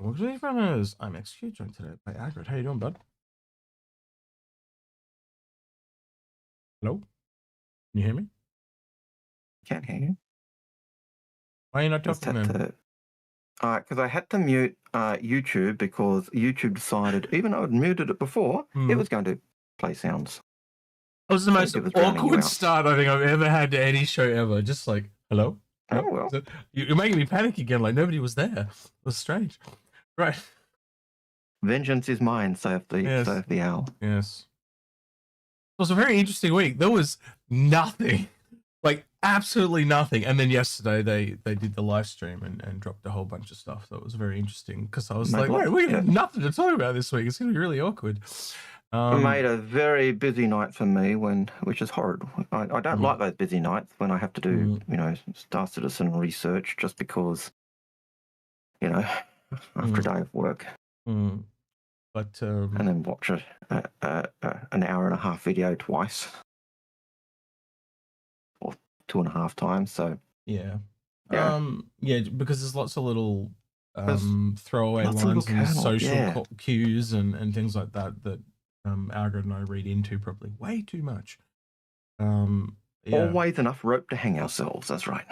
welcome to the Inforunners. I'm Execute, joined today by Algared. How you doing, bud? Hello? Can you hear me? Can't hear you. Why are you not Just talking had then? to, because I had to mute YouTube because YouTube decided, even though I'd muted it before, it was going to play sounds. It was the most it was drowning you awkward out. start I think I've ever had to any show ever. Just like, hello? Oh, well. So, you're making me panic again, like nobody was there. It was strange. Right. Vengeance is mine, saith the owl. Yes. It was a very interesting week. There was nothing. Like absolutely nothing. And then yesterday they did the live stream and dropped a whole bunch of stuff. So it was very interesting because I was like, wait, we have nothing to talk about this week. It's gonna be really awkward. It made a very busy night for me, which is horrid. I don't like those busy nights when I have to do, Star Citizen research just because, after a day of work. But and then watch an hour and a half video twice. Or 2.5 times, so yeah, because there's lots of little throwaway lines and social cues and things like that Algared and I read into probably way too much. Always enough rope to hang ourselves. That's right.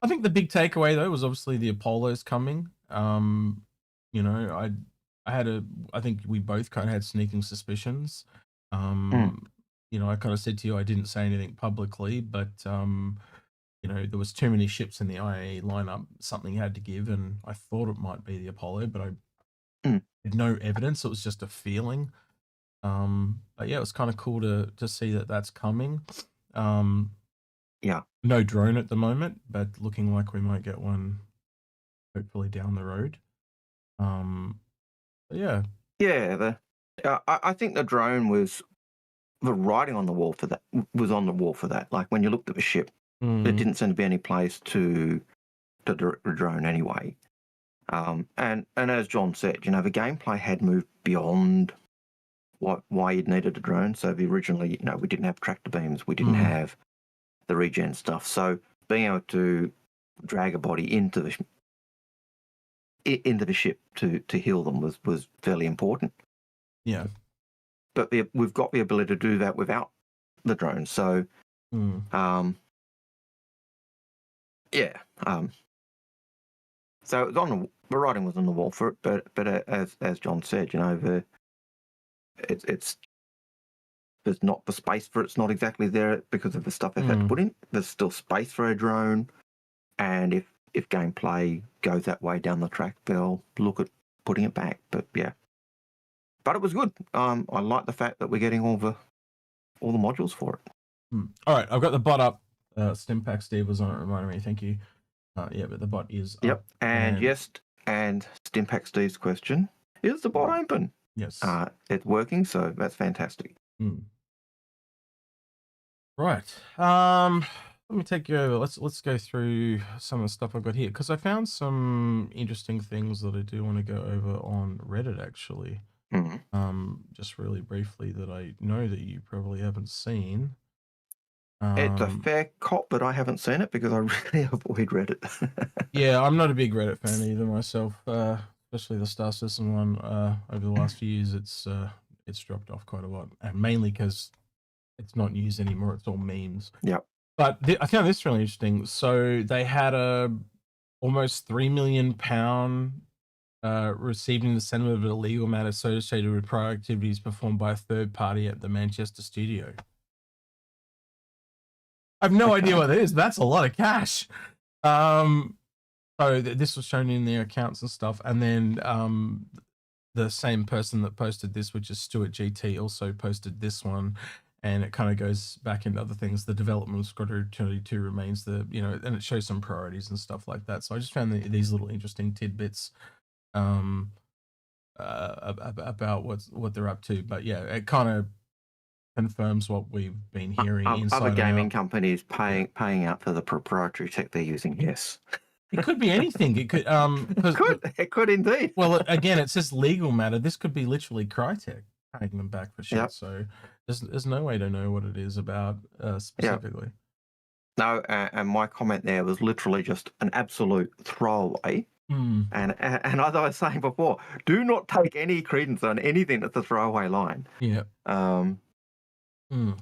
I think the big takeaway though was obviously the Apollo's coming. I think we both kind of had sneaking suspicions. I kind of said to you I didn't say anything publicly, but there was too many ships in the IAE lineup. Something had to give, and I thought it might be the Apollo, but I had no evidence. It was just a feeling. But yeah, it was kind of cool to see that that's coming. No drone at the moment, but looking like we might get one hopefully down the road. Yeah. I think the drone was the writing on the wall for that. Was on the wall for that. Like when you looked at the ship, there didn't seem to be any place to the drone anyway. And as John said, the gameplay had moved beyond why you'd needed a drone. So originally, we didn't have tractor beams, we didn't have the regen stuff. So being able to drag a body into the ship to heal them was fairly important. Yeah. But we've got the ability to do that without the drone. So, so it was the writing was on the wall for it. But as John said, it's there's not the space for it. It's not exactly there because of the stuff they've had to put in. There's still space for a drone, and if gameplay goes that way down the track, they'll look at putting it back. But it was good. I like the fact that we're getting all the modules for it. All right, I've got the bot up. Stimpack Steve was on it, reminding me. Thank you. But the bot is up. And Stimpack Steve's question, is the bot open? Yes. It's working, so that's fantastic. Right. Let me take you over. Let's go through some of the stuff I've got here, because I found some interesting things that I do want to go over on Reddit, actually. Just really briefly, that I know that you probably haven't seen. It's a fair cop, but I haven't seen it because I really avoid Reddit. Yeah, I'm not a big Reddit fan either myself, especially the Star Citizen one. Over the last few years, it's dropped off quite a lot, and mainly because it's not news anymore. It's all memes. Yeah. But I found this really interesting. So they had a almost £3 million received in the settlement of a legal matter associated with prior activities performed by a third party at the Manchester studio. I have no idea what it is. That's a lot of cash. So this was shown in their accounts and stuff. And then the same person that posted this, which is Stuart GT, also posted this one. And it kind of goes back into other things. The development of Squadron 22 remains and it shows some priorities and stuff like that. So I just found these little interesting tidbits about what they're up to. But yeah, it kind of confirms what we've been hearing inside other gaming companies paying out for the proprietary tech they're using. Yes. It could be anything. It could it could indeed. Well, again, it says legal matter. This could be literally Crytek paying them back for shit. Yep. So there's no way to know what it is about specifically. Yep. No, and my comment there was literally just an absolute throwaway Mm. And as I was saying before, do not take any credence on anything that's a throwaway line. Yeah. I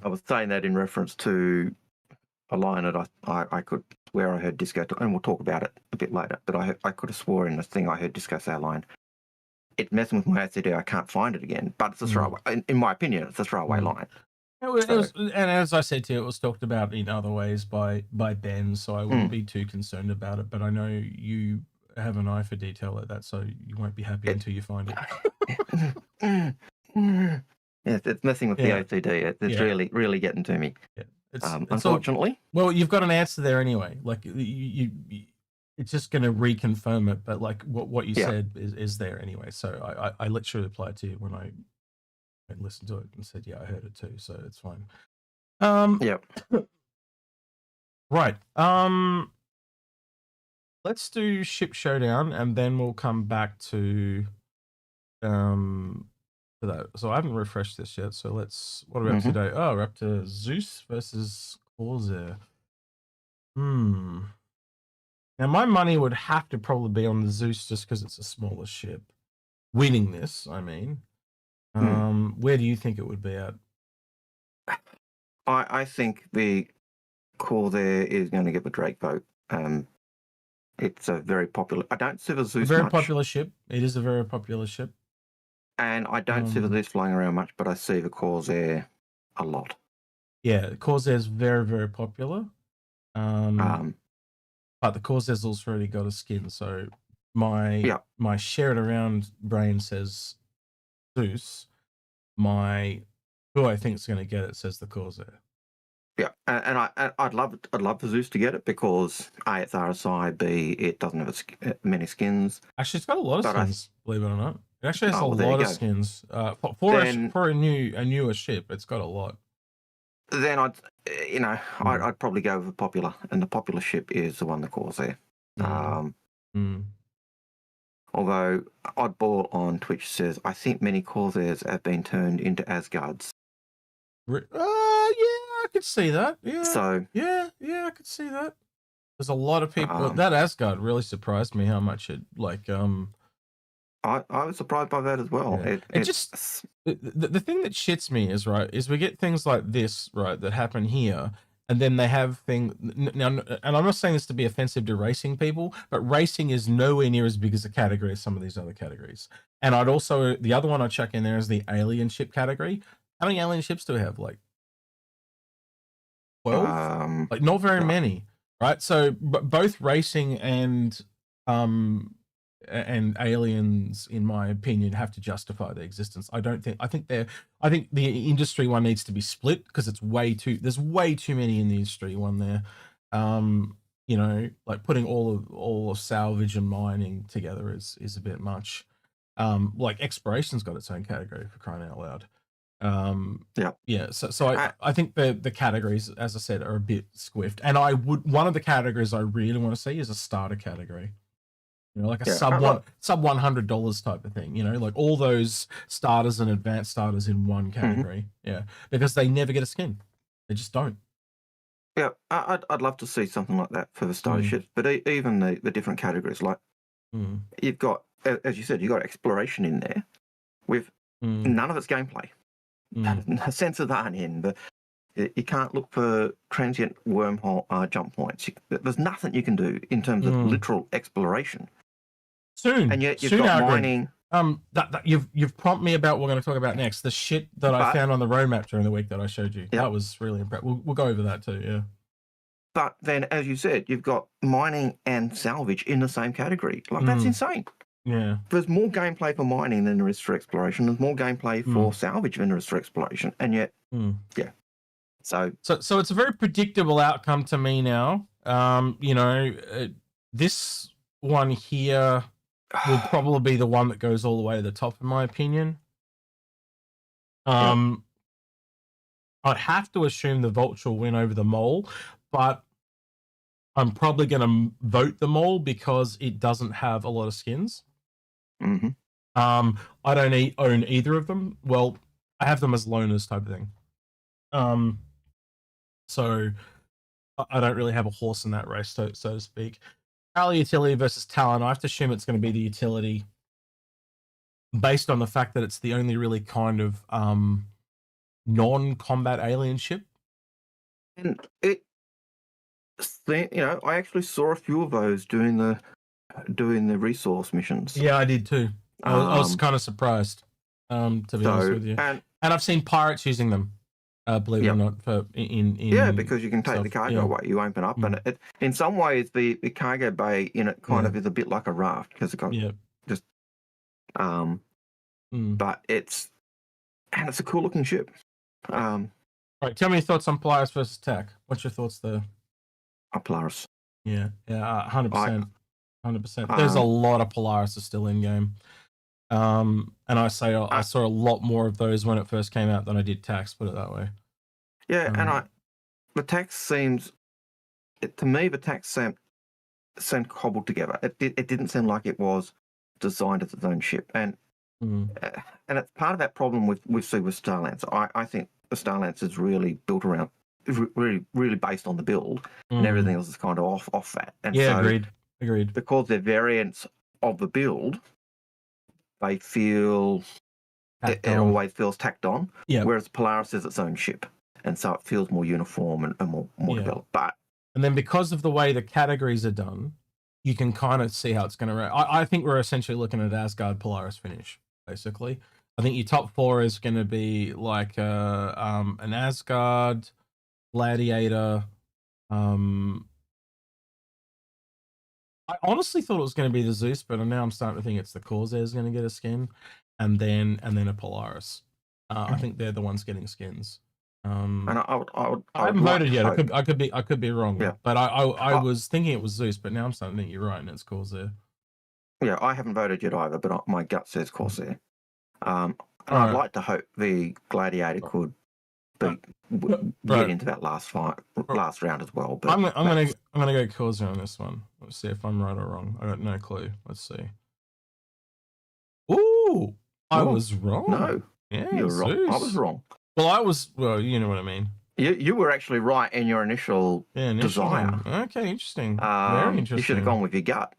was saying that in reference to a line that I could where I heard Disco, and we'll talk about it a bit later. But I could have swore in the thing I heard Disco say a line. It messing with my OCD. I can't find it again. But it's a throwaway. In my opinion, it's a throwaway line. It was, and as I said to you, it was talked about in other ways by Ben, so I wouldn't be too concerned about it. But I know you have an eye for detail like that, so you won't be happy until you find it. Yes, it's messing with the OCD. It's really getting to me. Yeah. Unfortunately. Well, you've got an answer there anyway. Like you it's just going to reconfirm it. But like what you said is there anyway. So I literally replied to you when I listened to it and said, yeah, I heard it too. So it's fine. Right. Let's do Ship Showdown, and then we'll come back to that. So I haven't refreshed this yet. So what are we up to today? Oh, we're up to Zeus versus Corsair. Now my money would have to probably be on the Zeus just because it's a smaller ship. Winning this, I mean. Where do you think it would be at? I think the Corsair is going to get the Drake vote. It's a very popular. I don't see the Zeus very much. Popular ship. It is a very popular ship. And I don't see the Zeus flying around much, but I see the Corsair a lot. Yeah, the Corsair is very, very popular. But the Corsair's also already got a skin, so my share it around brain says Zeus. Who I think is going to get it says the Corsair. Yeah, and I'd love for Zeus to get it because A, it's RSI, B, it doesn't have many skins. Actually, it's got a lot of skins, believe it or not. It actually has a lot of skins. For a newer ship, it's got a lot. Then I'd probably go with the popular, and the popular ship is the one, the Corsair. Although Oddball on Twitch says, I think many Corsairs have been turned into Asgards. Yeah, I could see that. Yeah. So yeah, I could see that. There's a lot of people. That Asgard really surprised me how much it I was surprised by that as well. Yeah. The thing that shits me is we get things like this that happen here, and then they have things now. And I'm not saying this to be offensive to racing people, but racing is nowhere near as big as a category as some of these other categories. And I'd also the other one I chuck in there is the alien ship category. How many alien ships do we have? Like 12? Like not very many, right? So both racing and aliens, in my opinion, have to justify their existence. I think the industry one needs to be split because there's way too many in the industry one there. Like putting all of salvage and mining together is a bit much. Like exploration's got its own category, for crying out loud. So I think the categories, as I said, are a bit squiffed, and one of the categories I really want to see is a starter category. Like a sub $100 type of thing, like all those starters and advanced starters in one category. Yeah, because they never get a skin. They just don't. Yeah, I'd love to see something like that for the starter ships, but even the different categories, like you've got, as you said, you've got exploration in there with none of its gameplay. Sensors aren't in, but you can't look for transient wormhole jump points. There's nothing you can do in terms of literal exploration. Soon, and yet you've got mining. You've prompted me about what we're going to talk about next. The shit that I found on the roadmap during the week that I showed you. That was really impressive. We'll go over that too. Yeah. But then, as you said, you've got mining and salvage in the same category. Like that's insane. Yeah. There's more gameplay for mining than there is for exploration. There's more gameplay for salvage than there is for exploration, and yet, So it's a very predictable outcome to me now. This one here will probably be the one that goes all the way to the top, in my opinion. I'd have to assume the Vulture will win over the Mole, but I'm probably going to vote the Mole because it doesn't have a lot of skins. I don't own either of them. Well, I have them as loaners type of thing. So I don't really have a horse in that race, so to speak. Parallel utility versus Talon. I have to assume it's going to be the utility, based on the fact that it's the only really kind of non-combat alien ship. And I actually saw a few of those doing the resource missions. Yeah, I did too. I was kind of surprised, to be honest with you. And I've seen pirates using them, believe it or not, because you can take the cargo away. You open up, and in some ways the cargo bay in it kind of is a bit like a raft because it got just but it's a cool looking ship. All right, tell me your thoughts on Polaris versus TAC. What's your thoughts there? Polaris. Yeah, 100%. 100%. There's a lot of Polaris still in game. And I saw a lot more of those when it first came out than I did TACs, put it that way. Yeah, and the TACs seems, to me, the TACs seemed cobbled together. It didn't seem like it was designed as its own ship, and it's part of that problem with Starlancer. I think the Starlancer is really built around, really based on the build, and everything else is kind of off that. And agreed. Because they're variants of the build, they feel it always feels tacked on. Yeah. Whereas Polaris is its own ship, and so it feels more uniform and more developed. And then because of the way the categories are done, you can kind of see how it's going to. I think we're essentially looking at Asgard Polaris finish, basically. I think your top 4 is going to be like an Asgard, Gladiator. I honestly thought it was going to be the Zeus, but now I'm starting to think it's the Corsair is going to get a skin, and then a Polaris. I think they're the ones getting skins. And I haven't voted yet. I could be wrong. Yeah. But I was thinking it was Zeus, but now I'm starting to think you're right, and it's Corsair. Yeah, I haven't voted yet either, but my gut says Corsair. And I'd like to hope the Gladiator could get into that last round as well. But I'm gonna go Corsair on this one. Let's see if I'm right or wrong. I got no clue. Let's see. Ooh, I was wrong. No, you're wrong. I was wrong. Well, you know what I mean. You were actually right in your initial desire. Okay, interesting. Very interesting. You should have gone with your gut.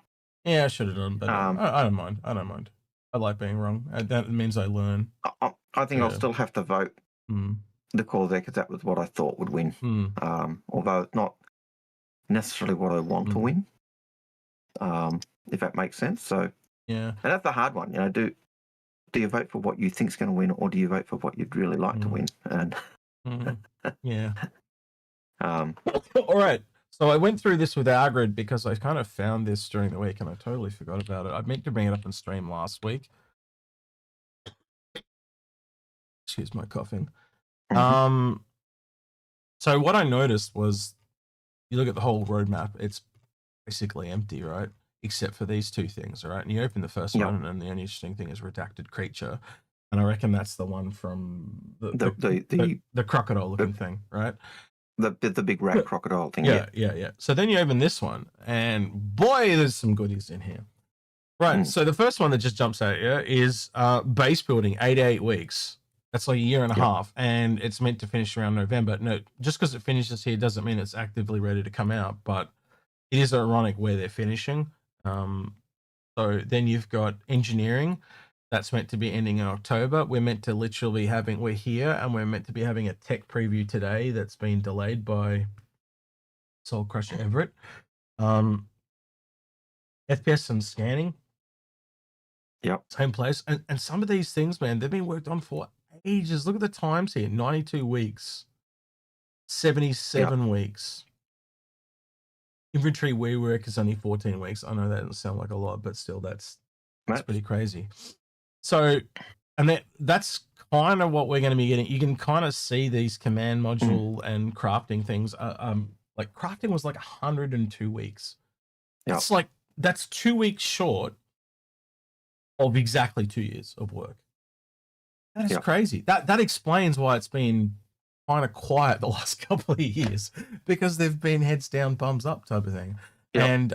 Yeah, I should have done, but I don't mind. I like being wrong. That means I learn. I think I'll still have to vote the Corsair because that was what I thought would win. Although it's not necessarily what I want to win, if that makes sense. So and that's the hard one. Do you vote for what you think's going to win, or do you vote for what you'd really like to win? And all right. So I went through this with Algared because I kind of found this during the week and I totally forgot about it. I meant to bring it up in stream last week. Excuse my coughing. So what I noticed was, you look at the whole roadmap, it's basically empty, right? Except for these 2 things, all right? And you open the first one, and the only interesting thing is redacted creature, and I reckon that's the one from the crocodile-looking thing, right? The big rat crocodile thing. Yeah. So then you open this one, and boy, there's some goodies in here. Right. So the first one that just jumps out at you is base building, 88 weeks. That's like a year and a half, and it's meant to finish around November. No, just because it finishes here doesn't mean it's actively ready to come out, but it is ironic where they're finishing. So then you've got engineering. That's meant to be ending in October. We're meant to literally we're here, and we're meant to be having a tech preview today that's been delayed by Soul Crusher Everett. FPS and scanning. Yep. Same place. And some of these things, man, they've been worked on for ages. Look at the times here. 92 weeks. 77 weeks. Inventory rework is only 14 weeks. I know that doesn't sound like a lot, but still that's pretty crazy. So, and that's kind of what we're going to be getting. You can kind of see these command module and crafting things. Like crafting was like 102 weeks. Yep. It's like, that's 2 weeks short of exactly 2 years of work. That is crazy. That explains why it's been kind of quiet the last couple of years, because they've been heads down, thumbs up type of thing. Yep. And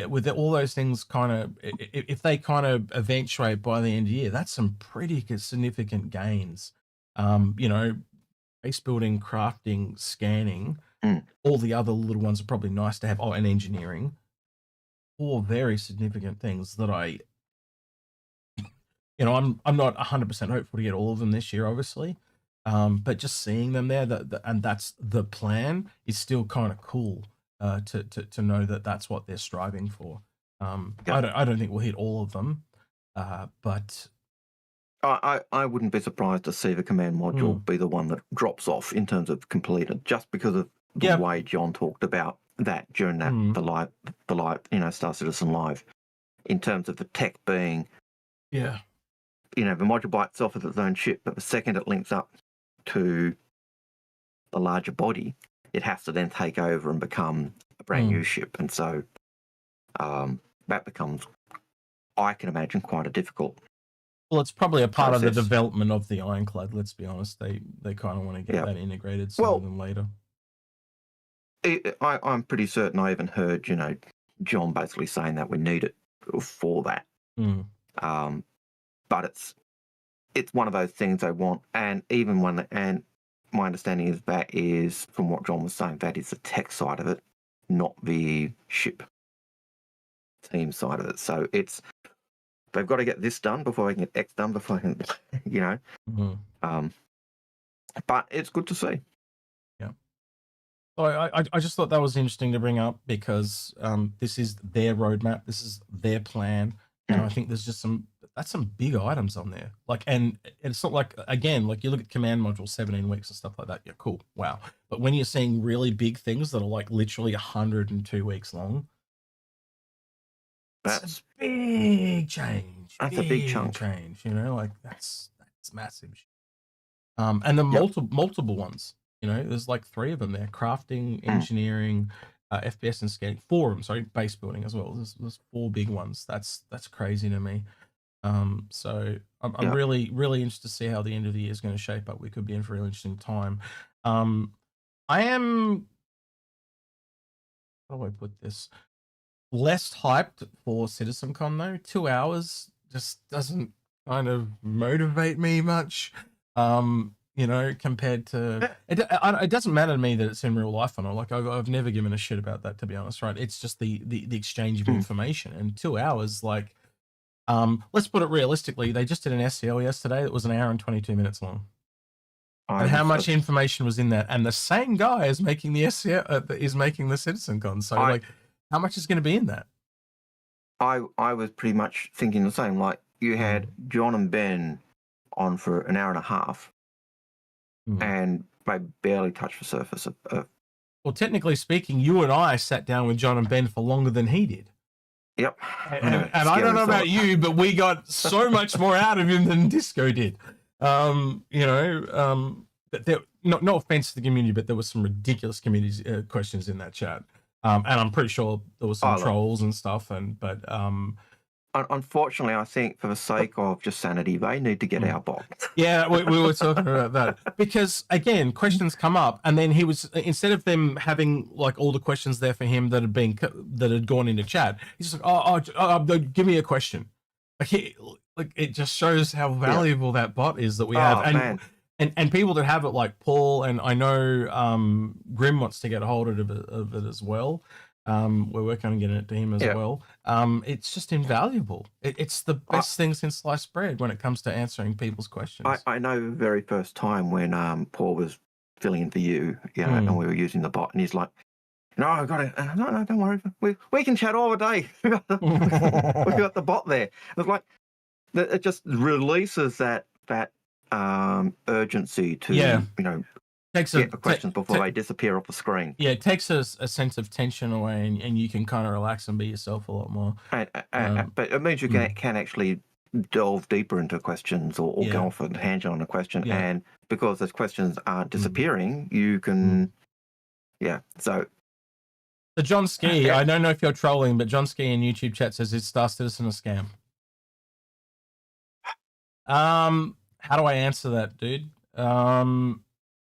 with all those things kind of, if they kind of eventuate by the end of the year, that's some pretty significant gains. Base building, crafting, scanning, all the other little ones are probably nice to have. Oh, and engineering. 4 very significant things that I'm not 100% hopeful to get all of them this year, obviously. But just seeing them there, and that's the plan, is still kind of cool to know that that's what they're striving for. I don't think we'll hit all of them, but I wouldn't be surprised to see the command module be the one that drops off in terms of completed, just because of the way John talked about that during that the live Star Citizen Live, in terms of the tech being the module by itself is its own ship, but the second it links up to the larger body, it has to then take over and become a brand new ship, and so that becomes, I can imagine, quite a difficult. Well, it's probably a part of the development of the Ironclad. Let's be honest; they kind of want to get that integrated sooner than later. I'm pretty certain I even heard John basically saying that we need it for that. But it's one of those things they want, and even when my understanding is that is, from what John was saying, that is the tech side of it, not the ship team side of it. So they've got to get this done before they can get X done before they can, but it's good to see. Yeah. So I just thought that was interesting to bring up, because this is their roadmap, this is their plan, and I think there's just some big items on there. Like, and it's not like, again, like you look at command module 17 weeks and stuff like that, yeah, cool, wow. But when you're seeing really big things that are like literally 102 weeks long, that's a big change. That's a big chunk change, like that's massive. And the multiple ones, there's like 3 of them there: crafting, engineering, FPS and scanning. 4 of them, sorry, base building as well. There's 4 big ones. That's crazy to me. So I'm really interested to see how the end of the year is going to shape up. We could be in for a really interesting time. I am, how do I put this, less hyped for CitizenCon though. 2 hours just doesn't kind of motivate me much. Compared to it doesn't matter to me that it's in real life or not. Like, I've never given a shit about that, to be honest, right? It's just the exchange of information. And 2 hours, like, let's put it realistically, they just did an SEL yesterday that was 1 hour and 22 minutes long. And how much information was in that? And the same guy is making the SEL, is making the CitizenCon. So like, how much is going to be in that? I was pretty much thinking the same. Like, you had John and Ben on for 1 hour and a half, and they barely touched the surface of. Well, technically speaking, you and I sat down with John and Ben for longer than he did. Yep. And I don't know about you, but we got so much more out of him than Disco did. No offense to the community, but there was some ridiculous community questions in that chat. And I'm pretty sure there was some trolls and stuff. But unfortunately, I think for the sake of just sanity, they need to get our bot. Yeah, we were talking about that, because again, questions come up, and then he was, instead of them having like all the questions there for him that had gone into chat, he's just like, give me a question. Like it just shows how valuable that bot is that we have, and people that have it, like Paul, and I know Grim wants to get a hold of it as well. We're working on getting it to him as well. It's just invaluable. It's the best thing since sliced bread when it comes to answering people's questions. I know the very first time when Paul was filling in for you, and we were using the bot, and he's like, "No, I got it. No, don't worry. We can chat all the day. we got the bot there." It's like it just releases that urgency to get the questions before they disappear off the screen. Yeah, it takes a sense of tension away, and you can kind of relax and be yourself a lot more. But it means you can actually delve deeper into questions or go off and tangent on a question. Yeah. And because those questions aren't disappearing, you can, So John Ski, I don't know if you're trolling, but John Ski in YouTube chat says, "Is Star Citizen a scam?" How do I answer that, dude?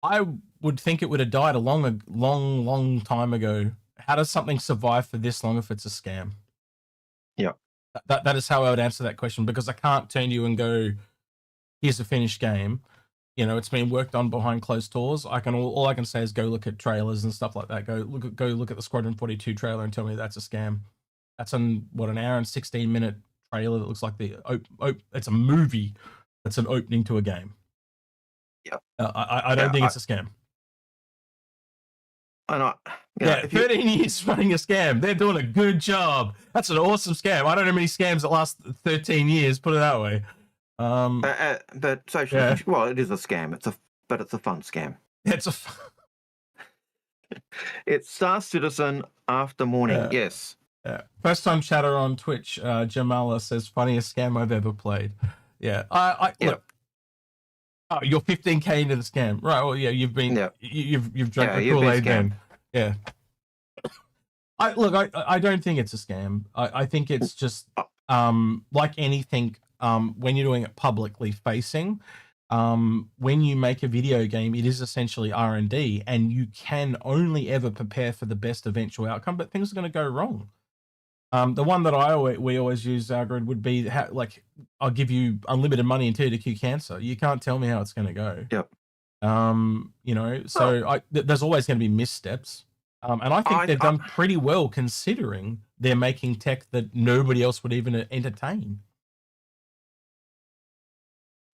I would think it would have died a long time ago. How does something survive for this long if it's a scam? Yeah. That is how I would answer that question, because I can't turn to you and go, here's a finished game. It's been worked on behind closed doors. All I can say is go look at trailers and stuff like that. Go look at the Squadron 42 trailer and tell me that's a scam. That's an hour and 16-minute trailer that looks like it's a movie. That's an opening to a game. Yeah. I don't think it's a scam. And 13 years running a scam. They're doing a good job. That's an awesome scam. I don't know many scams that last 13 years. Put it that way. But social, well, it is a scam. But it's a fun scam. It's a. It's Star Citizen after morning. Yes. Yeah. First time chatter on Twitch. Jamala says funniest scam I've ever played. Yeah. Look. Oh, you're 15K into the scam, right? Well, yeah, you've been, you've drank the Kool-Aid then. Yeah. I don't think it's a scam. I think it's just like anything. When you're doing it publicly facing, when you make a video game, it is essentially R&D, and you can only ever prepare for the best eventual outcome. But things are going to go wrong. The one that we always use, Algared, would be like, I'll give you unlimited money until you cure cancer. You can't tell me how it's going to go. Yep. You know, so there's always going to be missteps. And I think they've done pretty well considering they're making tech that nobody else would even entertain.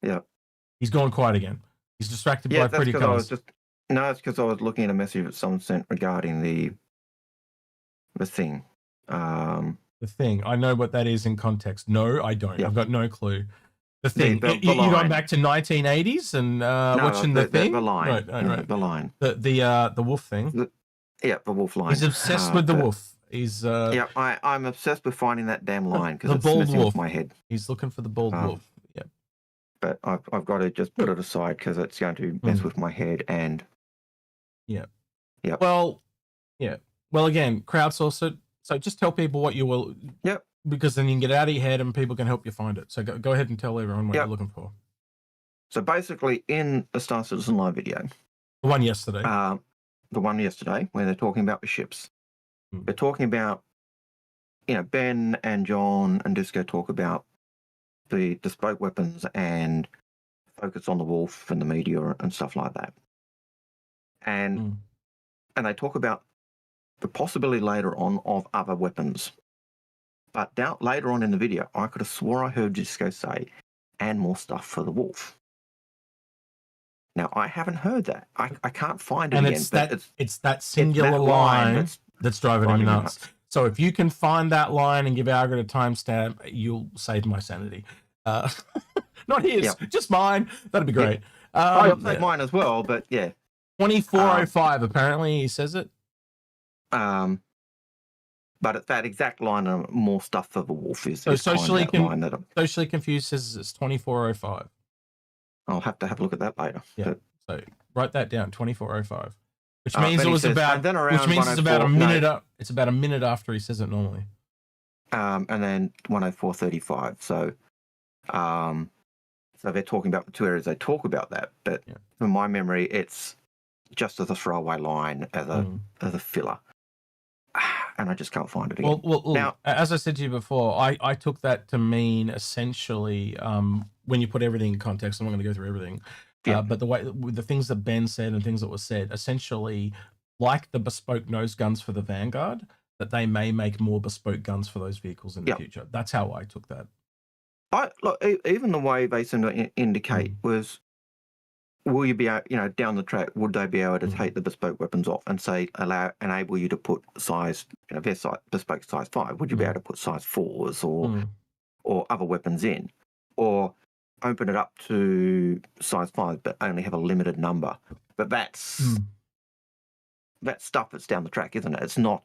Yeah. He's gone quiet again. He's distracted by pretty colours. No, it's because I was looking at a message that someone sent regarding the thing. The thing. I know what that is in context. No, I don't. I've got no clue. The thing. The you going back to 1980s and watching the thing? The line. Right. The line. The wolf thing. The wolf line. He's obsessed with the wolf. He's I'm obsessed with finding that damn line because it's bald messing wolf. with my head. He's looking for the bald wolf. Yeah. But I've got to just put it aside because it's going to mess with my head and. Yeah. Yeah. Well, yeah. Well, again, crowdsource it. So just tell people what you will. Yep. Because then you can get it out of your head and people can help you find it. So go ahead and tell everyone what you're looking for. So basically, in the Star Citizen live video, the one yesterday, where they're talking about the ships, they're talking about, Ben and John and Disco talk about the bespoke weapons and focus on the wolf and the meteor and stuff like that, and they talk about the possibility later on of other weapons. But later on in the video, I could have swore I heard Disco say, and more stuff for the wolf. Now, I haven't heard that. I can't find it again. It's that singular line that's driving him nuts. So if you can find that line and give Algared a timestamp, you'll save my sanity. Not his, just mine. That'd be great. I'll save mine as well, but yeah. 2405, apparently, he says it. But it's that exact line of more stuff for the wolf is. So socially confused says it's 2405. I'll have to have a look at that later. Yeah. So write that down, 2405, which means it was about. Which means it's about a minute up. It's about a minute after he says it normally. And then 104.35. So, so they're talking about the two areas they talk about that, but from my memory, it's just as a throwaway line as a filler. And I just can't find it again. Well, now, as I said to you before, I took that to mean essentially when you put everything in context. I'm not going to go through everything, but the things that Ben said and things that were said, essentially, like the bespoke nose guns for the Vanguard, that they may make more bespoke guns for those vehicles in the future. That's how I took that. Even the way they seem to indicate was, will you be able, down the track, would they be able to take the bespoke weapons off and say, enable you to put size, their size, bespoke size 5? Would you be able to put size 4s or other weapons in? Or open it up to size 5 but only have a limited number? But that's stuff that's down the track, isn't it? It's not.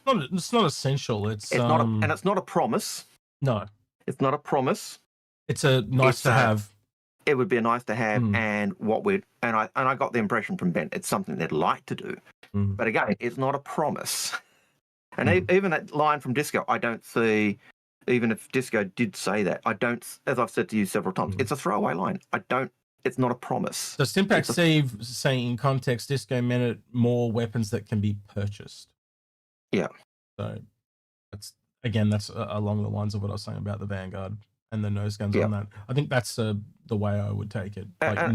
It's not essential. It's not, and it's not a promise. No, it's not a promise. It's a nice to have. It would be a nice to have, and I got the impression from Ben, it's something they'd like to do, but again, it's not a promise. And even that line from Disco, I don't see. Even if Disco did say that, I don't. As I've said to you several times, it's a throwaway line. I don't. It's not a promise. So Stimpack Steve saying in context, Disco meant more weapons that can be purchased. Yeah. So that's along the lines of what I was saying about the Vanguard and the nose guns on that. I think that's the way I would take it. Like I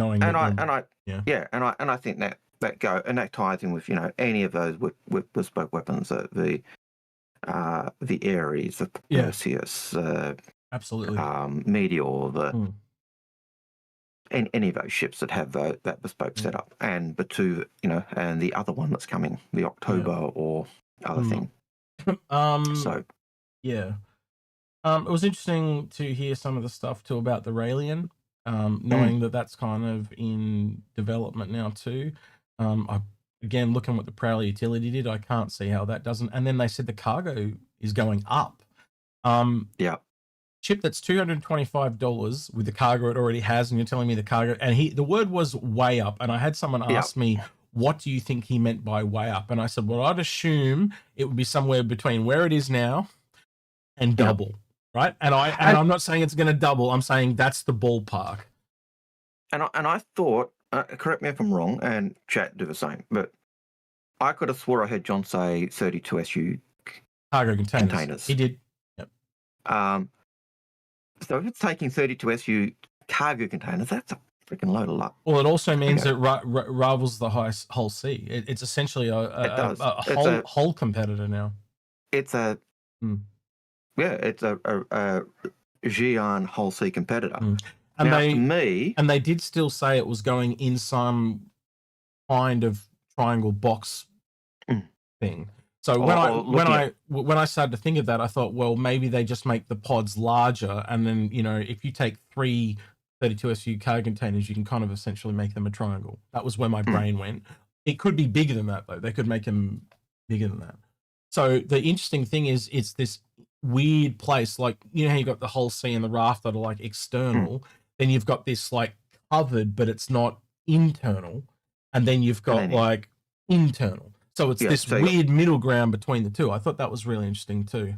think that ties in with any of those with bespoke weapons. the Ares, the Yeah. Perseus, Absolutely. Meteor, any of those ships that have that bespoke setup, and the two, and the other one that's coming, the October or other thing. So yeah. It was interesting to hear some of the stuff too about the Raelian, knowing that that's kind of in development now too. Again, looking what the Prowler utility did, I can't see how that doesn't. And then they said the cargo is going up. Yeah. Ship that's $225 with the cargo it already has, and you're telling me the cargo, and the word was way up, and I had someone ask me, what do you think he meant by way up? And I said, well, I'd assume it would be somewhere between where it is now and double. Right, and I'm not saying it's going to double. I'm saying that's the ballpark. And I thought, correct me if I'm wrong, and chat do the same, but I could have swore I heard John say 32 SU cargo containers. He did. Yep. So if it's taking 32 SU cargo containers, that's a freaking load of luck. Well, it also means it rivals the Hull C. It's essentially a whole competitor now. It's a it's a Xi'an Hull C competitor. And now, they did still say it was going in some kind of triangle box thing. So when I started to think of that, I thought, well, maybe they just make the pods larger, and then if you take 3 32 SU cargo containers, you can kind of essentially make them a triangle. That was where my brain went. It could be bigger than that though. They could make them bigger than that. So the interesting thing is, it's this weird place, like how you got the Hull C and the raft that are like external, then you've got this like covered, but it's not internal, and then you've got like internal. So it's this weird middle ground between the two. I thought that was really interesting too.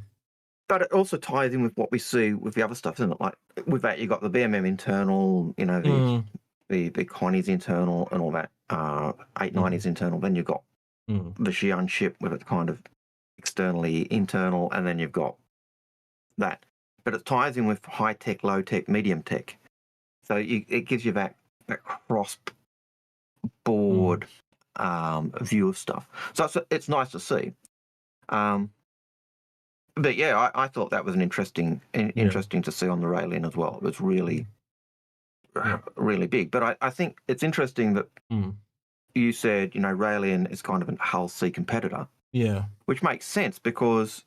But it also ties in with what we see with the other stuff, isn't it? Like with that, you got the BMM internal, the Connie's internal and all that. 890's internal. Then you've got the Xi'an ship with it kind of externally internal, and then you've got that. But it ties in with high tech, low tech, medium tech. So it gives you that cross board view of stuff. So it's nice to see. But yeah, I thought that was an interesting to see on the Raelian as well. It was really, really big. But I think it's interesting that you said, Raelian is kind of a Hull C competitor. Yeah. Which makes sense because...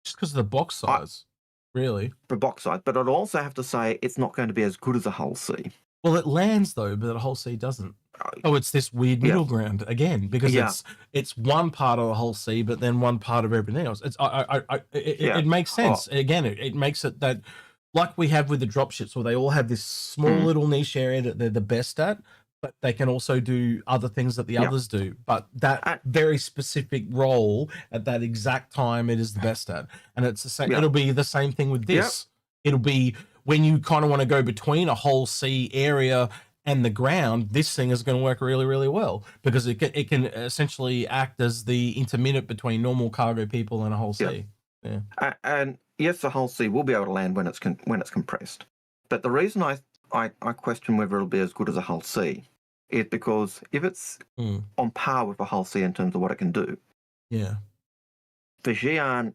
Just because of the box size, really. The box size. But I'd also have to say it's not going to be as good as a Hull C. Well, it lands though, but the Hull C doesn't. Oh, it's this weird middle ground again, because it's one part of the Hull C, but then one part of everything else. It makes sense. Again, it makes it that, like we have with the dropships, where they all have this small little niche area that they're the best at, but they can also do other things that the others do. But that very specific role at that exact time, it is the best at. And it's the same. It'll be the same thing with this. It'll be when you kind of want to go between a Hull C area and the ground, this thing is going to work really, really well, because it can essentially act as the intermittent between normal cargo people and a Hull C. Yeah. And yes, the Hull C will be able to land when it's compressed. But the reason I question whether it'll be as good as a Hull C is because if it's on par with a Hull C in terms of what it can do, the Xi'an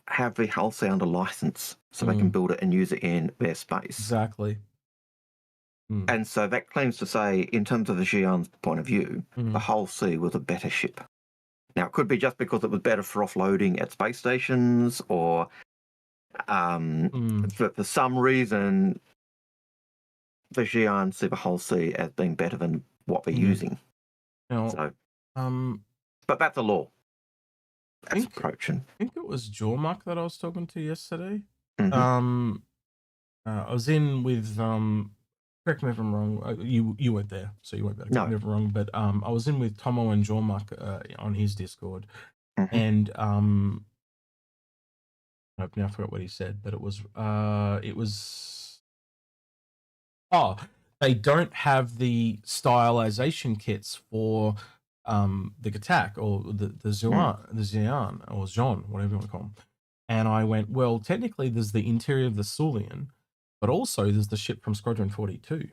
have the Hull C under license, so they can build it and use it in their space. Exactly. And so that claims to say, in terms of the Xi'an's point of view, the Hull C was a better ship. Now, it could be just because it was better for offloading at space stations, or for some reason, the Xi'an see the Hull C as being better than what they're using. Now, but that's a law. That's approaching. I think it was Jormak that I was talking to yesterday. I was in with correct me if I'm wrong. You weren't there, so you won't be able to correct me if I'm wrong. But I was in with Tomo and Jormak on his Discord, and I've now forgot what he said, but it was they don't have the stylization kits for the Gatak or the Xi'an or Jean, whatever you want to call them. And I went, well, technically there's the interior of the Sulian, but also there's the ship from Squadron 42.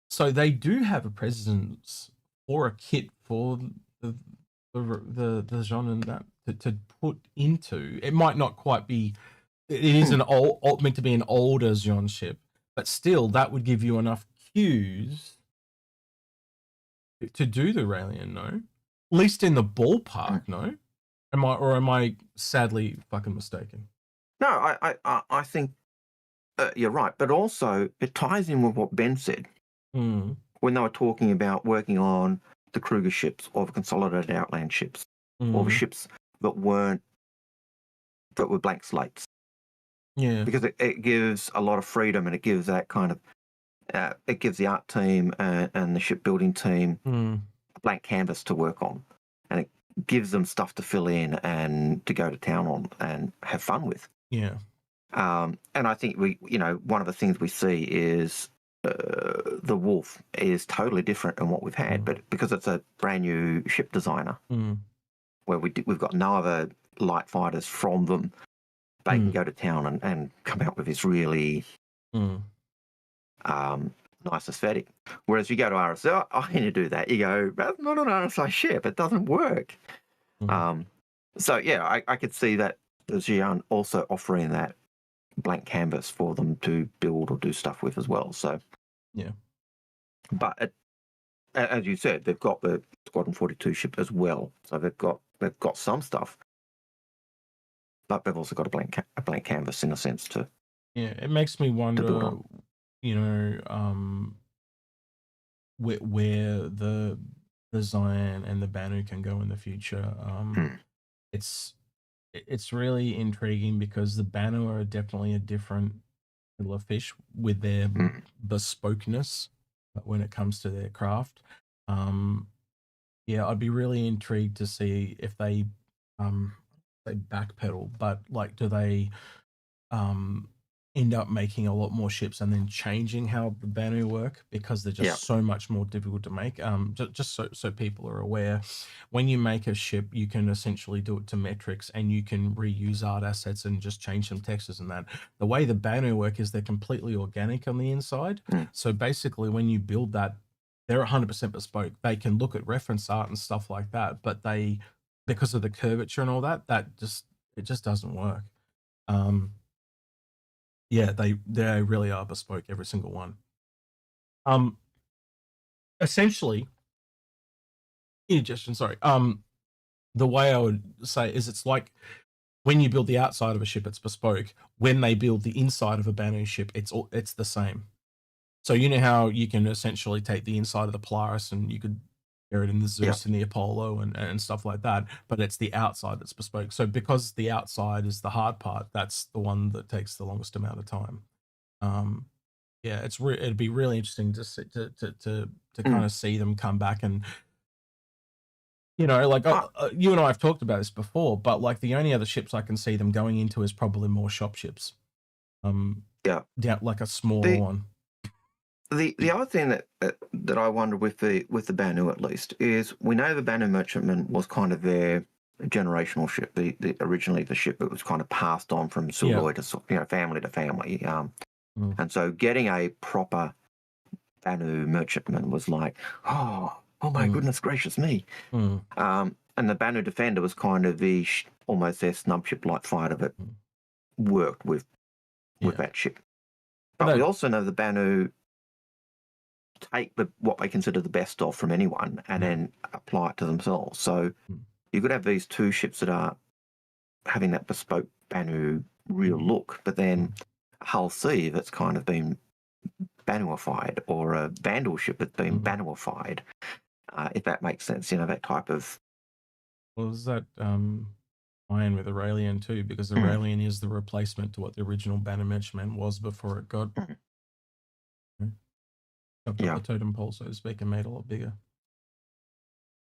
So they do have a presence or a kit for the the genre that to put into. It might not quite be. It is an meant to be an older genre ship, but still, that would give you enough cues to do the Raelian, no? At least in the ballpark, no? Am I sadly fucking mistaken? No, I think you're right, but also it ties in with what Ben said when they were talking about working on the Kruger ships or the consolidated Outland ships or the ships that were blank slates. Yeah, because it gives a lot of freedom, and it gives that kind of it gives the art team and the shipbuilding team a blank canvas to work on, and it gives them stuff to fill in and to go to town on and have fun with. Yeah. And I think one of the things we see is the Wolf is totally different than what we've had, but because it's a brand new ship designer, where we've got no other light fighters from them, they can go to town and come out with this really nice aesthetic. Whereas you go to RSI and you do that, you go, that's not an RSI ship. It doesn't work. So, yeah, I could see that the Xi'an also offering that blank canvas for them to build or do stuff with as well. So, yeah. But as you said, they've got the Squadron 42 ship as well. So they've got some stuff. But they've also got a blank canvas in a sense to. Yeah, it makes me wonder, where the Zion and the Banu can go in the future. It's really intriguing because the Banu are definitely a different little fish with their bespokeness when it comes to their craft. Yeah, I'd be really intrigued to see if they backpedal, but like, do they end up making a lot more ships and then changing how the Banu work because they're just so much more difficult to make. Just so people are aware, when you make a ship, you can essentially do it to metrics and you can reuse art assets and just change some textures and that. The way the Banu work is they're completely organic on the inside. So basically, when you build that, they're 100% bespoke. They can look at reference art and stuff like that, but because of the curvature and all that, it just doesn't work. Yeah, they really are bespoke, every single one. Essentially, indigestion. Sorry. The way I would say is, it's like when you build the outside of a ship, it's bespoke. When they build the inside of a Banu ship, it's the same. So you know how you can essentially take the inside of the Polaris and you could pair it in the Zeus and the Apollo and stuff like that, but it's the outside that's bespoke. So because the outside is the hard part, that's the one that takes the longest amount of time. Yeah, it'd be really interesting to kind of see them come back and, like, you and I have talked about this before, but like the only other ships I can see them going into is probably more shop ships. Down like a smaller one. The other thing that I wonder with the Banu, at least, is we know the Banu merchantman was kind of their generational ship. Originally the ship that was kind of passed on from Suloi to family to family. And so getting a proper Banu merchantman was like, oh my goodness gracious me. And the Banu Defender was kind of almost their snub ship light fighter that worked with that ship. But we also know the Banu take what they consider the best of from anyone and then apply it to themselves. So you could have these two ships that are having that bespoke Banu real look, but then Hull C that's kind of been Banuified, or a Vandal ship that's been Banuified, if that makes sense. That type of. Well, is that iron with Aurelian too, because Aurelian is the replacement to what the original Banu merchantman was before it got chopped up the totem pole, so to speak, and made a lot bigger.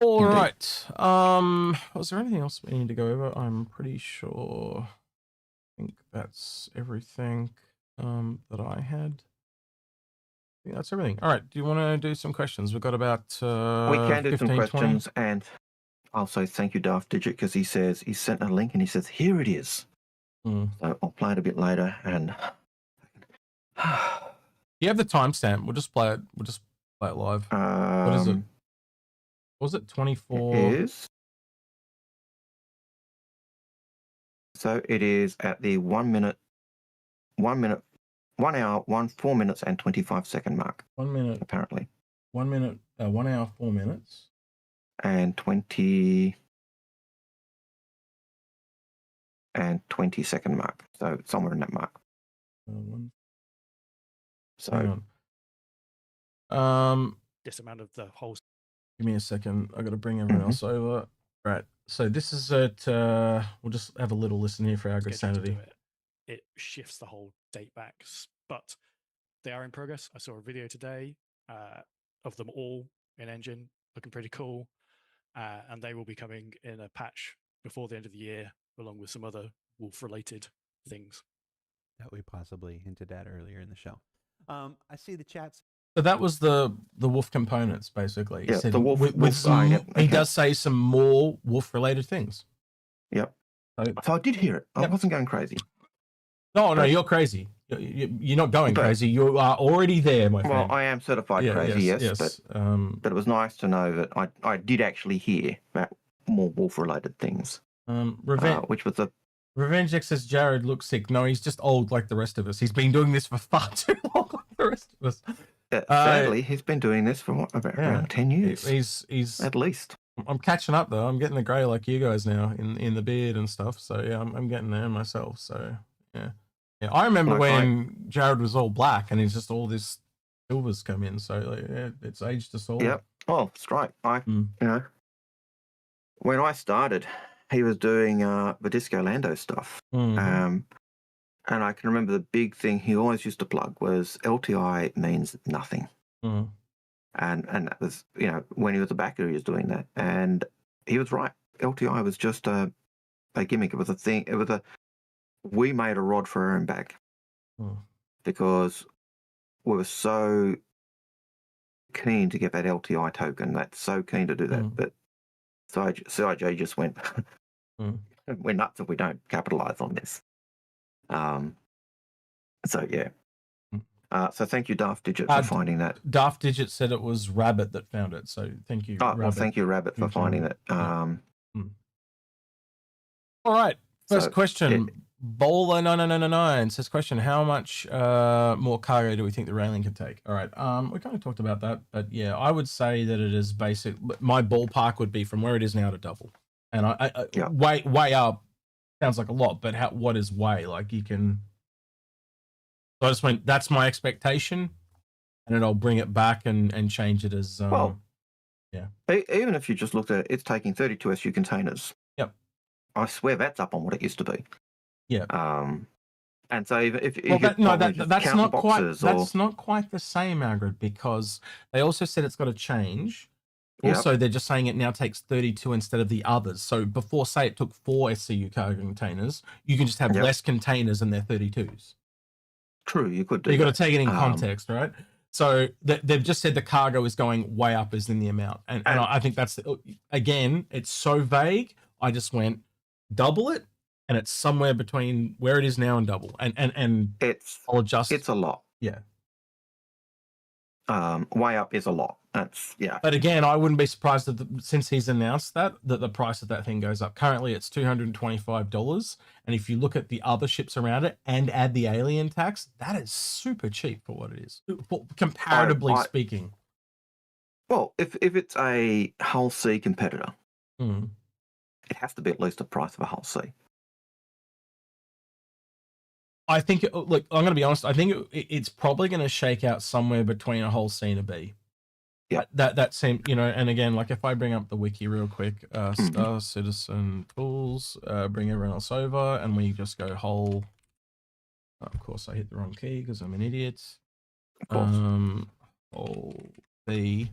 All right. Was there anything else we need to go over? I'm pretty sure. I think that's everything that I had. I think that's everything. All right. Do you want to do some questions? We've got about we can do 15, some questions, 20. and I'll say thank you, Daft Digit, because he says he sent a link and he says here it is. So I'll play it a bit later, and you have the timestamp. We'll just play it. We'll just play it live. What is it? Was it 24? It is So it is at the 1 hour, 4 minutes and 25-second mark. 1 minute. Apparently. 1 minute, 1 hour, 4 minutes. And 20 second mark. So somewhere in that mark. So. This amount of the whole. Give me a second. I got to bring everyone else over. Right. So this is at. We'll just have a little listen here for our good sanity. It shifts the whole date back, but they are in progress. I saw a video today of them all in engine, looking pretty cool, and they will be coming in a patch before the end of the year, along with some other wolf-related things that we possibly hinted at earlier in the show. I see the chats. So that was the wolf components, basically. Yeah, said the wolf. He does say some more wolf-related things. Yep. So I did hear it. I wasn't going crazy. No, you're crazy. You're not going crazy. You are already there, my friend. Well, I am certified crazy, yes. But it was nice to know that I did actually hear about more wolf-related things. Which was the... Revenge X says Jared looks sick. No, he's just old like the rest of us. He's been doing this for far too long like the rest of us. Sadly, he's been doing this for around 10 years. He's at least. I'm catching up though. I'm getting the grey like you guys now in the beard and stuff. So yeah, I'm getting there myself. So yeah. I remember when Jared was all black and it's just all this silvers come in. So it's aged us all. Yep. Oh, that's right. You know, when I started, he was doing the Disco Lando stuff. And I can remember the big thing he always used to plug was LTI means nothing. And that was, when he was a backer, he was doing that. And he was right. LTI was just a gimmick. It was a thing. We made a rod for our own bag because we were so keen to get that LTI token. That's so keen to do that. But CIJ just went, we're nuts if we don't capitalize on this. So yeah. So thank you, Daft Digit, for finding that. Daft Digit said it was Rabbit that found it. So thank you. Well, thank you, Rabbit, for finding that. All right. First question. Bowler9999 says, question, how much more cargo do we think the railing can take? All right. We kind of talked about that, but yeah, I would say that it is basic. My ballpark would be from where it is now to double. And way up sounds like a lot, but what is way? Like you can... So I just went, that's my expectation, and then I'll bring it back and change it as... Even if you just looked at it, it's taking 32 SU containers. Yep. I swear that's up on what it used to be. Yeah. And so if that's not quite the same, Algared, because they also said it's got to change. Also, they're just saying it now takes 32 instead of the others. So before, say, it took 4 SCU cargo containers, you can just have less containers and they're 32s. True, you could do. You got to take it in context, right? So they've just said the cargo is going way up as in the amount, and I think that's again, it's so vague. I just went double it, and it's somewhere between where it is now and double, and I'll adjust. It's a lot. Yeah. Way up is a lot. That's But again, I wouldn't be surprised that since he's announced that the price of that thing goes up. Currently, it's $225, and if you look at the other ships around it and add the alien tax, that is super cheap for what it is, comparatively speaking. Well, if it's a Hull C competitor, it has to be at least the price of a Hull C. I think, look, I'm going to be honest. I think it's probably going to shake out somewhere between a Hull C and a B. Yeah, that seems, and again, like if I bring up the wiki real quick, Star Citizen Tools, bring everyone else over, and we just go Hull. Of course, I hit the wrong key because I'm an idiot. Of course. Hull B.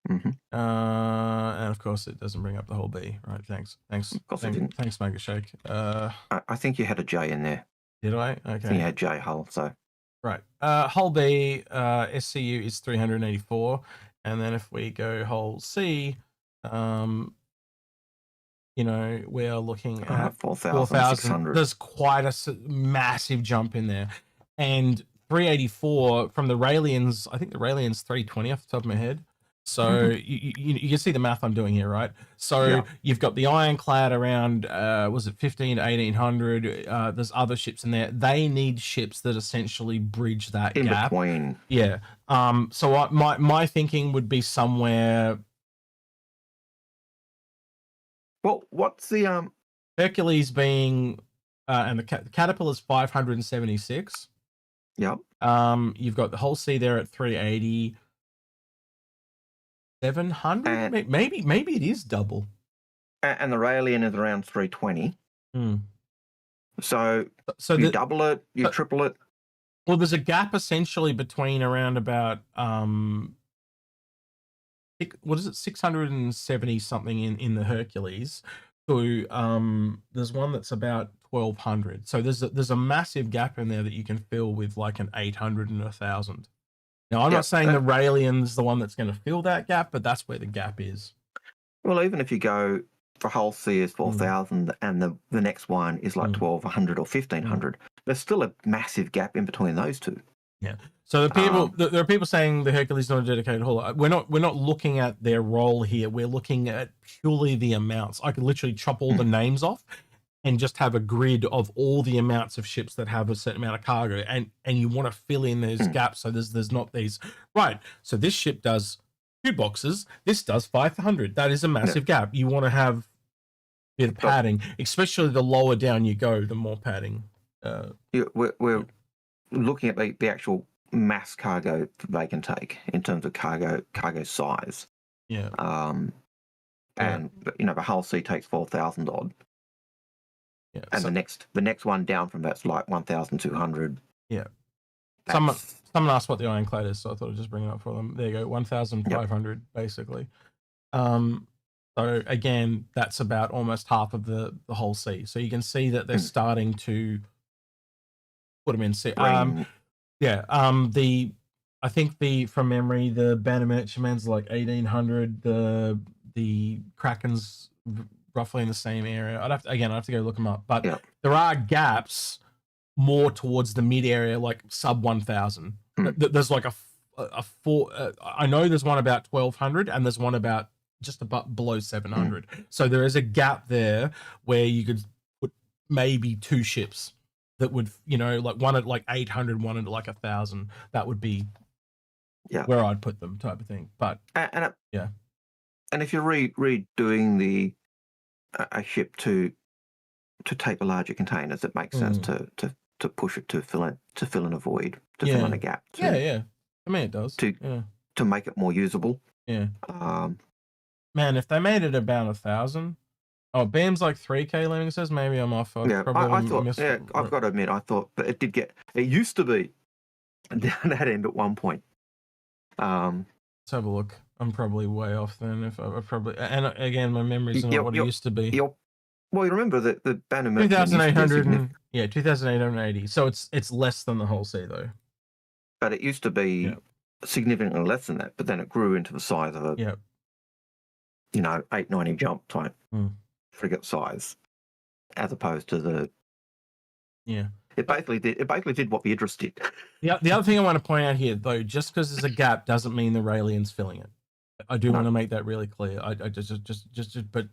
And of course, it doesn't bring up the whole B. Right? Thanks. Of course it didn't. Thanks, Mega Shake. I think you had a J in there. Did I? Okay. I think you had J Hull, so. Right. Hull B, SCU is 384. And then if we go Hull C, we are looking at 4,600. There's quite a massive jump in there. And 384 from the Raelians, I think the Raelian's 320 off the top of my head. So you can see the math I'm doing here, right? So you've got the Ironclad around, was it 15 to 1800? There's other ships in there. They need ships that essentially bridge that In gap. between. Yeah. So my thinking would be somewhere. Well, what's the Hercules being, and the Caterpillar's 576. Yep. You've got the whole sea there at 380. 700, maybe it is double. And the Raelian is around 320. So you double it, you triple it. Well, there's a gap essentially between around about what is it, 670 something in the Hercules to there's one that's about 1200. So there's a massive gap in there that you can fill with like an 800 and 1000. Now, I'm not saying the Raelian's the one that's going to fill that gap, but that's where the gap is. Well, even if you go for Hull C is 4,000 and the next one is like 1,200 or 1,500, there's still a massive gap in between those two. Yeah. So there are people saying the Hercules is not a dedicated hauler. We're not looking at their role here. We're looking at purely the amounts. I could literally chop all the names off and just have a grid of all the amounts of ships that have a certain amount of cargo, and you want to fill in those gaps so there's not these, right, so this ship does 2 boxes, this does 500. That is a massive gap. You want to have a bit of padding, especially the lower down you go, the more padding. We're looking at the actual mass cargo they can take in terms of cargo size. Yeah. And the Hull C takes 4,000 odd. Yeah, and the next one down from that's like 1,200. Yeah. Someone asked what the Ironclad is, so I thought I'd just bring it up for them. There you go, 1,500 basically. So again, that's about almost half of the whole sea. So you can see that they're starting to put them in sea. I think from memory, the Banner Merchantman's like 1,800. The Kraken's roughly in the same area. I'd have to go look them up, but there are gaps more towards the mid area, like sub 1,000. There's like a four. I know there's one about 1,200, and there's one about just about below 700. So there is a gap there where you could put maybe 2 ships that would, like one at like 800, one at like 1,000. That would be where I'd put them, type of thing. But and if you're redoing a ship to take the larger containers, it makes sense to push it to fill in a void, to fill in a gap. I mean, it does. To make it more usable. Yeah. Man, if they made it about 1,000. Oh, Bam's like 3K. Lemming says maybe I'm off. I thought. I've got to admit, I thought, but it did get. It used to be down that end at one point. Let's have a look. I'm probably way off then. If I probably, and again, my memory's not what it used to be. Well, you remember that the Banner 2,800. 2,880. So it's less than the whole sea though. But it used to be significantly less than that. But then it grew into the size of a 890 jump type frigate size, as opposed to the. Yeah. It basically did what the Idris did. The other thing I want to point out here, though, just because there's a gap doesn't mean the Raelian's filling it. I do want to make that really clear. I just, but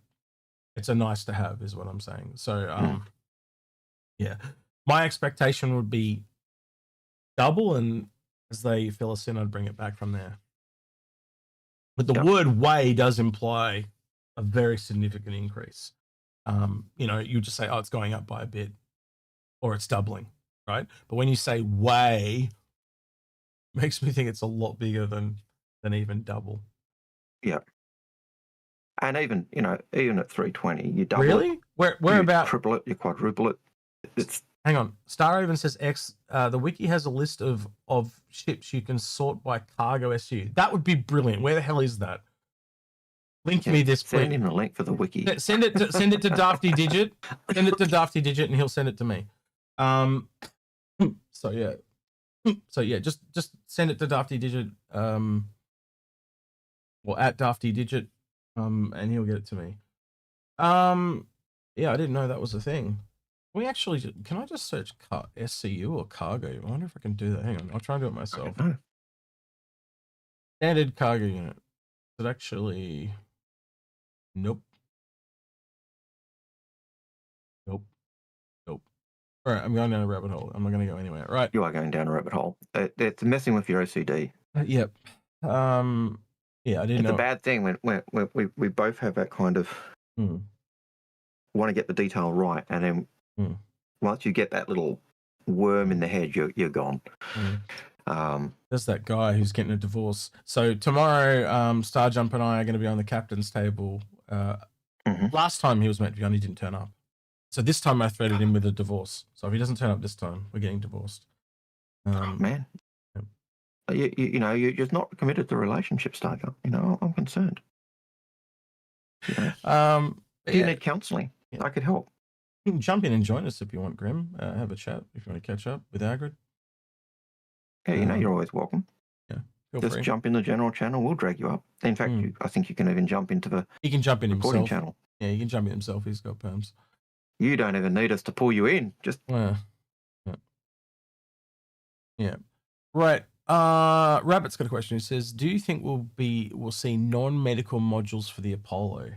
it's a nice to have, is what I'm saying. So, my expectation would be double, and as they fill us in, I'd bring it back from there. But the word "way" does imply a very significant increase. You just say, "Oh, it's going up by a bit," or "It's doubling," right? But when you say "way," it makes me think it's a lot bigger than even double. Yeah. And even at 320, you double really? it. We're about triple it, you quadruple it. It's hang on. Starraven says X. The wiki has a list of ships you can sort by cargo SU. That would be brilliant. Where the hell is that? Link me this, please. Send him a link for the wiki. Send it to Dafty Digit. Send it to Dafty Digit, and he'll send it to me. So yeah, just send it to Dafty Digit. Or at Dafty Digit, and he'll get it to me. I didn't know that was a thing. Can I just search SCU or cargo? I wonder if I can do that. Hang on, I'll try and do it myself. Standard cargo unit. it actually? Nope. Nope. Nope. All right, I'm going down a rabbit hole. I'm not going to go anywhere. Right. You are going down a rabbit hole. It's messing with your OCD. Yep. Yeah, I didn't It's know. a bad thing when we both have that kind of want to get the detail right, and then once you get that little worm in the head, you're gone. There's that guy who's getting a divorce. So tomorrow, Star-Jump and I are going to be on the captain's table. Last time he was meant to be on, he didn't turn up. So this time I threaded him with a divorce. So if he doesn't turn up this time, we're getting divorced. Man, you know, you're just not committed to the relationship, Star-Jump. You know, I'm concerned. You know? Do you need counselling? I could help. You can jump in and join us if you want, Grim. Have a chat if you want to catch up with Algared. Yeah, you know, you're always welcome. Yeah, just free. Jump in the general channel. We'll drag you up. In fact, I think you can even jump into the he can jump in recording himself. channel. Yeah, he can jump in himself. He's got perms. You don't even need us to pull you in. Just yeah. Right. Rabbit's got a question. He says, "Do you think we'll see non-medical modules for the Apollo?"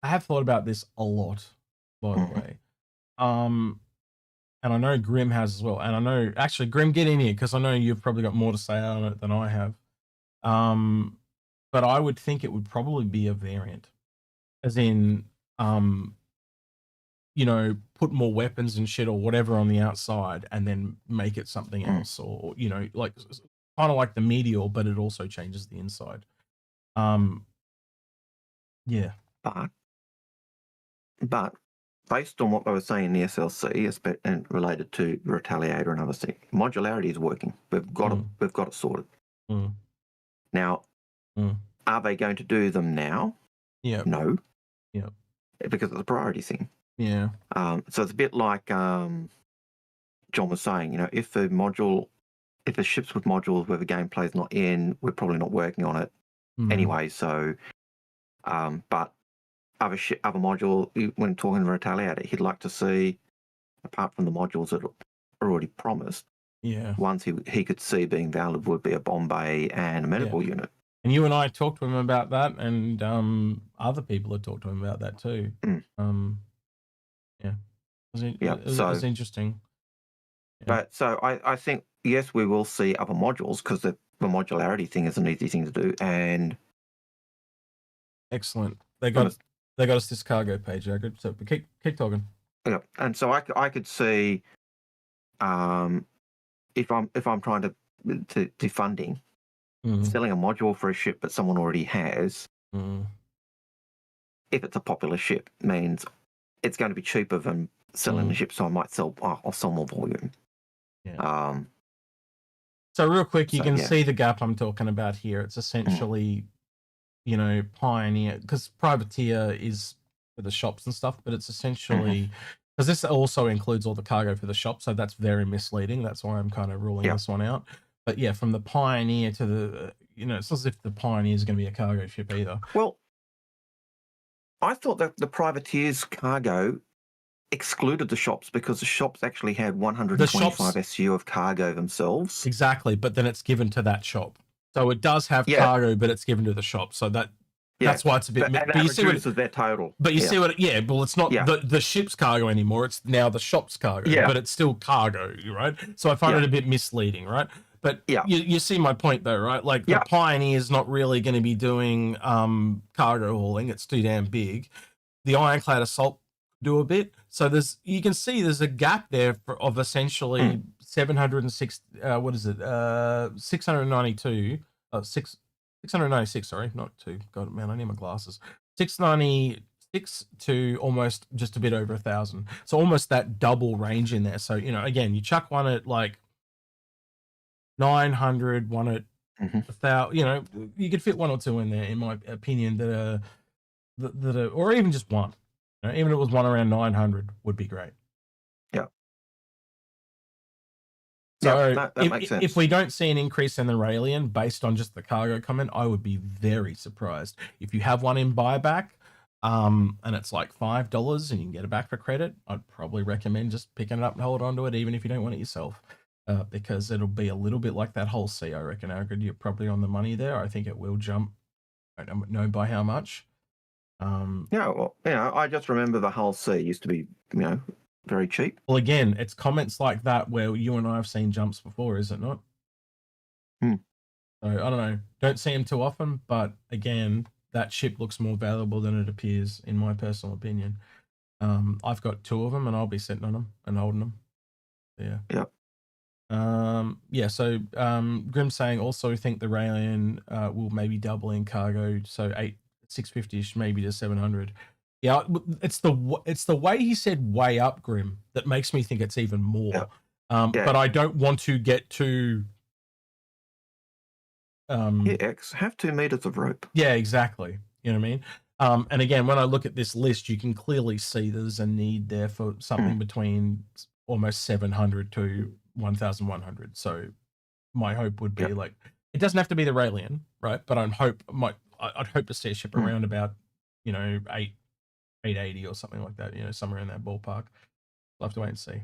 I have thought about this a lot, by the way. And I know Grim has as well. And I know, actually, Grim, get in here because I know you've probably got more to say on it than I have. But I would think it would probably be a variant, as in, you know, put more weapons and shit or whatever on the outside and then make it something else, or, you know, like kind of like the Meteor, but it also changes the inside. Yeah. But based on what they were saying in the SLC and related to Retaliator and other things, modularity is working. We've got it sorted. Now, are they going to do them now? Yeah. No. Yeah. Because it's a priority thing. Yeah. So it's a bit like John was saying, you know, if the ships with modules where the gameplay is not in, we're probably not working on it anyway. So, but other module, when talking to Retaliator, he'd like to see, apart from the modules that are already promised, ones he could see being valid would be a bomb bay and a medical unit. And you and I talked to him about that, and other people had talked to him about that too. It was interesting. But so I think, yes, we will see other modules because the modularity thing is an easy thing to do. And excellent. They got us this cargo page, Algared. So keep talking. Yeah, and so I could see, if I'm trying to do funding, selling a module for a ship that someone already has, if it's a popular ship, means it's going to be cheaper than selling the ship. So I might I'll sell more volume. Yeah. So real quick, you can see the gap I'm talking about here. It's essentially, you know, Pioneer, because Privateer is for the shops and stuff, but it's essentially, because this also includes all the cargo for the shop, so that's very misleading. That's why I'm kind of ruling this one out. But yeah, from the Pioneer to the, you know, it's not as if the Pioneer is going to be a cargo ship either. Well, I thought that the Privateer's cargo excluded the shops because the shops actually had 125 SU of cargo themselves. Exactly, but then it's given to that shop. So it does have cargo, but it's given to the shop. So that's why it's a bit. But you see reduces their total. But you see what? Yeah, well, it's not the ship's cargo anymore. It's now the shop's cargo. But it's still cargo, right? So I find it a bit misleading, right? But you see my point though, right? Like the Pioneer is not really going to be doing cargo hauling. It's too damn big. The Ironclad Assault do a bit. So you can see there's a gap there of essentially 706. What is it? 692. 696. Sorry, not 2. God, man, I need my glasses. 696 to almost just a bit over 1,000. So almost that double range in there. So, you know, again, you chuck one at like 900, one at 1,000. You know, you could fit one or two in there, in my opinion, that are, or even just one. You know, even if it was one around 900, would be great. Yeah. So that makes sense. If we don't see an increase in the Raelian based on just the cargo comment, I would be very surprised. If you have one in buyback, and it's like $5 and you can get it back for credit, I'd probably recommend just picking it up and hold on to it, even if you don't want it yourself. because it'll be a little bit like that whole C. I reckon, Algared, you're probably on the money there. I think it will jump. I don't know by how much. Yeah, well, I just remember the Hull C used to be, very cheap. Well, again, it's comments like that where you and I have seen jumps before, is it not? Hmm. So I don't know. Don't see them too often, but again, that ship looks more valuable than it appears, in my personal opinion. I've got 2 of them, and I'll be sitting on them and holding them. Yeah. Yep. Yeah. So Grim's saying also think the Raelian will maybe double in cargo, so 650ish, maybe to 700. Yeah, it's the way he said way up, Grim, that makes me think it's even more. Yeah. But I don't want to get too. Have 2 meters of rope. Yeah, exactly. You know what I mean? And again, when I look at this list, you can clearly see there's a need there for something between almost 700 to 1,100. So my hope would be like, it doesn't have to be the Raelian, right? But I'd hope to see a ship around about, 880 or something like that, somewhere in that ballpark. We'll have to wait and see.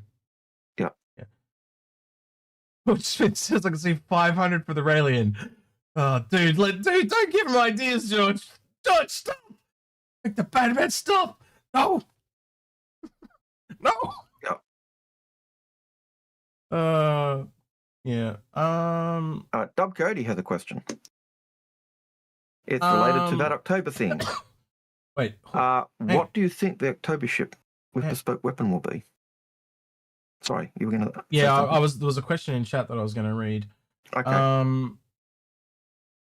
Yeah. Which says I can see 500 for the Raelian. Oh, dude, don't give him ideas, George. George, stop! Like the bad man, stop! No! No! Yeah. Yeah. Dub Cody has a question. It's related to that October thing. Wait. What do you think the October ship with bespoke weapon will be? Sorry, you were going to. Yeah, there was a question in chat that I was going to read. Okay.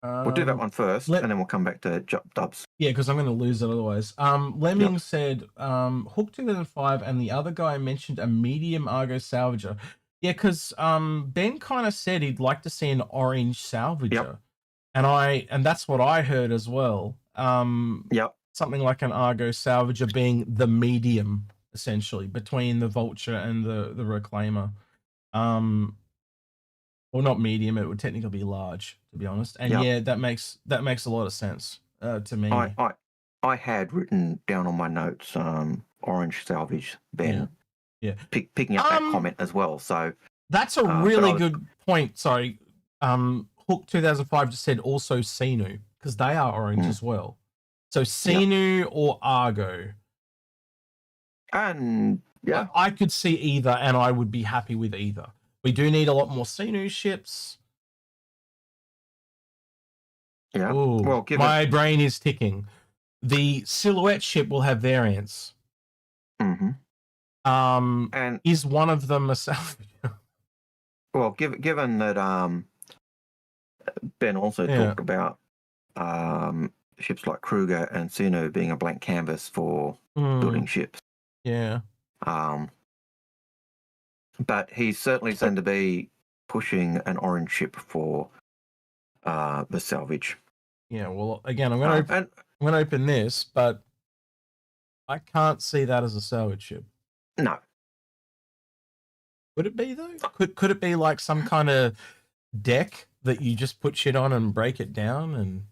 We'll do that one first, and then we'll come back to Dubs. Yeah, because I'm going to lose it otherwise. Lemming said, Hook 2005 and the other guy mentioned a medium Argo salvager. Yeah, because Ben kind of said he'd like to see an orange salvager. Yep. And that's what I heard as well. Something like an Argo salvager being the medium, essentially, between the Vulture and the Reclaimer. Well, not medium, it would technically be large, to be honest. And yeah, that makes a lot of sense to me. I had written down on my notes orange salvage, Ben. Yeah. Picking up that comment as well. So that's a really good point. Sorry. Hook 2005 just said also Sinu, because they are orange as well. So Sinu or Argo. And I could see either, and I would be happy with either. We do need a lot more Sinu ships. Yeah. Ooh, well, my brain is ticking. The Silhouette ship will have variants. Mm-hmm. And is one of them a salvage? Well, given that Ben also talked about ships like Kruger and Sinu being a blank canvas for building ships. Yeah. But he's certainly going to be pushing an orange ship for the salvage. Yeah, well, again, I'm going to open this, but I can't see that as a salvage ship. No. Could it be, though? Could it be like some kind of deck that you just put shit on and break it down? And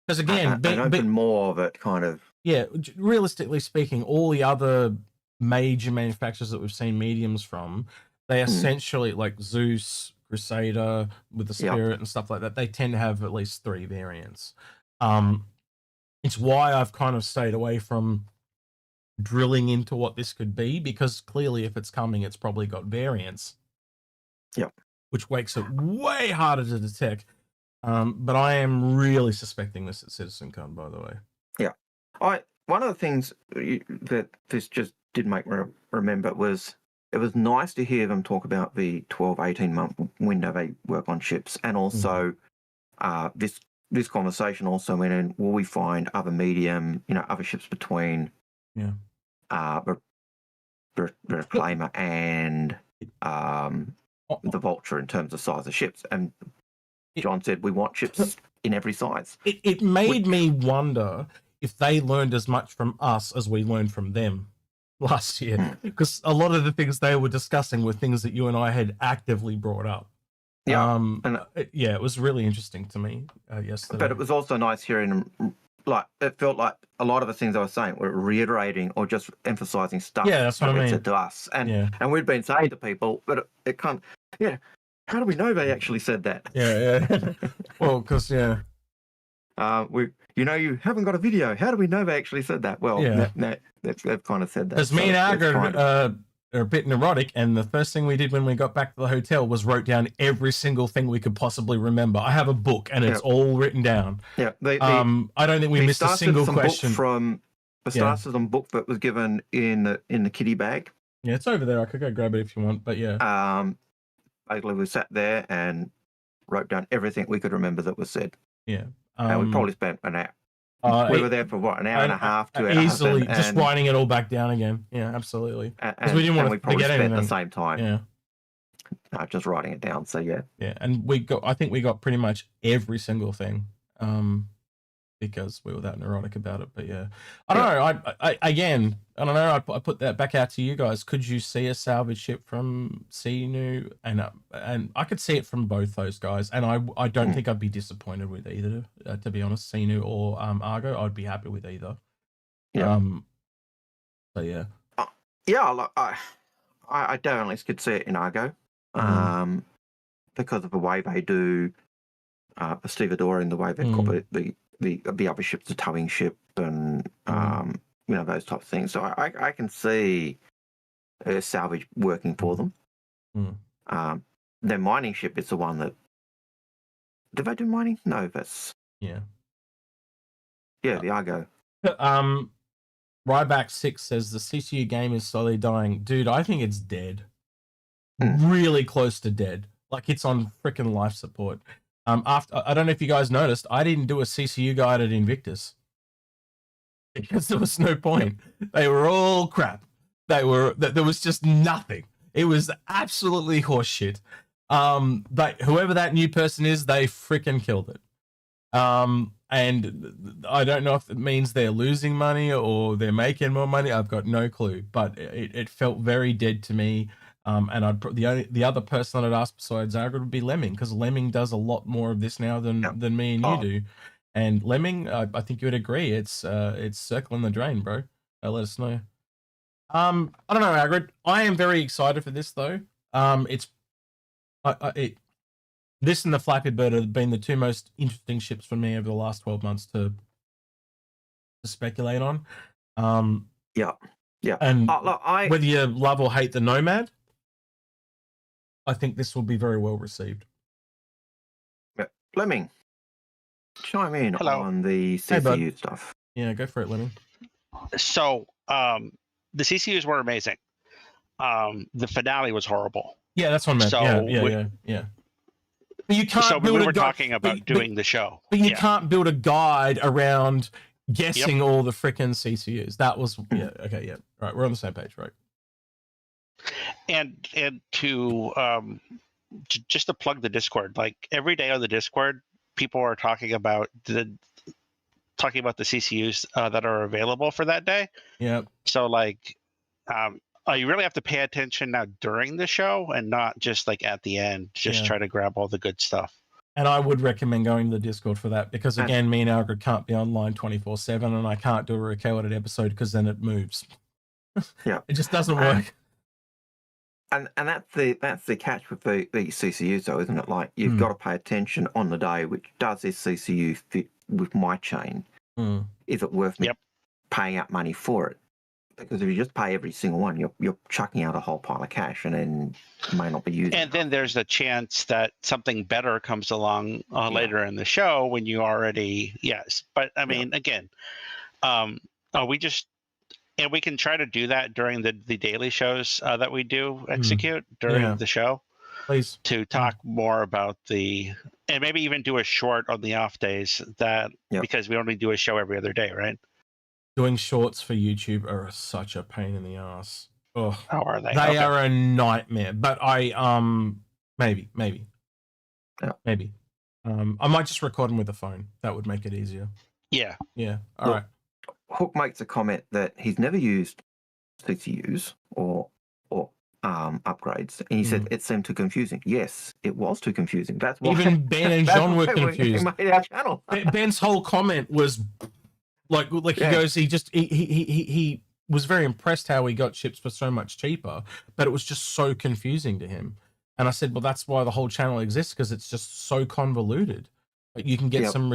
because again, open more of it, kind of. Yeah, realistically speaking, all the other major manufacturers that we've seen mediums from, they essentially, like Zeus, Crusader with the Spirit and stuff like that, they tend to have at least 3 variants. It's why I've kind of stayed away from drilling into what this could be, because clearly if it's coming, it's probably got variants. Yep. Which makes it way harder to detect. But I am really suspecting this at CitizenCon, by the way. Yeah. One of the things that this just did make me remember was it was nice to hear them talk about the 12-18 month window they work on ships, and also this conversation also went in, will we find other medium, other ships between the Reclaimer and the Vulture in terms of size of ships? And John said we want ships in every size. It made me wonder if they learned as much from us as we learned from them last year, because a lot of the things they were discussing were things that you and I had actively brought up. Yeah, it was really interesting to me yesterday. But it was also nice hearing them like it felt like a lot of the things I was saying were reiterating or just emphasizing stuff. Yeah, that's what I mean. Said to us, and we'd been saying to people, but it can't. Yeah, how do we know they actually said that? Yeah. Well, because you haven't got a video. How do we know they actually said that? Well, they've kind of said that. Because me and Algared are a bit neurotic, and the first thing we did when we got back to the hotel was wrote down every single thing we could possibly remember. I have a book, and it's all written down. Yeah. I don't think we missed a single question. The Star-System book that was given in the kitty bag. Yeah, it's over there. I could go grab it if you want, but yeah. Basically, we sat there and wrote down everything we could remember that was said. Yeah. And we probably spent an hour. We were there for what, an hour and a half, 2 hours. Easily, just writing it all back down again. Yeah, absolutely. Because we didn't want to forget anything. At the same time. Yeah. Just writing it down. So yeah. Yeah, and I think we got pretty much every single thing. Because we were that neurotic about it. But yeah, I don't know. I don't know. I put that back out to you guys. Could you see a salvage ship from CNU? And I could see it from both those guys. And I don't think I'd be disappointed with either, to be honest, CNU or Argo. I'd be happy with either. Yeah. So yeah. I definitely could see it in Argo. Because of the way they do the stevedore and the way they call it the other ship's a towing ship and those type of things. So I can see salvage working for them. Their mining ship is the one that did they do mining? No, that's the Argo. Ryback 6 says the CCU game is slowly dying. Dude, I think it's dead. Really close to dead. Like it's on freaking life support. After I don't know if you guys noticed, I didn't do a CCU guide at Invictus because there was no point. They were all crap. There was just nothing. It was absolutely horseshit. Whoever that new person is, they freaking killed it. And I don't know if it means they're losing money or they're making more money. I've got no clue, but it felt very dead to me. And the other person that I'd ask besides Algared would be Lemming, because Lemming does a lot more of this now than me and you do. And Lemming, I think you would agree, it's circling the drain, bro. Let us know. I don't know, Algared. I am very excited for this though. This and the Flappy Bird have been the two most interesting ships for me over the last 12 months to speculate on. Yeah. And whether you love or hate the Nomad, I think this will be very well received. Lemming, chime in on the CCU stuff. Yeah, go for it, Lemming. So, the CCUs were amazing. The finale was horrible. Yeah, that's what I meant. So yeah. But you can't build we were talking about doing the show. But you can't build a guide around guessing all the frickin' CCUs. That was right. We're on the same page, right? And to just to plug the Discord, like every day on the Discord, people are talking about the CCUs that are available for that day. Yeah. So like, you really have to pay attention now during the show and not just like at the end. Just try to grab all the good stuff. And I would recommend going to the Discord for that because, again, me and Algared can't be online 24/7 and I can't do a recorded episode because then it moves. Yeah. It just doesn't work. And that's the catch with the CCUs, though, isn't it? Like, you've got to pay attention on the day, which does this CCU fit with my chain? Is it worth me paying out money for it? Because if you just pay every single one, you're chucking out a whole pile of cash and then you may not be using it. And then there's a chance that something better comes along later in the show when you already, But I mean, again, we can try to do that during the daily shows that we do execute during the show. Please. To talk more about and maybe even do a short on the off days because we only do a show every other day, right? Doing shorts for YouTube are such a pain in the ass. Oh, how are they? They are a nightmare. But I maybe. I might just record them with a phone. That would make it easier. Yeah. All right. Hook makes a comment that he's never used CCUs or upgrades, and he said it seemed too confusing. Yes, it was too confusing. That's why even Ben and John were confused. Made our channel. Ben's whole comment was Like he goes, he was very impressed how he got ships for so much cheaper, but it was just so confusing to him. And I said, well, that's why the whole channel exists, because it's just so convoluted. Like you can get some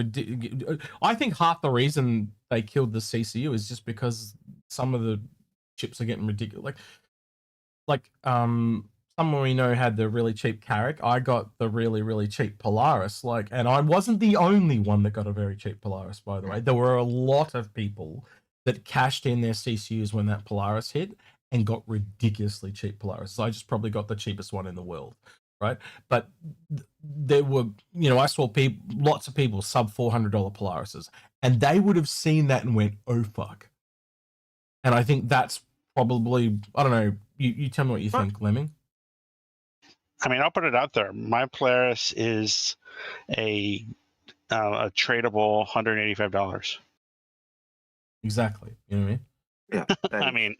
I think half the reason they killed the CCU is just because some of the chips are getting ridiculous. Like someone we know had the really cheap Carrack. I got the really, really cheap Polaris. And I wasn't the only one that got a very cheap Polaris, by the way. There were a lot of people that cashed in their CCUs when that Polaris hit and got ridiculously cheap Polaris. So I just probably got the cheapest one in the world, right? But there were, I saw lots of people sub $400 Polarises, and they would have seen that and went, oh, fuck. And I think that's probably, I don't know, you tell me what you think, Lemming. I mean, I'll put it out there. My Polaris is a tradable $185. Exactly. You know what I mean? Yeah. I mean,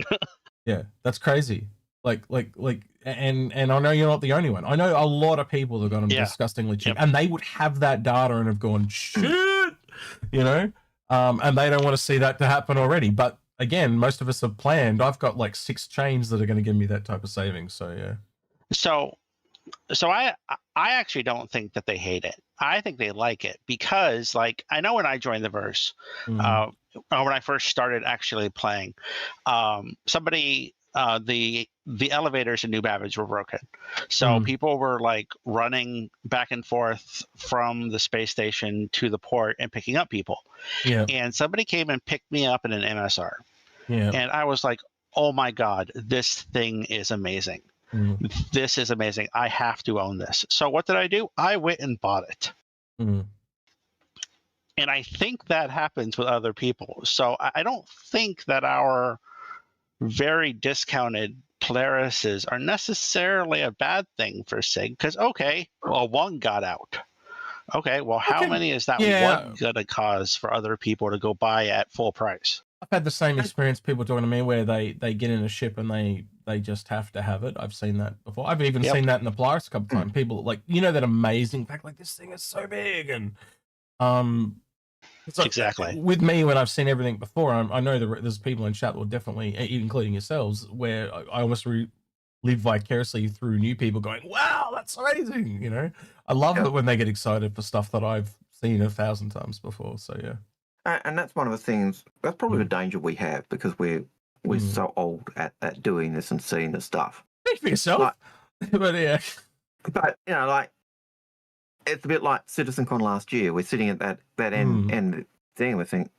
yeah, that's crazy. And I know you're not the only one. I know a lot of people that got them disgustingly cheap, and they would have that data and have gone, shit, and they don't want to see that to happen already. But again, most of us have planned. I've got like 6 chains that are going to give me that type of savings. So yeah. So I actually don't think that they hate it. I think they like it because, like, I know when I joined the verse, when I first started actually playing, somebody the elevators in New Babbage were broken, so people were like running back and forth from the space station to the port and picking up people. Yeah. And somebody came and picked me up in an MSR. Yeah. And I was like, oh my God, this thing is amazing. This is amazing. I have to own this. So what did I do? I went and bought it. And I think that happens with other people. So I don't think that our very discounted Polarises are necessarily a bad thing for SIG, because, okay, well, one got out. Okay, well, how many is that one going to cause for other people to go buy at full price? I've had the same experience, people talking to me, where they get in a ship and they just have to have it. I've seen that before. I've even seen that in the Polaris a couple of times. People, like, that amazing fact, like, this thing is so big. And it's like, exactly. With me, when I've seen everything before, I know there's people in chat that will definitely, including yourselves, where I almost live vicariously through new people going, wow, that's amazing. I love it when they get excited for stuff that I've seen 1,000 times before. So yeah. And that's one of the things, that's probably the danger we have, because we're so old at doing this and seeing this stuff. Speak for yourself. But yeah. But, like, it's a bit like CitizenCon last year. We're sitting at that end thing. We think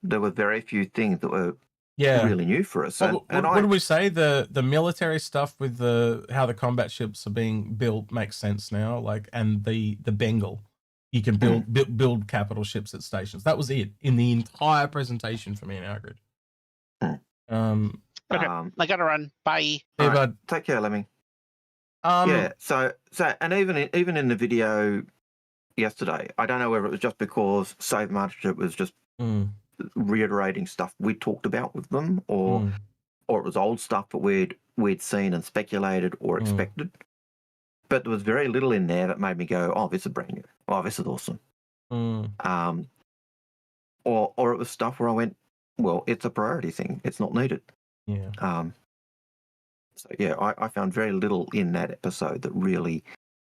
there were very few things that were really new for us. What did we say? The military stuff with how the combat ships are being built makes sense now. Like, and the Bengal. You can build capital ships at stations. That was it in the entire presentation for me and Algared. Okay, I gotta run. Bye. Yeah, bud. Take care, Lemming. So and even in the video yesterday, I don't know whether it was just because Save Mastership was just reiterating stuff we talked about with them, or it was old stuff that we'd seen and speculated or expected. But there was very little in there that made me go, oh, this is brand new. Oh, this is awesome. Or it was stuff where I went, well, it's a priority thing. It's not needed. Yeah. So, yeah, I found very little in that episode that really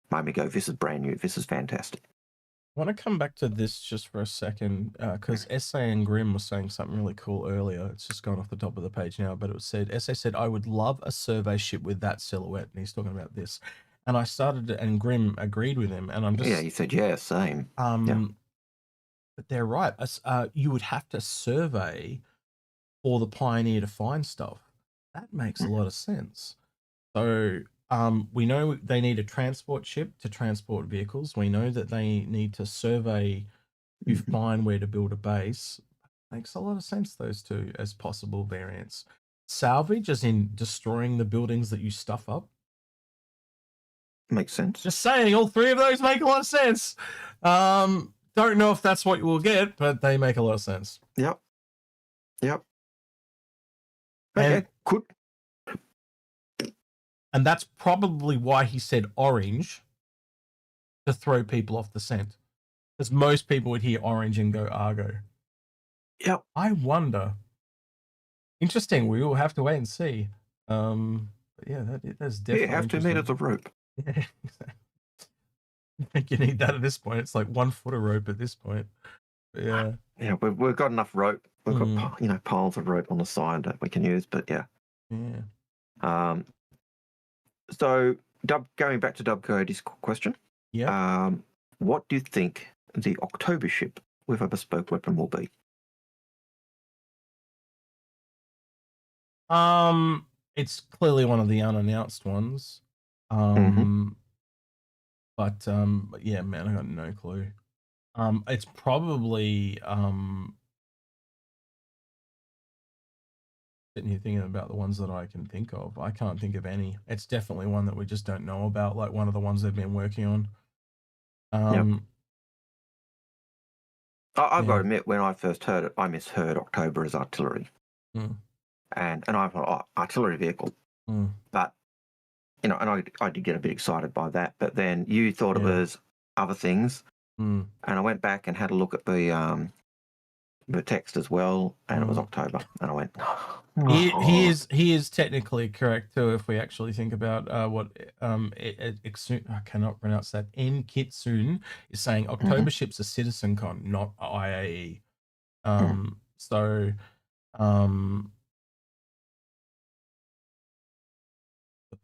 made me go, this is brand new. This is fantastic. I want to come back to this just for a second, because SA and Grim was saying something really cool earlier. It's just gone off the top of the page now, but it said, SA said, I would love a survey ship with that silhouette. And he's talking about this. And I started, and Grim agreed with him, and I'm just... Yeah, he said, yeah, same. But they're right. You would have to survey for the Pioneer to find stuff. That makes a lot of sense. So we know they need a transport ship to transport vehicles. We know that they need to survey to find where to build a base. Makes a lot of sense, those two, as possible variants. Salvage, as in destroying the buildings that you stuff up. Makes sense. Just saying, all 3 of those make a lot of sense. Don't know if that's what you will get, but they make a lot of sense. Yep. And, could. And that's probably why he said orange, to throw people off the scent. Because most people would hear orange and go Argo. Yep. I wonder. Interesting. We will have to wait and see. But yeah, that's definitely Yeah, have 2 meters of rope. Yeah, exactly. I think you need that at this point. It's like 1 foot of rope at this point. But yeah. Yeah, we've got enough rope. We've got piles of rope on the side that we can use. But yeah. Yeah. So going back to Dub Cody's question. Yeah. What do you think the October ship with a bespoke weapon will be? It's clearly one of the unannounced ones. But yeah, man, I got no clue. It's probably sitting here thinking about the ones that I can think of. I can't think of any. It's definitely one that we just don't know about, like one of the ones they've been working on. I've got to admit, when I first heard it, I misheard October as artillery. And I thought, artillery vehicle. But, and I did get a bit excited by that. But then you thought it was other things. And I went back and had a look at the text as well, and it was October. And I went, He is technically correct too. If we actually think about what I cannot pronounce that. Nkitsun is saying October ships are CitizenCon, not IAE. So the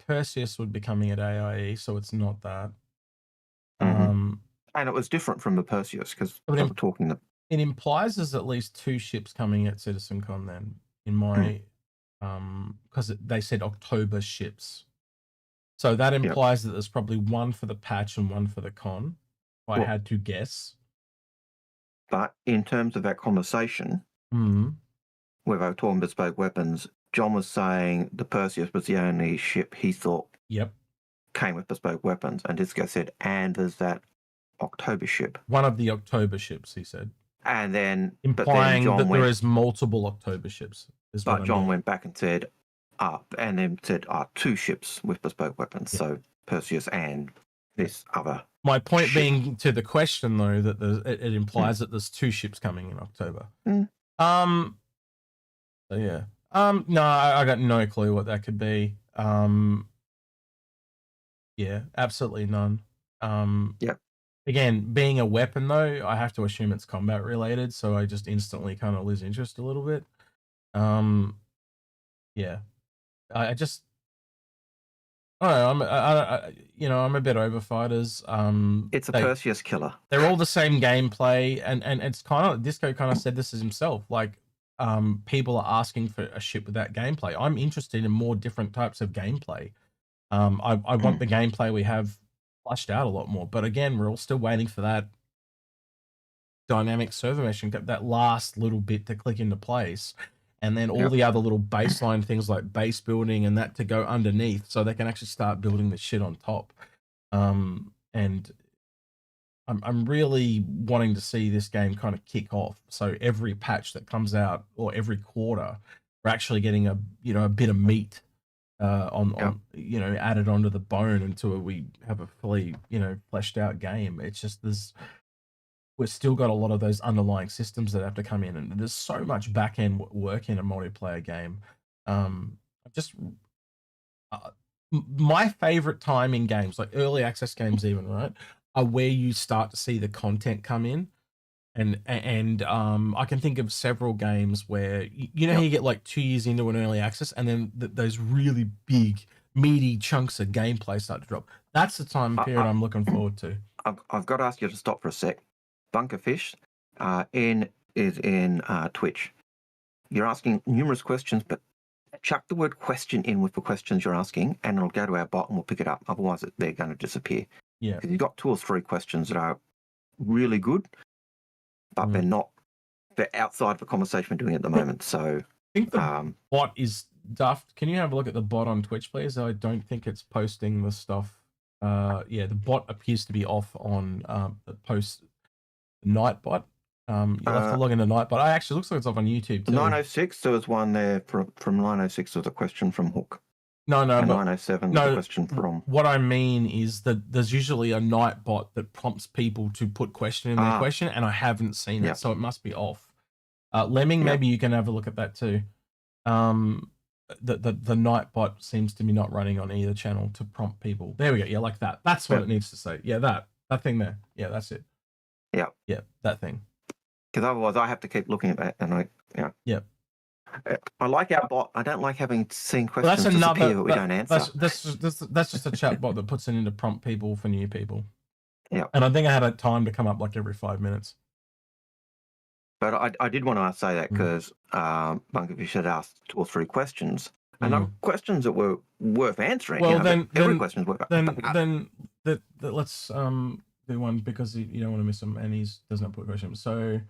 Perseus would be coming at AIE, so it's not that. And it was different from the Perseus because they were talking that. It implies there's at least 2 ships coming at CitizenCon then, in my because they said October ships. So that implies that there's probably one for the patch and one for the con. If I had to guess. But in terms of that conversation, where they were talking bespoke weapons, John was saying the Perseus was the only ship he thought came with bespoke weapons. And Disco said, and there's that October ship. One of the October ships, he said. And then implying that there is multiple October ships. But John went back and said, and then said, 2 ships with bespoke weapons. So Perseus and this other. My point being to the question, though, that it implies that there's 2 ships coming in October. So yeah. No, I got no clue what that could be. Yeah, absolutely none. Again, being a weapon though, I have to assume it's combat related, so I just instantly kind of lose interest a little bit. Yeah, I just, I don't know. I'm a bit over fighters. It's a Perseus killer. They're all the same gameplay, and it's kind of Disco kind of said this as himself. Like, people are asking for a ship with that gameplay. I'm interested in more different types of gameplay. I want the gameplay we have flushed out a lot more, but again, we're all still waiting for that dynamic server meshing, that last little bit to click into place, and then all the other little baseline things like base building and that to go underneath, so they can actually start building the shit on top. And I'm really wanting to see this game kind of kick off. So every patch that comes out or every quarter, we're actually getting a bit of meat added onto the bone until we have a fully fleshed out game. It's just we've still got a lot of those underlying systems that have to come in, and there's so much back end work in a multiplayer game. My favorite time in games, like early access games even, right, are where you start to see the content come in. And I can think of several games where how you get like 2 years into an early access, and then those really big meaty chunks of gameplay start to drop. That's the time period I'm looking forward to. I've got to ask you to stop for a sec. Bunkerfish is in Twitch. You're asking numerous questions, but chuck the word question in with the questions you're asking, and it'll go to our bot and we'll pick it up. Otherwise, they're going to disappear. Yeah, because you've got 2 or 3 questions that are really good, but they're outside the conversation we're doing at the moment. So I think the bot is daft. Can you have a look at the bot on Twitch, please? I don't think it's posting the stuff. The bot appears to be off on the post Nightbot. You'll have to log into Nightbot. It actually looks like it's off on YouTube too. 906, there was one there from 906. There was a question from Hook. No, and 907 was a question from. What I mean is that there's usually a Nightbot that prompts people to put question in their question, and I haven't seen it, so it must be off. Lemming, Yep. maybe you can have a look at that too. The Nightbot seems to be not running on either channel to prompt people. There we go. Yeah, like that. That's what Yep. it needs to say. Yeah, that thing there. Yeah, that's it. Yep. Yeah, that thing. Because otherwise I have to keep looking at that, and Yep. I like our bot. I don't like having seen Well, questions disappear that we don't answer. That's just a chat bot that puts it in to prompt people for new people. Yeah. And I think I had a time to come up like every 5 minutes. But I did want to say that because Bunkerfish had asked 2 or 3 questions, and they were questions that were worth answering. Well, every question is worth. Then let's do one because you don't want to miss him, and he doesn't put questions. So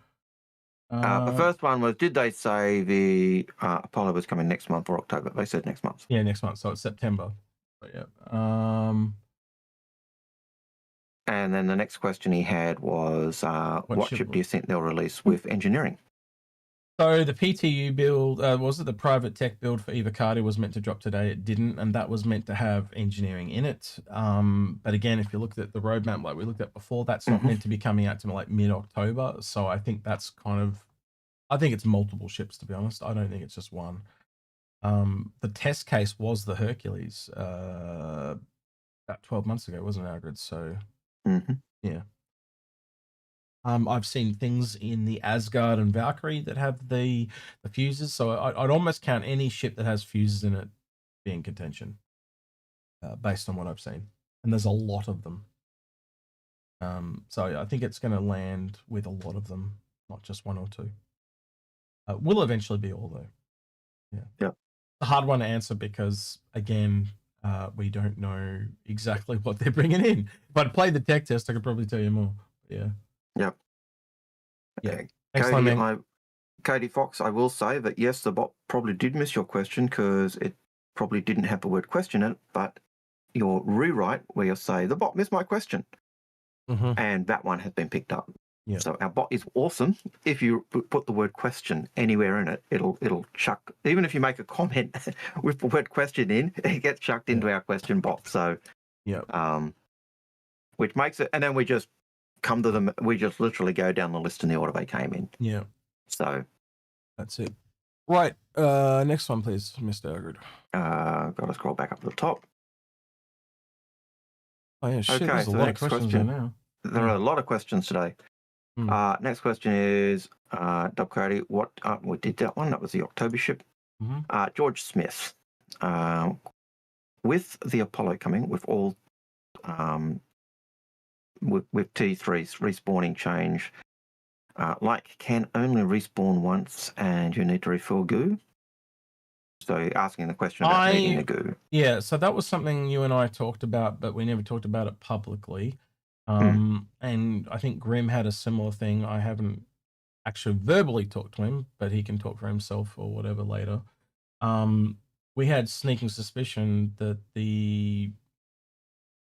the first one was, did they say the Apollo was coming next month or October? They said next month. Yeah, next month. So it's September. But yeah. And then the next question he had was, what ship do you think they'll release with engineering? So the PTU build, was it the private tech build for Eva Cardi was meant to drop today? It didn't, and that was meant to have engineering in it. But again, if you looked at the roadmap like we looked at before, that's not meant to be coming out to like mid-October. So I think that's I think it's multiple ships, to be honest. I don't think it's just one. The test case was the Hercules about 12 months ago, wasn't it, Algared? So yeah. I've seen things in the Asgard and Valkyrie that have the fuses, so I'd almost count any ship that has fuses in it being contention, based on what I've seen, and there's a lot of them. So I think it's going to land with a lot of them, not just 1 or 2. Will eventually be all though. Yeah. A hard one to answer because again, we don't know exactly what they're bringing in. If I'd played the tech test, I could probably tell you more. Yeah. Yep. Yeah. Excellent. Katie Fox, I will say that yes, the bot probably did miss your question because it probably didn't have the word question in it, but your rewrite where you say the bot missed my question, and that one has been picked up. Yeah. So our bot is awesome. If you put the word question anywhere in it, it'll chuck. Even if you make a comment with the word question in, it gets chucked into our question bot. So which makes it, and then we just come to them. We just literally go down the list in the order they came in. Yeah. So that's it. Right. Next one, please, Mr. Algared. Got to scroll back up to the top. Oh yeah, shit. Okay, There's a lot of questions there now. There are a lot of questions today. Next question is, Doc Cody, what we did that one? That was the October ship. George Smith, with the Apollo coming, with all with T3's respawning change, can only respawn once, and you need to refill goo. So asking the question about needing the goo. Yeah, so that was something you and I talked about, but we never talked about it publicly. And I think Grim had a similar thing. I haven't actually verbally talked to him, but he can talk for himself or whatever later. We had sneaking suspicion that the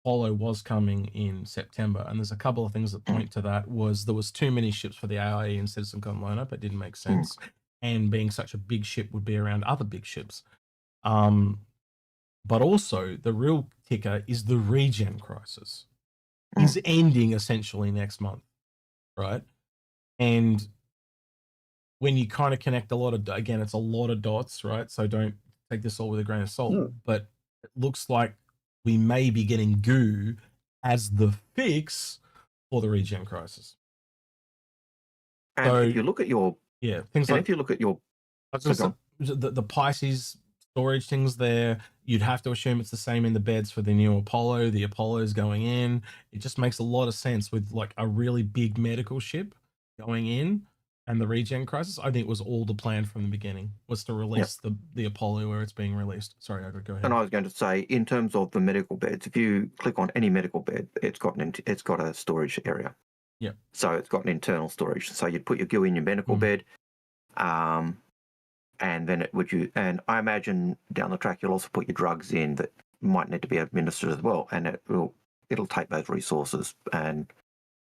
Apollo was coming in September, and there's a couple of things that point to that. There was too many ships for the AIE and Citizen Con lineup. It didn't make sense. And being such a big ship would be around other big ships. But also the real kicker is the regen crisis. Is ending essentially next month, right? And when you kind of connect it's a lot of dots, right? So don't take this all with a grain of salt, but it looks like we may be getting goo as the fix for the regen crisis. And so, if you look at your the Pisces storage things there, you'd have to assume it's the same in the beds for the new Apollo. The Apollo's going in. It just makes a lot of sense with like a really big medical ship going in and the regen crisis. I think it was all the plan from the beginning was to release the Apollo where it's being released. Sorry, I could go ahead. And I was going to say, in terms of the medical beds, if you click on any medical bed, it's got a storage area. Yeah. So it's got an internal storage. So you'd put your goo in your medical bed. And then and I imagine down the track you'll also put your drugs in that might need to be administered as well, and it'll take those resources. And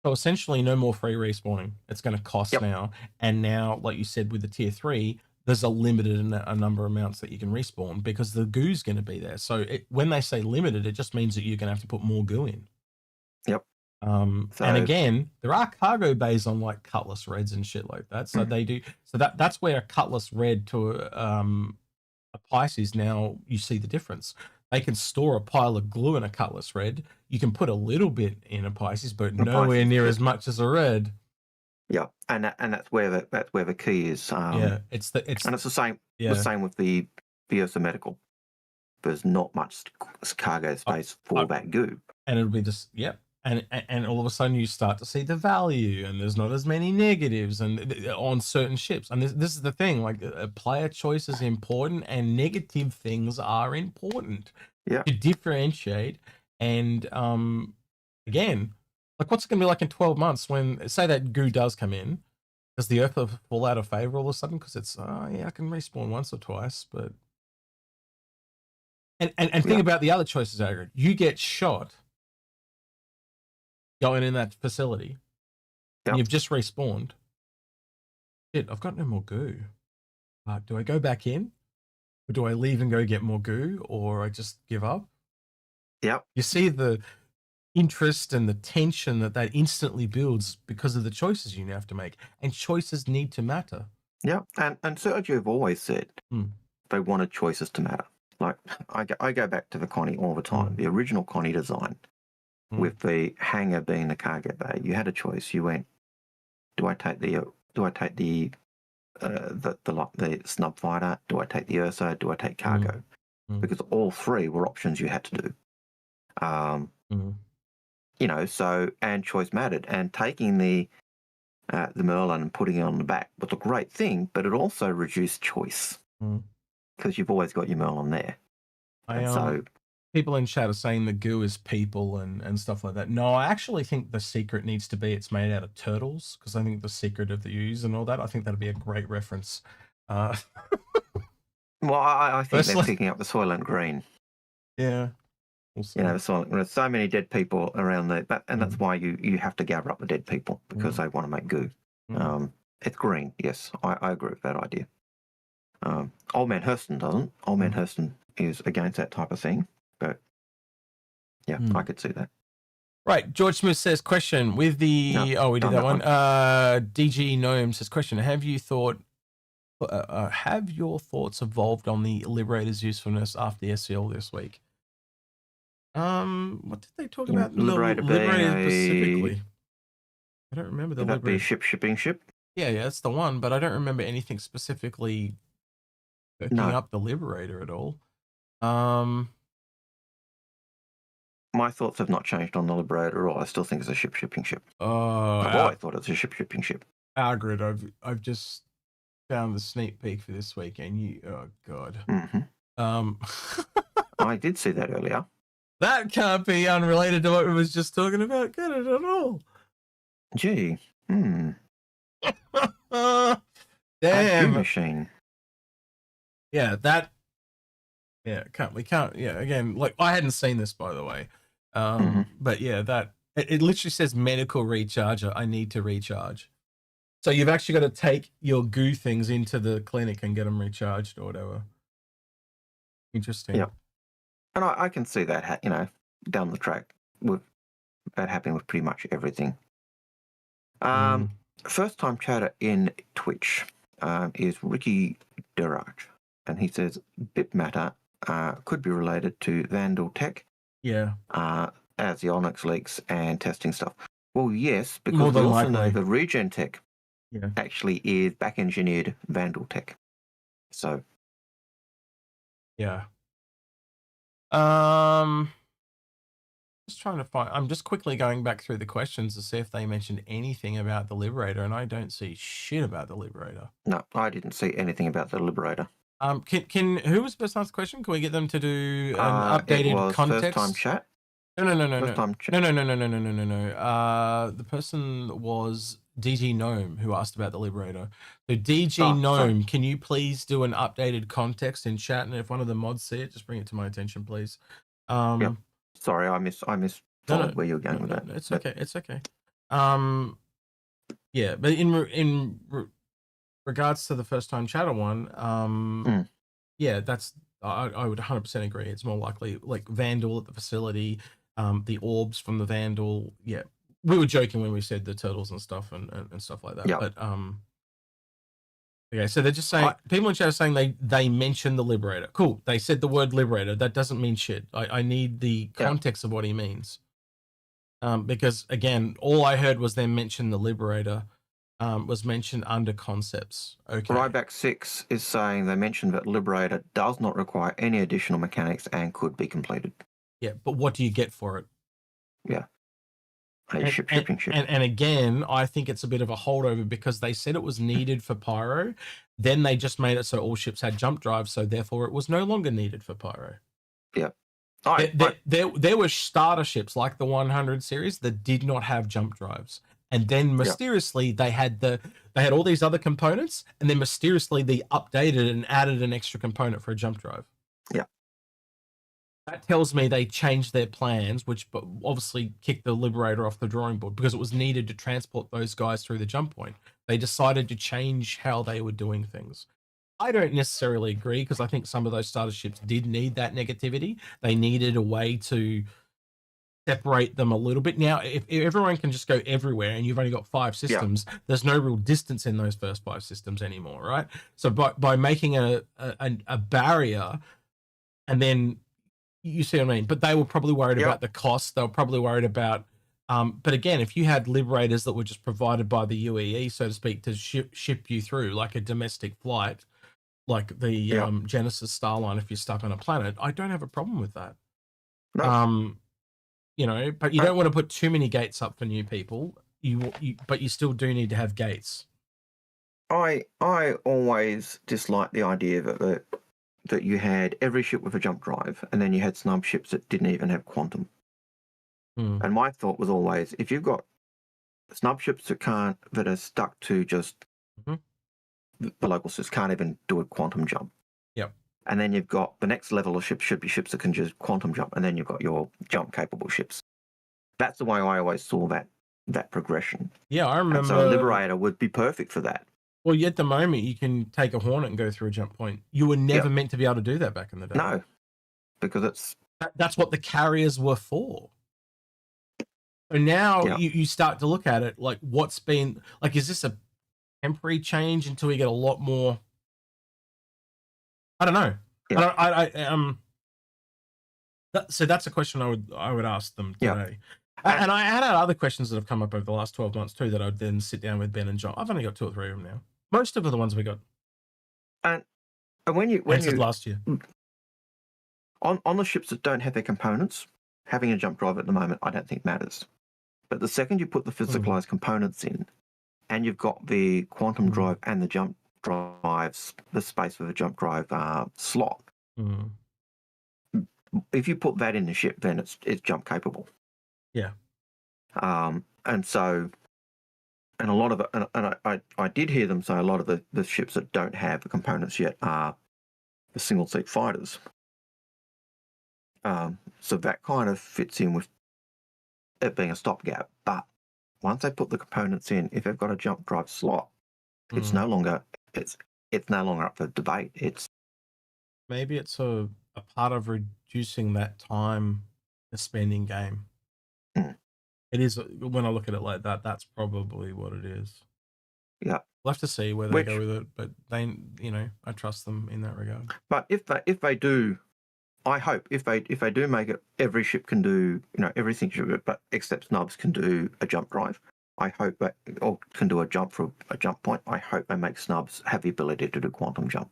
so essentially, no more free respawning. It's going to cost now, and now, like you said, with the tier 3, there's a limited number of amounts that you can respawn because the goo's going to be there. So when they say limited, it just means that you're going to have to put more goo in. Yep. So- And again, there are cargo bays on like Cutlass Reds and shit like that. So they do. So that's where a Cutlass Red to a Pisces, now you see the difference. They can store a pile of glue in a Cutlass Red. You can put a little bit in a Pisces, but nowhere near as much as a red. Yeah, and that's where the key is. And it's the same. Yeah. The same with the Ursa Medical. There's not much cargo space for that goo, and it'll be just and all of a sudden you start to see the value, and there's not as many negatives and on certain ships. And this is the thing, like player choice is important, and negative things are important to differentiate. And again, like what's it gonna be like in 12 months when, say, that goo does come in? Does the Earth fall out of favor all of a sudden because it's I can respawn once or twice, but and think about the other choices, Algared. You get shot going in that facility, and you've just respawned. Shit, I've got no more goo. Do I go back in, or do I leave and go get more goo, or I just give up? Yep. You see the interest and the tension that instantly builds because of the choices you have to make, and choices need to matter. Yeah, and Sergio have always said they wanted choices to matter. Like I go back to the Connie all the time. The original Connie design, with the hangar being the cargo bay, you had a choice. You went, do I take the snub fighter? Do I take the Ursa? Do I take cargo? Because all three were options you had to do. You know, so, and choice mattered. And taking the Merlin and putting it on the back was a great thing, but it also reduced choice because you've always got your Merlin there. So people in chat are saying the goo is people and stuff like that. No, I actually think the secret needs to be it's made out of turtles, because I think the secret of the ooze and all that, I think that'd be a great reference. Well, I think they're picking up the Soylent Green. Yeah. You know, there's so many dead people around there, and that's why you have to gather up the dead people, because they want to make goo. It's green, yes, I agree with that idea. Old Man Hurston doesn't. Old Man Hurston is against that type of thing, but yeah, I could see that. Right, George Smith says, question with the we did that one. DG Gnome says, question: Have your thoughts evolved on the Liberator's usefulness after the SCL this week? What did they talk about? Liberator specifically. I don't remember the Liberator. Liberator. Shipping ship. Yeah, that's the one, but I don't remember anything specifically picking up the Liberator at all. My thoughts have not changed on the Liberator at all. I still think it's a shipping ship. I've always thought it's a shipping ship. Algared, I've just found the sneak peek for this week, and oh god. I did see that earlier. That can't be unrelated to what we was just talking about, can it at all? Gee. Damn. Machine. Yeah, we can't. Yeah, again, like I hadn't seen this, by the way. But yeah, that it literally says medical recharger. I need to recharge. So you've actually got to take your goo things into the clinic and get them recharged or whatever. Interesting. Yeah. And I can see that, down the track with that happening with pretty much everything. First time chatter in Twitch is Ricky Durach, and he says bit matter could be related to Vandal Tech. Yeah. As the Onyx leaks and testing stuff. Well, yes, because we also know the Regen Tech actually is back engineered Vandal Tech. So. Yeah. Just trying to find. I'm just quickly going back through the questions to see if they mentioned anything about the Liberator, and I don't see shit about the Liberator. No, I didn't see anything about the Liberator. Can who was the first asked question? Can we get them to do an updated context? First time chat. No. The person was DG Gnome who asked about the Liberator. So DG Gnome, can you please do an updated context in chat? And if one of the mods see it, just bring it to my attention, please. Yep. Sorry, I missed where you were going with that. It's okay. It's okay. Yeah, but in regards to the first time chatter one, yeah, that's I would 100% agree. It's more likely like Vandal at the facility, the orbs from the Vandal. Yeah, we were joking when we said the turtles and stuff and stuff like that. Yep. But okay, so they're just saying people in chat are saying they mentioned the Liberator. Cool. They said the word Liberator. That doesn't mean shit. I need the context of what he means. Because again, all I heard was them mention the Liberator. Was mentioned under concepts. Okay. Ryback 6 is saying they mentioned that Liberator does not require any additional mechanics and could be completed. Yeah, but what do you get for it? Yeah. Shipping. And again, I think it's a bit of a holdover because they said it was needed for Pyro. Then they just made it so all ships had jump drives, so therefore it was no longer needed for Pyro. Yeah. There were starter ships like the 100 series that did not have jump drives. And then mysteriously they had all these other components, and then mysteriously they updated and added an extra component for a jump drive. Yeah. That tells me they changed their plans, which obviously kicked the Liberator off the drawing board because it was needed to transport those guys through the jump point. They decided to change how they were doing things. I don't necessarily agree because I think some of those starter ships did need that negativity. They needed a way to separate them a little bit. Now, if everyone can just go everywhere and you've only got 5 systems, there's no real distance in those first 5 systems anymore, right? So by making a barrier, and then you see what I mean. But they were probably worried about the cost. They were probably worried about. But again, if you had Liberators that were just provided by the UEE, so to speak, to ship you through like a domestic flight, like the Genesis Starline, if you're stuck on a planet, I don't have a problem with that. No. You know, but you don't want to put too many gates up for new people. But you still do need to have gates. I always disliked the idea that you had every ship with a jump drive, and then you had snub ships that didn't even have quantum. And my thought was always, if you've got snub ships that are stuck to just the local ships can't even do a quantum jump. Yep. And then you've got the next level of ships should be ships that can just quantum jump, and then you've got your jump capable ships. That's the way I always saw that progression. Yeah, I remember. And so a Liberator would be perfect for that. Well, at the moment you can take a Hornet and go through a jump point. You were never meant to be able to do that back in the day. No, because that's what the carriers were for. So now you start to look at it like what's been like. Is this a temporary change until we get a lot more? I don't know. Yeah. So that's a question I would ask them today. And I had other questions that have come up over the last 12 months too that I'd then sit down with Ben and John. I've only got 2 or 3 of them now. Most of them are the ones we got. And when you last year on the ships that don't have their components, having a jump drive at the moment I don't think matters. But the second you put the physicalized components in, and you've got the quantum drive and the jump drives, the space for the jump drive slot. If you put that in the ship, then it's jump capable. Yeah. And so, and a lot of it, and I did hear them say a lot of the ships that don't have the components yet are the single seat fighters. So that kind of fits in with it being a stopgap. But once they put the components in, if they've got a jump drive slot, it's no longer up for debate. Maybe it's a part of reducing that time to spend in game. It is, when I look at it like that, that's probably what it is. Yeah. We'll have to see where they go with it, but they, I trust them in that regard. But if they do, I hope if they do make it, every ship can do, everything should, but except snubs can do a jump drive. I hope that, or can do a jump for a jump point. I hope they make snubs have the ability to do quantum jump.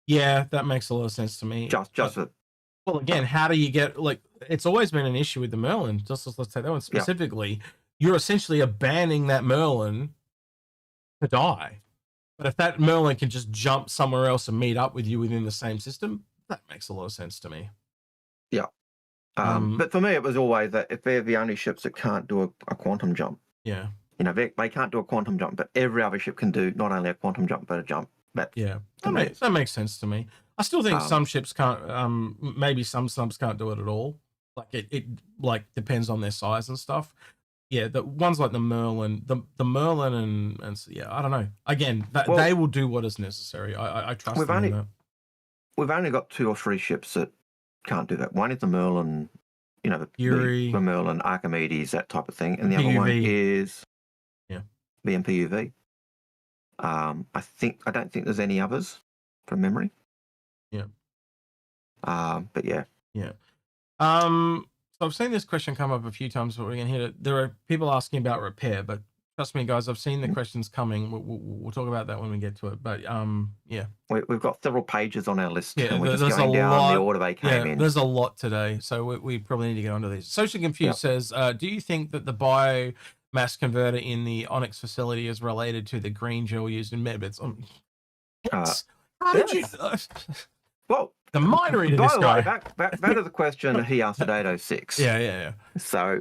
Yeah, that makes a lot of sense to me. Well, again, how do you get, it's always been an issue with the Merlin. Let's take that one specifically. You're essentially banning that Merlin to die. But if that Merlin can just jump somewhere else and meet up with you within the same system, that makes a lot of sense to me. Yeah. But for me, it was always that if they're the only ships that can't do a quantum jump, they can't do a quantum jump, but every other ship can do not only a quantum jump, but a jump. That makes sense to me. I still think some ships can't, maybe some subs can't do it at all. It depends on their size and stuff. Yeah, the ones like the Merlin, the Merlin and I don't know. Again, they will do what is necessary. I trust them in that. We've only got 2 or 3 ships that can't do that. One is the Merlin the Fury, Merlin, Archimedes, that type of thing, and the other one is BMPUV. I don't think there's any others from memory. Yeah. But yeah. Yeah. So I've seen this question come up a few times, but we're going to hit it. There are people asking about repair, but trust me, guys, I've seen the questions coming. We'll talk about that when we get to it. But yeah, we've got several pages on our list, and we're just going down the order they came in. There's a lot today, so we probably need to get onto these. Social Confused says, do you think that the biomass converter in the Onyx facility is related to the green gel used in medbits? How did you? Well, the mind reader, by this the guy. way, back to the question he asked at 8:06. Yeah. So,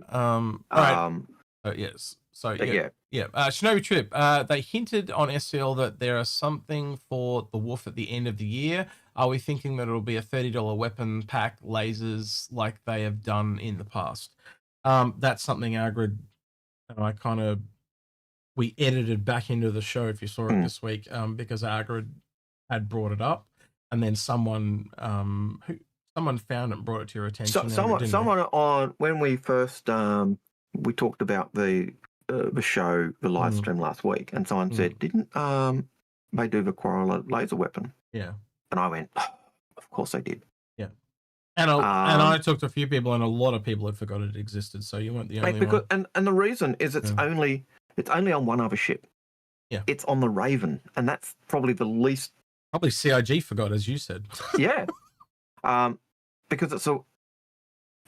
yes. So yeah. Shinobi Trip. They hinted on SCL that there is something for the Wolf at the end of the year. Are we thinking that it'll be a $30 weapon pack, lasers like they have done in the past? That's something Algared and we edited back into the show if you saw it this week, because Algared had brought it up, and then someone found it and brought it to your attention. Someone on when we first we talked about the show, the live stream last week, and someone said, "Didn't they do the Quarrel laser weapon?" Yeah, and I went, oh, "Of course they did." Yeah, and I talked to a few people, and a lot of people had forgot it existed. So you weren't the only one. And the reason is it's only on one other ship. Yeah, it's on the Raven, and that's probably the least. Probably CIG forgot, as you said. Yeah, because it's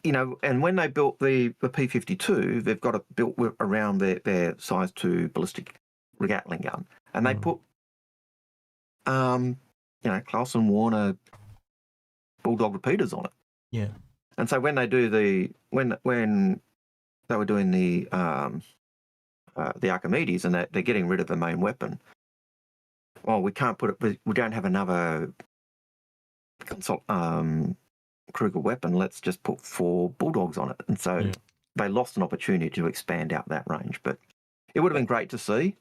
and when they built the P-52, they've got it built around their size 2 ballistic Gatling gun, and they put Clausen Warner Bulldog repeaters on it. Yeah, and so when they do when they were doing the Archimedes, and they're getting rid of the main weapon. Well, we can't put it. We don't have another Kruger weapon. Let's just put 4 Bulldogs on it, and so they lost an opportunity to expand out that range. But it would have been great to see.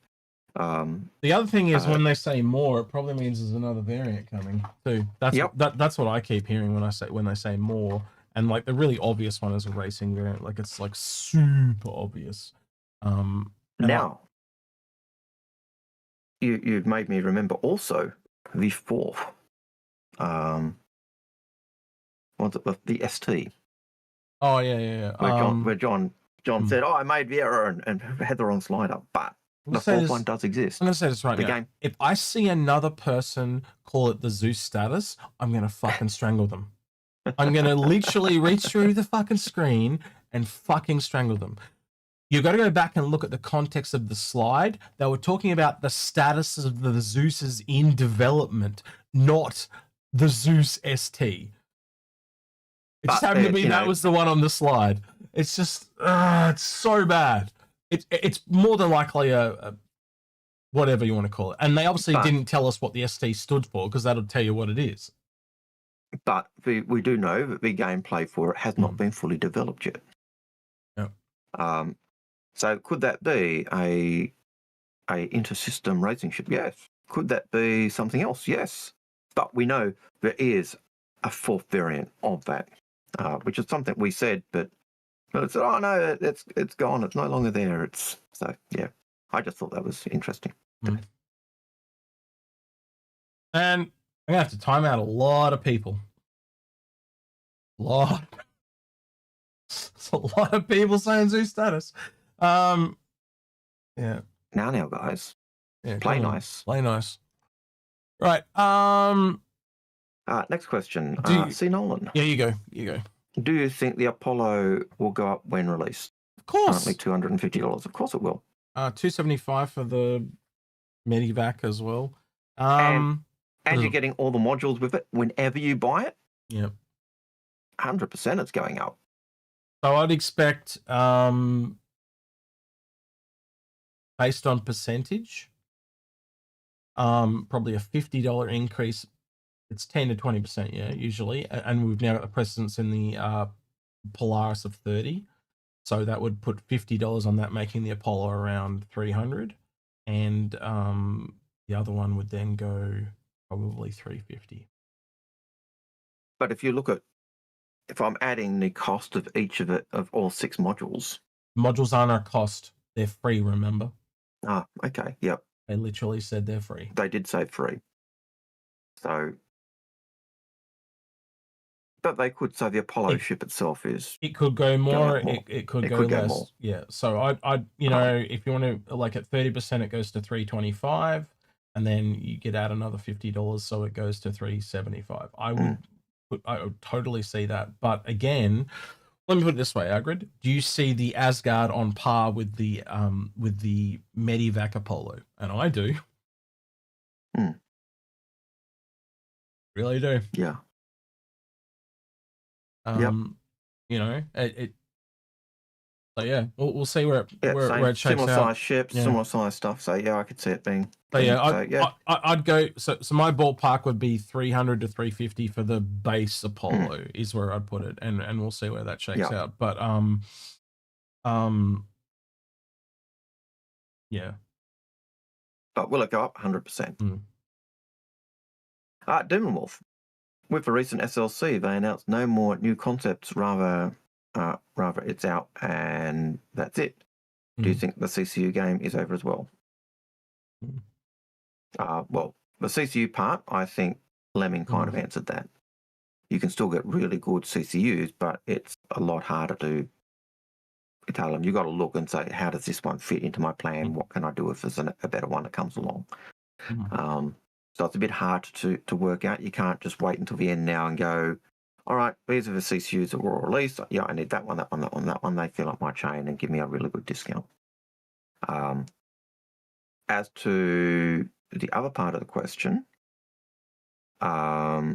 The other thing is when they say more, it probably means there's another variant coming too. That's what I keep hearing when they say more, and like the really obvious one is a racing variant. Like it's like super obvious. Now. You've made me remember also the 4th. What's it, the ST? Oh yeah. Where John said, "Oh, I made the error and had the wrong slider," but the 4th one does exist. I'm gonna say this right now. Game. If I see another person call it the Zeus status, I'm gonna fucking strangle them. I'm gonna literally reach through the fucking screen and fucking strangle them. You've got to go back and look at the context of the slide. They were talking about the status of the Zeus's in development, not the Zeus ST. It just happened to be that was the one on the slide. It's just, it's so bad. It's more than likely a whatever you want to call it. And they obviously didn't tell us what the ST stood for, because that'll tell you what it is. But we do know that the gameplay for it has not been fully developed yet. Yeah. So could that be a inter-system racing ship? Yes. Could that be something else? Yes. But we know there is a 4th variant of that, which is something we said, but it said, "Oh no, it's gone. It's no longer there." Yeah. I just thought that was interesting. And I'm gonna have to time out a lot of people. It's a lot of people saying Zeus status. Yeah. Now, guys. Yeah, play nice. Play nice. Right. Next question. C. Nolan. Yeah, you go. Do you think the Apollo will go up when released? Of course. Currently $250. Of course it will. $275 for the Medivac as well. And you're getting all the modules with it whenever you buy it. Yep. 100% it's going up. So I'd expect, based on percentage, probably a $50 increase. It's 10 to 20%, usually. And we've now got a precedence in the Polaris of 30. So that would put $50 on that, making the Apollo around 300. And the other one would then go probably 350. But if you look at if I'm adding the cost of each of all 6 modules. Modules aren't a cost; they're free. Remember? Ah, okay, yep. They literally said they're free. They did say free. So, but they could say the Apollo ship itself is. It could go more. It could go less. More. Yeah. So I you know, if you want to, like, at 30%, it goes to $325, and then you get out another $50, so it goes to $375. I would totally see that. But again, let me put it this way, Algared. Do you see the Asgard on par with the Medivac Apollo? And I do. Really do. Yeah. You know, it. So yeah, we'll see where it shakes similar out. size ships, similar size stuff. So yeah, I could see it being. So yeah, I'd go. So my ballpark would be 300 to 350 for the base Apollo is where I'd put it, and we'll see where that shakes out. But yeah. But will it go up 100%? Demon Wolf. With the recent SLC, they announced no more new concepts. Rather, it's out and that's it. Do you think the CCU game is over as well? Well, the CCU part, I think Lemming kind of answered that. You can still get really good CCUs, but it's a lot harder to tell them. You've got to look and say, how does this one fit into my plan? What can I do if there's a better one that comes along? So it's a bit hard to work out. You can't just wait until the end now and go, all right, these are the CCUs that were released. Yeah, I need that one, that one, that one, that one. They fill up my chain and give me a really good discount. As to the other part of the question, I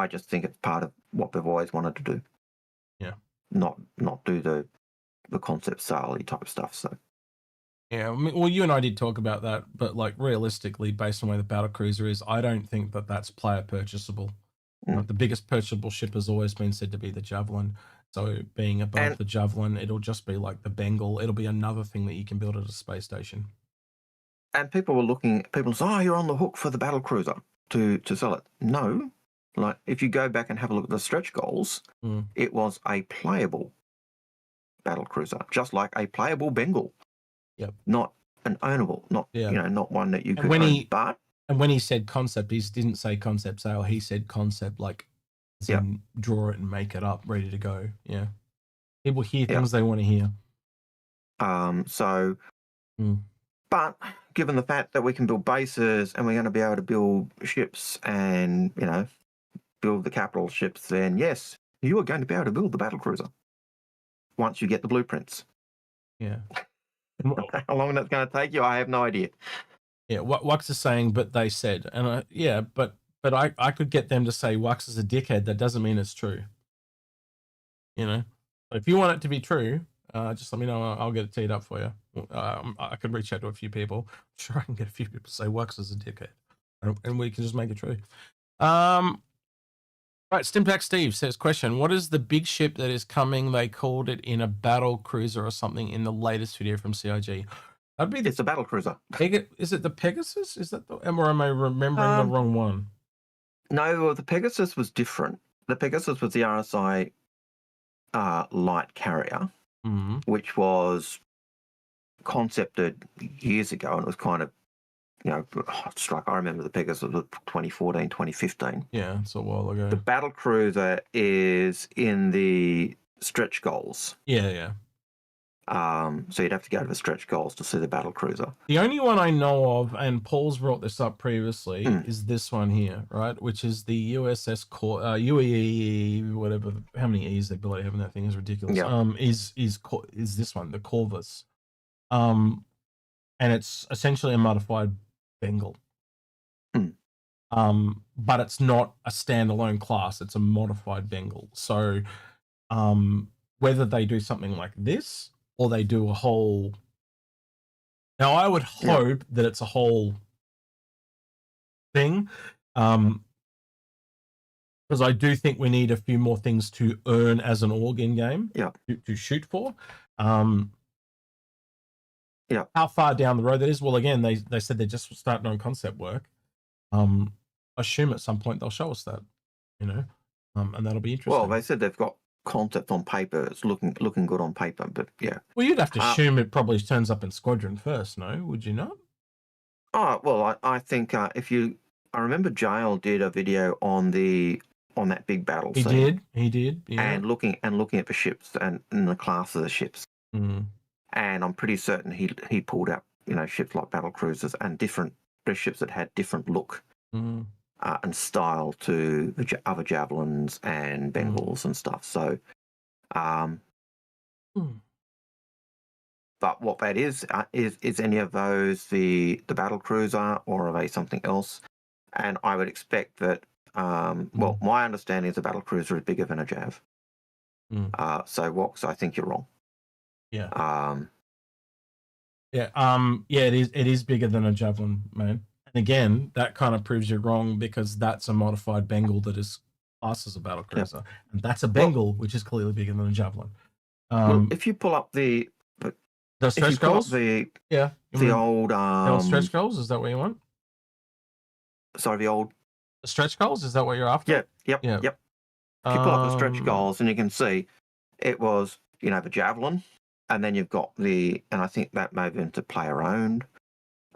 just think it's part of what they've always wanted to do. Yeah. Not do the concept sale type stuff. So. Yeah, I mean, well, you and I did talk about that, but like realistically, based on where the battle cruiser is, I don't think that that's player purchasable. Like, the biggest purchasable ship has always been said to be the Javelin. So being above the Javelin, it'll just be like the Bengal. It'll be another thing that you can build at a space station. And people say, oh, you're on the hook for the battle cruiser to sell it. No, like if you go back and have a look at the stretch goals, it was a playable battle cruiser, just like a playable Bengal. Yep. Not an ownable, not not one that you could own. And when he said concept, he didn't say concept sale. He said concept, like, draw it and make it up, ready to go. Yeah. People hear things they want to hear. But given the fact that we can build bases and we're going to be able to build ships and, build the capital ships, then yes, you are going to be able to build the battle cruiser once you get the blueprints. Yeah. How long that's going to take you, I have no idea. Yeah, Wax is saying, but they said, and but I could get them to say Wax is a dickhead. That doesn't mean it's true. If you want it to be true, just let me know. I'll get it teed up for you. I could reach out to a few people. I'm sure I can get a few people to say Wax is a dickhead, and we can just make it true. Right, Stimpack Steve says, question, what is the big ship that is coming? They called it in a battle cruiser or something in the latest video from CIG. It's a battle cruiser. Is it the Pegasus? Is that or am I remembering the wrong one? No, well, the Pegasus was different. The Pegasus was the RSI light carrier, which was concepted years ago, and it was kind of, struck. I remember the Pegasus was 2014, 2015. Yeah, it's a while ago. The battle cruiser is in the stretch goals. Yeah. So you'd have to go to the stretch goals to see the battle cruiser. The only one I know of, and Paul's brought this up previously, is this one here, right? Which is the USS UEE, whatever. How many E's they bloody have in that thing is ridiculous. Yeah. Is this one, the Corvus? And it's essentially a modified Bengal. But it's not a standalone class. It's a modified Bengal. So whether they do something like this or they do a whole... Now, I would hope that it's a whole thing, because I do think we need a few more things to earn as an org in-game to shoot for. How far down the road that is? Well, again, they said they're just starting on concept work. Assume at some point they'll show us that, and that'll be interesting. Well, they said they've got concept on paper. It's looking good on paper, but yeah. Well, you'd have to assume it probably turns up in Squadron first, no? Would you not? Oh well, I think I remember Jail did a video on that big battle. He did, yeah. And looking at the ships and the class of the ships. Mm. And I'm pretty certain he pulled out ships like battle cruisers and different ships that had different look and style to the other javelins and Bengals and stuff. So, but what that is any of those the battle cruiser, or are they something else? And I would expect that. Well, my understanding is the battle cruiser is bigger than a Jav. So Wox, I think you're wrong. Yeah. It is bigger than a Javelin, man. And again, that kind of proves you're wrong, because that's a modified Bengal that is classed as a battle cruiser, and that's a Bengal which is clearly bigger than a Javelin. Well, if you pull up the stretch goals, the old stretch goals, is that what you want? Sorry, the stretch goals, is that what you're after? Yep. If you pull up the stretch goals, and you can see it was the Javelin, and then you've got and I think that may have been to player owned,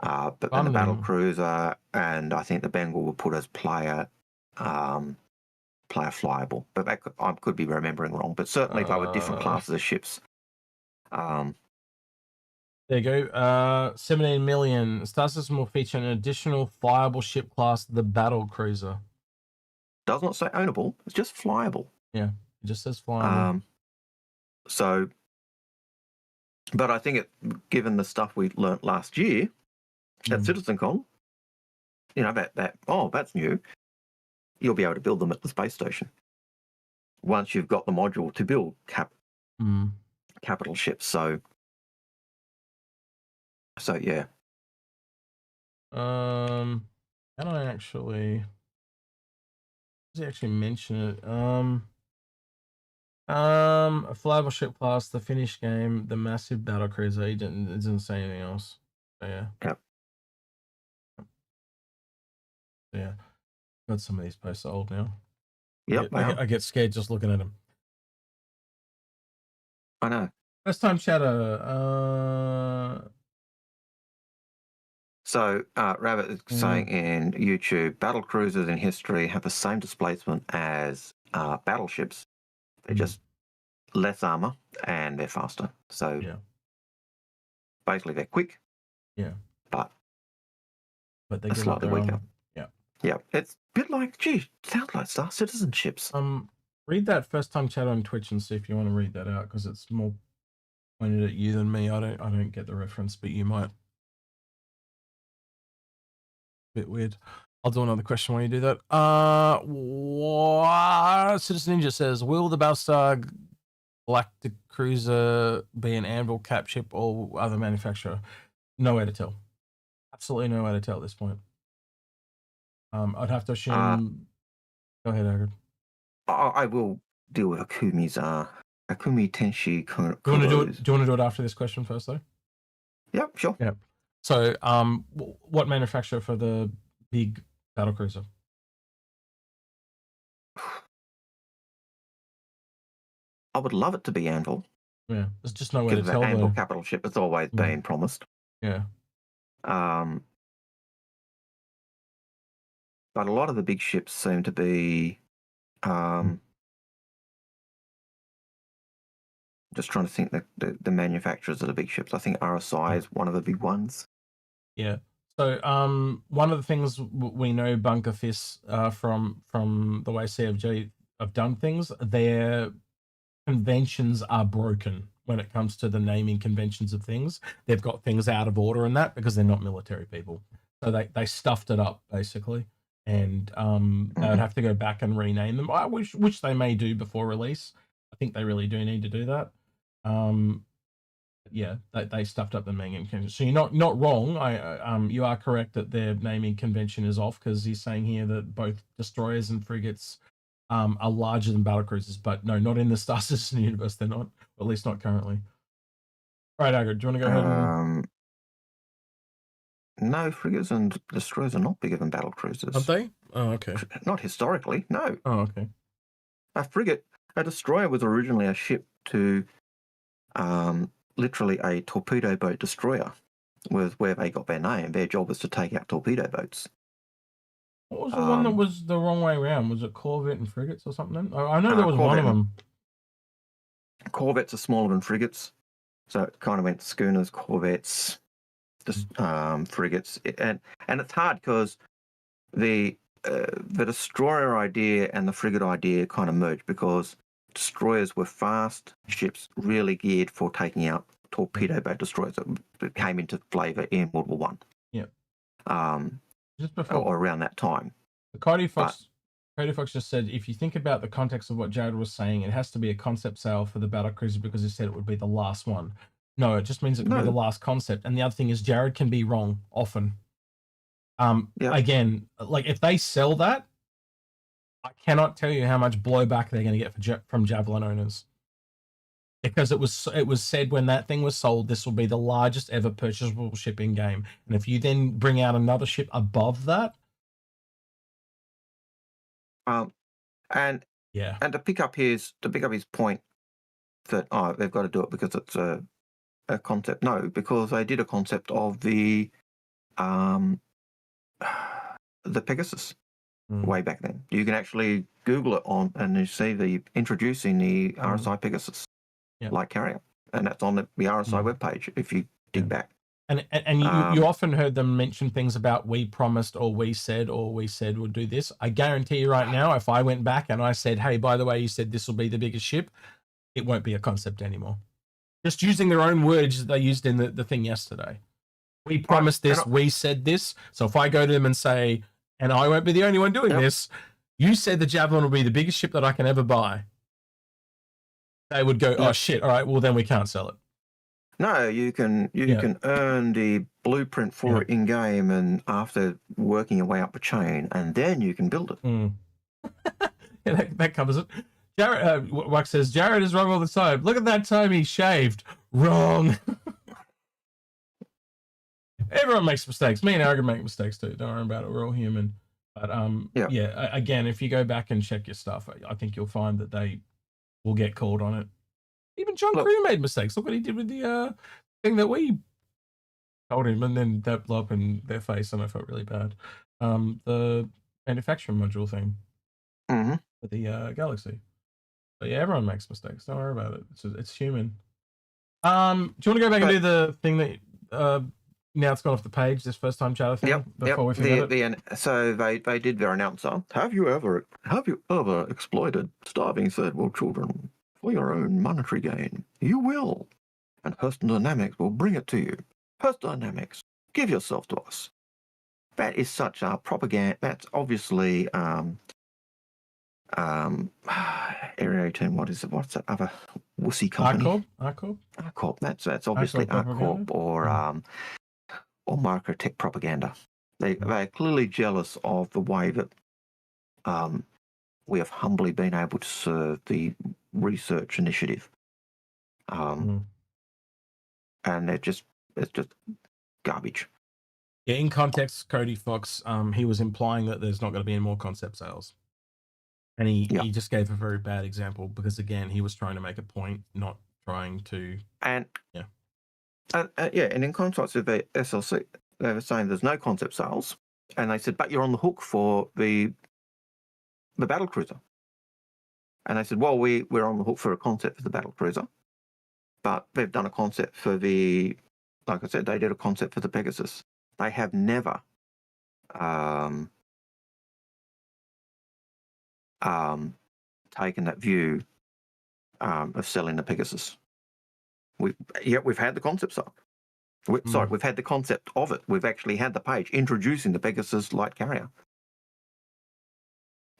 but then the battle cruiser, and I think the Bengal were put as player flyable, but I could be remembering wrong, but certainly they were different classes of ships. There you go. 17 million. Star System will feature an additional flyable ship class, the battle cruiser. Does not say ownable, it's just flyable. Yeah, it just says flyable. So, but I think given the stuff we learnt last year at CitizenCon, that's new. You'll be able to build them at the space station once you've got the module to build capital ships. So yeah. Can I actually? Does he actually mention it? A flyable ship class, the Finnish game, the massive battle cruiser. It didn't say anything else. So yeah. Yep. Yeah. Got some of these posts are old now. Yep. I get scared just looking at them. I know. First time chatter. So Rabbit is saying in YouTube, battle cruisers in history have the same displacement as battleships. They're just less armor and they're faster. So basically they're quick. Yeah. But they're slightly weaker. Armor. Yeah. Yeah. It's a bit like, sounds like Star Citizen ships. Read that first time chat on Twitch and see if you want to read that out, because it's more pointed at you than me. I don't get the reference, but you might. Bit weird. I'll do another question while you do that. What Citizen Ninja says, will the Battlestar Galactic Cruiser be an Anvil cap ship or other manufacturer? No way to tell. Absolutely no way to tell at this point. I'd have to assume. Go ahead, Algared. I will deal with Akumi's Akumi Tenshi. Do you want to do it after this question first, though? Yep, sure. Yep. So, what manufacturer for the big battle cruiser? I would love it to be Anvil. Yeah, there's just no way to tell. Anvil capital ship has always been promised. Yeah. But a lot of the big ships seem to be. Just trying to think the manufacturers of the big ships. I think RSI is one of the big ones. Yeah. So one of the things we know Bunker Fist from the way CFG have done things, their conventions are broken when it comes to the naming conventions of things. They've got things out of order in that because they're not military people. So they stuffed it up basically, and they would have to go back and rename them, which they may do before release. I think they really do need to do that. Yeah, they stuffed up the naming convention. So you're not wrong. You are correct that their naming convention is off, because he's saying here that both destroyers and frigates are larger than battlecruisers, but no, not in the Star System universe. They're not, or at least not currently. All right, Algared, do you want to go ahead and... No, frigates and destroyers are not bigger than battlecruisers. Are they? Oh, okay. Not historically, no. Oh, okay. a destroyer was originally a ship to literally a torpedo boat destroyer, was where they got their name. Their job was to take out torpedo boats. What was the one that was the wrong way around? Was it corvette and frigates or something? I know there was corvette one of them. Corvettes are smaller than frigates, so it kind of went schooners, corvettes, just frigates, and it's hard because the destroyer idea and the frigate idea kind of merged, because destroyers were fast ships, really geared for taking out torpedo boat destroyers that came into flavour in World War One. Yep. Just before or around that time. Cody Fox just said, if you think about the context of what Jared was saying, it has to be a concept sale for the battlecruiser because he said it would be the last one. No, it just means it can be the last concept. And the other thing is, Jared can be wrong often. Again, like if they sell that, I cannot tell you how much blowback they're going to get from Javelin owners. Because it was said when that thing was sold, this will be the largest ever purchasable ship in game. And if you then bring out another ship above that, and to pick up his point that they've got to do it because it's a concept. No, because they did a concept of the Pegasus way back then. You can actually Google it and you see the introducing the RSI Pegasus. Light carrier, and that's on the RSI webpage if you dig back. And you often heard them mention things about we promised or we said we'll do this. I guarantee you right now, if I went back and I said, hey, by the way, you said this will be the biggest ship, it won't be a concept anymore. Just using their own words that they used in the thing yesterday. We promised this, we said this. So if I go to them and say, and I won't be the only one doing this, you said the Javelin will be the biggest ship that I can ever buy. They would go, oh shit! All right, well then we can't sell it. No, you can earn the blueprint for it in game, and after working your way up the chain, and then you can build it. That covers it. Jared Wax says Jared is wrong all the time. Look at that time he shaved. Wrong. Everyone makes mistakes. Me and Algared make mistakes too. Don't worry about it. We're all human. But again, if you go back and check your stuff, I think you'll find that they will get called on it. Even John Crew made mistakes. Look what he did with the thing that we told him, and then that blew up in their face, and I felt really bad. The manufacturing module thing for the Galaxy. But yeah, everyone makes mistakes. Don't worry about it. It's human. Do you want to go back and do the thing that now it's gone off the page, this first time chatter thing? Before we forget it? So they did their announcer. Have you ever exploited starving third world children for your own monetary gain? You will. And Hurston Dynamics will bring it to you. Hurston Dynamics, give yourself to us. That is such a propaganda. That's obviously Area 18, what is it? What's that other wussy company? ARCorp. That's obviously ARCorp or Microtech propaganda. They're clearly jealous of the way that we have humbly been able to serve the research initiative. And it's just garbage. Yeah, in context, Cody Fox, he was implying that there's not going to be any more concept sales. And he just gave a very bad example because, again, he was trying to make a point, not trying to... And in context with the SLC, they were saying there's no concept sales. And they said, but you're on the hook for the battlecruiser. And they said, well, we're on the hook for a concept for the battlecruiser. But they've done a concept for like I said, they did a concept for the Pegasus. They have never taken that view of selling the Pegasus. We've had the concept of it. We've had the concept of it. We've actually had the page introducing the Pegasus light carrier.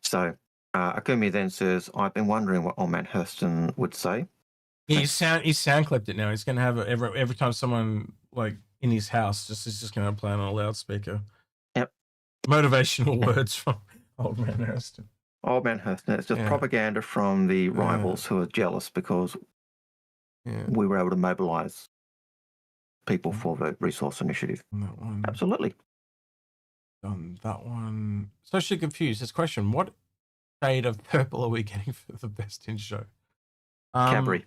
So Akumi then says, I've been wondering what old man Hurston would say. He's sound clipped it now. He's going to have every time someone like in his house he's just going to play on a loudspeaker. Yep. Motivational words from old man Hurston. Old man Hurston. It's just propaganda from the rivals who are jealous because we were able to mobilize people for the resource initiative. That one. Absolutely. That one. Especially confused. This question, what shade of purple are we getting for the best in show? Cabri.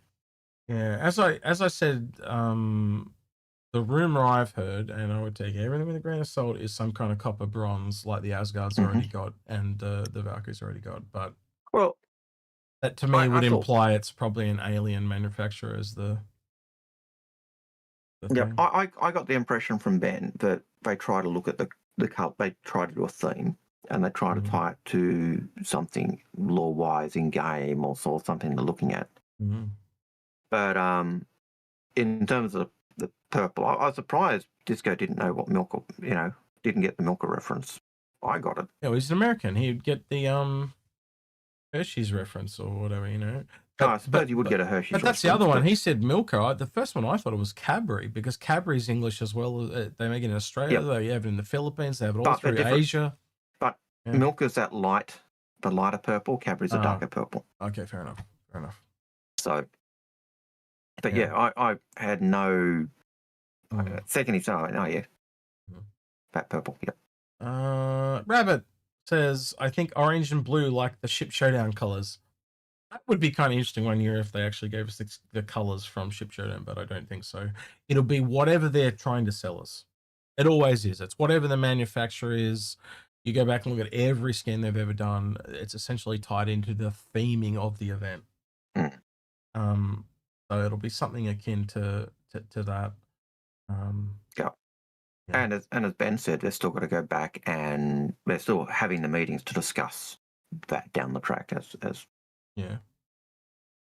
Yeah, as I said, the rumor I've heard, and I would take everything with a grain of salt, is some kind of copper bronze like the Asgard's already got and the Valkyrie's already got. But Well, that to me would I thought- imply it's probably an alien manufacturer as the yeah, thing. I got the impression from Ben that they try to look at the cult. They try to do a theme, and they try to tie it to something lore-wise in game or something they're looking at. But in terms of the purple, I was surprised Disco didn't know what Milka, didn't get the Milka reference. I got it. Yeah, well, he's an American. He'd get the Hershey's reference or whatever, I suppose you would get a Hershey's But that's the other one. He said Milka. The first one I thought it was Cadbury because Cadbury's English as well. They make it in Australia. They have it in the Philippines. They have it all through Asia. But Milka's that the lighter purple. Cadbury's a darker purple. Okay, fair enough. So, but I had no second. He said, "Oh yeah, that purple." Yeah. Rabbit says, "I think orange and blue like the Ship Showdown colors." That would be kind of interesting one year if they actually gave us the colors from Ship Showdown, but I don't think so. It'll be whatever they're trying to sell us. It always is. It's whatever the manufacturer is. You go back and look at every scan they've ever done. It's essentially tied into the theming of the event. So it'll be something akin to that. Yeah. And as Ben said, they're still got to go back and they're still having the meetings to discuss that down the track as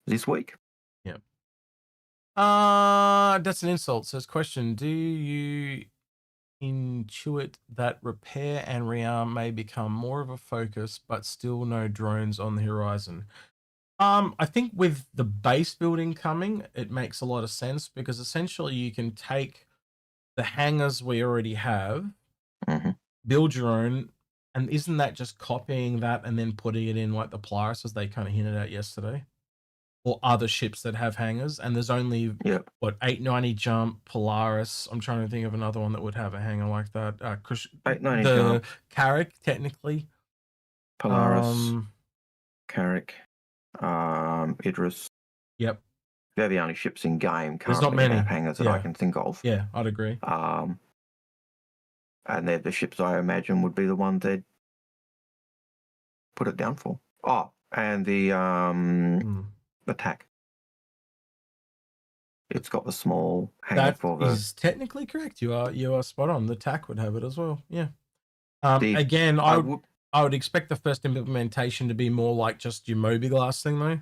this week. Yeah. That's an insult. Says question: do you intuit that repair and rearm may become more of a focus, but still no drones on the horizon? I think with the base building coming, it makes a lot of sense because essentially you can take the hangars we already have, build your own, and isn't that just copying that and then putting it in like the Polaris as they kind of hinted at yesterday? Or other ships that have hangars, and there's only 890 jump, Polaris. I'm trying to think of another one that would have a hangar like that. 890 the jump, Carrick, technically. Polaris, Carrick, Idris. Yep. They're the only ships in game There's not currently many that have hangars that I can think of. Yeah, I'd agree. And they're the ships I imagine would be the ones they'd put it down for. Oh, and the attack. It's got the small hangar for the... That is technically correct. You are spot on. The TAC would have it as well. Yeah. Again, I would expect the first implementation to be more like just your Mobi-Glass thing, though.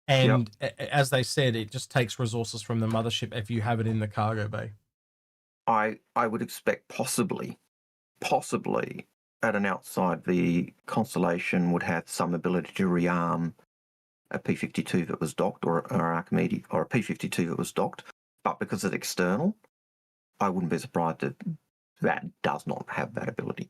And as they said, it just takes resources from the mothership if you have it in the cargo bay. I would expect possibly at an outside, the Constellation would have some ability to rearm a P-52 that was docked or an Archimedes or a P-52 that was docked. But because it's external, I wouldn't be surprised if that does not have that ability.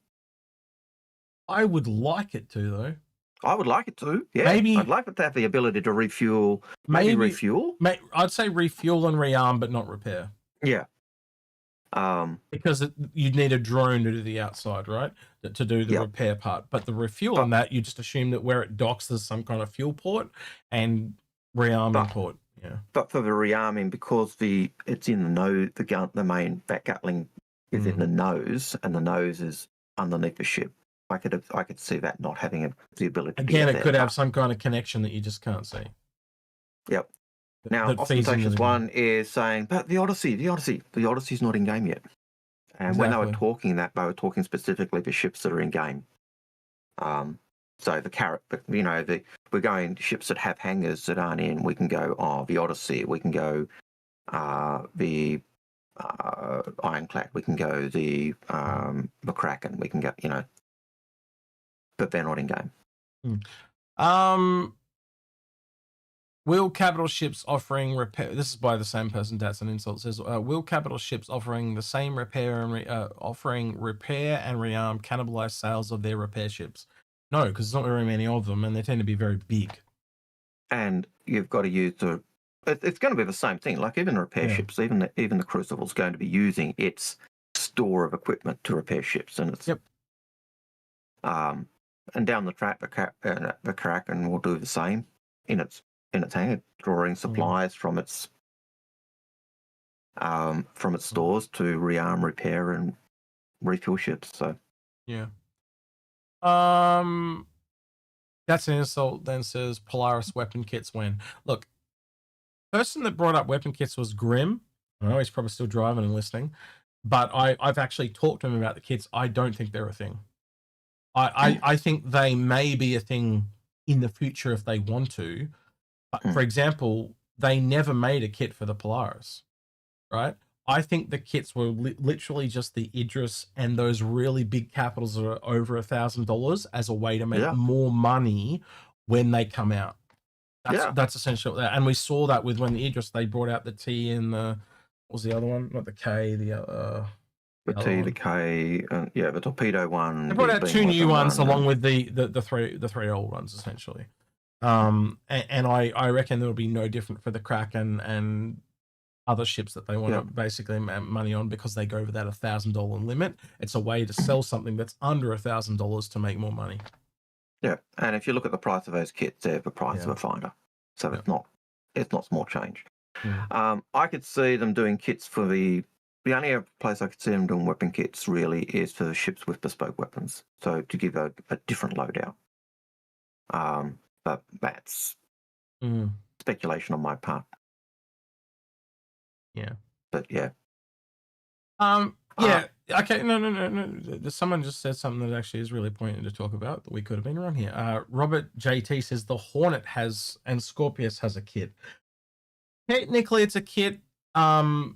I would like it to, though. I would like it to. Yeah, maybe I'd like it to have the ability to refuel. Maybe refuel. I'd say refuel and rearm, but not repair. Yeah. Because you'd need a drone to do the outside, right? To do the repair part. But the refuel on that, you just assume that where it docks, there's some kind of fuel port and rearming port. Yeah. But for the rearming, because it's in the nose, the main back Gatling is in the nose, and the nose is underneath the ship. I could see that not having the ability. Again, it could have some kind of connection that you just can't see. Yep. Now, Ostentatious One is saying, but the Odyssey's not in game yet. And when they were talking that, they were talking specifically for ships that are in game. So the Carrot, we're going to ships that have hangars that aren't in. We can go, the Odyssey. We can go the Ironclad. We can go the McCracken. We can go, but they're not in game. Will capital ships offering repair? This is by the same person. That's an insult. It says, will capital ships offering the same repair and offering repair and rearm cannibalize sales of their repair ships? No, because there's not very many of them, and they tend to be very big. And you've got to use it's going to be the same thing. Like even repair ships, even the Crucible is going to be using its store of equipment to repair ships, and it's and down the track, the Kraken will do the same in its hangar, drawing supplies from its stores to rearm, repair, and refuel ships. So yeah. That's an insult. Then says Polaris weapon kits when. Look, person that brought up weapon kits was Grim. I know he's probably still driving and listening, but I've actually talked to him about the kits. I don't think they're a thing. I think they may be a thing in the future if they want to. But for example, they never made a kit for the Polaris, right? I think the kits were literally just the Idris and those really big capitals that are over $1,000 as a way to make more money when they come out. That's essential. And we saw that with when the Idris, they brought out the T and the, what was the other one? Not the K, the T, the K, the torpedo one. They brought out two new ones along with the three old ones, essentially. And I reckon there'll be no different for the Kraken and other ships that they want to basically make money on because they go over that $1,000 limit. It's a way to sell something that's under $1,000 to make more money. Yeah, and if you look at the price of those kits, they're the price of a fighter, so it's not small change. I could see them doing kits for the only place I could see them doing weapon kits really is for ships with bespoke weapons, so to give a different loadout. But that's speculation on my part. Yeah. But yeah. Okay. No. Someone just said something that actually is really pointed to talk about that we could have been around here. Robert JT says the Hornet has and Scorpius has a kit. Technically, it's a kit. I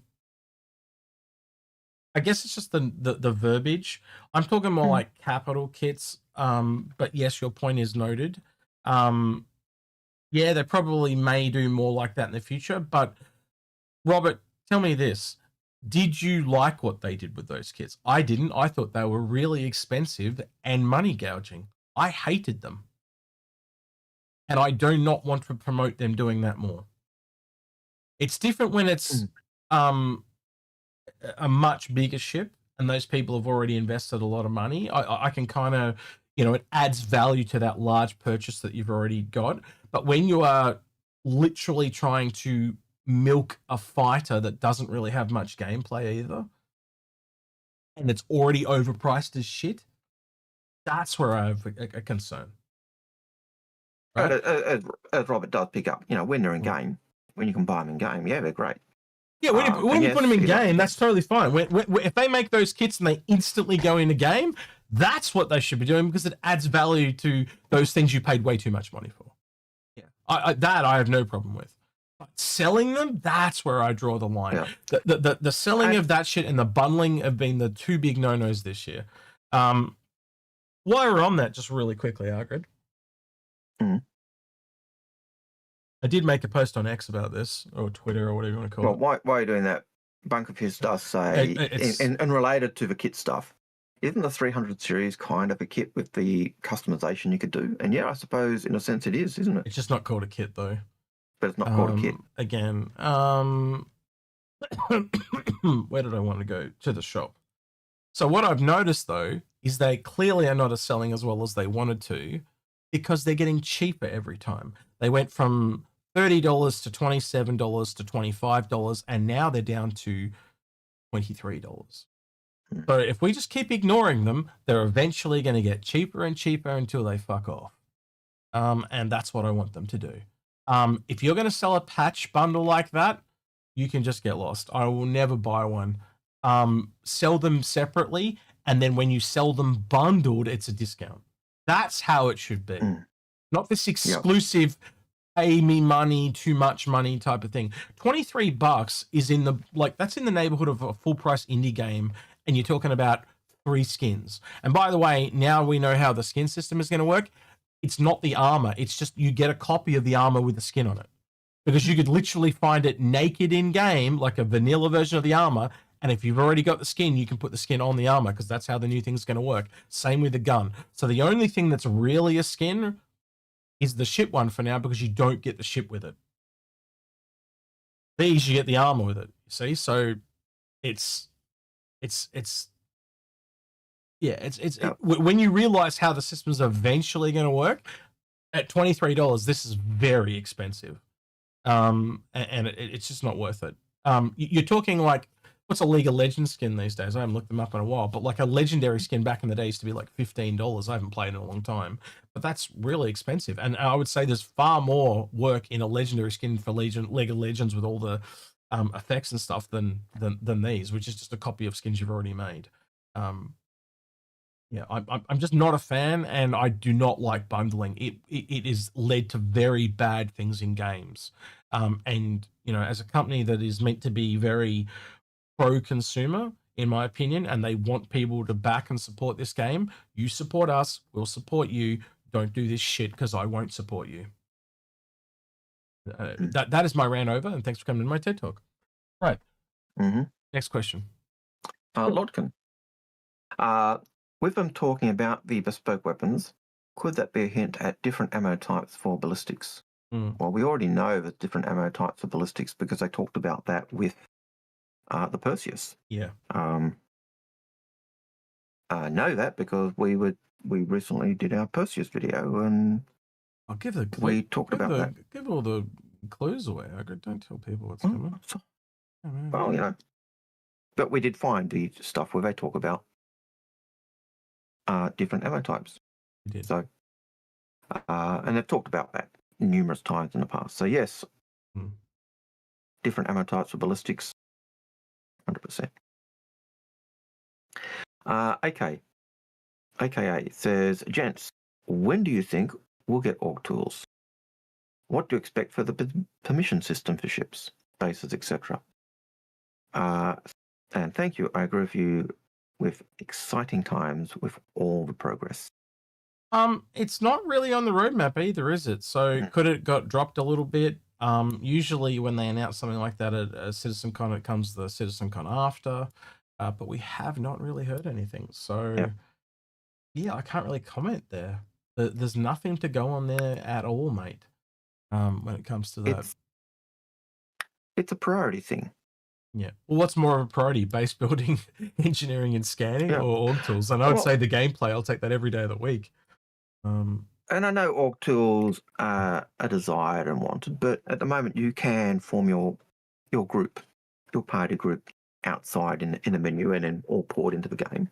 guess it's just the verbiage. I'm talking more like capital kits. But yes, your point is noted. They probably may do more like that in the future. But Robert, tell me this. Did you like what they did with those kits? I didn't. I thought they were really expensive and money gouging. I hated them. And I do not want to promote them doing that more. It's different when it's a much bigger ship and those people have already invested a lot of money. I can kind of, it adds value to that large purchase that you've already got. But when you are literally trying to milk a fighter that doesn't really have much gameplay either, and it's already overpriced as shit, that's where I have a concern. Right? As Robert does pick up, when they're in game, when you can buy them in game, they're great. Yeah, when you put them in game, that's totally fine. If they make those kits and they instantly go into game, that's what they should be doing because it adds value to those things you paid way too much money for. Yeah, I have no problem with. But selling them, that's where I draw the line. Yeah. The selling of that shit and the bundling have been the two big no-nos this year. While we're on that, just really quickly, Algared. I did make a post on X about this, or Twitter, or whatever you want to call it. Why are you doing that? Bunk of his does say, and related to the kit stuff, isn't the 300 series kind of a kit with the customization you could do? And I suppose in a sense it is, isn't it? It's just not called a kit, though. But it's not called a kit. Again, where did I want to go? To the shop. So what I've noticed, though, is they clearly are not selling as well as they wanted to because they're getting cheaper every time. They went from $30 to $27 to $25, and now they're down to $23. So if we just keep ignoring them, they're eventually going to get cheaper and cheaper until they fuck off. And that's what I want them to do. If you're going to sell a patch bundle like that, you can just get lost. I will never buy one. Sell them separately, and then when you sell them bundled, it's a discount. That's how it should be. Not this exclusive pay me money, too much money type of thing. $23 is that's in the neighborhood of a full price indie game, and you're talking about 3 skins. And by the way, now we know how the skin system is going to work. It's not the armor. It's just you get a copy of the armor with the skin on it. Because you could literally find it naked in game, like a vanilla version of the armor. And if you've already got the skin, you can put the skin on the armor because that's how the new thing's going to work. Same with the gun. So the only thing that's really a skin is the ship one for now because you don't get the ship with it. These, you get the armor with it. You see? So it's Yeah, when you realize how the system's eventually going to work, at $23, this is very expensive. And it's just not worth it. You're talking like, what's a League of Legends skin these days? I haven't looked them up in a while, but like a legendary skin back in the day used to be like $15. I haven't played in a long time, but that's really expensive. And I would say there's far more work in a legendary skin for League of Legends with all the effects and stuff than these, which is just a copy of skins you've already made. Yeah, I'm just not a fan, and I do not like bundling. It has led to very bad things in games. And as a company that is meant to be very pro-consumer, in my opinion, and they want people to back and support this game, you support us, we'll support you. Don't do this shit because I won't support you. That is my rant over, and thanks for coming to my TED Talk. Right. Next question. Lodkin. With them talking about the bespoke weapons, could that be a hint at different ammo types for ballistics? Well, we already know the different ammo types for ballistics because they talked about that with the Perseus. Yeah. I know that because we recently did our Perseus video and I'll give the we talked about that. Give all the clues away. Don't tell people what's coming. Well, but we did find the stuff where they talk about different ammo types. We did. So, and they've talked about that numerous times in the past. So yes, different ammo types for ballistics, 100%. AKA says, gents, when do you think we'll get org tools? What do you expect for the permission system for ships, bases, etc.? And thank you. I agree with you with exciting times with all the progress. It's not really on the roadmap either, is it? So could it got dropped a little bit? Usually when they announce something like that at a CitizenCon, it comes the CitizenCon after. But we have not really heard anything. So yeah, I can't really comment there. There's nothing to go on there at all, mate. When it comes to that. It's a priority thing. Yeah. Well, what's more of a priority? Base building, engineering, and scanning, or org tools? And I would say the gameplay. I'll take that every day of the week. And I know org tools are desired and wanted, but at the moment you can form your group, your party group outside in the menu and then all poured into the game.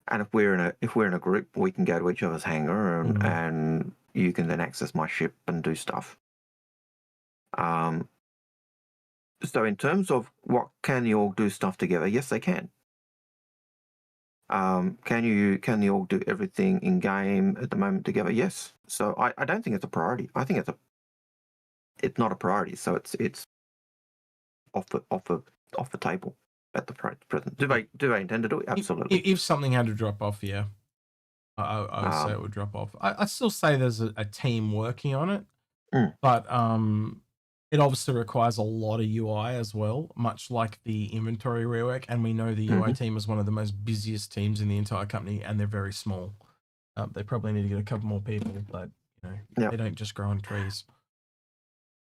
And if we're in a group, we can go to each other's hangar and you can then access my ship and do stuff. So in terms of what can the org do stuff together, yes, they can. Can the org do everything in game at the moment together? Yes. So I don't think it's a priority. I think it's not a priority. So it's off the table at the present. Do they intend to do it? Absolutely. If something had to drop off, yeah, I would say it would drop off. I still say there's a team working on it, but it obviously requires a lot of UI as well, much like the inventory rework. And we know the UI team is one of the most busiest teams in the entire company, and they're very small. They probably need to get a couple more people, but they don't just grow on trees.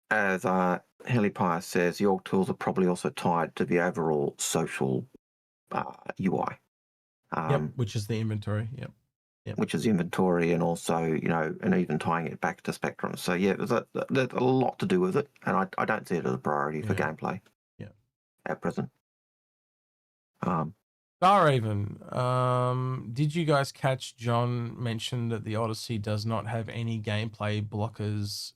As Helipire says, the org tools are probably also tied to the overall social UI. Which is the inventory. Yep. Which is inventory, and also and even tying it back to Spectrum. So yeah, there's a lot to do with it, and I don't see it as a priority for gameplay. Yeah, at present. Starraven, did you guys catch John mention that the Odyssey does not have any gameplay blockers?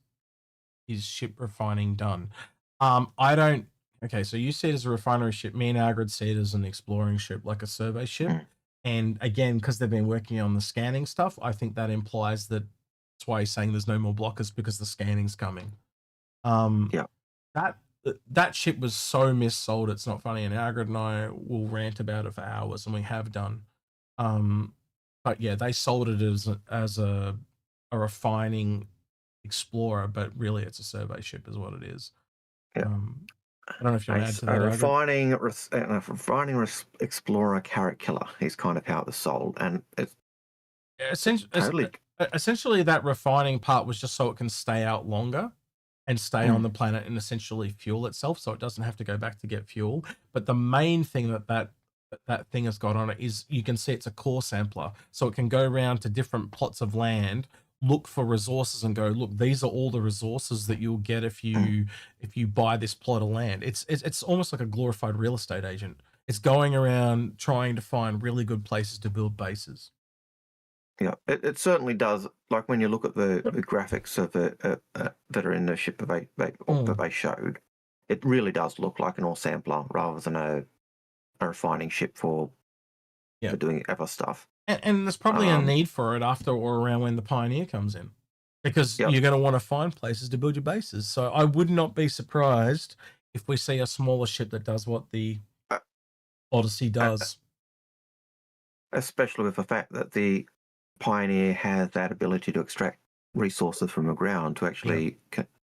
Is ship refining done? I don't. Okay, so you see it as a refinery ship. Me and Algared see it as an exploring ship, like a survey ship. And again, because they've been working on the scanning stuff, I think that implies that that's why he's saying there's no more blockers, because the scanning's coming. That ship was so missold, it's not funny. And Algared and I will rant about it for hours, and we have done. But yeah, they sold it as a refining explorer, but really it's a survey ship, is what it is. I don't know if you want to add to that. Refining explorer carrot killer is kind of how it was sold, and it's essentially that refining part was just so it can stay out longer and stay on the planet and essentially fuel itself, so it doesn't have to go back to get fuel. But the main thing that that thing has got on it is you can see it's a core sampler, so it can go around to different plots of land, look for resources, and go, look, these are all the resources that you'll get if you buy this plot of land. It's almost like a glorified real estate agent. It's going around trying to find really good places to build bases. Yeah, it certainly does. Like when you look at the graphics of that are in the ship that they showed, it really does look like an ore sampler rather than a refining ship for doing other stuff. And there's probably a need for it after or around when the Pioneer comes in, because you're going to want to find places to build your bases. So I would not be surprised if we see a smaller ship that does what the Odyssey does. Especially with the fact that the Pioneer has that ability to extract resources from the ground to actually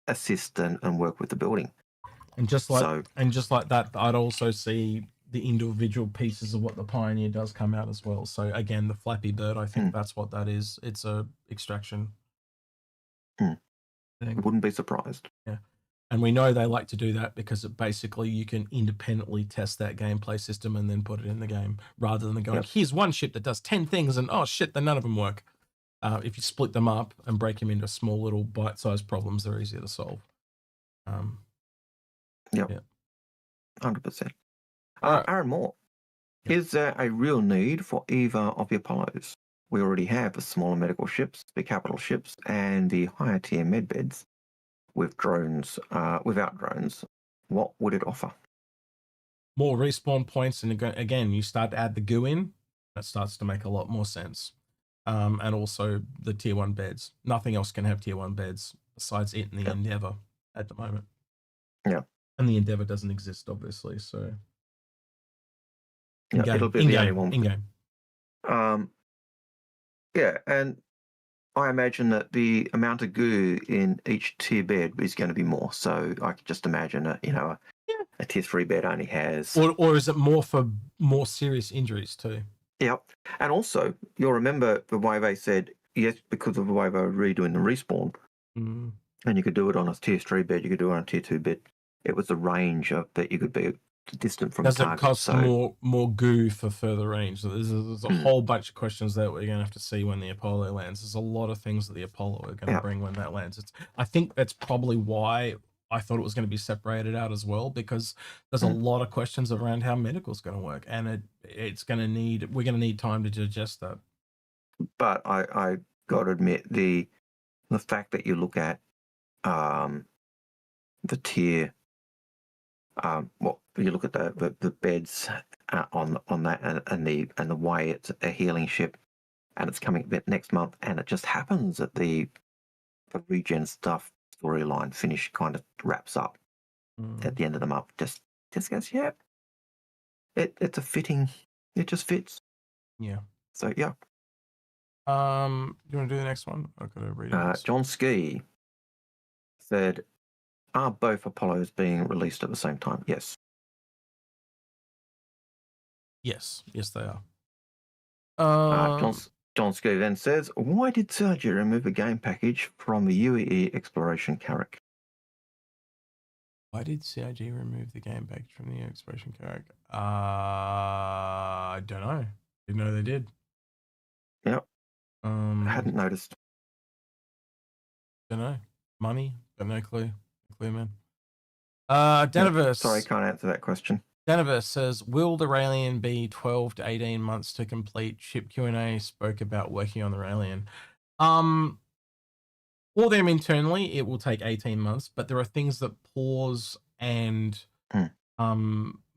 assist and work with the building. And just like that, I'd also see the individual pieces of what the Pioneer does come out as well. So again, the Flappy Bird, I think that's what that is. It's a extraction thing. Wouldn't be surprised. Yeah. And we know they like to do that because it basically you can independently test that gameplay system and then put it in the game, rather than going, here's one ship that does 10 things and oh shit, then none of them work. If you split them up and break them into small little bite-sized problems, they're easier to solve. 100%. Aaron Moore, is there a real need for either of the Apollos? We already have the smaller medical ships, the capital ships, and the higher tier medbeds. With drones, without drones, what would it offer? More respawn points, and again, you start to add the goo in. That starts to make a lot more sense. And also the tier 1 beds. Nothing else can have tier 1 beds besides it and the Endeavour at the moment. Yeah. And the Endeavour doesn't exist, obviously. So it'll be the only one. In-game. And I imagine that the amount of goo in each tier bed is going to be more. So I could just imagine a tier 3 bed only has... Or is it more for more serious injuries too? Yep. And also, you'll remember the way they said, yes, because of the way they were redoing the respawn, and you could do it on a tier 3 bed, you could do it on a tier 2 bed. It was the range that you could be distant from the target. Does it cost more goo for further range? So there's a whole bunch of questions that we're going to have to see when the Apollo lands. There's a lot of things that the Apollo are going to bring when that lands. I think that's probably why I thought it was going to be separated out as well, because there's a lot of questions around how medical's going to work, and we're going to need time to digest that. But I got to admit, the fact that you look at the tier, you look at the beds on that and the way it's a healing ship, and it's coming next month, and it just happens that the regen stuff storyline finish kind of wraps up at the end of the month. Just goes, it's a fitting. It just fits. Yeah. So yeah. You want to do the next one? I've got to read it. John Ski said, "Are both Apollos being released at the same time?" Yes. Yes, they are. John Ski then says, "Why did Sergio remove a game package from the UEE Exploration Carrack?" Why did CIG remove the game package from the Exploration Carrack? I don't know. Didn't know they did. Yep. I hadn't noticed. Don't know. Money? Got no clue. Man. Deniverse. Sorry, can't answer that question. Deniverse says, will the Raelian be 12 to 18 months to complete? Ship Q&A spoke about working on the Raelian. For them internally, it will take 18 months, but there are things that pause and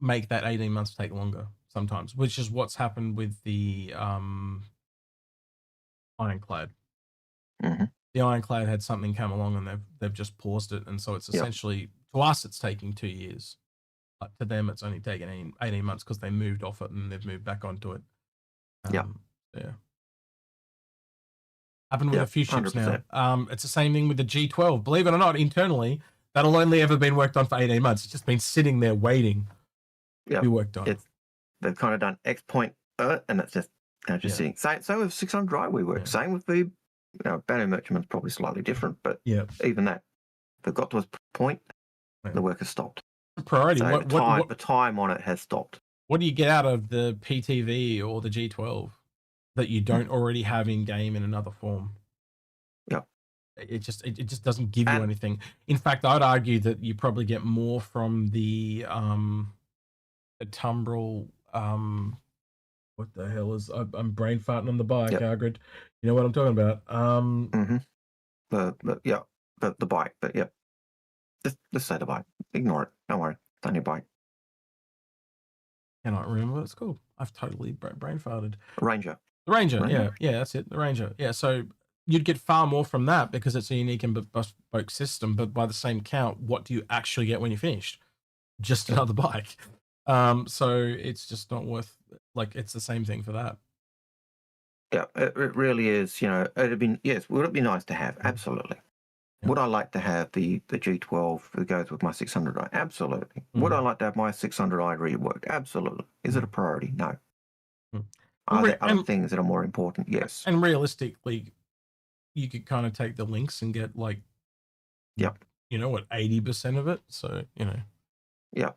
make that 18 months take longer sometimes, which is what's happened with the Ironclad. The Ironclad had something come along and they've just paused it, and so it's essentially, to us, it's taking 2 years. But to them, it's only taken 18 months because they moved off it and they've moved back onto it. Yeah. Happened with a few ships 100%. now. It's the same thing with the G12. Believe it or not, internally, that'll only ever been worked on for 18 months. It's just been sitting there waiting to be worked on. They've kind of done X point, and it's just sitting. Same with 600 dry we work. Same with the Banner Merchantman's probably slightly different, but even that, they've got to a point, the work has stopped. Priority. So the time on it has stopped. What do you get out of the PTV or the G12 that you don't already have in game in another form? Yeah. It just doesn't give you And- anything. In fact, I'd argue that you probably get more from the Tumbril. What the hell is? I'm brain farting on the bike, Yep. Algared. You know what I'm talking about? The bike, but yeah. Just say the bike. Ignore it. Don't worry. It's only a bike. Cannot remember what it's called. I've totally brain farted. Ranger. The Ranger, Ranger. yeah, that's it. The Ranger, yeah. So you'd get far more from that because it's a unique and bespoke system. But by the same count, what do you actually get when you're finished? Just another bike. So it's just not worth. Like, it's the same thing for that. Yeah, it really is. You know, would it be nice to have? Absolutely. Yeah. Would I like to have the G12 that goes with my 600i? Absolutely. Would I like to have my 600i reworked? Absolutely. Is it a priority? No. Are there other things that are more important? Yes. And realistically, you could kind of take the links and get like, yep, you know what, 80% of it. So, you know. Yeah.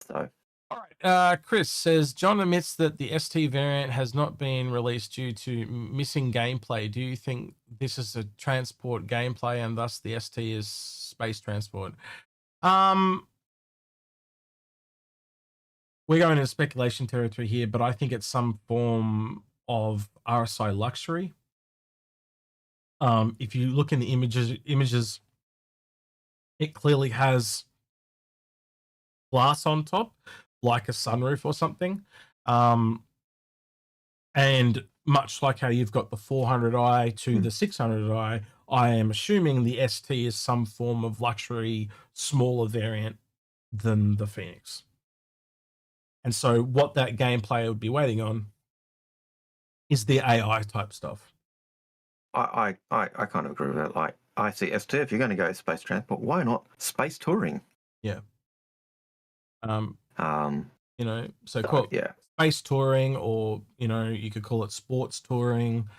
So. All right. Chris says, John admits that the ST variant has not been released due to missing gameplay. Do you think this is a transport gameplay and thus the ST is space transport? We're going into speculation territory here, but I think it's some form of RSI luxury. If you look in the images, it clearly has glass on top, like a sunroof or something. And much like how you've got the 400i to the 600i, I am assuming the ST is some form of luxury, smaller variant than the Phoenix. And so what that gameplay would be waiting on is the AI type stuff. I kind of agree with that. Like, I see ST, if you're going to go space transport, why not space touring? Yeah. You know, so yeah, space touring, or, you know, you could call it sports touring.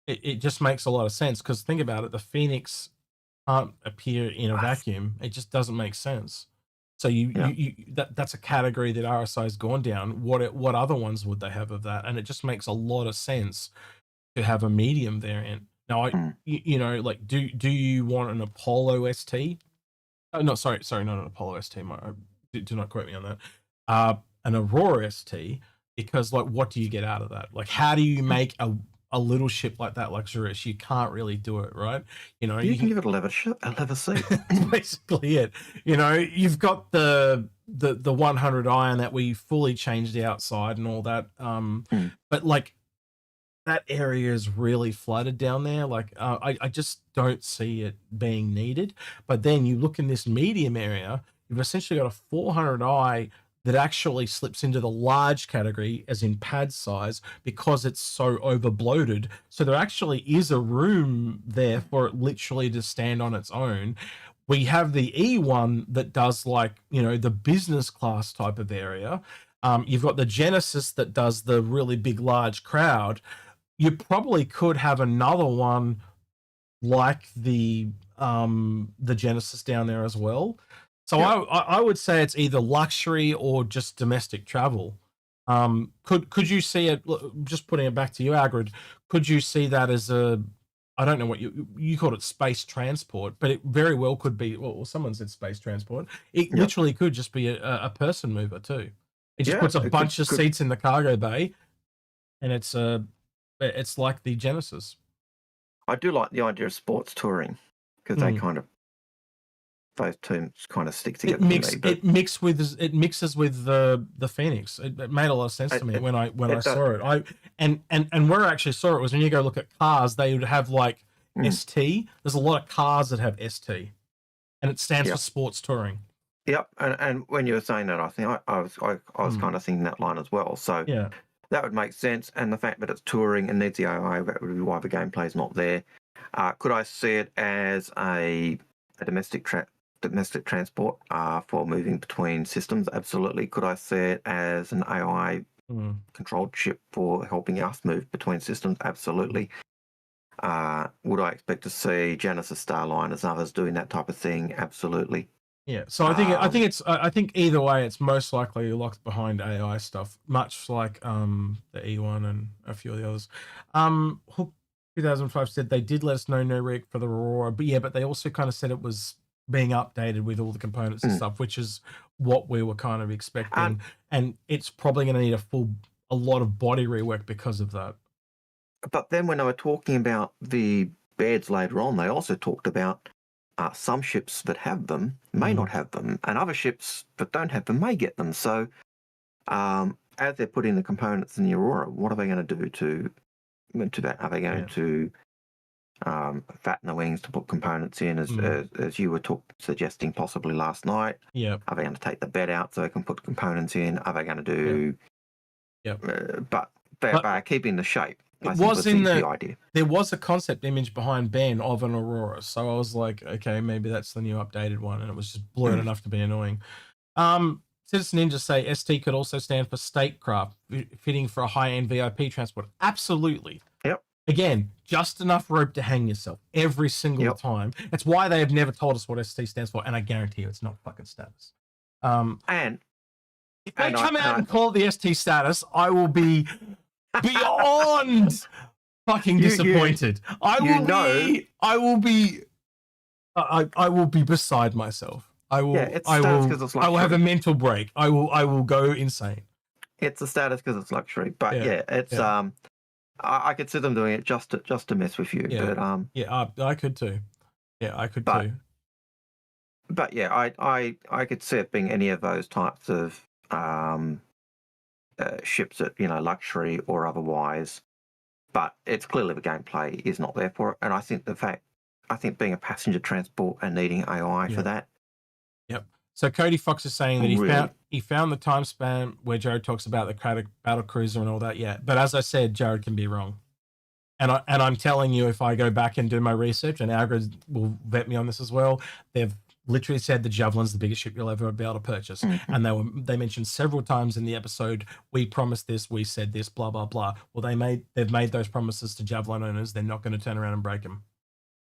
It just makes a lot of sense because think about it, the Phoenix can't appear in a vacuum. It just doesn't make sense. So that's a category that RSI has gone down. What other ones would they have of that? And it just makes a lot of sense to have a medium variant. Now, you know, like, do you want an Apollo ST? Oh, no, sorry, not an Apollo ST. Do not quote me on that. An Aurora ST, because, like, what do you get out of that? Like, how do you make a little ship like that luxurious? You can't really do it, right? You know, you can give it a leather seat. That's basically it. You know, you've got the 100 iron that we fully changed the outside and all that. But like, that area is really flooded down there. Like, I just don't see it being needed. But then you look in this medium area, you've essentially got a 400i that actually slips into the large category, as in pad size, because it's so over bloated. So there actually is a room there for it literally to stand on its own. We have the E1 that does, like, you know, the business class type of area. You've got the Genesis that does the really big, large crowd. You probably could have another one like the Genesis down there as well. So I would say it's either luxury or just domestic travel. Could you see it? Just putting it back to you, Algared, could you see that as a? I don't know what you called it, space transport, but it very well could be. Well, someone said space transport. It literally could just be a person mover too. It just puts a bunch of seats in the cargo bay, and it's like the Genesis. I do like the idea of sports touring because they kind of, those terms kind of stick together. It mixes with the Phoenix. It made a lot of sense to me when I saw it. And where I actually saw it was when you go look at cars, they would have like ST. There's a lot of cars that have ST, and it stands for sports touring. Yep, and when you were saying that, I think I was kind of thinking that line as well. So yeah, that would make sense. And the fact that it's touring and needs the AI, that would be why the gameplay is not there. Could I see it as a domestic transport for moving between systems? Absolutely. Could I see it as an AI controlled ship for helping us move between systems? Absolutely. Would I expect to see Genesis Starliners and others doing that type of thing? Absolutely. Yeah, so I think either way, it's most likely locked behind AI stuff, much like the E1 and a few of the others. Hook 2005 said they did let us know no reg for the Aurora, but they also kind of said it was being updated with all the components and stuff, which is what we were kind of expecting, and it's probably going to need a lot of body rework because of that. But then when they were talking about the beds later on, they also talked about some ships that have them may not have them, and other ships that don't have them may get them. So as they're putting the components in the Aurora, what are they going to do to that? Are they going to fatten the wings to put components in, as you were suggesting possibly last night? Yeah. Are they going to take the bed out so they can put components in? Are they going to do... but they're keeping the shape. It was in the idea. There was a concept image behind Ben of an Aurora, so I was like, okay, maybe that's the new updated one, and it was just blurred enough to be annoying. Citizen Ninja say ST could also stand for statecraft, fitting for a high-end VIP transport. Absolutely. Yep. Again, just enough rope to hang yourself every single time. That's why they have never told us what ST stands for, and I guarantee you it's not fucking status. And if they come out and call it the ST status, I will be beyond fucking disappointed. I will be beside myself. I will have a mental break. I will go insane. It's a status because it's luxury, but it's I could see them doing it just to mess with you. But I could too. Yeah, I could too. But yeah, I could see it being any of those types of ships that, luxury or otherwise, but it's clearly the gameplay is not there for it. And I think being a passenger transport and needing AI for that. Yep. So Cody Fox is saying that he found the time span where Jared talks about the Craddock battle cruiser and all that. Yeah, but as I said, Jared can be wrong, and I'm telling you, if I go back and do my research, and Algared will vet me on this as well, they've literally said the Javelin's the biggest ship you'll ever be able to purchase. And they mentioned several times in the episode, we promised this, we said this, blah, blah, blah. Well, they've made those promises to Javelin owners. They're not going to turn around and break them.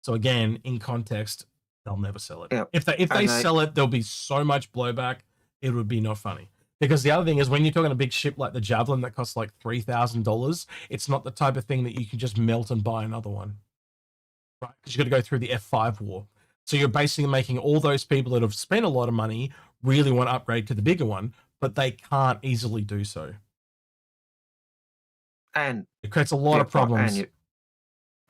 So again, in context, they'll never sell it. Yep. If they sell it, there'll be so much blowback, it would be not funny. Because the other thing is, when you're talking a big ship like the Javelin that costs like $3,000, it's not the type of thing that you can just melt and buy another one. Right? Because you've got to go through the F5 war. So you're basically making all those people that have spent a lot of money really want to upgrade to the bigger one, but they can't easily do so. And it creates a lot of problems. And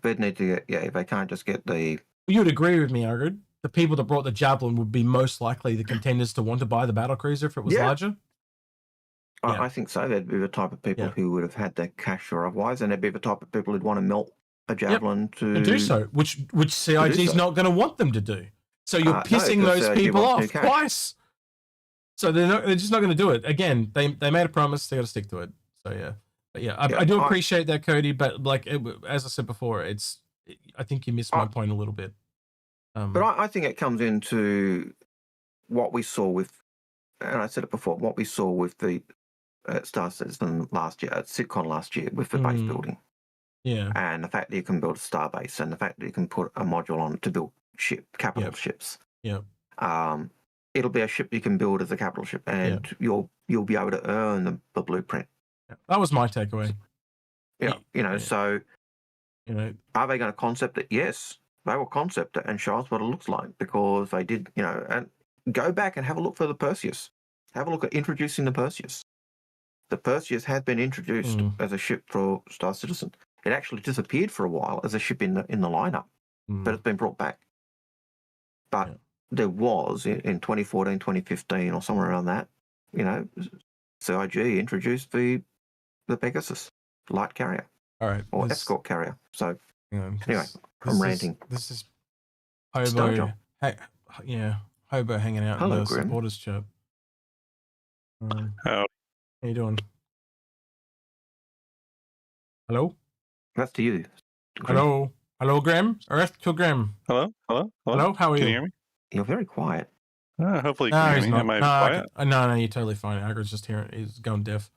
they'd need to get, they can't just get the... You would agree with me, Algared. The people that brought the Javelin would be most likely the contenders to want to buy the battlecruiser if it was larger. I think so. They'd be the type of people who would have had the cash or otherwise, and they'd be the type of people who'd want to melt a Javelin to do so, which CIG's not going to want them to do. So you're pissing those people off twice. So they're just not going to do it. Again, they made a promise, they got to stick to it. So I do appreciate that, Cody, but as I said before, I think you missed my point a little bit. But I think it comes into what we saw with, and I said it before, what we saw with the Star Citizen last year, at SitCon last year, with the base building. Yeah. And the fact that you can build a star base, and the fact that you can put a module on to build capital ships. Yeah. It'll be a ship you can build as a capital ship, and you'll be able to earn the blueprint. That was my takeaway. So are they going to concept it? Yes, they will concept it and show us what it looks like, because they did, and go back and have a look for the Perseus. Have a look at introducing the Perseus. The Perseus had been introduced as a ship for Star Citizen. It actually disappeared for a while as a ship in the lineup, but it's been brought back. But there was in 2014, 2015, or somewhere around that, CIG introduced the Pegasus light carrier, or escort carrier. So anyway, I'm ranting. This is Hobo. Hobo hanging out in the supporters chat. How you doing? Hello? That's to you. Graham. Hello, Graham. Arrest to Graham. Hello? How are you? Can you hear me? You're very quiet. Hopefully you can hear me. Am I quiet? No, you're totally fine. Algared's just hearing. He's going deaf.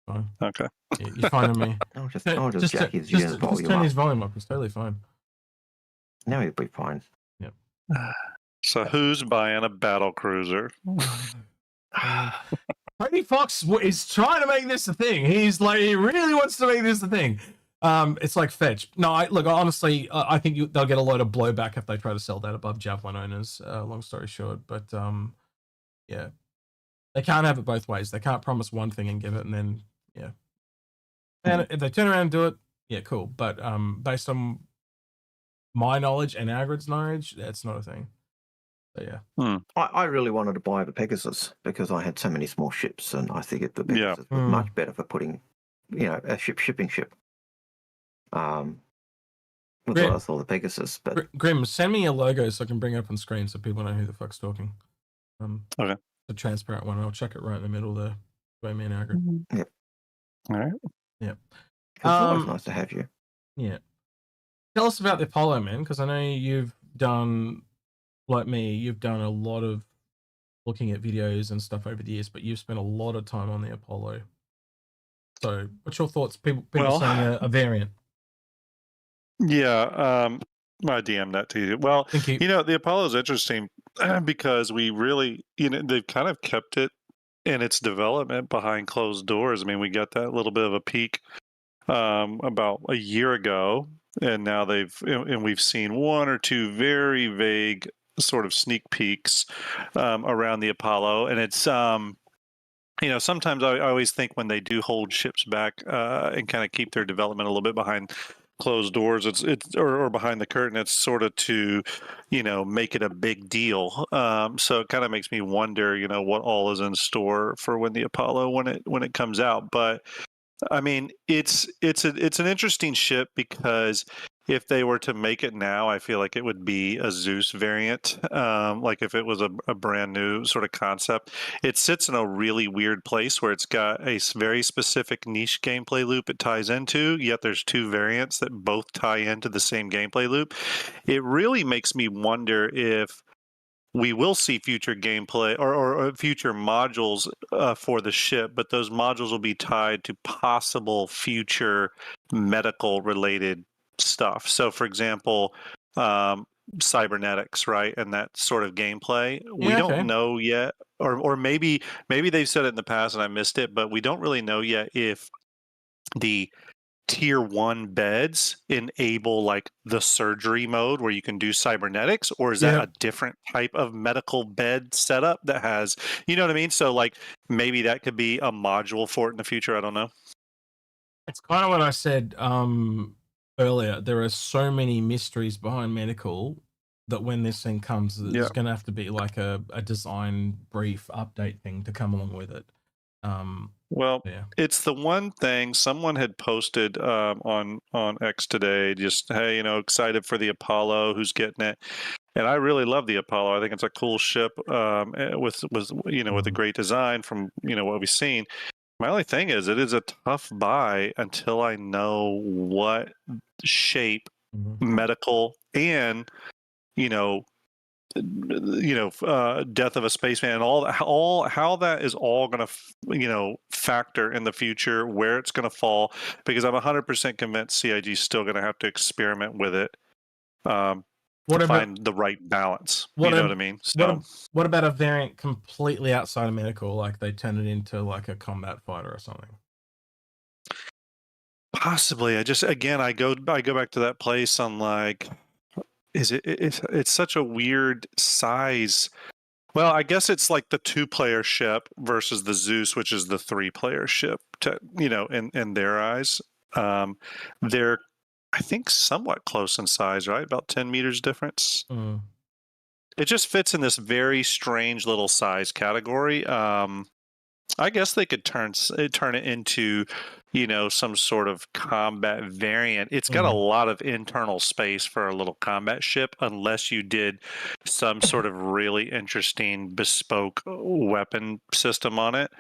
Fine. Okay. You're fine with me. Just jack his volume up. Just turn his volume up. It's totally fine. Now he'll be fine. Yep. So who's buying a battle cruiser? Tony Fox is trying to make this a thing. He's like, he really wants to make this a thing. It's like Fetch. No, look, honestly, I think they'll get a lot of blowback if they try to sell that above Javelin owners. Long story short, but yeah, they can't have it both ways. They can't promise one thing and give it, and then yeah. And if they turn around and do it, yeah, cool. But based on my knowledge and Algared's knowledge, that's not a thing. So yeah. I really wanted to buy the Pegasus because I had so many small ships, and I think the Pegasus was much better for putting, a shipping ship. With what I thought the Pegasus, but Grim, send me a logo so I can bring it up on screen so people know who the fuck's talking. Okay. The transparent one. I'll chuck it right in the middle there. By me and Algared. Yep. All right. Yep. It's always nice to have you. Yeah. Tell us about the Apollo, man, because I know you've done, like me, you've done a lot of looking at videos and stuff over the years, but you've spent a lot of time on the Apollo. So, what's your thoughts? People saying a variant. Yeah, I DM that to you. Well, thank you. The Apollo is interesting because we really, they've kind of kept it in its development behind closed doors. I mean, we got that little bit of a peak about a year ago, and now we've seen one or two very vague sort of sneak peeks around the Apollo, and it's sometimes I always think when they do hold ships back and kind of keep their development a little bit behind closed doors, or behind the curtain, it's sort of to make it a big deal. So it kind of makes me wonder what all is in store for when the Apollo when it comes out. But I mean, it's an interesting ship because if they were to make it now, I feel like it would be a Zeus variant. Like if it was a brand new sort of concept, it sits in a really weird place where it's got a very specific niche gameplay loop it ties into, yet there's two variants that both tie into the same gameplay loop. It really makes me wonder if we will see future gameplay or future modules for the ship, but those modules will be tied to possible future medical related stuff. So, for example, cybernetics, right, and that sort of gameplay. We don't know yet, or maybe they've said it in the past and I missed it, but we don't really know yet if the tier 1 beds enable like the surgery mode where you can do cybernetics, or is that a different type of medical bed setup that has, you know what I mean? So like maybe that could be a module for it in the future. I don't know. It's kind of what I said earlier. There are so many mysteries behind medical that when this thing comes, there's going to have to be like a design brief update thing to come along with it. Well, it's the one thing someone had posted on X today. Just hey, excited for the Apollo. Who's getting it? And I really love the Apollo. I think it's a cool ship with a great design from what we've seen. My only thing is, it is a tough buy until I know what shape medical and death of a spaceman and all how that is all going to factor in the future, where it's going to fall, because I'm 100% convinced CIG is still going to have to experiment with it to find the right balance. You know what I mean? So, what about a variant completely outside of medical, like they turn it into like a combat fighter or something? Possibly. I go back to that place on like, it's such a weird size. Well, I guess it's like the 2-player ship versus the Zeus, which is the 3-player ship, in their eyes. They're, I think, somewhat close in size, right? About 10 meters difference. It just fits in this very strange little size category. I guess they could turn it into, some sort of combat variant. It's got a lot of internal space for a little combat ship, unless you did some sort of really interesting bespoke weapon system on it.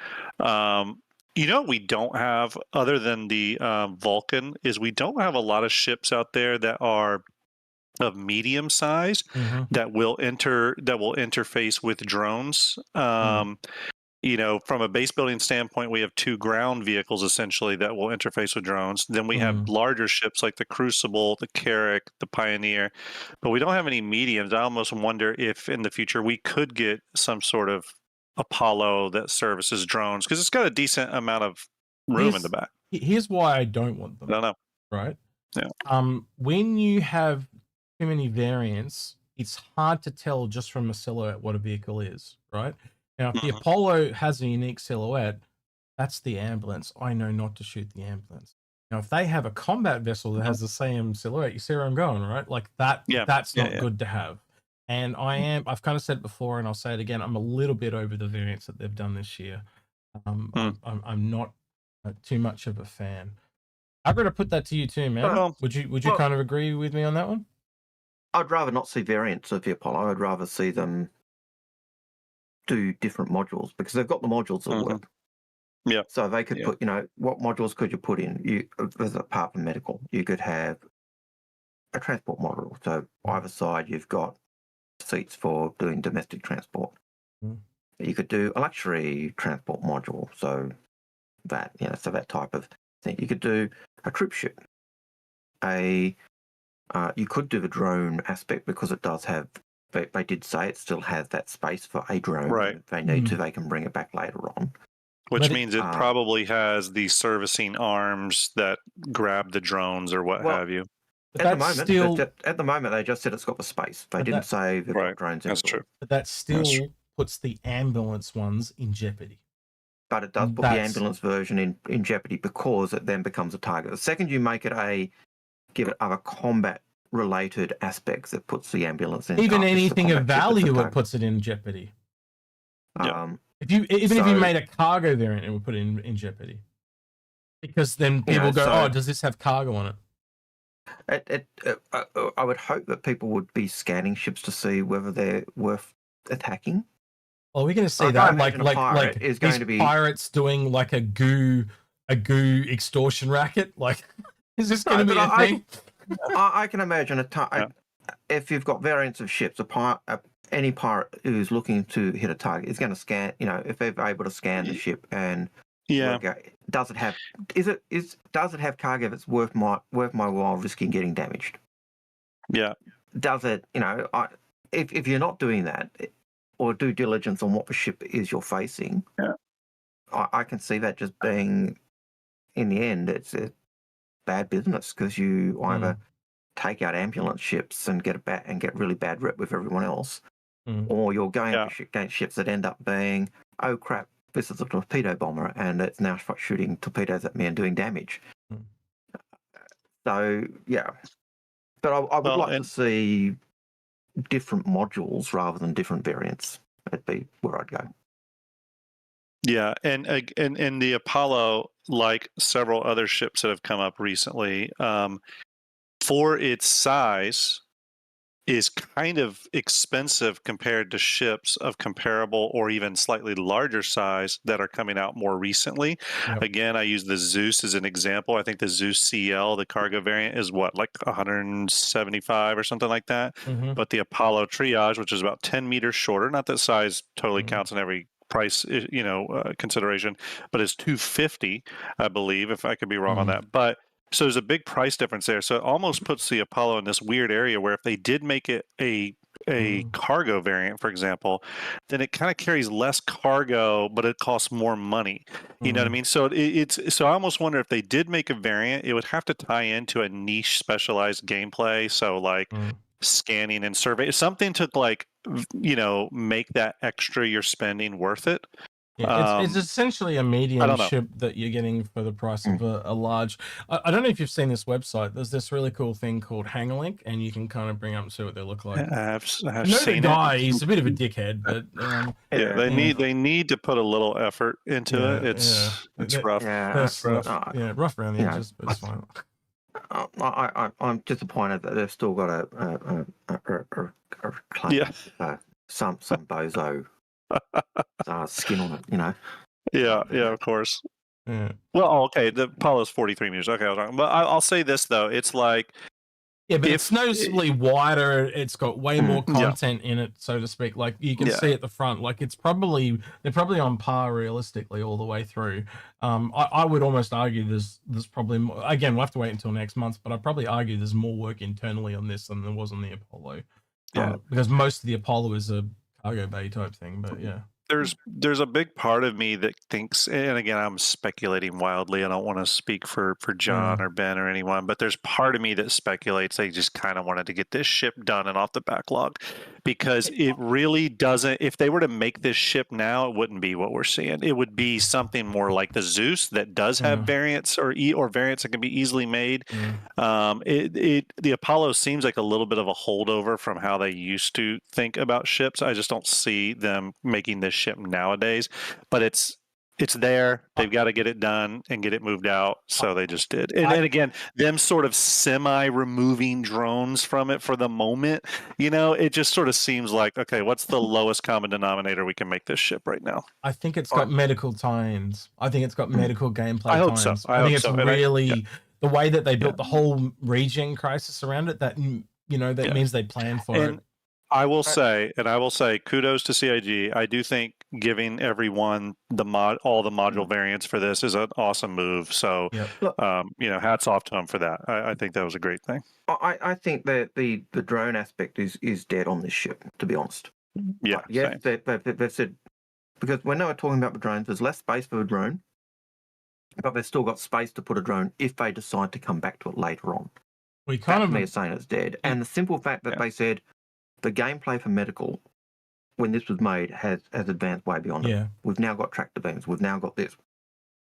We don't have, other than the Vulcan, is we don't have a lot of ships out there that are of medium size that will interface with drones. from a base building standpoint, we have 2 ground vehicles essentially that will interface with drones. Then we have larger ships like the Crucible, the Carrack, the Pioneer, but we don't have any mediums. I almost wonder if in the future we could get some sort of Apollo that services drones, because it's got a decent amount of room in the back. Here's why I don't want them. I don't know. Right? Yeah. When you have too many variants, it's hard to tell just from a silhouette what a vehicle is, right? Now, if the Apollo has a unique silhouette, that's the ambulance. I know not to shoot the ambulance. Now, if they have a combat vessel that has the same silhouette, you see where I'm going, right? Like that's not good to have. And I've kind of said it before, and I'll say it again, I'm a little bit over the variants that they've done this year. I'm not too much of a fan. I've got to put that to you too, man. Would you kind of agree with me on that one? I'd rather not see variants of the Apollo. I'd rather see them do different modules, because they've got the modules that work. Yeah. So they could put, what modules could you put in? Apart from medical, you could have a transport module. So either side, you've got seats for doing domestic transport. You could do a luxury transport module. So that, so that type of thing. You could do a troop ship. You could do the drone aspect, because it does have. They did say it still has that space for a drone. Right. If they need to, they can bring it back later on. Which means it probably has the servicing arms that grab the drones or what have you. At the moment, they just said it's got the space. They didn't say they've got drones in That's it. true. But that still puts the ambulance ones in jeopardy. But it does put the ambulance version in jeopardy, because it then becomes a target. The second you make it give it other combat related aspects, that puts the ambulance in. Even anything of value, it puts it in jeopardy. If you made a cargo variant, it would put it in jeopardy, because then people go, "Oh, does this have cargo on it?" I would hope that people would be scanning ships to see whether they're worth attacking. Well, we're going to see that, like is going to be pirates doing like a goo extortion racket. Like, is this going to be a thing? I can imagine if you've got variants of ships, any pirate who's looking to hit a target is going to scan. If they're able to scan the ship and does it have cargo that's worth my while risking getting damaged? Yeah. Does it? If you're not doing that, or due diligence on what the ship is you're facing, I can see that just being, in the end, it's a bad business, because you either take out ambulance ships and get really bad rep with everyone else, or you're going against ships that end up being, oh crap, this is a torpedo bomber and it's now shooting torpedoes at me and doing damage. So but I would like to see different modules rather than different variants. That'd be where I'd go. Yeah, and the Apollo, like several other ships that have come up recently, for its size, is kind of expensive compared to ships of comparable or even slightly larger size that are coming out more recently. Again, I use the Zeus as an example. I think the Zeus CL, the cargo variant, is like 175 or something like that. But the Apollo Triage, which is about 10 meters shorter, not that size totally counts in every price consideration, but it's 250, I believe, if I could be wrong on that. But so there's a big price difference there. So it almost puts the Apollo in this weird area where if they did make it a cargo variant, for example, then it kind of carries less cargo, but it costs more money. You know what I mean? So so I almost wonder if they did make a variant, it would have to tie into a niche specialized gameplay. So like scanning and survey, something to like, make that extra you're spending worth it. Yeah, it's essentially a medium ship that you're getting for the price of a large. I don't know if you've seen this website. There's this really cool thing called Hangerlink, and you can kind of bring up and see what they look like. I've seen the guy. He's a bit of a dickhead, but they need to put a little effort into it. It's rough. Rough around the edges, but it's fine. I'm disappointed that they've still got a claim. Some bozo. Skin on it, Yeah, of course. Well, okay, the Apollo's 43 meters. Okay, but I'll say this though: it's like Yeah, but it's noticeably wider. It's got way more content in it, so to speak. Like you can see at the front, like they're probably on par realistically all the way through. I would almost argue there's probably more. Again, we'll have to wait until next month, but I'd probably argue there's more work internally on this than there was on the Apollo. Because most of the Apollo is a cargo bay type thing, but yeah. There's a big part of me that thinks, and again, I'm speculating wildly. I don't want to speak for John or Ben or anyone, but there's part of me that speculates they just kind of wanted to get this ship done and off the backlog, because it really doesn't. If they were to make this ship now, it wouldn't be what we're seeing. It would be something more like the Zeus that does have variants or variants that can be easily made. The Apollo seems like a little bit of a holdover from how they used to think about ships. I just don't see them making this ship nowadays, but it's there. They've got to get it done and get it moved out, so they just did. And then again, them sort of semi-removing drones from it for the moment, it just sort of seems like, okay, what's the lowest common denominator we can make this ship right now? I think it's got medical tie-ins. I think it's got medical gameplay I hope tie-ins. so. I think it's really the way that they built the whole regen crisis around it, that means they planned for it. I will say, kudos to CIG. I do think giving everyone all the module variants for this is an awesome move. So, hats off to them for that. I think that was a great thing. I think that the drone aspect is dead on this ship, to be honest. Yeah. Yes, they've said, because when they were talking about the drones, there's less space for a drone, but they've still got space to put a drone if they decide to come back to it later on. We kind of me saying it's dead, and the simple fact that they said the gameplay for medical, when this was made, has advanced way beyond it. We've now got tractor beams. We've now got this.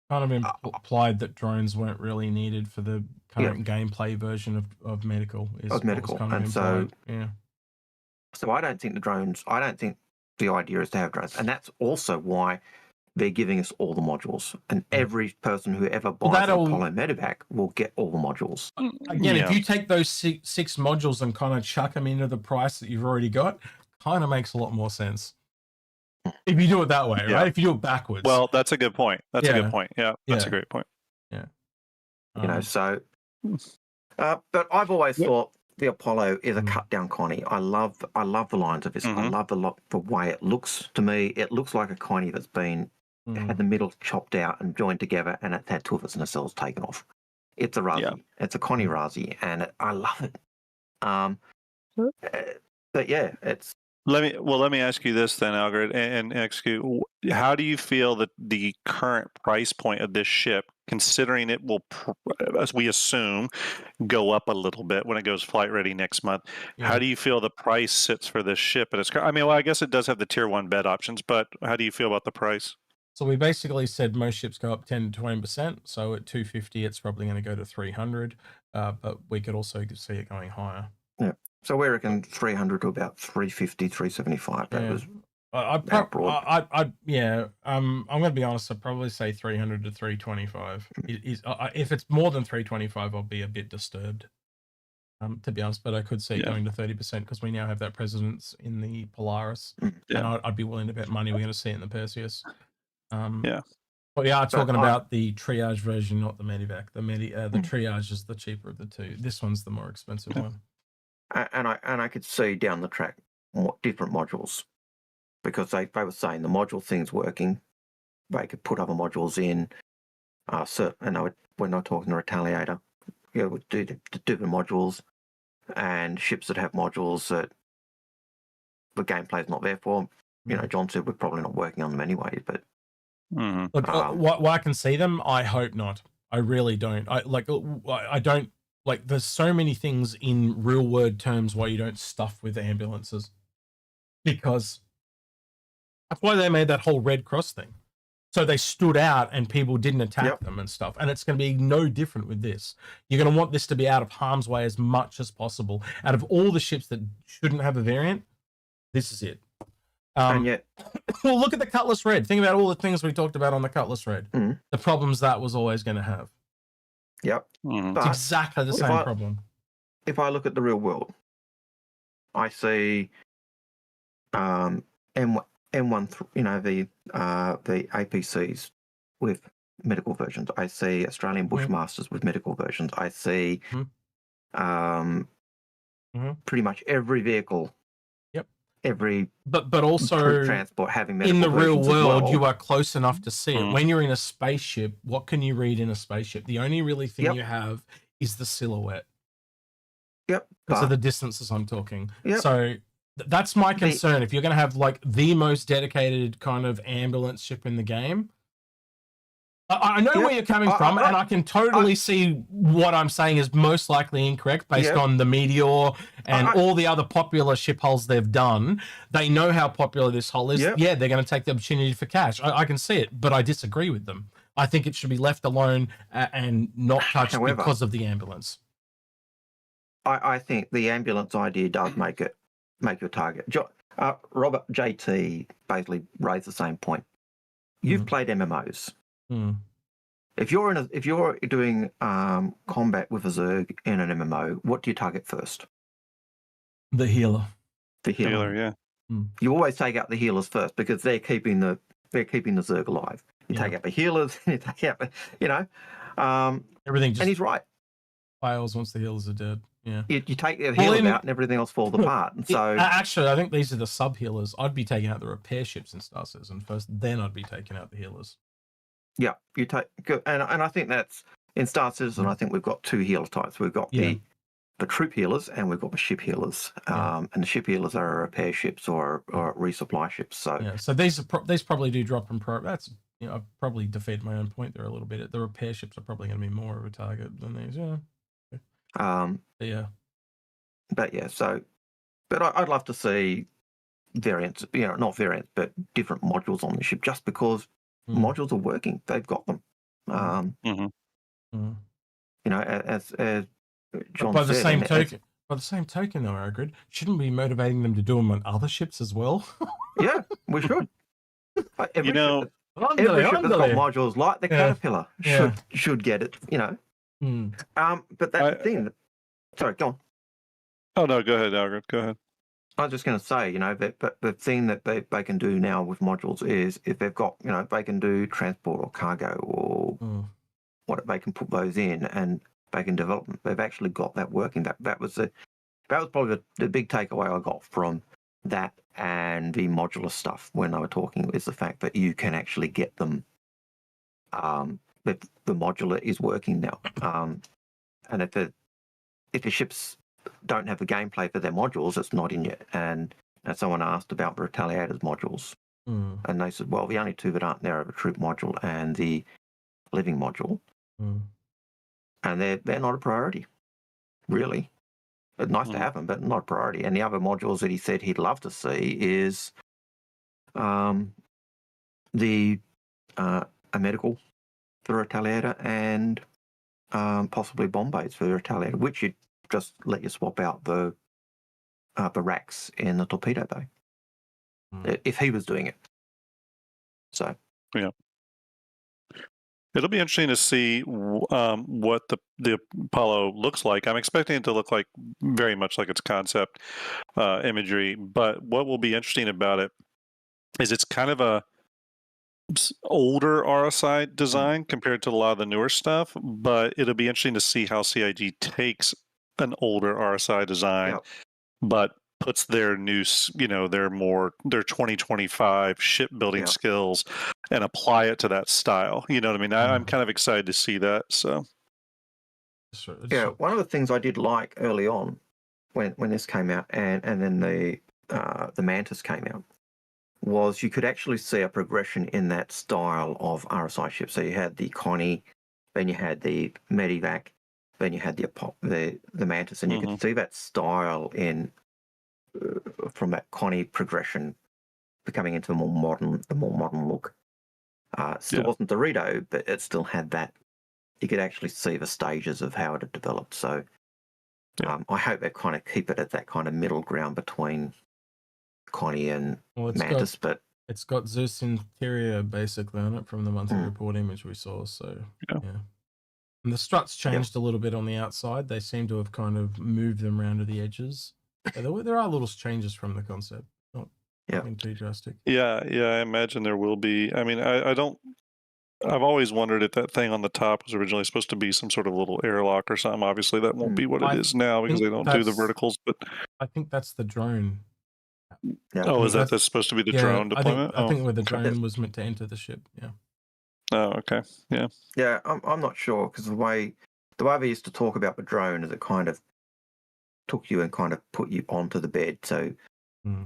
Kind of implied that drones weren't really needed for the current gameplay version of medical. So I don't think the idea is to have drones, and that's also why they're giving us all the modules, and every person who ever buys an Apollo medevac will get all the modules. Again, if you take those six modules and kind of chuck them into the price that you've already got, kind of makes a lot more sense. If you do it that way, right? If you do it backwards. Well, that's a good point. That's a good point. Yeah, that's a great point. Yeah. But I've always thought the Apollo is a cut down Connie. I love the lines of this. I love the way it looks to me. It looks like a Connie that's been had the middle chopped out and joined together, and it's had two of its nacelles taken off. It's a Razi. Yeah. It's a Connie Razi, and I love it. But yeah, it's. Let me ask you this then, Algared and Execute. How do you feel that the current price point of this ship, considering it will, as we assume, go up a little bit when it goes flight ready next month? How do you feel the price sits for this ship? I guess it does have the tier 1 bed options, but how do you feel about the price? So we basically said most ships go up 10 to 20%. So at 250, it's probably going to go to 300, but we could also see it going higher. Yeah. So we reckon 300 to about 350, 375. That was broad. I'm going to be honest. I'd probably say 300 to 325. If it's more than 325, I'll be a bit disturbed. To be honest, but I could see it going to 30% because we now have that precedence in the Polaris, and I'd be willing to bet money we're going to see it in the Perseus. But we are talking about the triage version, not the medevac. The triage is the cheaper of the two. This one's the more expensive one. And I could see down the track different modules, because they were saying the module thing's working. They could put other modules in. And we're not talking to Retaliator. We'd do the different modules, and ships that have modules that the gameplay's not there for. John said we're probably not working on them anyway, but. Look, what I can see them, I hope not. I really don't. I don't. Like, there's so many things in real word terms why you don't stuff with ambulances, because that's why they made that whole Red Cross thing. So they stood out and people didn't attack them and stuff. And it's going to be no different with this. You're going to want this to be out of harm's way as much as possible. Out of all the ships that shouldn't have a variant, this is it. And yet, well, look at the Cutlass Red. Think about all the things we talked about on the Cutlass Red. The problems that was always going to have. Yep. It's exactly the same problem. If I look at the real world, I see M1, the APCs with medical versions. I see Australian Bushmasters with medical versions. I see pretty much every vehicle. Yep. Every but also transport having medical in the real versions as world, well. you are close enough to see it. When you're in a spaceship, what can you read in a spaceship? The only really thing you have is the silhouette. Yep. Because of the distances I'm talking. Yep. So that's my concern. If you're going to have like the most dedicated kind of ambulance ship in the game, I know where you're coming from, and I can totally see what I'm saying is most likely incorrect based on the Meteor and all the other popular ship hulls they've done. They know how popular this hull is. Yeah, they're going to take the opportunity for cash. I can see it, but I disagree with them. I think it should be left alone and not touched because of the ambulance. I think the ambulance idea does make your target. Robert JT basically raised the same point. You've played MMOs. If you're doing combat with a Zerg in an MMO, what do you target first? The healer. The healer, yeah. You always take out the healers first because they're keeping the Zerg alive. You take out the healers, you take out everything. Just and he's right. Fails once the healers are dead. Yeah. You take the healers out and everything else falls apart. And so actually, I think these are the sub healers. I'd be taking out the repair ships in Star Citizen first, then I'd be taking out the healers. Yeah, you take and I think that's in Star Citizen. I think we've got two healer types. We've got the troop healers and we've got the ship healers. And the ship healers are repair ships or resupply ships. So so these probably do drop in pro. That's I've probably defeated my own point there a little bit. The repair ships are probably going to be more of a target than these. But I'd love to see variants. Not variants, but different modules on the ship, just because. Modules are working. They've got them. As John by said. By the same token, though, Algared, shouldn't we be motivating them to do them on other ships as well? Yeah, we should. Every ship that's got modules like the Caterpillar should get it. But that's the thing. Sorry, go on. Oh no, go ahead, Algared. Go ahead. I was just going to say, but the thing that they can do now with modules is if they've got, they can do transport or cargo or what they can put those in and they can develop them. They've actually got that working. That was probably the big takeaway I got from that and the modular stuff when they were talking is the fact that you can actually get them. That the modular is working now, and if the ships don't have the gameplay for their modules, it's not in yet. And someone asked about the Retaliators modules, and they said, well, the only two that aren't there are the troop module and the living module, and they're not a priority, really. It's nice to have them, but not a priority. And the other modules that he said he'd love to see is a medical for the Retaliator and possibly bomb bays for the Retaliator, which you'd just let you swap out the racks in the torpedo bay if he was doing it. So it'll be interesting to see what the Apollo looks like. I'm expecting it to look like very much like its concept imagery, but what will be interesting about it is it's kind of a older RSI design compared to a lot of the newer stuff, but it'll be interesting to see how CIG takes an older RSI design, but puts their new, their 2025 shipbuilding skills and apply it to that style. You know what I mean? I'm kind of excited to see that. So, one of the things I did like early on when this came out, and then the Mantis came out, was you could actually see a progression in that style of RSI ship. So you had the Connie, then you had the Medivac, then you had the Mantis, and you could see that style in from that Connie progression becoming into a more modern look. Still wasn't Dorito, but it still had that. You could actually see the stages of how it had developed. So I hope they kind of keep it at that kind of middle ground between Connie and Mantis. But it's got Zeus interior basically on it from the monthly report image we saw. So and the struts changed a little bit on the outside. They seem to have kind of moved them around to the edges. There are little changes from the concept. Not too drastic. Yeah, I imagine there will be. I mean, I don't I've always wondered if that thing on the top was originally supposed to be some sort of little airlock or something. Obviously, that won't be what it is now because they don't do the verticals. But I think that's the drone. Yeah. Oh, is that's supposed to be the drone deployment? I think where the drone was meant to enter the ship. Yeah. Oh, okay. Yeah. Yeah, I'm not sure because the way they used to talk about the drone is it kind of took you and kind of put you onto the bed, so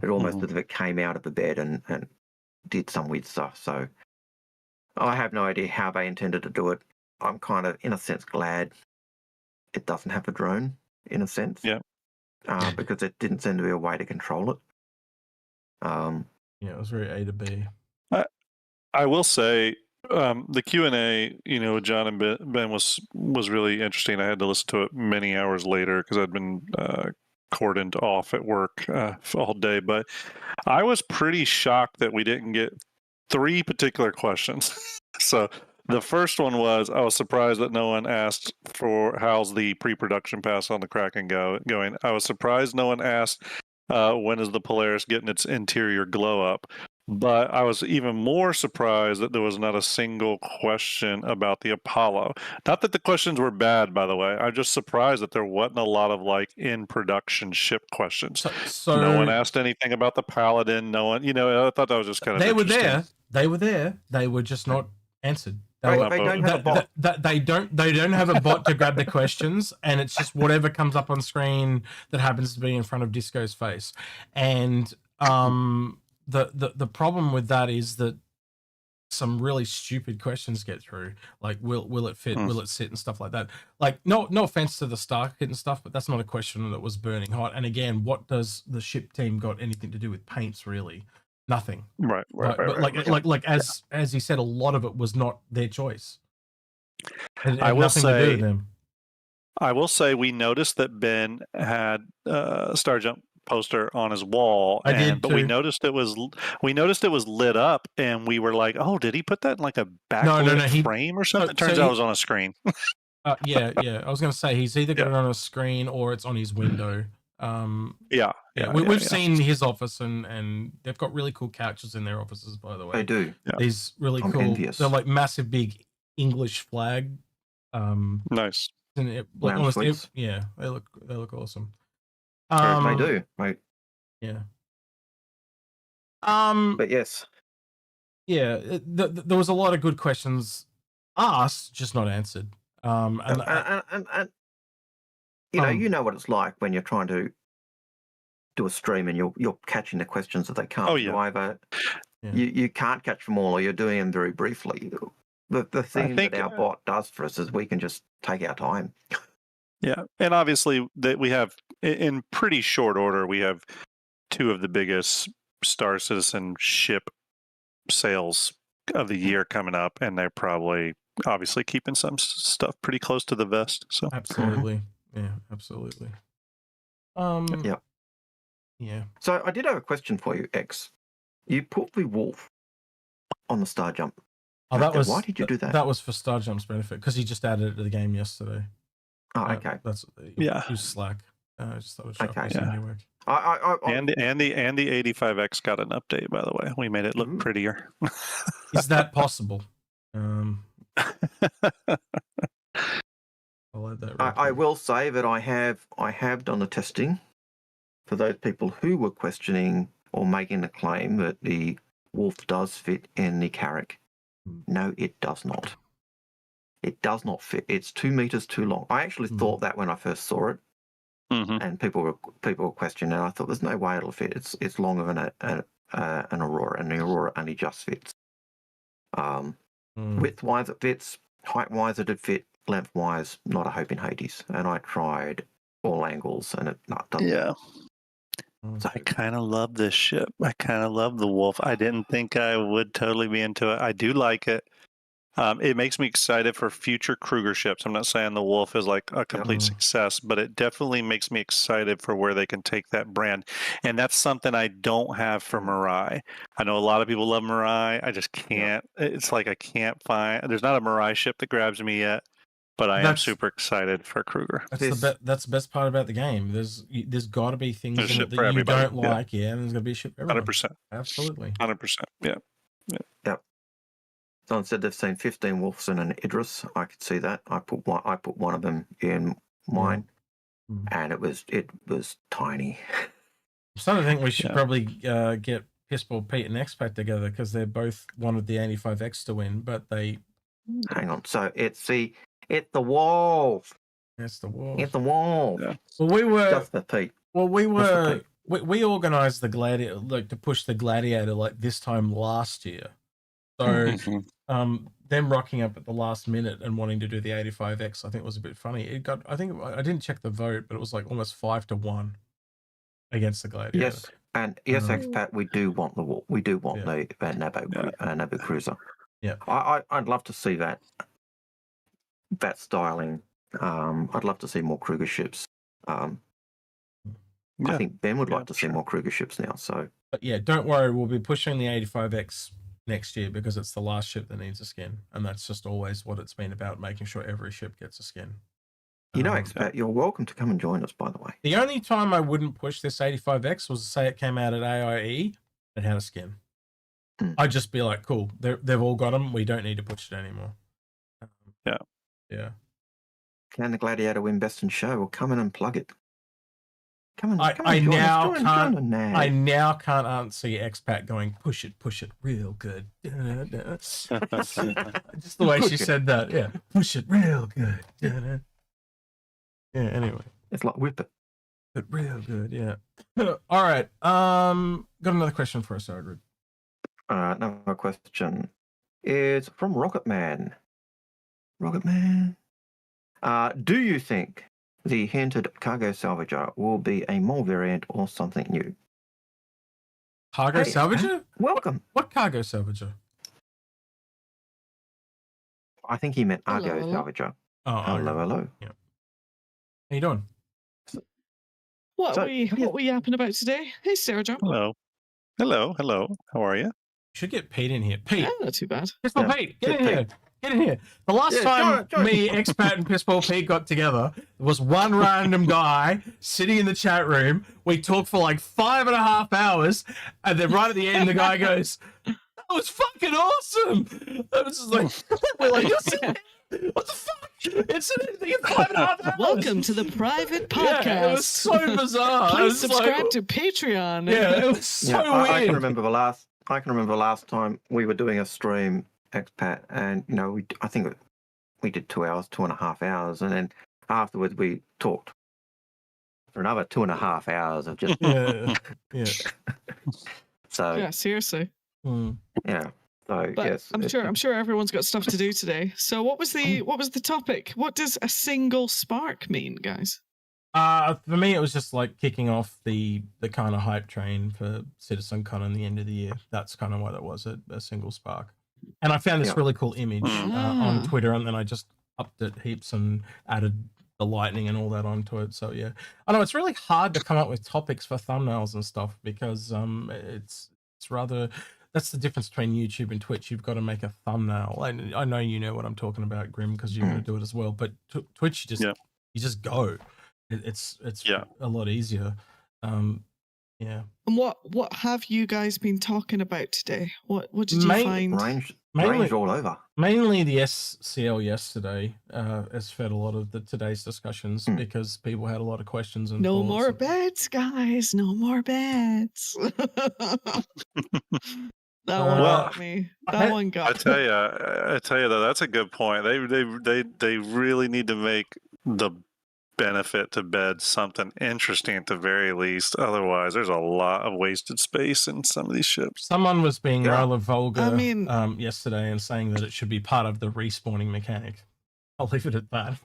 it almost as if it came out of the bed and did some weird stuff. So I have no idea how they intended to do it. I'm kind of, in a sense, glad it doesn't have a drone, in a sense. Yeah. Because it didn't seem to be a way to control it. Yeah, it was very A to B. I will say the Q&A, with John and Ben was really interesting. I had to listen to it many hours later because I'd been cordoned off at work all day. But I was pretty shocked that we didn't get 3 particular questions. So the first one was, I was surprised that no one asked for how's the pre-production pass on the Kraken going. I was surprised no one asked when is the Polaris getting its interior glow up. But I was even more surprised that there was not a single question about the Apollo. Not that the questions were bad, by the way. I'm just surprised that there wasn't a lot of in-production ship questions. So no one asked anything about the Paladin. No one, I thought that was just kind of interesting. They were there. They were just not answered. They don't have a bot. They don't have a bot to grab the questions, and it's just whatever comes up on screen that happens to be in front of Disco's face. And the problem with that is that some really stupid questions get through, like will it fit, will it sit, and stuff like that. Like no offense to the Star Kit and stuff, but that's not a question that was burning hot. And again, what does the ship team got anything to do with paints? Really, nothing. Right. Like as he said, a lot of it was not their choice. I will say, I will say, we noticed that Ben had Star Jump poster on his wall, but we noticed it was lit up, and we were like, "Oh, did he put that in like a backlit frame or something?" It turns out it was on a screen. Yeah. I was going to say he's either got it on a screen or it's on his window. We've seen his office, and they've got really cool couches in their offices, by the way. They do. These really cool. Envious. They're like massive, big English flag. Nice. And they look awesome. They do, mate. Yeah. But yes. Yeah, there was a lot of good questions asked, just not answered. And you know what it's like when you're trying to do a stream and you're catching the questions that they can't. Oh yeah. Either you can't catch them all, or you're doing them very briefly. The thing that our bot does for us is we can just take our time. Yeah, and obviously that we have, in pretty short order, we have 2 of the biggest Star Citizen ship sales of the year coming up, and they're probably obviously keeping some stuff pretty close to the vest. So absolutely, absolutely. Yeah. So I did have a question for you, X. You put the wolf on the Star Jump. Why did you do that? That was for Star Jump's benefit because he just added it to the game yesterday. Oh, okay. It was Slack. Just thought it would show work. And the 85X got an update, by the way. We made it look prettier. Is that possible? I'll add that. I will say that I have done the testing for those people who were questioning or making the claim that the wolf does fit in the Carrack. No, it does not. It does not fit. It's 2 meters too long. I actually thought that when I first saw it, and people were questioning it. I thought there's no way it'll fit. It's longer than an Aurora, and the Aurora only just fits. Width-wise, it fits. Height-wise, it did fit. Length-wise, not a hope in Hades. And I tried all angles, and it doesn't. Yeah. So I kind of love this ship. I kind of love the Wolf. I didn't think I would totally be into it. I do like it. It makes me excited for future Kruger ships. I'm not saying the Wolf is like a complete success, but it definitely makes me excited for where they can take that brand. And that's something I don't have for Mirai. I know a lot of people love Mirai. I just can't. It's like I can't find. There's not a Mirai ship that grabs me yet, but I am super excited for Kruger. That's the best part about the game. There's got to be things in it that you don't like. Yeah, and there's got to be a ship for everyone. 100%. Absolutely. 100%. Yeah. Yep. Someone said they've seen 15 wolves and an Idris. I could see that. I put one of them in mine, and it was tiny. I'm starting to think we should probably get Pissball Pete and Expat together because they both wanted the 85X to win, but they. Hang on. So it's the wolf. It's the wolf. It's the wolf. Yeah. Well, we were. Just for Pete. Well, we organised the gladiator, like to push the gladiator, like this time last year. So, them rocking up at the last minute and wanting to do the 85X, I think was a bit funny. It got, I think, I didn't check the vote, but it was like almost 5-1 against the gladiator. Yes, and yes, Expat, we do want the wolf. We do want the Nabo Cruiser. Yeah, I'd love to see that styling. I'd love to see more Kruger ships. I think Ben would like to see more Kruger ships now. So, but yeah, don't worry, we'll be pushing the 85X next year because it's the last ship that needs a skin, and that's just always what it's been about, making sure every ship gets a skin. You know, Expat, you're welcome to come and join us, by the way. The only time I wouldn't push this 85X was to say it came out at AIE and had a skin. I'd just be like, cool, they've all got them. We don't need to push it anymore. Yeah. Can the Gladiator win Best in Show? Well, come in and plug it. I now can't answer your expat going, push it real good. Just the way she said that. Yeah. Push it real good. Yeah, anyway. It's like whip it. But real good, yeah. All right. Got another question for us, Algared. Another question is from Rocket Man. Do you think the hinted cargo salvager will be a mole variant or something new? Cargo salvager? Welcome. What cargo salvager? I think he meant Argo salvager. Oh, hello. Yeah. How you doing? What are we yapping about today? Hey, Sarah John. Hello. How are you? Should get Pete in here. Pete. Not too bad. Pissball Pete, get in here. Get in here. The last time me, Expat, and Pissball Pete got together, there was one random guy sitting in the chat room. We talked for like 5.5 hours, and then right at the end, the guy goes, "That was fucking awesome." I was just like, "We're like, what the fuck? It's anything in 5.5 hours." Welcome to the private podcast. Yeah, it was so bizarre. Please subscribe to Patreon. Yeah, it was so weird. I can remember the last time we were doing a stream, Expat, and I think we did 2.5 hours, and then afterwards we talked for another 2.5 hours of just So yeah, seriously. Yeah. So but yes, I'm sure everyone's got stuff to do today. So what was the topic? What does a single spark mean, guys? For me, it was just like kicking off the kind of hype train for CitizenCon in the end of the year. That's kind of what it was, a single spark. And I found this really cool image on Twitter, and then I just upped it heaps and added the lightning and all that onto it. So yeah, I know it's really hard to come up with topics for thumbnails and stuff because it's rather. That's the difference between YouTube and Twitch. You've got to make a thumbnail. And I know you know what I'm talking about, Grim, because you're going to do it as well. But Twitch, you just go. It's a lot easier. Yeah. And what have you guys been talking about today? What did you find? Range all over. Mainly the SCL yesterday has fed a lot of today's discussions because people had a lot of questions. And no more bets, guys. No more bets. That one got me. That one got me. I tell you though, that's a good point. They really need to make the benefit to bed something interesting at the very least. Otherwise, there's a lot of wasted space in some of these ships. Someone was being rather vulgar yesterday and saying that it should be part of the respawning mechanic. I'll leave it at that.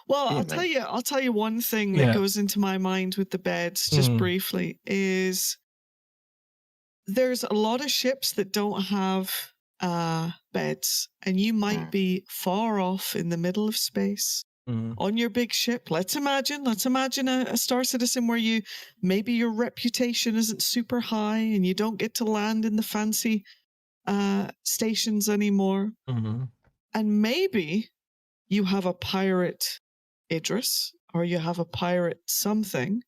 Well, I'll tell you one thing that goes into my mind with the beds, just briefly, is there's a lot of ships that don't have beds, and you might be far off in the middle of space on your big ship. Let's imagine a Star Citizen where maybe your reputation isn't super high and you don't get to land in the fancy stations anymore. And maybe you have a pirate Idris or you have a pirate something,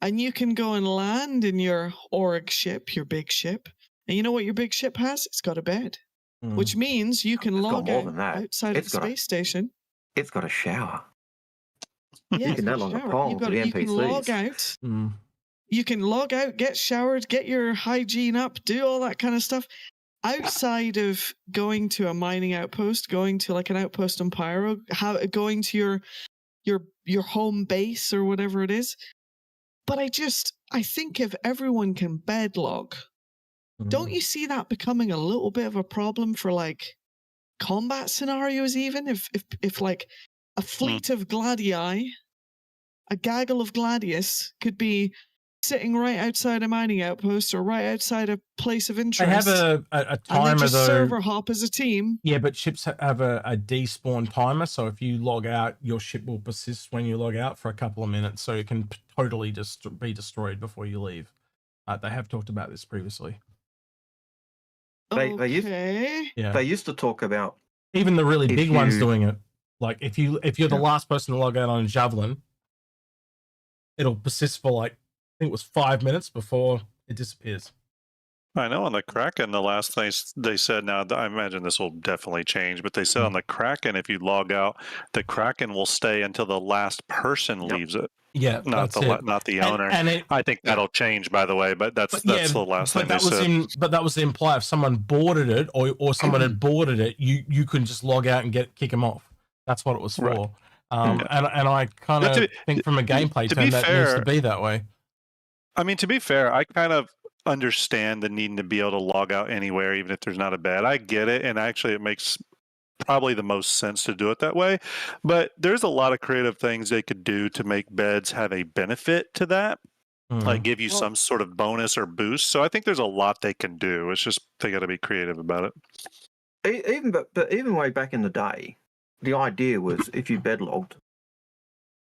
and you can go and land in your Org ship, your big ship, And you know what your big ship has? It's got a bed, which means you can log out outside of the space station. It's got a shower. Yeah, you can no longer pong to the NPCs. You can log out. You can log out, get showered, get your hygiene up, do all that kind of stuff. Outside of going to a mining outpost, going to like an outpost on Pyro, going to your home base or whatever it is. But I think if everyone can bed log, don't you see that becoming a little bit of a problem for like combat scenarios? Even if like a fleet of gladii, a gaggle of gladius could be sitting right outside a mining outpost or right outside a place of interest. They have a timer, and they just though. Server hop as a team. Yeah, but ships have a despawn timer, so if you log out, your ship will persist when you log out for a couple of minutes, so it can totally just be destroyed before you leave. They have talked about this previously. They used to talk about even the really big ones doing it. Like if you're the last person to log out on a Javelin, it'll persist for like, I think it was 5 minutes before it disappears. I know on the Kraken, the last thing they said, now I imagine this will definitely change, but they said on the Kraken, if you log out, the Kraken will stay until the last person leaves it. Yeah, not the owner. And I think that'll change, by the way, but that's the last thing they said. But that was the imply if someone boarded it or someone had boarded it, you can just log out and kick them off. That's what it was for. Right. And I kind of think from a gameplay term that needs to be that way. I mean, to be fair, I kind of understand the needing to be able to log out anywhere, even if there's not a bed. I get it, and actually it makes probably the most sense to do it that way. But there's a lot of creative things they could do to make beds have a benefit to that, like give you some sort of bonus or boost. So I think there's a lot they can do. It's just they got to be creative about it. Even way back in the day, the idea was if you bed logged,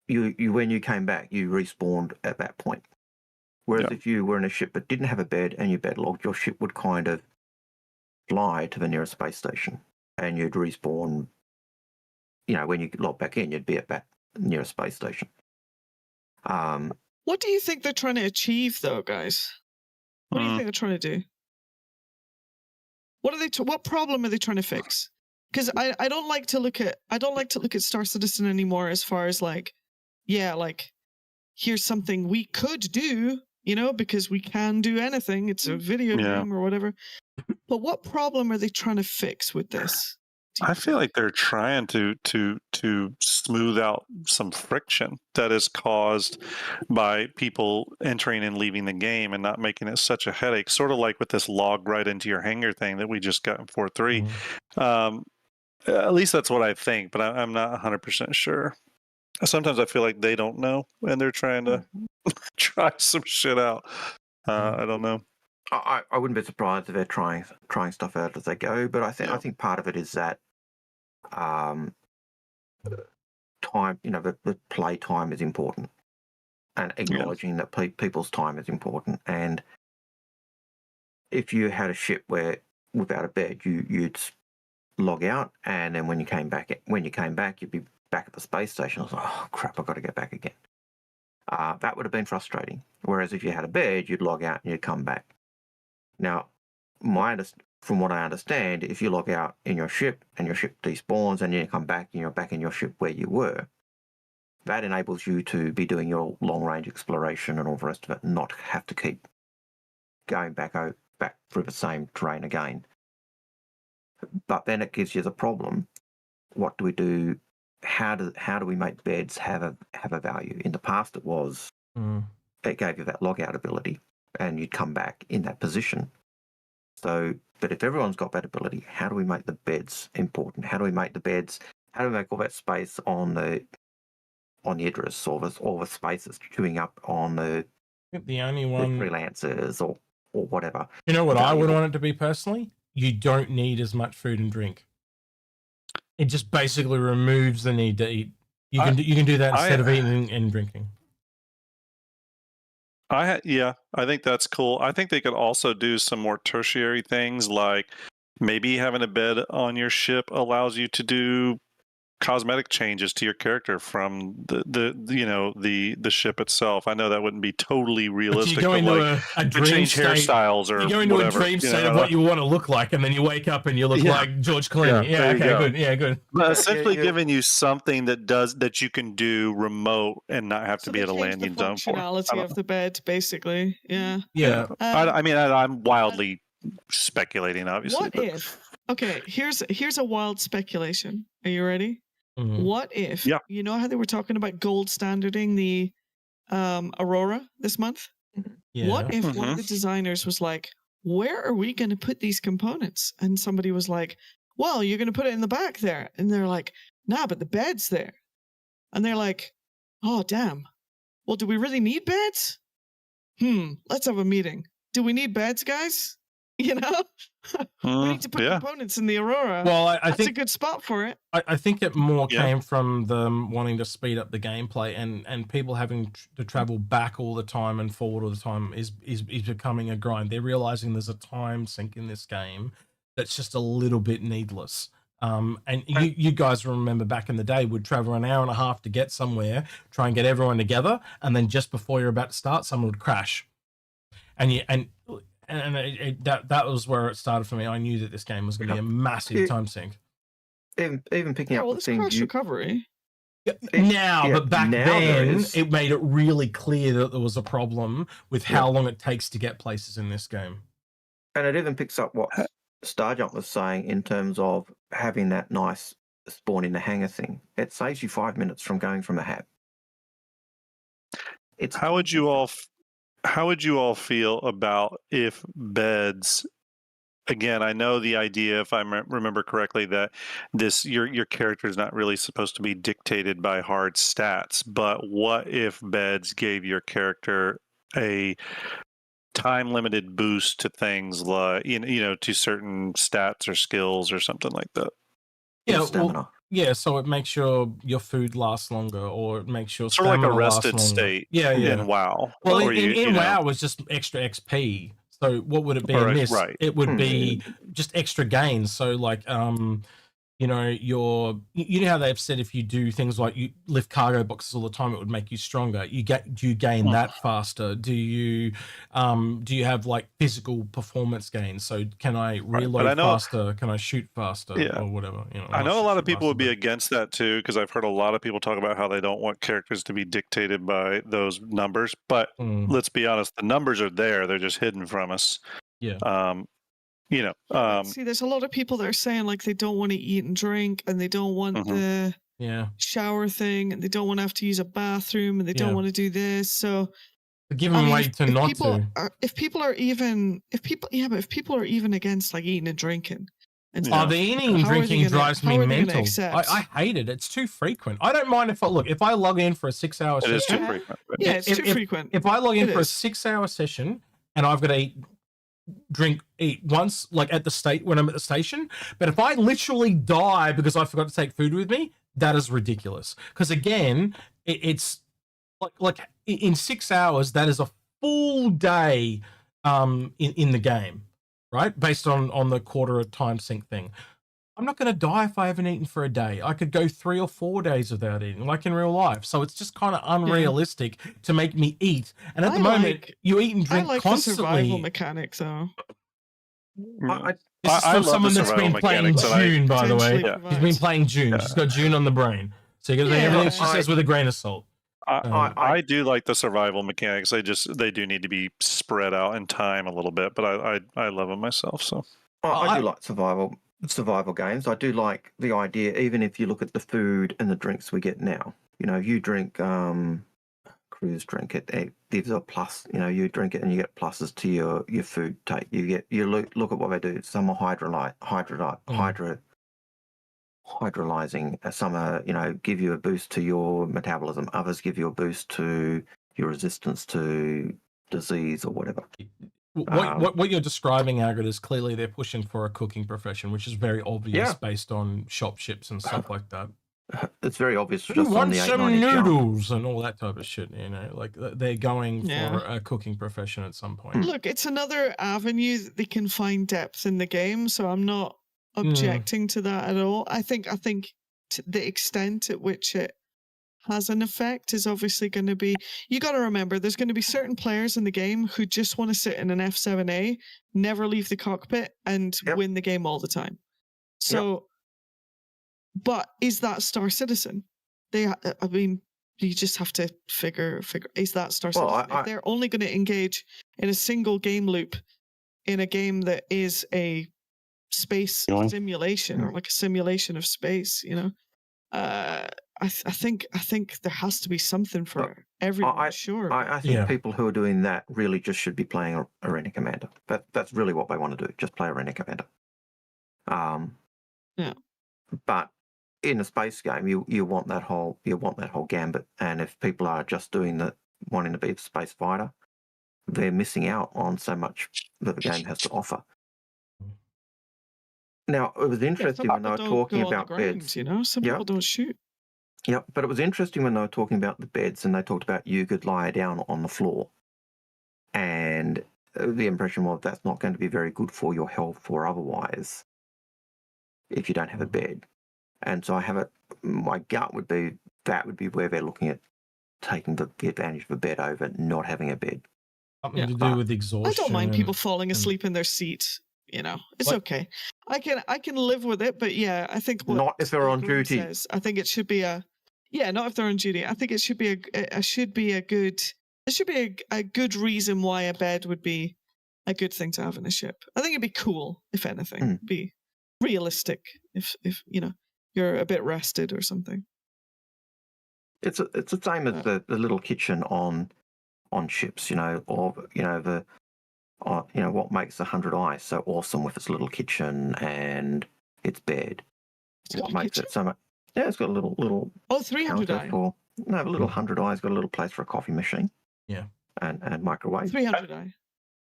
you when you came back, you respawned at that point. Whereas if you were in a ship that didn't have a bed and you bed logged, your ship would kind of fly to the nearest space station and you'd respawn. You know, when you log back in, you'd be at that nearest space station. What do you think they're trying to achieve, though, guys? What do you think they're trying to do? What problem are they trying to fix? Because I don't like to look at Star Citizen anymore as far as like, here's something we could do. You know, because we can do anything. It's a video game or whatever. But what problem are they trying to fix with this? I feel like they're trying to smooth out some friction that is caused by people entering and leaving the game and not making it such a headache. Sort of like with this log right into your hangar thing that we just got in 4.3. At least that's what I think, but I'm not 100% sure. Sometimes I feel like they don't know and they're trying to try some shit out. I don't know. I wouldn't be surprised if they're trying stuff out as they go, but I think part of it is that time. You know, the play time is important, and acknowledging that people's time is important. And if you had a ship where without a bed, you'd log out, and then when you came back, you'd be back at the space station. I was like, oh crap, I've got to go back again. That would have been frustrating. Whereas if you had a bed, you'd log out and you'd come back. Now, from what I understand, if you log out in your ship and your ship despawns and you come back and you're back in your ship where you were, that enables you to be doing your long-range exploration and all the rest of it and not have to keep going back through the same terrain again. But then it gives you the problem. What do we do? How do we make beds have a value? In the past, it was it gave you that logout ability, and you'd come back in that position. So, but if everyone's got that ability, how do we make the beds important? How do we make all that space on the Idris or the spaces queuing up on the only one freelancers or whatever? You know what I would want it to be personally? You don't need as much food and drink. It just basically removes the need to eat. You can do that instead of eating and drinking. I think that's cool. I think they could also do some more tertiary things, like maybe having a bed on your ship allows you to do cosmetic changes to your character from the ship itself. I know that wouldn't be totally realistic. But you go into a dream change state, hairstyles or you go into whatever, a dream state of what you want to look like, and then you wake up and you look like George Clooney. Yeah, okay, good. Yeah, good. But essentially giving you something that you can do remote and not have to be at a landing zone for. Functionality of the bed, basically. Yeah. Yeah. I mean, I'm wildly speculating, obviously. What if? Okay, here's a wild speculation. Are you ready? Mm-hmm. What if? You know how they were talking about gold standarding the Aurora this month? Yeah. What if one of the designers was like, "Where are we going to put these components?" And somebody was like, "Well, you're going to put it in the back there." And they're like, "Nah, but the bed's there." And they're like, "Oh, damn. Well, do we really need beds? Let's have a meeting. Do we need beds, guys? You know, we need to put components in the Aurora." Well, I think that's a good spot for it. I think it more came from them wanting to speed up the gameplay, and people having to travel back all the time and forward all the time is becoming a grind. They're realizing there's a time sink in this game that's just a little bit needless. And you guys remember back in the day would travel an hour and a half to get somewhere, try and get everyone together, and then just before you're about to start, someone would crash. That was where it started for me. I knew that this game was going to be a massive time sink. Even picking up the thing. Crash recovery. But back then it made it really clear that there was a problem with how long it takes to get places in this game. And it even picks up what Starjump was saying in terms of having that nice spawn in the hangar thing. It saves you 5 minutes from going from a hab. How would you all feel about if beds? Again, I know the idea, if I remember correctly, that your character is not really supposed to be dictated by hard stats. But what if beds gave your character a time-limited boost to things like to certain stats or skills or something like that? Yeah, so it makes your food last longer, or it makes your sort of like a rested state. In WoW. Well, in WoW was just extra XP. So what would it be in this? Right. It would be just extra gains. So like you know how they've said if you do things like you lift cargo boxes all the time, it would make you stronger. Do you gain that faster? Do you have like physical performance gains? So can I reload faster? Can I shoot faster or whatever? I know a lot of people would be against that too, because I've heard a lot of people talk about how they don't want characters to be dictated by those numbers. But let's be honest, the numbers are there; they're just hidden from us. Yeah. See, there's a lot of people that are saying like they don't want to eat and drink, and they don't want the shower thing, and they don't want to have to use a bathroom, and they don't want to do this. So give them a way to not to. If people are even against like eating and drinking. The eating and drinking drives me mental. I hate it. It's too frequent. I don't mind if I log in for a 6-hour session. It is too frequent. Yeah, it's too frequent. If I log in for a 6-hour session and I've got to eat once, like at the state when I'm at the station, but if I literally die because I forgot to take food with me, that is ridiculous. Because again, it's like in 6 hours, that is a full day in the game, right? Based on the quarter of time sink thing. I'm not going to die if I haven't eaten for a day. I could go 3 or 4 days without eating, like in real life. So it's just kind of unrealistic to make me eat. And at the moment, you eat and drink constantly. The survival mechanics, though. This is from someone that's been playing June, by the way. He's been playing June. She's got June on the brain. So you got to take everything she says with a grain of salt. I do like the survival mechanics. They do need to be spread out in time a little bit, but I love them myself. So I do like survival games. I do like the idea, even if you look at the food and the drinks we get now. You drink crews drink it. It gives a plus. You drink it and you get pluses to your food take. You look at what they do. Some are hydrolyzing. Some are give you a boost to your metabolism. Others give you a boost to your resistance to disease or whatever. What you're describing, Algared, is clearly they're pushing for a cooking profession, which is very obvious based on shop ships and stuff like that. It's very obvious. Just on the some noodles and all that type of shit. Like they're going for a cooking profession at some point. Look, it's another avenue that they can find depth in the game, so I'm not objecting to that at all. I think the extent at which it has an effect is obviously going to be, you got to remember, there's going to be certain players in the game who just want to sit in an F7A, never leave the cockpit, and win the game all the time. So, but is that Star Citizen? I mean, you just have to figure, is that Star Citizen? If they're only going to engage in a single game loop in a game that is a space simulation or like a simulation of space, you know, I think there has to be something for everyone. I think people who are doing that really just should be playing Arena Commander. That's really what they want to do. Just play Arena Commander. But in a space game, you want that whole gambit. And if people are just wanting to be a space fighter, they're missing out on so much that the game has to offer. Now, it was interesting when they were talking about beds. You know, some people don't shoot. Yeah, but it was interesting when they were talking about the beds and they talked about you could lie down on the floor. And the impression was that's not going to be very good for your health or otherwise if you don't have a bed. And so my gut would be that would be where they're looking at taking the advantage of a bed over not having a bed. Something to do with exhaustion. I don't mind people falling asleep in their seat. You know, it's okay. I can live with it, but yeah, I think not if they're on duty. I think it should be not if they're on duty. I think it should be a good reason why a bed would be a good thing to have in a ship. I think it'd be cool, if anything. Be realistic if you know you're a bit rested or something. It's the same as the little kitchen on ships, you know, or you know what makes 100 Ice so awesome with its little kitchen and its bed. What makes it so much? Yeah, it's got a little. Oh, 300 Eye. A little 100 Eye's got a little place for a coffee machine. Yeah. And microwave. 300 Eye.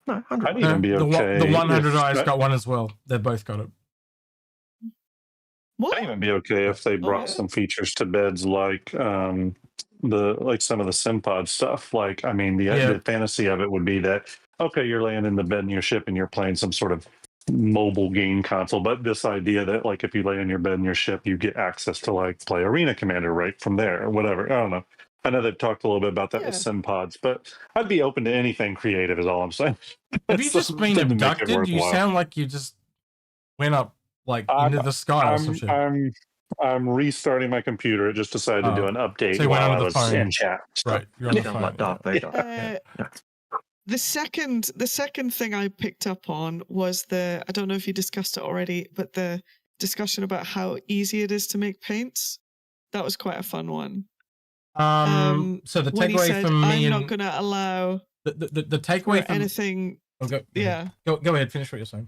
No, 100. I'd even be okay. The 100 Eye's got one as well. They both got it. What? I'd even be okay if they brought some features to beds like some of the SimPod stuff. Like, I mean, the fantasy of it would be that, okay, you're laying in the bed in your ship and you're playing some sort of mobile game console. But this idea that, like, if you lay in your bed in your ship, you get access to, like, play Arena Commander right from there or whatever. I don't know. I know they've talked a little bit about that with SimPods, but I'd be open to anything creative is all I'm saying. Have you just been abducted? You sound like you just went up into the sky or some shit. I'm restarting my computer. It just decided to do an update while I was in chat. Right, you're on the phone. The second thing I picked up on was I don't know if you discussed it already, but the discussion about how easy it is to make paints. That was quite a fun one. So the takeaway from me, I'm not going to allow the takeaway from anything. Go ahead, finish what you're saying.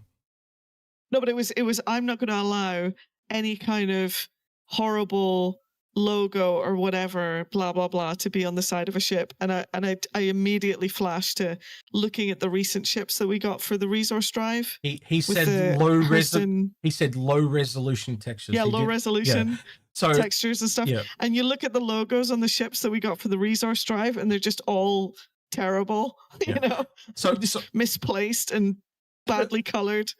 No, but it was I'm not going to allow any kind of horrible logo or whatever, blah blah blah, to be on the side of a ship. And I immediately flashed to looking at the recent ships that we got for the resource drive. He said low resolution textures. Yeah, low resolution textures and stuff. Yeah. And you look at the logos on the ships that we got for the resource drive, and they're just all terrible. You know, so misplaced and badly colored.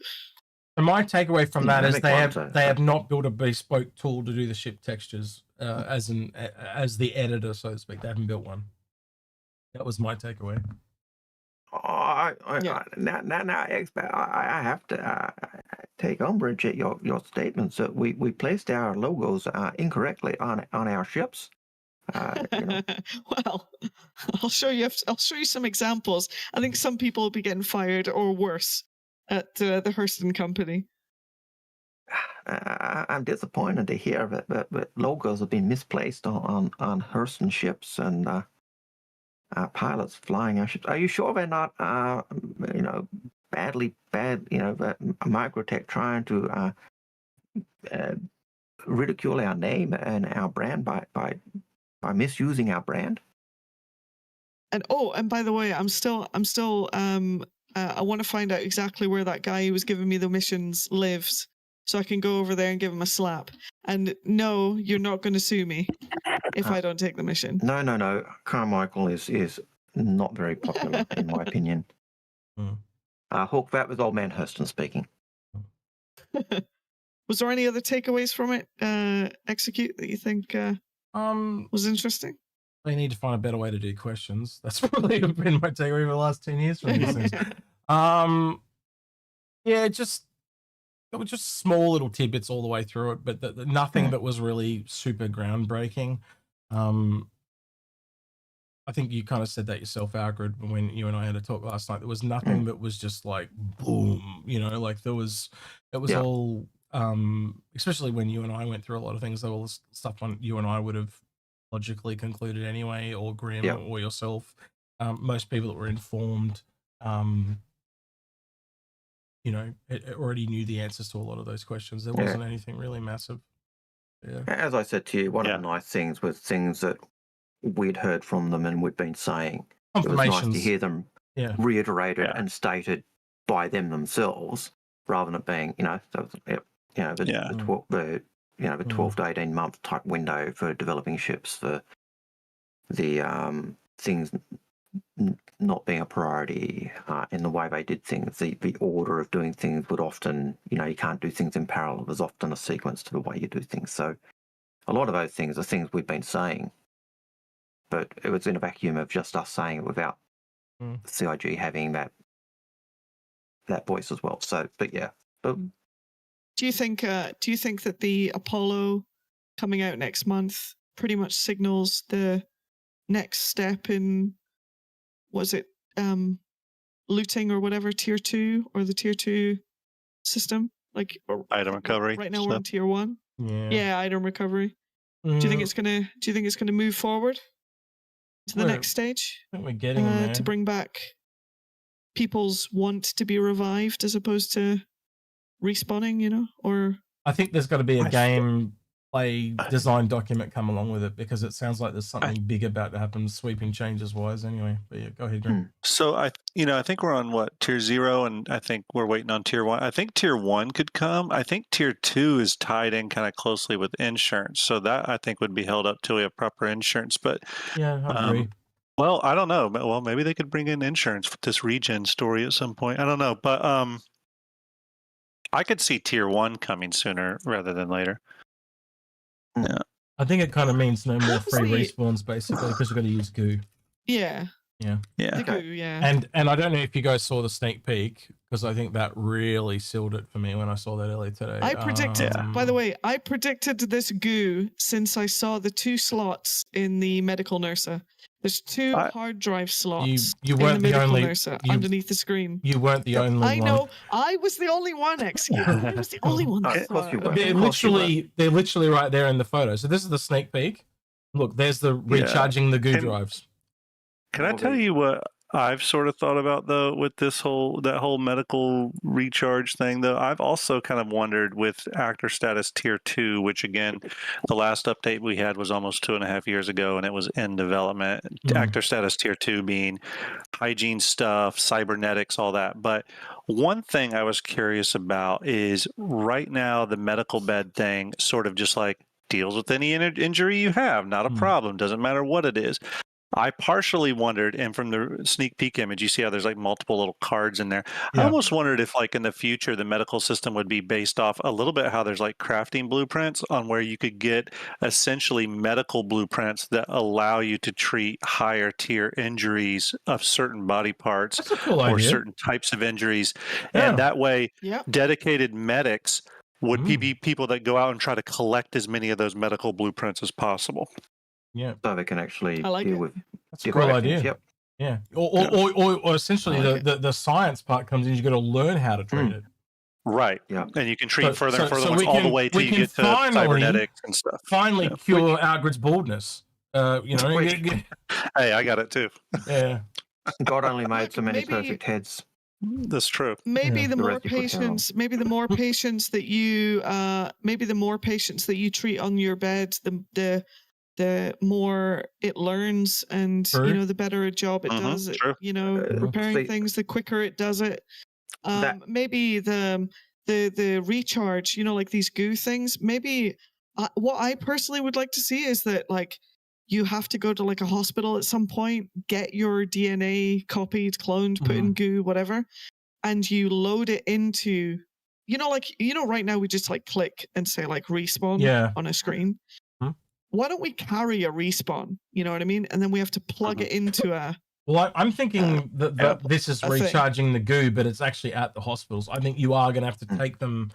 And my takeaway from that is they have not built a bespoke tool to do the ship textures as the editor, so to speak. They haven't built one. That was my takeaway. Now, expert, I have to take umbrage at your statements that we placed our logos incorrectly on our ships. Well, I'll show you some examples. I think some people will be getting fired or worse at the Hurston company. I'm disappointed to hear that logos have been misplaced on Hurston ships and pilots flying our ships. Are you sure they're not, bad, Microtech trying to ridicule our name and our brand by misusing our brand? And by the way, I'm still I want to find out exactly where that guy who was giving me the missions lives, so I can go over there and give him a slap. And no, you're not going to sue me if I don't take the mission. No. Carmichael is not very popular, in my opinion. Hook, that was Old Man Hurston speaking. Was there any other takeaways from it, Execute, that you think was interesting? They need to find a better way to do questions. That's probably been my takeaway over the last 10 years from these things. Yeah, there were just small little tidbits all the way through it, but nothing that was really super groundbreaking. I think you kind of said that yourself, Algared, when you and I had a talk last night. There was nothing that was just like boom, like it was all, especially when you and I went through a lot of things, all the stuff you and I would have logically concluded anyway, or Grim or yourself. Most people that were informed, it already knew the answers to a lot of those questions. There wasn't anything really massive. Yeah. As I said to you, one of the nice things was things that we'd heard from them and we'd been saying. It was nice to hear them reiterated and stated by them themselves, rather than it being, the 12 to 18 month type window for developing ships, for the things not being a priority in the way they did things. The order of doing things would often, you can't do things in parallel. There's often a sequence to the way you do things. So a lot of those things are things we've been saying, but it was in a vacuum of just us saying it without CIG having that voice as well. So, but yeah. But, do you think that the Apollo coming out next month pretty much signals the next step in, was it looting or whatever, tier 2 or the tier 2 system? Like item recovery. Right now we're on tier 1. Yeah, item recovery. Do you think it's gonna move forward to the next stage? I think we're getting there. To bring back people's want to be revived as opposed to respawning, or I think there's got to be a gameplay design document come along with it, because it sounds like there's something big about to happen, sweeping changes wise. Anyway, but yeah, go ahead, Greg. So I think we're on tier 0, and I think we're waiting on tier 1. I think tier 1 could come. I think tier 2 is tied in kind of closely with insurance, so that I think would be held up till we have proper insurance. But yeah, I agree. Well, I don't know. Well, maybe they could bring in insurance for this regen story at some point. I don't know, but I could see tier 1 coming sooner rather than later. Yeah, I think it kind of means no more free respawns, basically, because we're going to use goo. Yeah. The goo, yeah. And I don't know if you guys saw the sneak peek, because I think that really sealed it for me when I saw that earlier today. I predicted, by the way, this goo since I saw the 2 slots in the medical nurser. There's 2 hard drive slots you weren't in the the only nurser underneath the screen. You weren't the only one. I know. I was the only one, Execute. I was the only one. They're literally right there in the photo. So this is the sneak peek. Look, there's the recharging the goo drives. Can I tell you what I've sort of thought about, though, with that whole medical recharge thing, though? I've also kind of wondered with actor status tier 2, which again, the last update we had was almost 2.5 years ago, and it was in development. Actor status tier 2 being hygiene stuff, cybernetics, all that. But one thing I was curious about is right now the medical bed thing sort of just like deals with any injury you have, not a problem, doesn't matter what it is. I partially wondered, and from the sneak peek image, you see how there's like multiple little cards in there. I almost wondered if like in the future, the medical system would be based off a little bit how there's like crafting blueprints on where you could get essentially medical blueprints that allow you to treat higher tier injuries of certain body parts or certain types of injuries. And that way, dedicated medics would be people that go out and try to collect as many of those medical blueprints as possible. Yeah, so they can actually deal with. That's a cool idea. Yep. Yeah, or essentially the science part comes in. You got to learn how to treat it. Right. Yeah, and you can treat further and further all the way till you get to cybernetics and stuff. Finally, cure Algared's baldness. Hey, I got it too. Yeah. God only made so many perfect heads. That's true. Maybe the more patients, the more patients that you treat on your bed, the more it learns, and the better a job it does. Repairing things, the quicker it does it. Maybe the recharge, like these goo things. Maybe what I personally would like to see is that like you have to go to like a hospital at some point, get your DNA copied, cloned, put in goo, whatever, and you load it into right now we just like click and say like respawn on a screen. Why don't we carry a respawn? You know what I mean? And then we have to plug it into a. Well, I'm thinking that this is recharging the goo, but it's actually at the hospitals. I think you are going to have to take them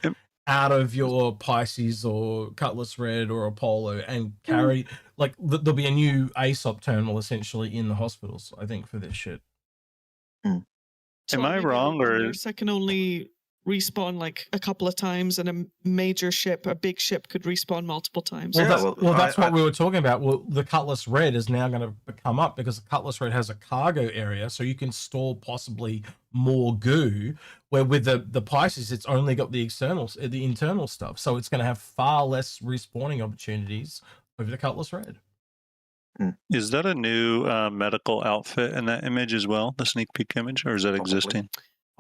out of your Pisces or Cutlass Red or Apollo and carry, like, there'll be a new ASOP terminal essentially in the hospitals, I think, for this shit. So am I wrong, or I can only respawn like a couple of times, and a big ship could respawn multiple times? Well, that's what we were talking about. Well, the Cutlass Red is now going to come up because the Cutlass Red has a cargo area, so you can store possibly more goo, where with the Pisces, it's only got the internal stuff. So it's going to have far less respawning opportunities over the Cutlass Red. Is that a new medical outfit in that image as well, the sneak peek image, or is that existing?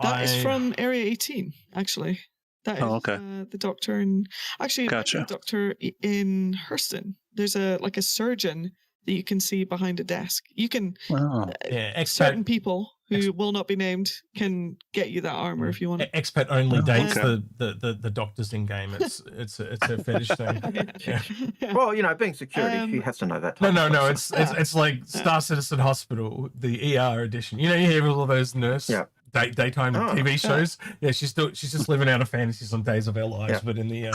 That is from Area 18, actually. That is the doctor in... Actually, the doctor in Hurston. There's a surgeon that you can see behind a desk. You can... certain people who will not be named can get you that armor if you want. Expat only dates the doctors in game. It's a fetish thing. Well, being security, she has to know that. No. It's like Star Citizen Hospital, the ER edition. You hear all those nurse daytime TV shows. She's just living out of fantasies on days of our lives, but in the ER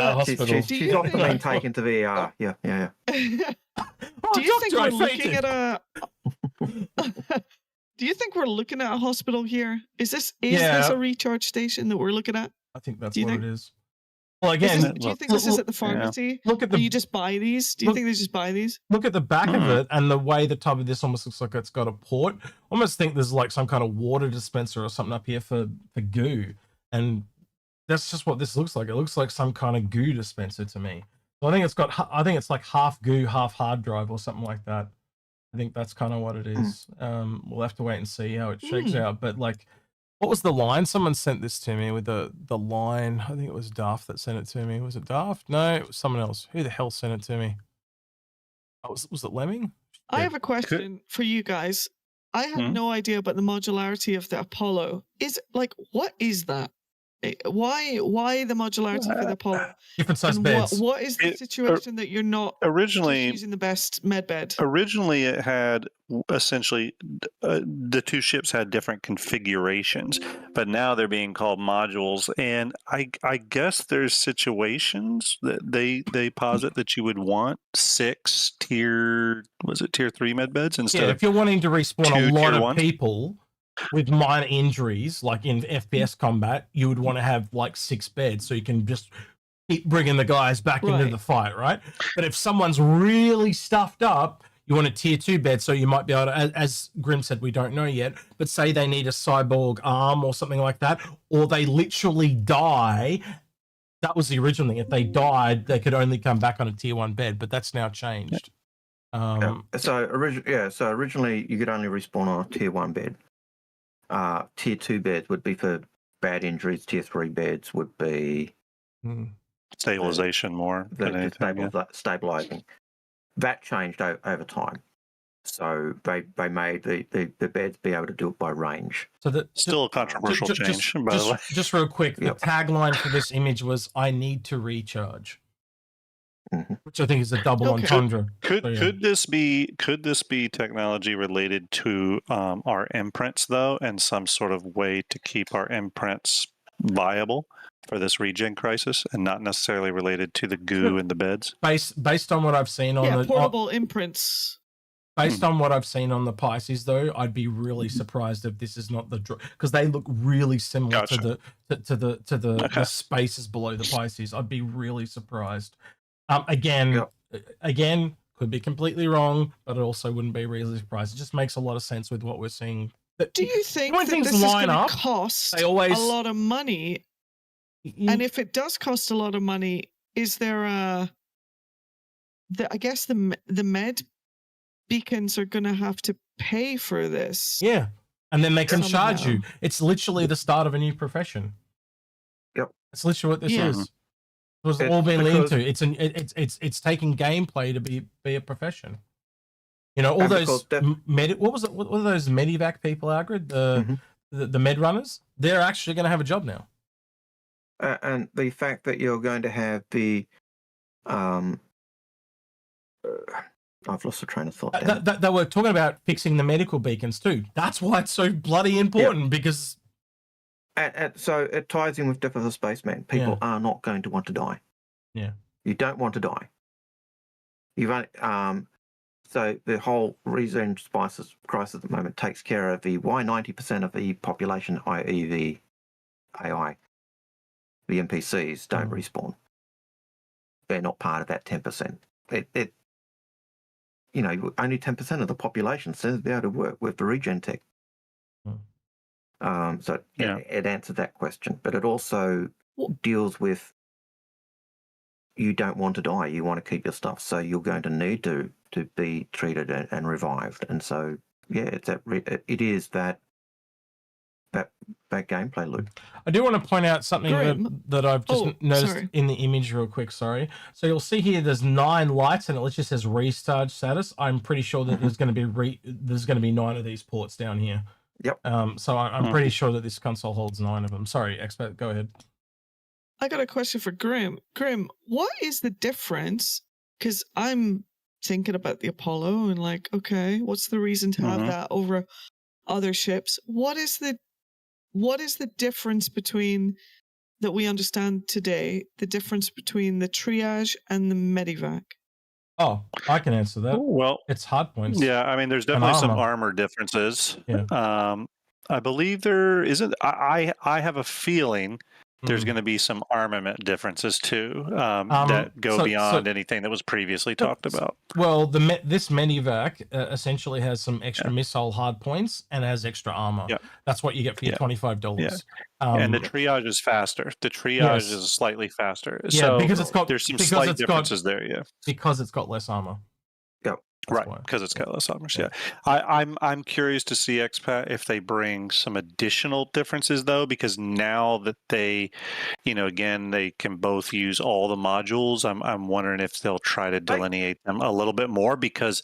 hospital. She's often been taken to the ER. Yeah. Do you think we're looking at a? Do you think we're looking at a hospital here? Is this a recharge station that we're looking at? I think that's what it is. Well, again, do you think this is at the pharmacy? Look at you just buy these? Do you think they just buy these? Look at the back of it, and the way the top of this almost looks like it's got a port. I almost think there's like some kind of water dispenser or something up here for goo, and that's just what this looks like. It looks like some kind of goo dispenser to me. So I think it's like half goo, half hard drive or something like that. I think that's kind of what it is. We'll have to wait and see how it shakes out. But like, what was the line? Someone sent this to me with the line. I think it was Daft that sent it to me. Was it Daft? No, it was someone else. Who the hell sent it to me? Oh, was it Lemming? I have a question for you guys. I have no idea about the modularity of the Apollo. What is that? Why the modularity for the Apollo? Different size beds. What is the situation that you're not using the best med bed? Originally, it had essentially the two ships had different configurations, but now they're being called modules. And I guess there's situations that they posit that you would want 6 tier 3 med beds instead. Yeah, if you're wanting to respawn a lot of people with minor injuries, like in FPS combat, you would want to have like 6 beds so you can just keep bringing the guys back into the fight, right? But if someone's really stuffed up, you want a tier 2 bed, so you might be able to, as Grim said, we don't know yet, but say they need a cyborg arm or something like that, or they literally die. That was the original thing. If they died, they could only come back on a tier 1 bed, but that's now changed. So originally you could only respawn on a tier 1 bed. Tier 2 beds would be for bad injuries. Tier 3 beds would be stabilization more than anything. Stabilizing. That changed over time. So they made the beds be able to do it by range. So still a controversial change, by the way. Just real quick, the tagline for this image was "I need to recharge," which I think is a double entendre. Could this be technology related to our imprints though, and some sort of way to keep our imprints viable for this regen crisis, and not necessarily related to the goo in the beds? Based on what I've seen on the portable imprints. Based on what I've seen on the Pisces, though, I'd be really surprised if this is not the because they look really similar to the spaces below the Pisces. I'd be really surprised. Again, could be completely wrong, but it also wouldn't be really surprised. It just makes a lot of sense with what we're seeing. Do you think that this is going to cost a lot of money? And if it does cost a lot of money, is there I guess the med beacons are going to have to pay for this. Yeah, and then they can charge you. It's literally the start of a new profession. Yep, it's literally what this is. It's all been leaned to. It's taking gameplay to be a profession. All those what were those Medivac people, Algared? The med runners. They're actually going to have a job now. And the fact that you're going to have the I've lost the train of thought. They were talking about fixing the medical beacons too. That's why it's so bloody important, because... And so it ties in with Death of the Spaceman. People are not going to want to die. Yeah. You don't want to die. So the whole reason Spices crisis at the moment takes care of why 90% of the population, i.e. the AI, the NPCs, don't respawn. They're not part of that 10%. Only 10% of the population seems to be able to work with the regen tech. So it answers that question, but it also deals with you don't want to die, you want to keep your stuff, so you're going to need to be treated and revived, and so it is that gameplay loop. I do want to point out something that I've just noticed in the image real quick. Sorry. So you'll see here there's 9 lights and it just says restart status. I'm pretty sure that there's going to be 9 of these ports down here. Yep. So I'm pretty sure that this console holds 9 of them. Sorry, expert, go ahead. I got a question for Grim. Grim, what is the difference? Because I'm thinking about the Apollo and like, okay, what's the reason to have that over other ships? What is the difference between, that we understand today, the difference between the triage and the medivac? Oh, I can answer that. Well, it's hard points. Yeah, I mean, there's definitely some armor differences. Yeah. I believe there isn't. I have a feeling there's going to be some armament differences too that go beyond anything that was previously talked about. Well, this medivac essentially has some extra missile hard points and has extra armor. Yeah. That's what you get for your $25. Yeah. And the triage is faster. The triage is slightly faster. Yeah, so because it's got there's some slight differences there. Yeah, because it's got less armor. That's right, because it's got less armor. Yeah, I'm curious to see expat if they bring some additional differences though, because now that they, again, they can both use all the modules. I'm wondering if they'll try to delineate them a little bit more, because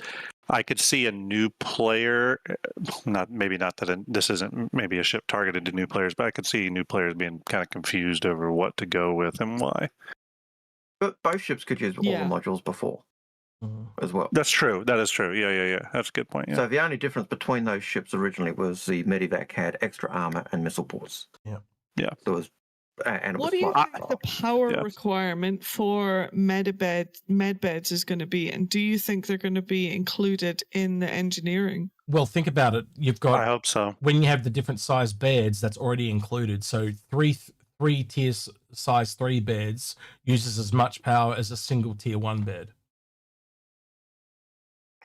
I could see a new player, this isn't maybe a ship targeted to new players, but I could see new players being kind of confused over what to go with and why. But both ships could use all the modules before. As well. That's true. That is true. Yeah. That's a good point. Yeah. So the only difference between those ships originally was the medivac had extra armor and missile ports. Yeah. There was. And what do you think the power requirement for medbeds is going to be, and do you think they're going to be included in the engineering? Well, think about it. You've got. I hope so. When you have the different size beds, that's already included. So three tier size 3 beds uses as much power as a single tier 1 bed.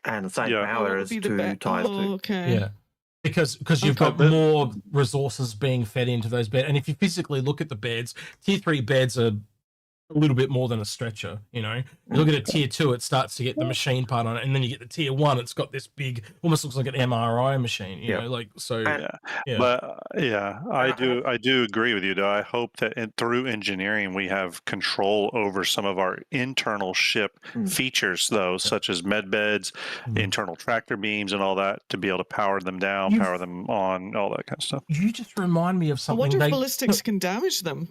And the same power as 2 tiers 2. Okay. Yeah. Because you've got more resources being fed into those beds. And if you physically look at the beds, tier 3 beds are a little bit more than a stretcher, You look at a tier 2, it starts to get the machine part on it, and then you get the tier 1, it's got this big, almost looks like an MRI machine, you know, like so. But I do agree with you, though. I hope that through engineering we have control over some of our internal ship features, though, such as med beds, internal tractor beams, and all that, to be able to power them down, power them on, all that kind of stuff. You just remind me of something. I wonder if ballistics can damage them.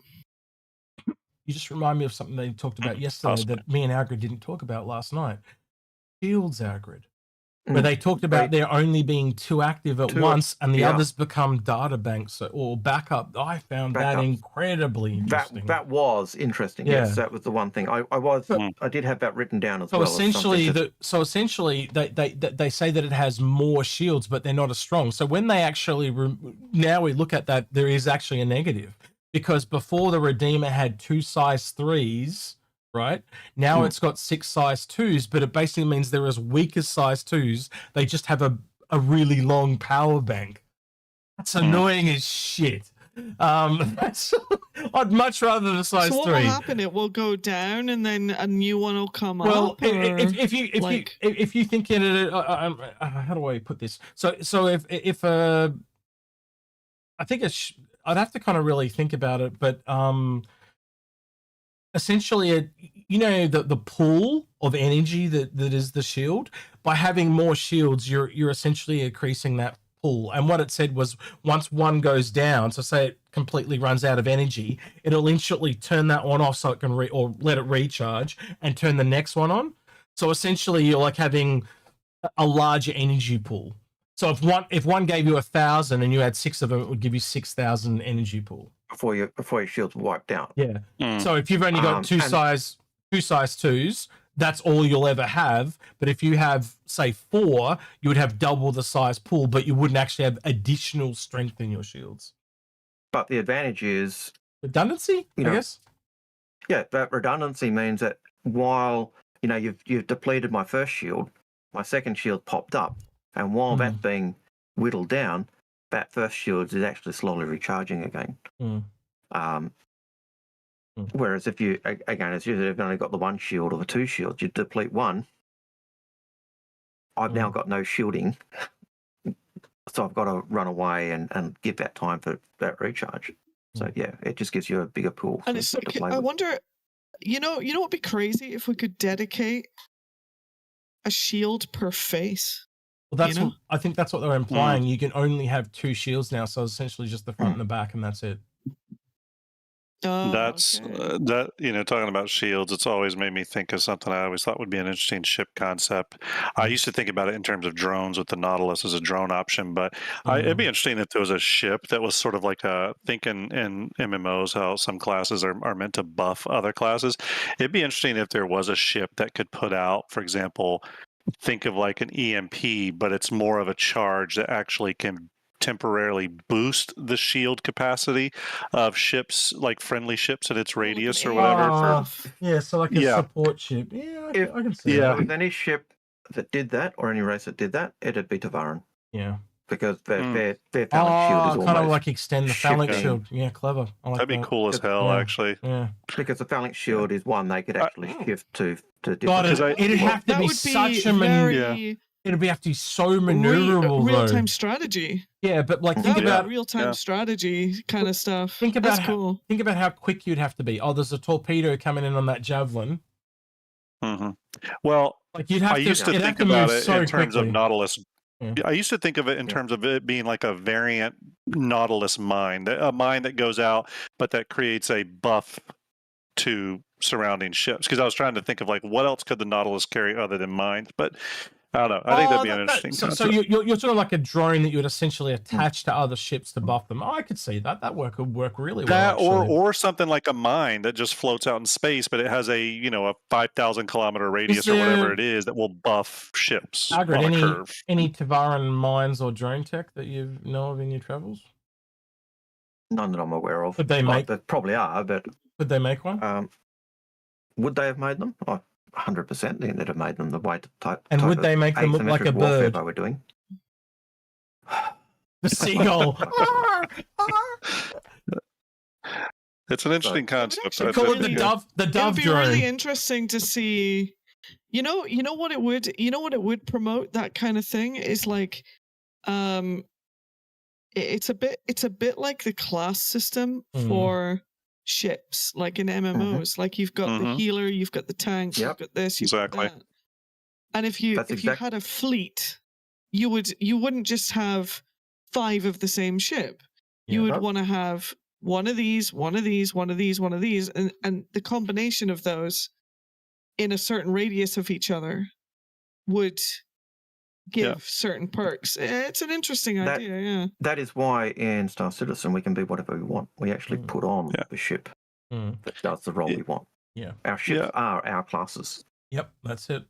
You just remind me of something they talked about yesterday that me and Algared didn't talk about last night. Shields, Algared. Where they talked about there only being 2 active at once, and the others become data banks or backup. I found that incredibly interesting. That was interesting. Yeah. Yes, that was the one thing. I did have that written down as well. Essentially, they say that it has more shields, but they're not as strong. So when they actually now we look at that, there is actually a negative. Because before the Redeemer had 2 size 3s, right? Now it's got 6 size 2s, but it basically means they're as weak as size 2s. They just have a really long power bank. That's annoying as shit. I'd much rather the size 3. So what will happen? It will go down, and then a new one will come up. Well, if you think in it, how do I put this? So if I think I'd have to kind of really think about it, but essentially, the pool of energy that is the shield. By having more shields, you're essentially increasing that pool. And what it said was, once one goes down, so say it completely runs out of energy, it'll instantly turn that one off so it can or let it recharge and turn the next one on. So essentially, you're like having a larger energy pool. So if one gave you 1,000 and you had 6 of them, it would give you 6,000 energy pool before your shield's wiped out. Yeah. So if you've only got two size 2s, that's all you'll ever have. But if you have, say, 4, you would have double the size pool, but you wouldn't actually have additional strength in your shields. But the advantage is redundancy, I guess. Yeah, that redundancy means that while you've depleted my first shield, my second shield popped up, and while that's being whittled down, that first shield is actually slowly recharging again. Whereas if you've only got the 1 shield or the 2 shields, you deplete 1. I've now got no shielding, so I've got to run away and give that time for that recharge. So yeah, it just gives you a bigger pool. And it's like, I wonder, what would be crazy if we could dedicate a shield per face. Well, that's I think that's what they're implying. You can only have 2 shields now, so essentially just the front and the back, and that's it. That's talking about shields, it's always made me think of something I always thought would be an interesting ship concept. I used to think about it in terms of drones with the Nautilus as a drone option, but it'd be interesting if there was a ship that was sort of like thinking in MMOs how some classes are meant to buff other classes. It'd be interesting if there was a ship that could put out, for example, think of like an EMP, but it's more of a charge that actually can temporarily boost the shield capacity of ships, like friendly ships at its radius or whatever. So like a support ship. Yeah, I can see that. If any ship that did that, or any race that did that, it'd be Tavaran. Yeah. Because their phalanx shield is kind of like extend the phalanx shield. Yeah, clever. That'd be cool as hell, actually. Yeah. Because the phalanx shield is one they could actually shift to God, it'd have to be such a it'd have to be so maneuverable. Real-time strategy. Yeah, but like think about real-time strategy kind of stuff. Think about how quick you'd have to be. Oh, there's a torpedo coming in on that javelin. Well, like I used to think about it in terms of Nautilus. I used to think of it in terms of it being like a variant Nautilus mine, a mine that goes out, but that creates a buff to surrounding ships. Because I was trying to think of like what else could the Nautilus carry other than mines, but I don't know. I think that'd be an interesting concept. So you're sort of like a drone that you would essentially attach to other ships to buff them. I could see that. That would work really well. Or something like a mine that just floats out in space, but it has a 5,000 kilometer radius or whatever it is that will buff ships on a curve. Any Tavaran mines or drone tech that you know of in your travels? None that I'm aware of. Would they make? There probably are, but would they make one? Would they have made them? 100% they'd have made them the way type. And would they make them look like a bird? They were doing the seagull. It's an interesting concept. Call it the dove. The dove drone. It'd be really interesting to see. You know what it would. You know what it would promote. That kind of thing is like, it's a bit like the class system for ships, like in MMOs. Like you've got the healer, you've got the tank, you've got this, you've got that. And if you had a fleet, you wouldn't just have 5 of the same ship. You would want to have one of these, one of these, one of these, one of these, and the combination of those in a certain radius of each other would give certain perks. It's an interesting idea, That is why in Star Citizen we can be whatever we want. We actually put on the ship that does the role we want. Yeah. Our ships are our classes. Yep, that's it.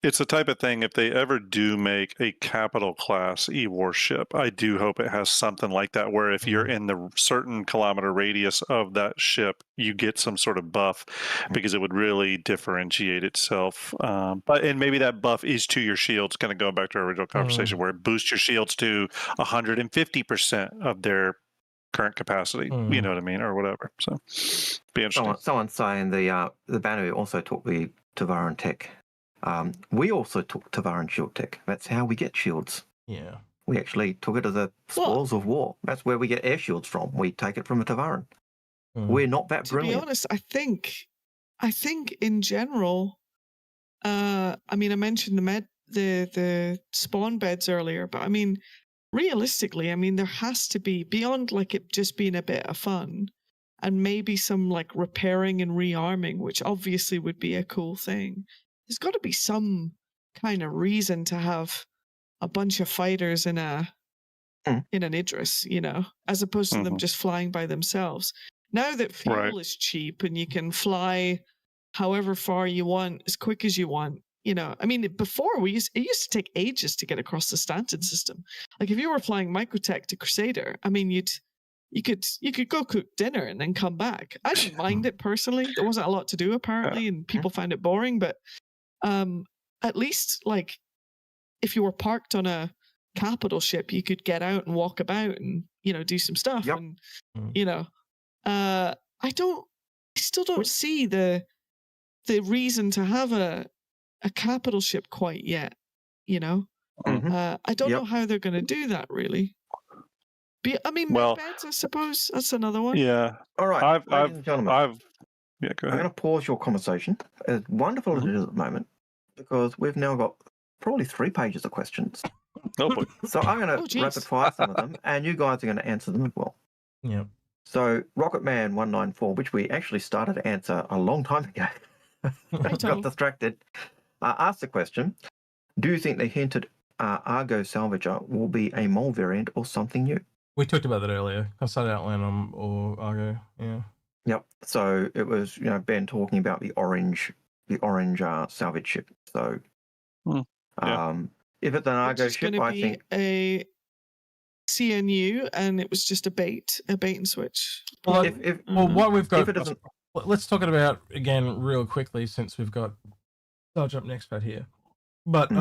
It's the type of thing, if they ever do make a capital class E-War ship, I do hope it has something like that, where if you're in the certain kilometer radius of that ship, you get some sort of buff, because it would really differentiate itself. And maybe that buff is to your shields, kind of going back to our original conversation, where it boosts your shields to 150% of their current capacity, you know what I mean, or whatever. So, be interesting. Someone's saying the banner also took the Tavaran tech. We also took Tavaran shield tech. That's how we get shields. Yeah. We actually took it as the spoils of war. That's where we get air shields from. We take it from a Tavaran. We're not that brilliant. To be honest, I think in general, I mean, I mentioned the spawn beds earlier, but I mean, realistically, I mean, there has to be, beyond like it just being a bit of fun, and maybe some like repairing and rearming, which obviously would be a cool thing. There's got to be some kind of reason to have a bunch of fighters in an Idris, you know, as opposed to them just flying by themselves. Now that fuel is cheap and you can fly however far you want, as quick as you want, you know, I mean, before it used to take ages to get across the Stanton system. Like if you were flying Microtech to Crusader, I mean, you could go cook dinner and then come back. I didn't mind it personally. There wasn't a lot to do apparently, and people found it boring. But at least like if you were parked on a capital ship, you could get out and walk about and, you know, do some stuff. Yep. And you know, I still don't see the reason to have a capital ship quite yet. You know, I don't know how they're going to do that really. I mean, beds, I suppose that's another one. Yeah. All right, ladies and gentlemen. Yeah, go ahead. I'm going to pause your conversation, as wonderful as it is at the moment, because we've now got probably 3 pages of questions. Oh boy. So I'm going to rapid fire some of them, and you guys are going to answer them as well. Yeah. So Rocketman194, which we actually started to answer a long time ago, got distracted, asked the question: do you think the hinted Argo Salvager will be a mole variant or something new? We talked about that earlier. I started Outland or Argo. Yeah. Yep. So it was, you know, Ben talking about the orange salvage ship. So, if it's an Argo ship, I think a CNU, and it was just a bait and switch. Well, what we've got. Let's talk about again real quickly since we've got STAR-JMP Nextpad here. But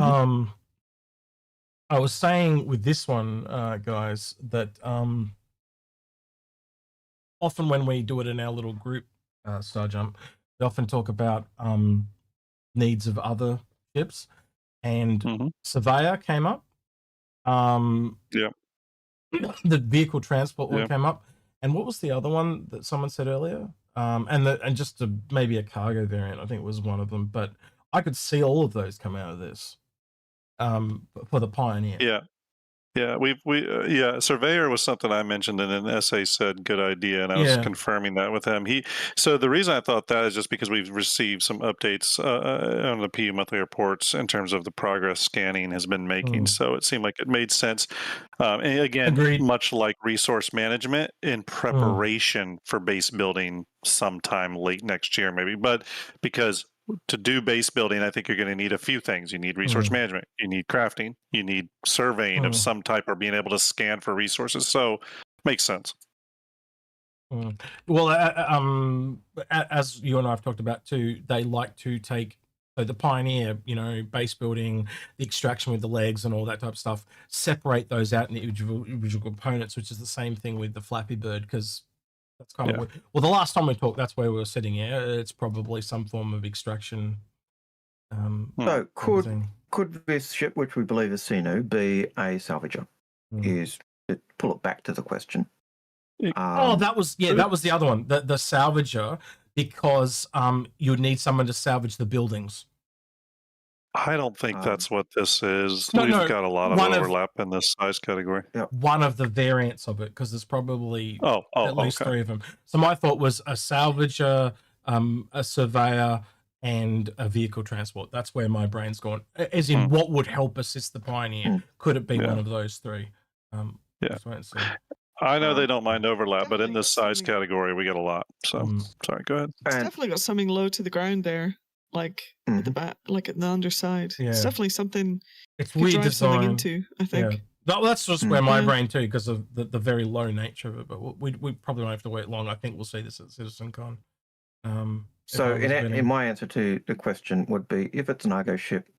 I was saying with this one, guys, that often when we do it in our little group, STAR-JMP, we often talk about needs of other ships, and Surveyor came up. The vehicle transport one came up, and what was the other one that someone said earlier? And just maybe a cargo variant, I think was one of them. But I could see all of those come out of this. For the Pioneer. Surveyor was something I mentioned, and an essay said good idea, and I was confirming that with him. So the reason I thought that is just because we've received some updates on the PU monthly reports in terms of the progress scanning has been making. So it seemed like it made sense. And again, much like resource management, in preparation for base building sometime late next year, maybe. But because to do base building, I think you're going to need a few things. You need resource management, you need crafting, you need surveying of some type, or being able to scan for resources. So makes sense. Well, as you and I have talked about too, they like to take the Pioneer, you know, base building, the extraction with the legs and all that type of stuff, separate those out in individual components, which is the same thing with the Flappy Bird, because that's kind of well, the last time we talked, that's where we were sitting. Yeah, it's probably some form of extraction. So could this ship, which we believe is Sinu, be a salvager? Is to pull it back to the question. That was the other one, the salvager, because you would need someone to salvage the buildings. I don't think that's what this is. We've got a lot of overlap in this size category. One of the variants of it, because there's probably at least 3 of them. So my thought was a salvager, a surveyor, and a vehicle transport. That's where my brain's gone. As in, what would help assist the Pioneer? Could it be one of those 3? I know they don't mind overlap, but in this size category, we get a lot. So, sorry, go ahead. It's definitely got something low to the ground there. Like at the back, like at the underside. It's definitely something it's weird design into, I think. That's just where my brain too, because of the very low nature of it. But we probably won't have to wait long. I think we'll see this at CitizenCon. So in my answer to the question would be, if it's an Argo ship,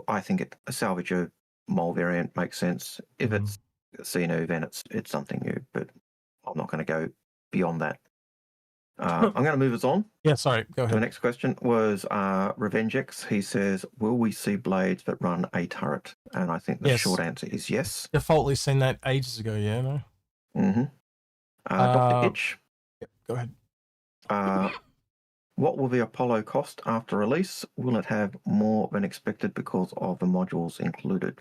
I think a salvager mole variant makes sense. If it's a Sinu, then it's something new. But I'm not going to go beyond that. I'm going to move us on. Yeah, sorry. Go ahead. The next question was RevengeX. He says, will we see blades that run a turret? And I think the short answer is yes. Defaultly seen that ages ago, no? Dr. Itch. Go ahead. What will the Apollo cost after release? Will it have more than expected because of the modules included?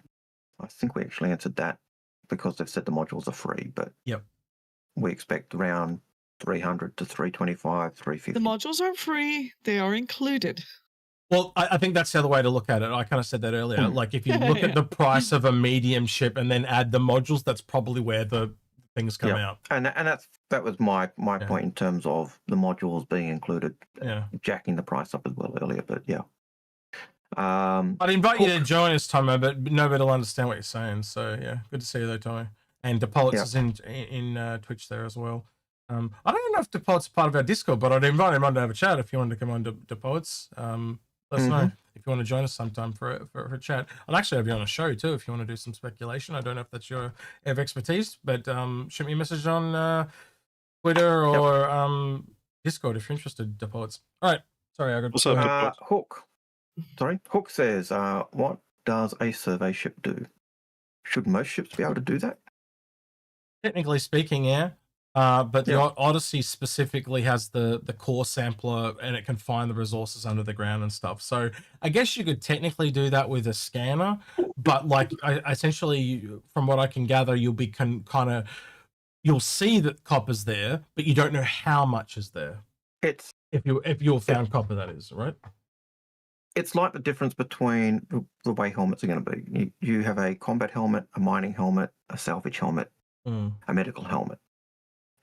I think we actually answered that because they've said the modules are free, but we expect around 300 to 325, 350. The modules aren't free; they are included. Well, I think that's the other way to look at it. I kind of said that earlier. Like, if you look at the price of a medium ship and then add the modules, that's probably where the things come out. And that was my point in terms of the modules being included, jacking the price up as well earlier. But I'd invite you to join us, Tomo, but nobody will understand what you're saying. So good to see you though, Tomo. And DePolitz is in Twitch there as well. I don't know if DePolitz is part of our Discord, but I'd invite him on to have a chat if you wanted to come on to DePolitz. Let us know if you want to join us sometime for a chat. I'll actually have you on a show too if you want to do some speculation. I don't know if that's your area of expertise, but shoot me a message on Twitter or Discord if you're interested, DePolitz. All right. Sorry, I got what's up, Hook. Sorry, Hook says, what does a survey ship do? Should most ships be able to do that? Technically speaking, yeah. But the Odyssey specifically has the core sampler, and it can find the resources under the ground and stuff. So I guess you could technically do that with a scanner, but like essentially, from what I can gather, you'll be you'll see that copper's there, but you don't know how much is there. It's if you found copper, that is, right? It's like the difference between the way helmets are going to be. You have a combat helmet, a mining helmet, a salvage helmet, a medical helmet.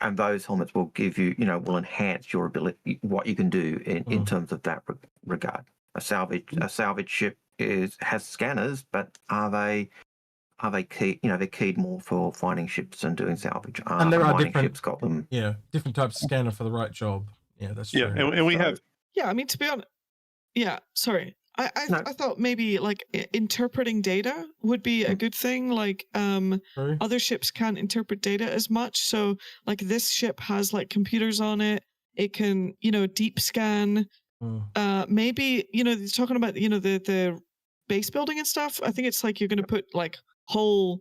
And those helmets will give you, will enhance your ability, what you can do in terms of that regard. A salvage ship has scanners, but are they key? They're keyed more for finding ships and doing salvage. And there are different ships got them. Yeah, different types of scanner for the right job. Yeah, that's true. Yeah, and we have. Yeah, I mean, to be honest. Yeah, sorry. I thought maybe like interpreting data would be a good thing. Like other ships can't interpret data as much. So like this ship has like computers on it. It can, deep scan. Maybe, they're talking about, the base building and stuff. I think it's like you're going to put like whole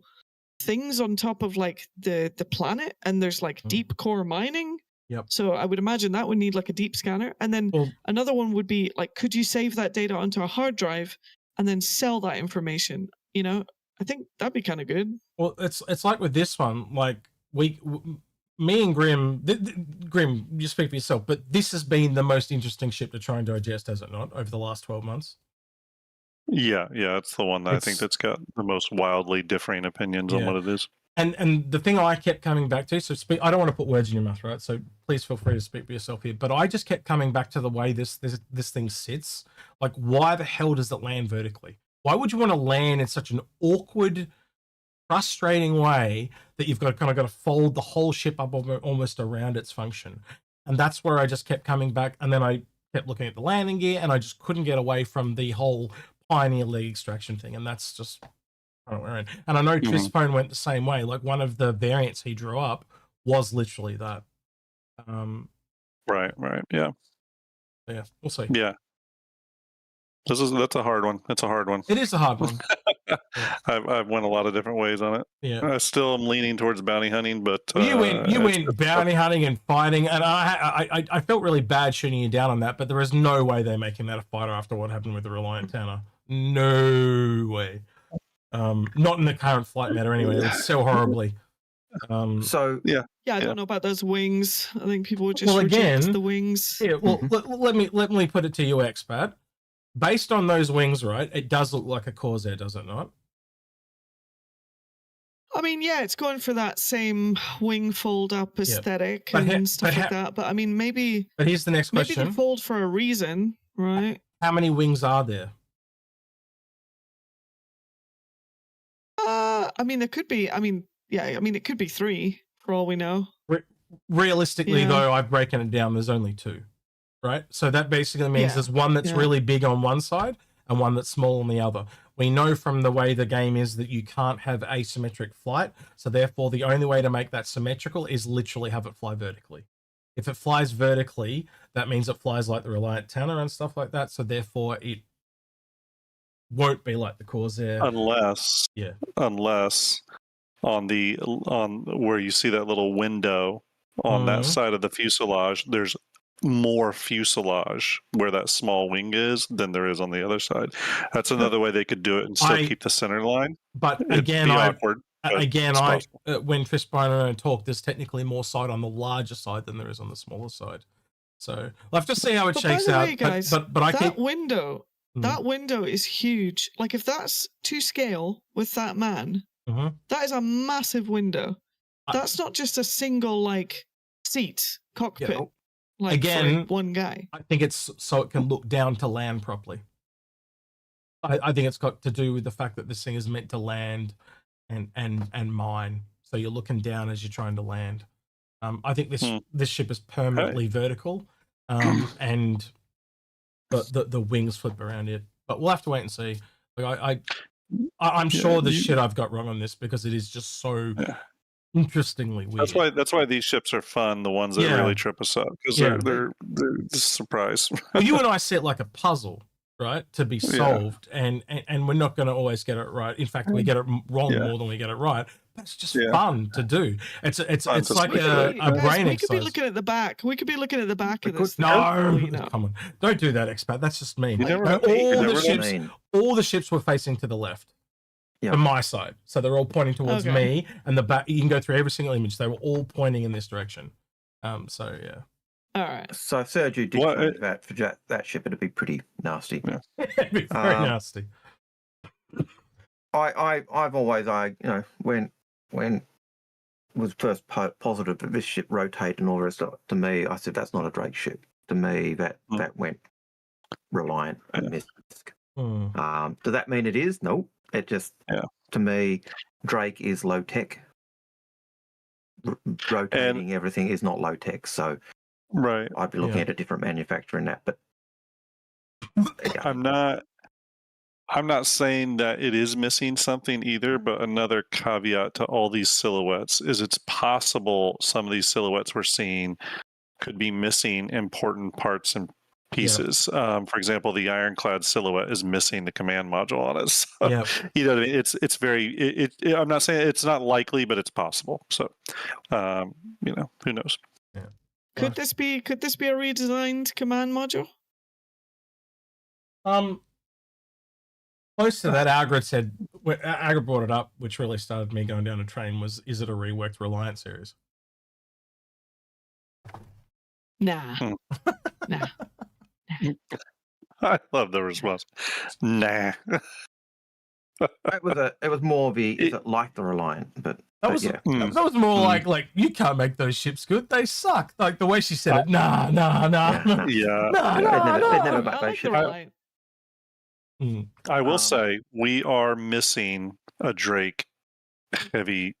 things on top of like the planet, and there's like deep core mining. Yep. So I would imagine that would need like a deep scanner. And then another one would be like, could you save that data onto a hard drive and then sell that information? I think that'd be kind of good. Well, it's like with this one, like me and Grim, Grim, you speak for yourself, but this has been the most interesting ship to try and digest, has it not, over the last 12 months? Yeah, it's the one that I think that's got the most wildly differing opinions on what it is. And the thing I kept coming back to, I don't want to put words in your mouth, right? So please feel free to speak for yourself here. But I just kept coming back to the way this thing sits. Like, why the hell does it land vertically? Why would you want to land in such an awkward, frustrating way that you've got to fold the whole ship up almost around its function? And that's where I just kept coming back. And then I kept looking at the landing gear, and I just couldn't get away from the whole Pioneer leg extraction thing. And that's just... And I know Trisphone went the same way. Like, one of the variants he drew up was literally that. Right. Yeah, we'll see. Yeah. That's a hard one. That's a hard one. It is a hard one. I've went a lot of different ways on it. Yeah. I still am leaning towards bounty hunting, but you went bounty hunting and fighting, and I felt really bad shooting you down on that, but there is no way they're making that a fighter after what happened with the Reliant Tanner. No way. Not in the current flight matter anyway. It's so horribly. Yeah, I don't know about those wings. I think people would just reject the wings. Yeah, well, let me put it to you, expat. Based on those wings, right? It does look like a Corsair, does it not? I mean, yeah, it's going for that same wing fold up aesthetic and stuff like that. But I mean, maybe. But here's the next question. Maybe they fold for a reason, right? How many wings are there? I mean, there could be. I mean, it could be 3 for all we know. Realistically, though, I've broken it down. There's only 2, right? So that basically means there's one that's really big on one side and one that's small on the other. We know from the way the game is that you can't have asymmetric flight. So therefore, the only way to make that symmetrical is literally have it fly vertically. If it flies vertically, that means it flies like the Reliant Tanner and stuff like that. So therefore, it won't be like the Corsair unless on where you see that little window on that side of the fuselage, there's more fuselage where that small wing is than there is on the other side. That's another way they could do it and still keep the center line. But again, again, when Fishbone talked, there's technically more side on the larger side than there is on the smaller side. So we'll have to see how it shakes out. Way, guys, but I that window, that window is huge. Like if that's to scale with that man, that is a massive window. That's not just a single like seat cockpit. Yeah. Like again, for one guy. I think it's so it can look down to land properly. I think it's got to do with the fact that this thing is meant to land and mine. So you're looking down as you're trying to land. I think this ship is permanently vertical, and the wings flip around it. But we'll have to wait and see. Like I'm sure the shit I've got wrong on this because it is just so interestingly weird. That's why these ships are fun. The ones that really trip us up because they're a surprise. Well, you and I set like a puzzle, right, to be solved, and we're not going to always get it right. In fact, we get it wrong more than we get it right. But it's just fun to do. It's like a brain exercise. We could be looking at the back. We could be looking at the back of this. No, come on, don't do that, expat. That's just me. All the ships were facing to the left. From my side, so they're all pointing towards me, and the back. You can go through every single image. They were all pointing in this direction. So yeah. All right. So Sergio did point that for that ship, it'd be pretty nasty. Yeah. It'd be very nasty. I've always when it was first positive that this ship rotated and all the rest of it, to me, I said that's not a Drake ship. To me, that went Reliant and Misk. Does that mean it is? No. It just, to me, Drake is low tech. Rotating everything is not low tech. So, I'd be looking at a different manufacturer in that. But I'm not saying that it is missing something either. But another caveat to all these silhouettes is it's possible some of these silhouettes we're seeing could be missing important parts and pieces. For example, the ironclad silhouette is missing the command module on it. So, you know what I mean? It's very. I'm not saying it's not likely, but it's possible. So, who knows? Yeah. Could this be a redesigned command module? Close to that, Algared brought it up, which really started me going down a train. Is it a reworked Reliant series? Nah. Nah. I love the response. Nah. It was more of like the Reliant, but that was more like you can't make those ships good. They suck. Like the way she said it. Nah. I will say we are missing a Drake heavy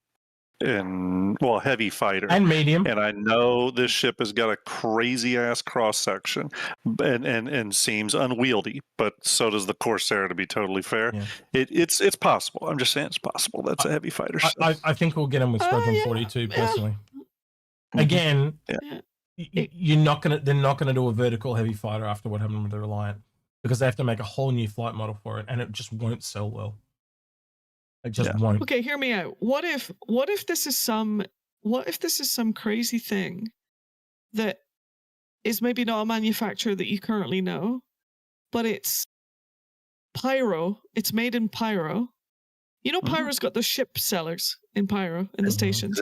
fighter and medium, and I know this ship has got a crazy ass cross section and seems unwieldy, but so does the Corsair, to be totally fair. It's possible. I'm just saying it's possible. That's a heavy fighter. I think we'll get him with Squadron 42 personally. Again, they're not gonna do a vertical heavy fighter after what happened with the Reliant, because they have to make a whole new flight model for it, and it just won't sell well. It just won't. Okay, hear me out. What if this is some crazy thing that is maybe not a manufacturer that you currently know, but it's Pyro. It's made in Pyro. You know, Pyro's got the ship sellers in Pyro in the stations.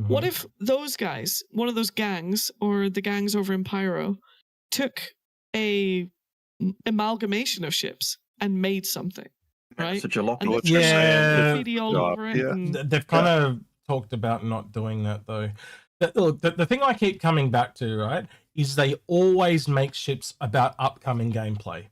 What if those guys, one of those gangs or the gangs over in Pyro, took a amalgamation of ships and made something? Right? So jalopy. They've kind of talked about not doing that though. The thing I keep coming back to, right, is they always make ships about upcoming gameplay.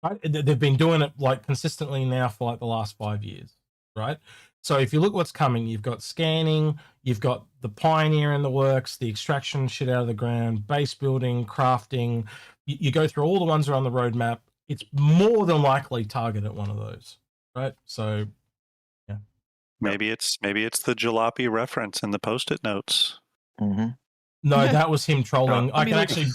Right? They've been doing it like consistently now for like the last 5 years, right? So if you look what's coming, you've got scanning, you've got the Pioneer in the works, the extraction shit out of the ground, base building, crafting. You go through all the ones that are on the roadmap. It's more than likely target at one of those, right? So, yeah. Maybe it's the jalopy reference in the post-it notes. No, that was him trolling. I can actually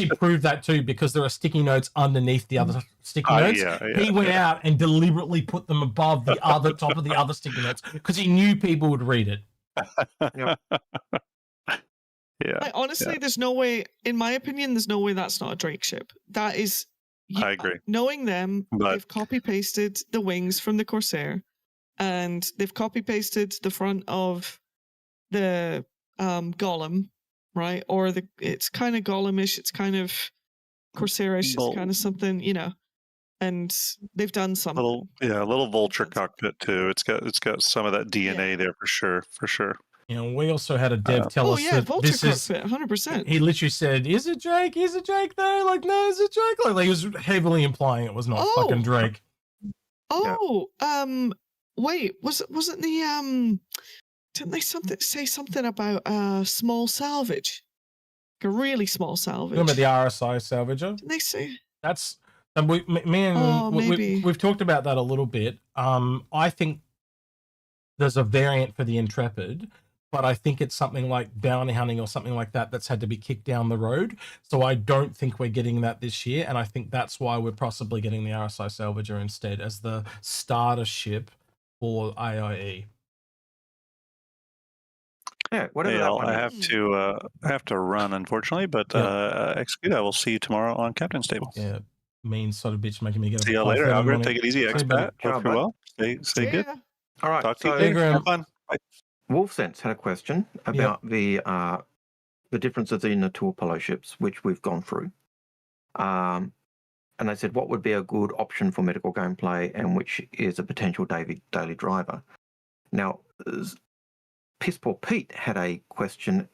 prove that too, because there are sticky notes underneath the other sticky notes. He went out and deliberately put them above the other top of the other sticky notes because he knew people would read it. Honestly, there's no way, in my opinion, there's no way that's not a Drake ship. That is, I agree. Knowing them, they've copy pasted the wings from the Corsair and they've copy pasted the front of the golem, right? Or it's kind of golemish, it's kind of Corsarish, it's kind of something, you know. And they've done something. A little vulture cockpit too. It's got some of that DNA there for sure. You know, we also had a dev tell us that vulture this is cockpit, 100%. He literally said, "Is it Drake? Is it Drake?" Though, like, no, is it Drake? Like he was heavily implying it was not fucking Drake. Wait, wasn't the didn't they say something about small salvage, like a really small salvage? Remember the RSI salvager? Didn't they say that's? And we've talked about that a little bit. I think there's a variant for the Intrepid, but I think it's something like bounty hunting or something like that that's had to be kicked down the road. So I don't think we're getting that this year, and I think that's why we're possibly getting the RSI salvager instead as the starter ship for AIE. Yeah, whatever. I have to run, unfortunately, but Execute, I will see you tomorrow on Captain's Table. Yeah. Mean sort of bitch making me get up. See you later, Algared. Take it easy, expat. Hope you're well. Stay good. All right. Talk to you later. Have fun. Bye. Wolfsense had a question about the differences in the two Apollo ships, which we've gone through. And they said, what would be a good option for medical gameplay and which is a potential daily driver? Now, Piss Poor Pete had a question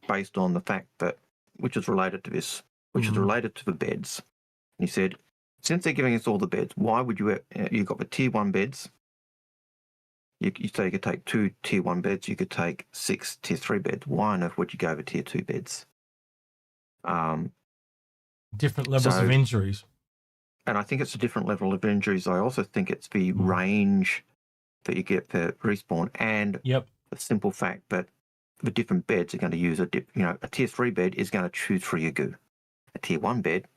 based on the fact that, which is related to this, which is related to the beds. He said, since they're giving us all the beds, why would you got the tier 1 beds? You say you could take 2 tier 1 beds, you could take 6 tier 3 beds. Why on earth would you go over tier 2 beds? Different levels of injuries. And I think it's a different level of injuries. I also think it's the range that you get for respawn and the simple fact that the different beds are going to use a tier 3 bed is going to choose for your goo. A tier 1 bed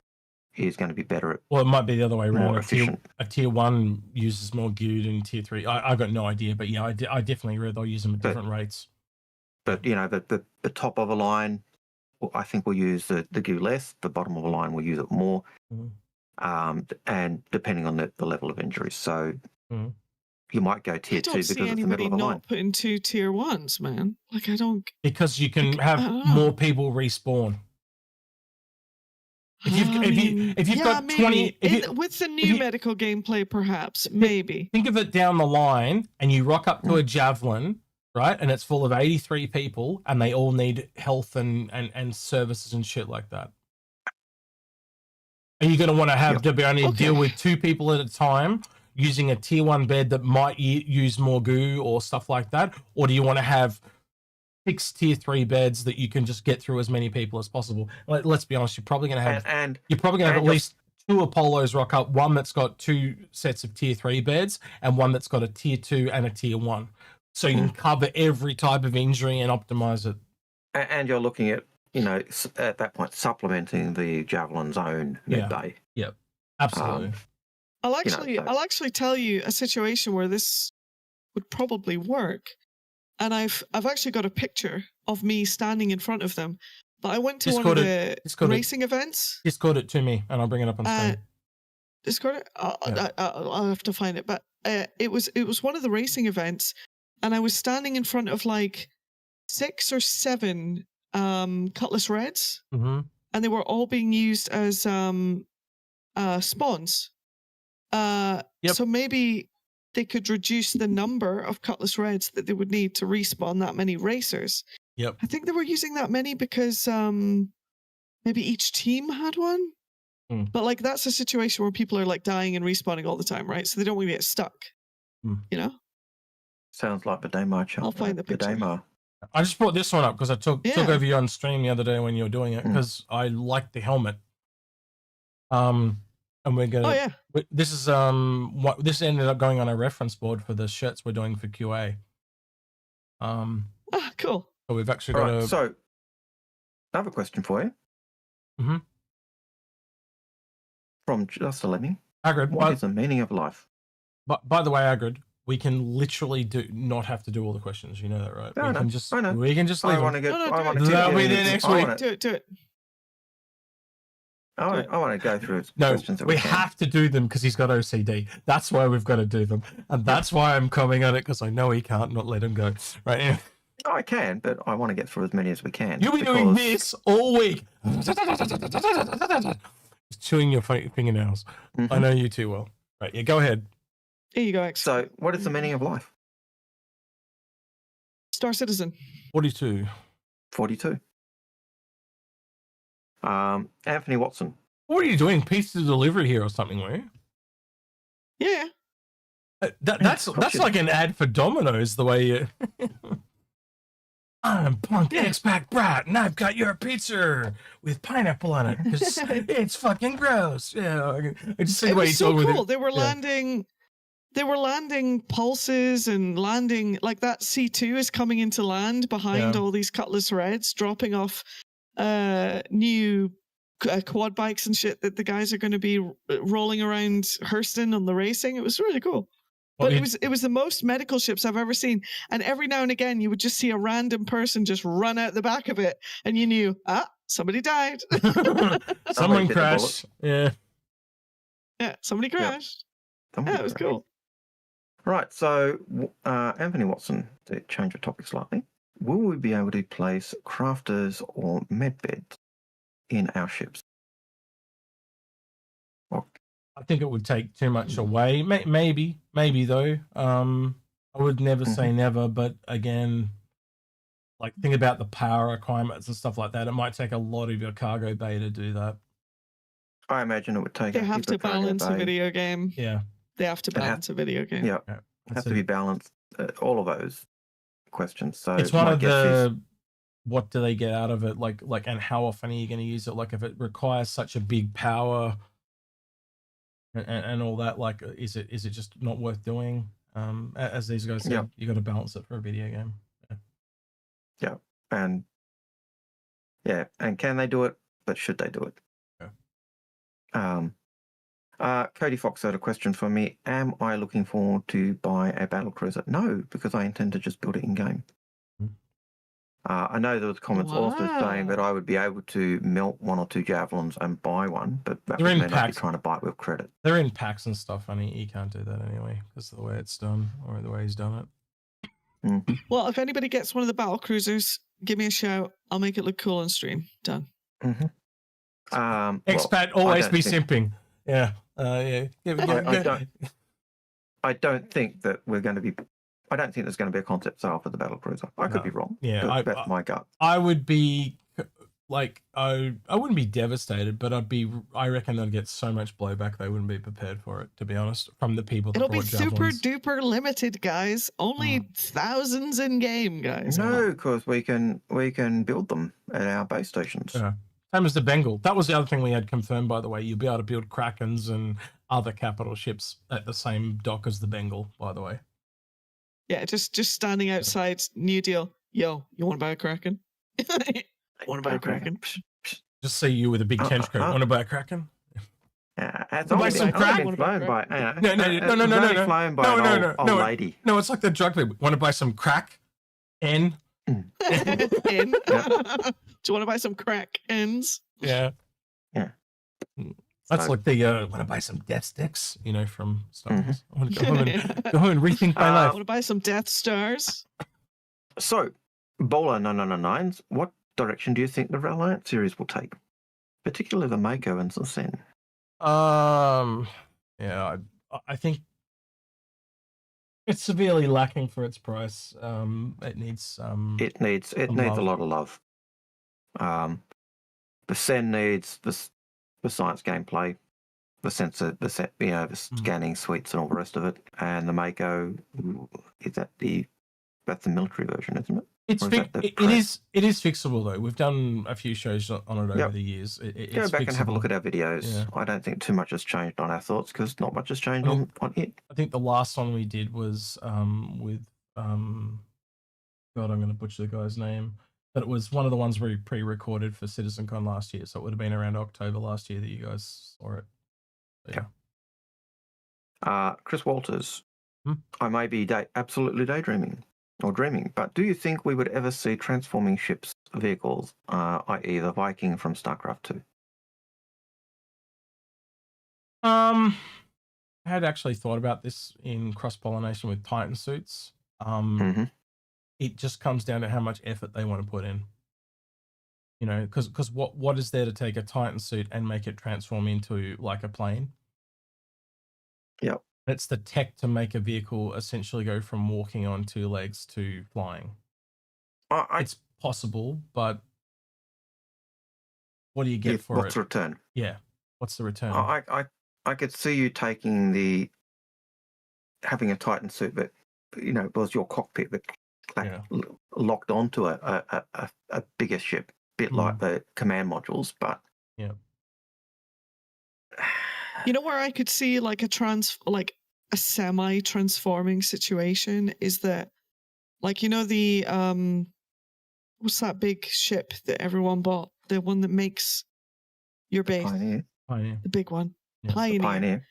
is going to be better at. Well, it might be the other way around. More efficient. A tier 1 uses more goo than tier 3. I got no idea, but yeah, I definitely agree they'll use them at different rates. But you know, the top of the line, I think we'll use the goo less. The bottom of the line will use it more, and depending on the level of injuries. So you might go tier 2 because it's the middle of the line. Not putting 2 tier 1s, man. Like I don't. Because you can have more people respawn. If you've got 20 with the new medical gameplay, perhaps maybe think of it down the line, and you rock up to a javelin, right? And it's full of 83 people, and they all need health and services and shit like that. Are you going to want to have to be only deal with 2 people at a time using a tier 1 bed that might use more goo or stuff like that, or do you want to have 6 tier 3 beds that you can just get through as many people as possible? Let's be honest, you're probably going to have at least 2 Apollos rock up, one that's got 2 sets of tier 3 beds and one that's got a tier 2 and a tier 1. So you can cover every type of injury and optimize it. And you're looking at, at that point, supplementing the Javelin's own midday. Yep, absolutely. I'll actually tell you a situation where this would probably work. And I've actually got a picture of me standing in front of them. But I went to one of the racing events. Discord it to me, and I'll bring it up on screen. Discord it? I'll have to find it. But it was one of the racing events, and I was standing in front of like 6 or 7 Cutlass Reds, and they were all being used as spawns. So maybe they could reduce the number of Cutlass Reds that they would need to respawn that many racers. Yep. I think they were using that many because maybe each team had one. But like that's a situation where people are like dying and respawning all the time, right? So they don't want to get stuck. You know? Sounds like the Daymar chart. I'll find the picture. I just brought this one up because I took over you on stream the other day when you were doing it because I liked the helmet. And we're gonna. This is this ended up going on a reference board for the shirts we're doing for QA. Cool. So we've actually got So, I have a question for you. From Just a Lemming. Agrid, what is the meaning of life? But by the way, Agrid, we can literally not have to do all the questions. You know that, right? I know. We can just leave. I want to get. That'll be there next week. Do it. I want to go through No, questions that we can. have to do them because he's got OCD. That's why we've got to do them, and that's why I'm coming at it because I know he can't not let him go. Right? I can, but I want to get through as many as we can. You'll be doing this all week. Chewing your fingernails. I know you too well. Right, yeah, go ahead. Here you go, X. So, what is the meaning of life? Star Citizen. 42. 42. Anthony Watson. What are you doing? Pizza delivery here or something, were you? Yeah. That's like an ad for Domino's, the way you... I'm Punk X-Pac Brat, and I've got your pizza with pineapple on it because it's fucking gross. Yeah, I just see the way was you so talk cool. with it. They were landing pulses and landing like that. C2 is coming into land behind all these Cutlass Reds, dropping off new quad bikes and shit that the guys are going to be rolling around Hurston on the racing. It was really cool. But it was the most medical ships I've ever seen. And every now and again, you would just see a random person just run out the back of it, and you knew, somebody died. Someone crashed. Yeah. Yeah, somebody crashed. Somebody it was crashed. cool. Right, so Anthony Watson, to change the topic slightly, will we be able to place crafters or medbeds in our ships? I think it would take too much away. Maybe though. I would never say never, but again, like think about the power requirements and stuff like that. It might take a lot of your cargo bay to do that. I imagine it would take. They have to balance a video game. Yeah, they have to balance a video game. Yeah, it has to be balanced. All of those questions. So it's one of the. What do they get out of it? Like, and how often are you going to use it? Like, if it requires such a big power. And all that, like, is it just not worth doing? As these guys said, you got to balance it for a video game. And can they do it? But should they do it? Cody Fox had a question for me. Am I looking forward to buy a battlecruiser? No, because I intend to just build it in game. I know there was comments also saying that I would be able to melt one or two javelins and buy one, but that would mean I'd be trying to buy it with credit. They're in packs and stuff, and he can't do that anyway because of the way it's done or the way he's done it. Well, if anybody gets one of the battle cruisers, give me a shout. I'll make it look cool on stream. Done. Expat always be simping. Yeah. I don't think that we're going to be. I don't think there's going to be a concept sale for the battlecruiser. I could be wrong. Yeah, that's my gut. I would be like, I wouldn't be devastated, but I reckon they'd get so much blowback they wouldn't be prepared for it. To be honest, from the people. It'll be super duper limited, guys. Only thousands in game, guys. No, because we can build them at our base stations. Yeah. Same as the Bengal. That was the other thing we had confirmed, by the way. You'll be able to build Krakens and other capital ships at the same dock as the Bengal, by the way. Yeah, just standing outside, new deal. Yo, you want to buy a Kraken? Want to buy a Kraken? Just see you with a big trench coat. Want to buy a Kraken? Buy some Kraken. Flown by an old lady. No, it's like the drug people. Want to buy some crack? N. Do you want to buy some crack ends? Yeah. That's like the want to buy some death sticks, from Star Wars. I want to go home and rethink my life. Want to buy some Death Stars? So, Bowler 999s, what direction do you think the Reliant series will take? Particularly the Mako and the Sen. Yeah, I think it's severely lacking for its price. It needs it needs a lot of love. The Sen needs the science gameplay, the sensor, the scanning suites and all the rest of it, and the Mako that's the military version, isn't it? It is fixable though. We've done a few shows on it over the years. Go back and have a look at our videos. Yeah. I don't think too much has changed on our thoughts because not much has changed on it. I think the last one we did was with God, I'm going to butcher the guy's name, but it was one of the ones we pre-recorded for CitizenCon last year, so it would have been around October last year that you guys saw it. So, yeah. Chris Walters, I may be absolutely daydreaming. Or dreaming, but do you think we would ever see transforming ships vehicles, i.e. the Viking from StarCraft 2? I had actually thought about this in cross-pollination with Titan suits. It just comes down to how much effort they want to put in. You know, because what is there to take a Titan suit and make it transform into like a plane? Yep. It's the tech to make a vehicle essentially go from walking on two legs to flying. It's possible, but what do you get for what's it? the return? Yeah. What's the return? I could see you having a Titan suit, but you know, it was your cockpit that locked onto a bigger ship, bit like the command modules, but yeah. You know where I could see like a semi-transforming situation is that, like, you know, the what's that big ship that everyone bought? The one that makes your base. Pioneer. The big one. Yeah. Pioneer.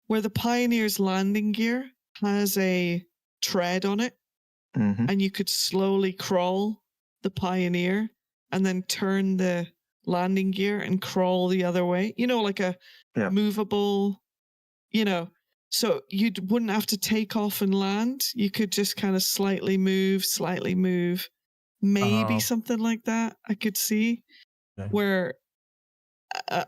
Where the Pioneer's landing gear has a tread on it, and you could slowly crawl the Pioneer and then turn the landing gear and crawl the other way. You know, like a movable, you know, so you wouldn't have to take off and land. You could just kind of slightly move. Maybe something like that I could see where,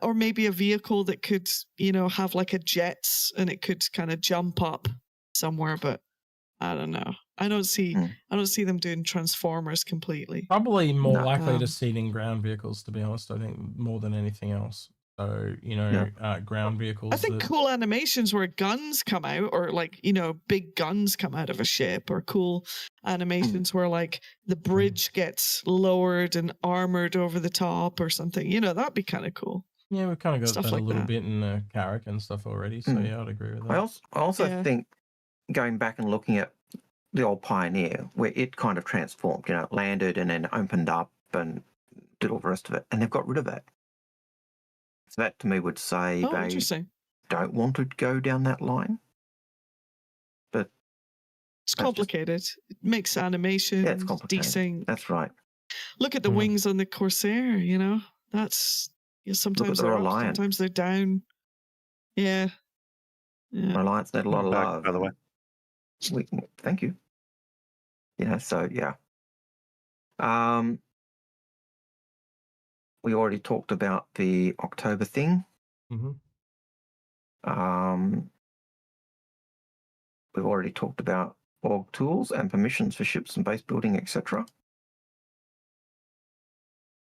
or maybe a vehicle that could, you know, have like a jets and it could kind of jump up somewhere, but I don't know. I don't see them doing Transformers completely. Probably more likely to seeding ground vehicles, to be honest, I think, more than anything else. So, you know, ground vehicles. I think cool animations where guns come out, or like, you know, big guns come out of a ship, or cool animations where like the bridge gets lowered and armored over the top or something. You know, that'd be kind of cool. Yeah, we've kind of got Stuff that like a little that. bit in Carrick and stuff already. So yeah, I'd agree with that. I also think going back and looking at the old Pioneer, where it kind of transformed, you know, landed and then opened up and did all the rest of it, and they've got rid of that. So that to me would say they don't want to go down that line. But it's complicated. It makes animation decent. That's right. Look at the wings on the Corsair, you know. That's sometimes they're up, sometimes they're down. Yeah. Reliance need a lot of love, by the way. Thank you. Yeah, so yeah. We already talked about the October thing. We've already talked about org tools and permissions for ships and base building, etc.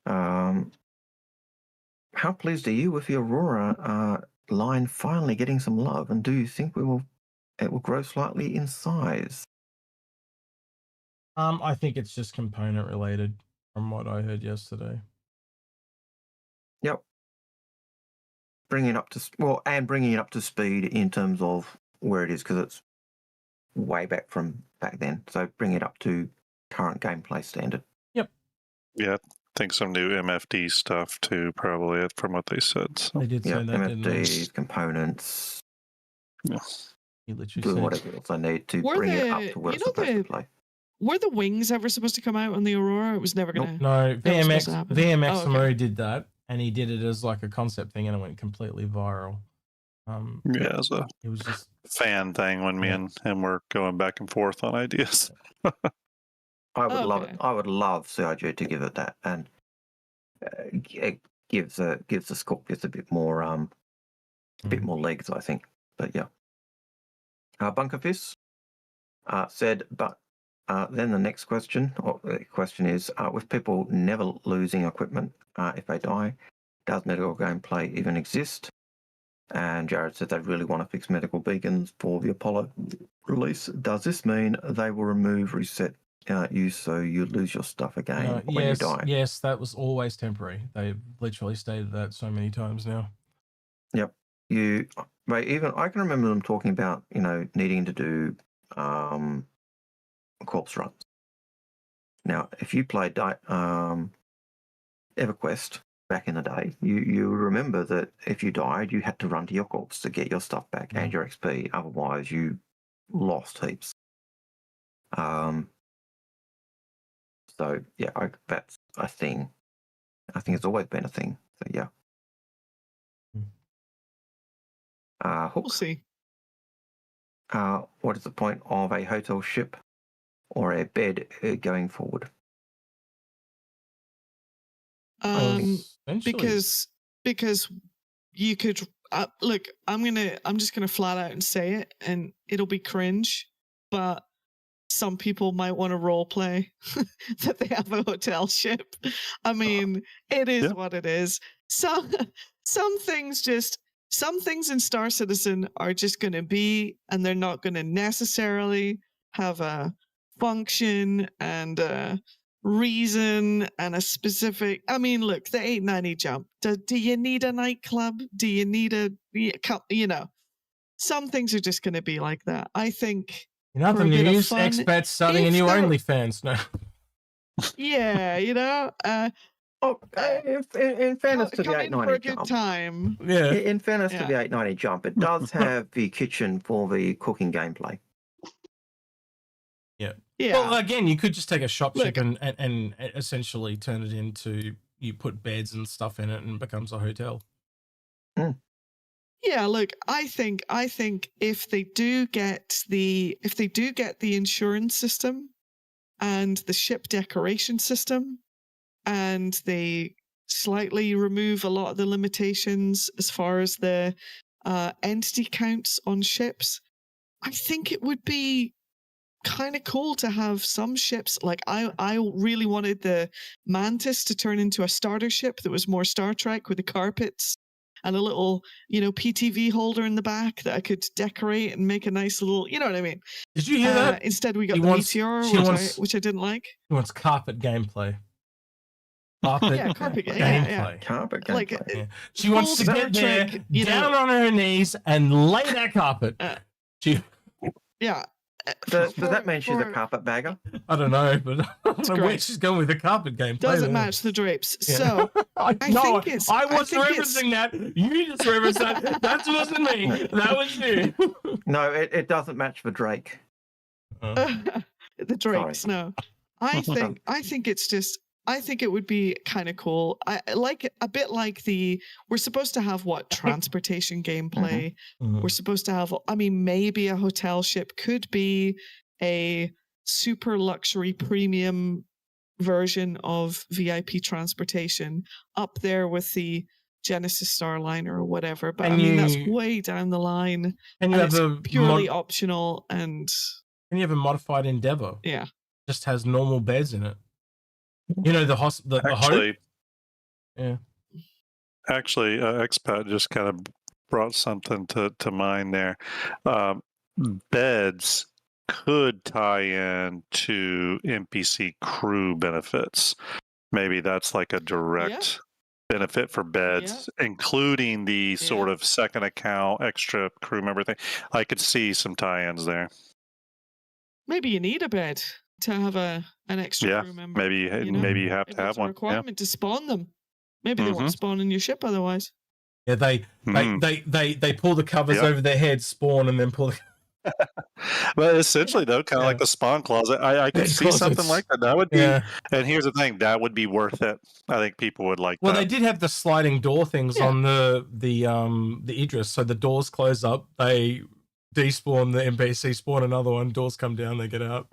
How pleased are you with the Aurora line finally getting some love, and do you think it will grow slightly in size? I think it's just component related from what I heard yesterday. Yep. Bringing it up to speed in terms of where it is, because it's way back from back then. So bring it up to current gameplay standard. Yep. Yeah, I think some new MFD stuff too, probably, from what they said. So. They did say that, MFDs, components. Yeah. Doing whatever else I need to bring it up to where it's supposed to play. Were the wings ever supposed to come out on the Aurora? It was never going to. No, VMX did that, and he did it as like a concept thing, and it went completely viral. It was just fan thing when me and him were going back and forth on ideas. I would love it. I would love CIG to give it that, and it gives the Scorpius a bit more legs, I think. But yeah, Bunker Fist said, but then the next question is, with people never losing equipment if they die, does medical gameplay even exist? And Jared said they really want to fix medical beacons for the Apollo release. Does this mean they will reset you so you lose your stuff again when you die? Yes, that was always temporary. They've literally stated that so many times now. Yep. I can remember them talking about, you know, needing to do corpse runs. Now, if you played EverQuest back in the day, you remember that if you died, you had to run to your corpse to get your stuff back and your XP. Otherwise, you lost heaps. So yeah, that's a thing. I think it's always been a thing. So yeah. Hook. We'll see. What is the point of a hotel ship or a bed going forward? Because you could look. I'm just gonna flat out and say it, and it'll be cringe, but some people might want to role play that they have a hotel ship. I mean, it is what it is. Some things in Star Citizen are just going to be, and they're not going to necessarily have a function and a reason and a specific. I mean, look, the 890 jump. Do you need a nightclub? Do you need some things are just going to be like that. I think. In other news, expats starting a new OnlyFans now. Yeah, in fairness to the 890 jump, time. Yeah. In fairness to the 890 jump, it does have the kitchen for the cooking gameplay. Yeah. Well, again, you could just take a shop ship and essentially turn it into, you put beds and stuff in it and it becomes a hotel. Yeah, look, I think if they do get the insurance system and the ship decoration system, and they slightly remove a lot of the limitations as far as the entity counts on ships, I think it would be kind of cool to have some ships. Like I really wanted the Mantis to turn into a starter ship that was more Star Trek with the carpets and a little, PTV holder in the back that I could decorate and make a nice little, you know what I mean? Did you hear that? Instead, we got the Meteor, which I didn't like. He wants carpet gameplay. Carpet gameplay. Yeah. Carpet gameplay. She wants to get there, down on her knees, and lay that carpet. Does that mean she's a carpet bagger? I don't know, but I don't know where she's going with the carpet gameplay. Doesn't match the drapes. Yeah. So I wasn't referencing that. You just referenced that. That wasn't me. That was you. No, it doesn't match the Drake. The Drakes, sorry. No. I think it's just. I think it would be kind of cool. I like a bit like we're supposed to have transportation gameplay. Mm-hmm. We're supposed to have, maybe a hotel ship could be a super luxury premium version of VIP transportation up there with the Genesis Starliner or whatever. But that's way down the line. And you have it's purely optional. And you have a modified Endeavor. Yeah. Just has normal beds in it. The actually, yeah. Actually, Expat just kind of brought something to mind there. Beds could tie in to NPC crew benefits. Maybe that's like a direct benefit for beds, including the sort of second account, extra crew member thing. I could see some tie-ins there. Maybe you need a bed to have an extra crew member. Maybe you have to have one. It's a requirement to spawn them. Maybe they won't spawn in your ship otherwise. Yeah, they pull the covers over their heads, spawn, and then pull. Well, essentially, though, kind of like the spawn closet. I could see something like that. That would be. And here's the thing: that would be worth it. I think people would like. Well, that. They did have the sliding door things on the Idris, so the doors close up, they despawn the NPC, spawn another one, doors come down, they get out.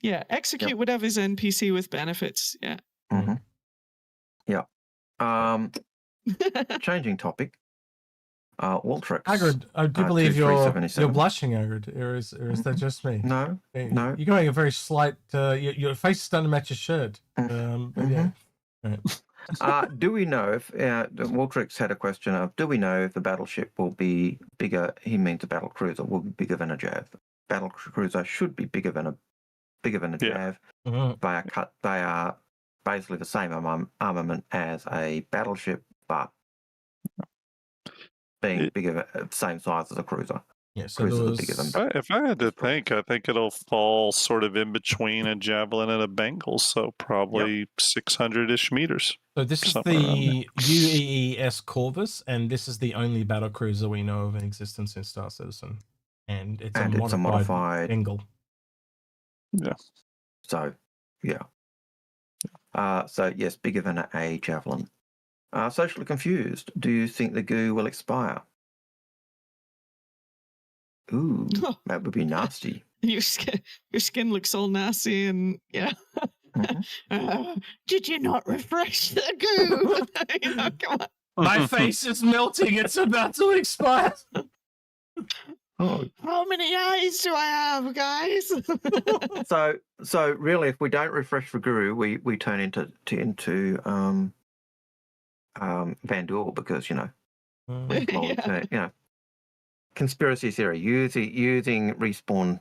Yeah, Execute would have his NPC with benefits. Yeah. Mm-hmm. Yeah. Changing topic. Waltrix. Algared, I do believe you're blushing, Algared, or is that just me? No. You're going a very slight. Your face is starting to match your shirt. Yeah. Right. Do we know if Waltrix had a question of? Do we know if the battleship will be bigger? He means the battle cruiser will be bigger than a Jav. Battle cruiser should be bigger than a Jav. They are basically the same armament as a battleship, but being bigger, same size as a cruiser. Yeah, so bigger than. If I had to think, I think it'll fall sort of in between a Javelin and a Bengal, so probably 600-ish meters. So this is the UEC Corvus, and this is the only battle cruiser we know of in existence in Star Citizen, and it's a modified Bengal. Yeah. So, yeah. So yes, bigger than a Javelin. Socially confused. Do you think the goo will expire? Ooh, that would be nasty. Your skin looks all nasty, and did you not refresh the goo? Come on. My face is melting. It's about to expire. Oh. How many eyes do I have, guys? So really, if we don't refresh the guru, we turn into Vandal, because conspiracy theory using respawn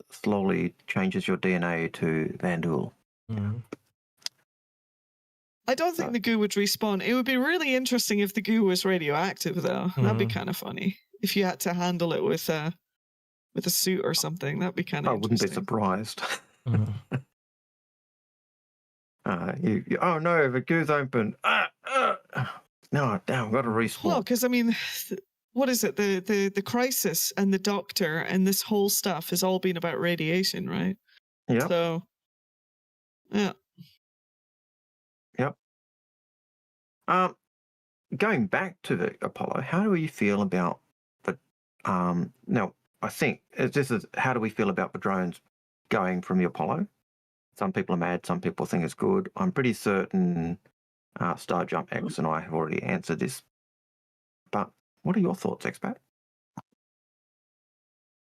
slowly changes your DNA to Vandal. I don't think the goo would respawn. It would be really interesting if the goo was radioactive, though. That'd be kind of funny. If you had to handle it with a suit or something, that'd be kind of interesting. I wouldn't be surprised. Oh no, the goo's open. No, damn, I've got to respawn. Well, because I mean, what is it? The crisis and the doctor and this whole stuff has all been about radiation, right? Yeah. So, yeah. Yep. Going back to the Apollo, how do we feel about the now, I think this is how do we feel about the drones going from the Apollo? Some people are mad, some people think it's good. I'm pretty certain STAR-JMX and I have already answered this. But what are your thoughts, Expat?